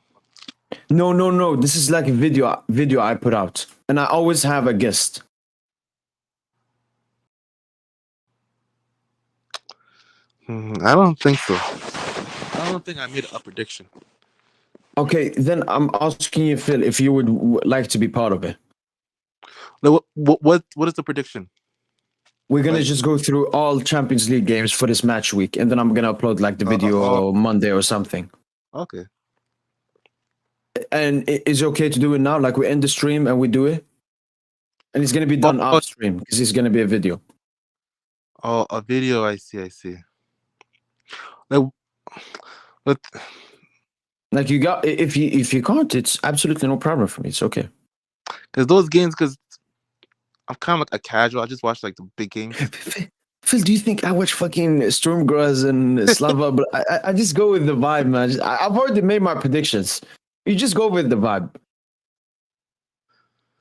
No. This is like a video I put out, and I always have a guest. I don't think so. I don't think I made a prediction. Okay, then I'm asking you, Phil, if you would like to be part of it. Like, what is the prediction? We're gonna Like- just go through all Champions League games for this match week, and then I'm gonna upload like the video Monday or something. Okay. And is it okay to do it now? Like we end the stream and we do it, and it's gonna be done off stream because it's gonna be a video. Oh, a video. I see. Like you got if you can't, it's absolutely no problem for me. It's okay. Because those games, I'm kind of like a casual. I just watch like the big games. Phil, do you think I watch fucking Stormgrass and Slava? But I just go with the vibe, man. I've already made my predictions. You just go with the vibe.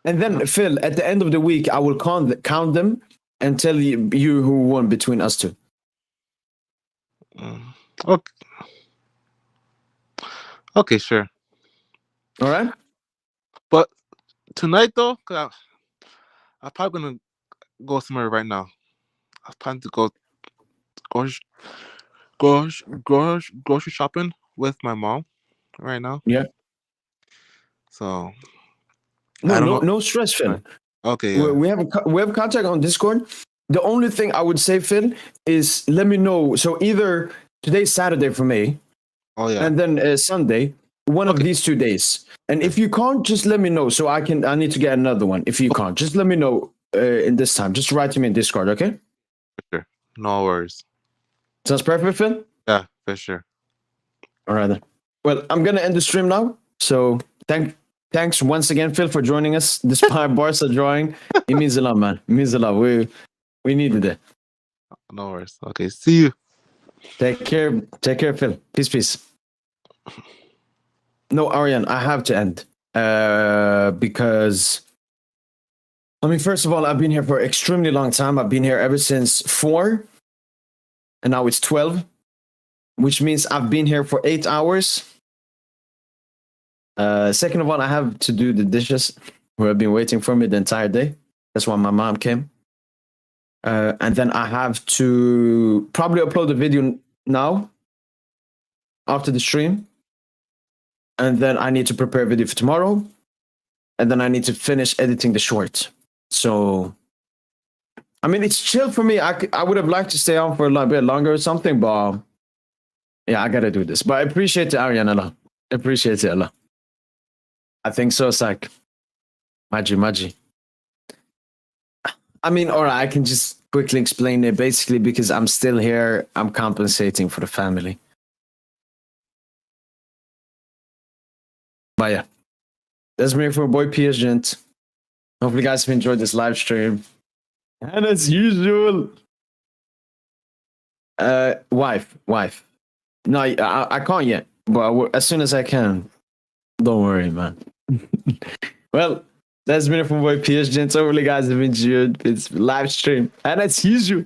And then, Phil, at the end of the week, I will count them and tell you who won between us two. Okay. Okay, sure. All right? But tonight, though, I'm probably gonna go somewhere right now. I plan to go grocery shopping with my mom right now. Yeah. So I don't know. No stress, Phil. Okay. Yeah. We have contact on Discord. The only thing I would say, Phil, is let me know. So either today's Saturday for me, Oh yeah. and then Sunday, one of these 2 days. And if you can't, just let me know so I need to get another one. If you can't, just let me know in this time. Just write to me in Discord, okay? Sure. No worries. Sounds perfect, Phil? Yeah, for sure. All right then. Well, I'm gonna end the stream now. So thanks once again, Phil, for joining us despite Barca drawing. It means a lot, man. It means a lot. We needed it. No worries. Okay. See you. Take care, Phil. Peace. No, Aryan, I have to end because I mean, first of all, I've been here for an extremely long time. I've been here ever since 4, and now it's 12, which means I've been here for 8 hours. Second of all, I have to do the dishes who have been waiting for me the entire day. That's why my mom came. And then I have to probably upload the video now after the stream. And then I need to prepare a video for tomorrow. And then I need to finish editing the short. So, I mean, it's chill for me. I would have liked to stay on for a little bit longer or something, but yeah, I gotta do this. But I appreciate it, Ariana. Appreciate it, Allah. I think so, Sak. Maji. I mean, all right, I can just quickly explain it. Basically, because I'm still here, I'm compensating for the family. But yeah, that's me for boy PSG. Hopefully, you guys have enjoyed this live stream. And as usual, wife. No, I can't yet, but as soon as I can. Don't worry, man. Well, that's been it from boy PSG. Hopefully, guys have enjoyed this live stream. And as usual,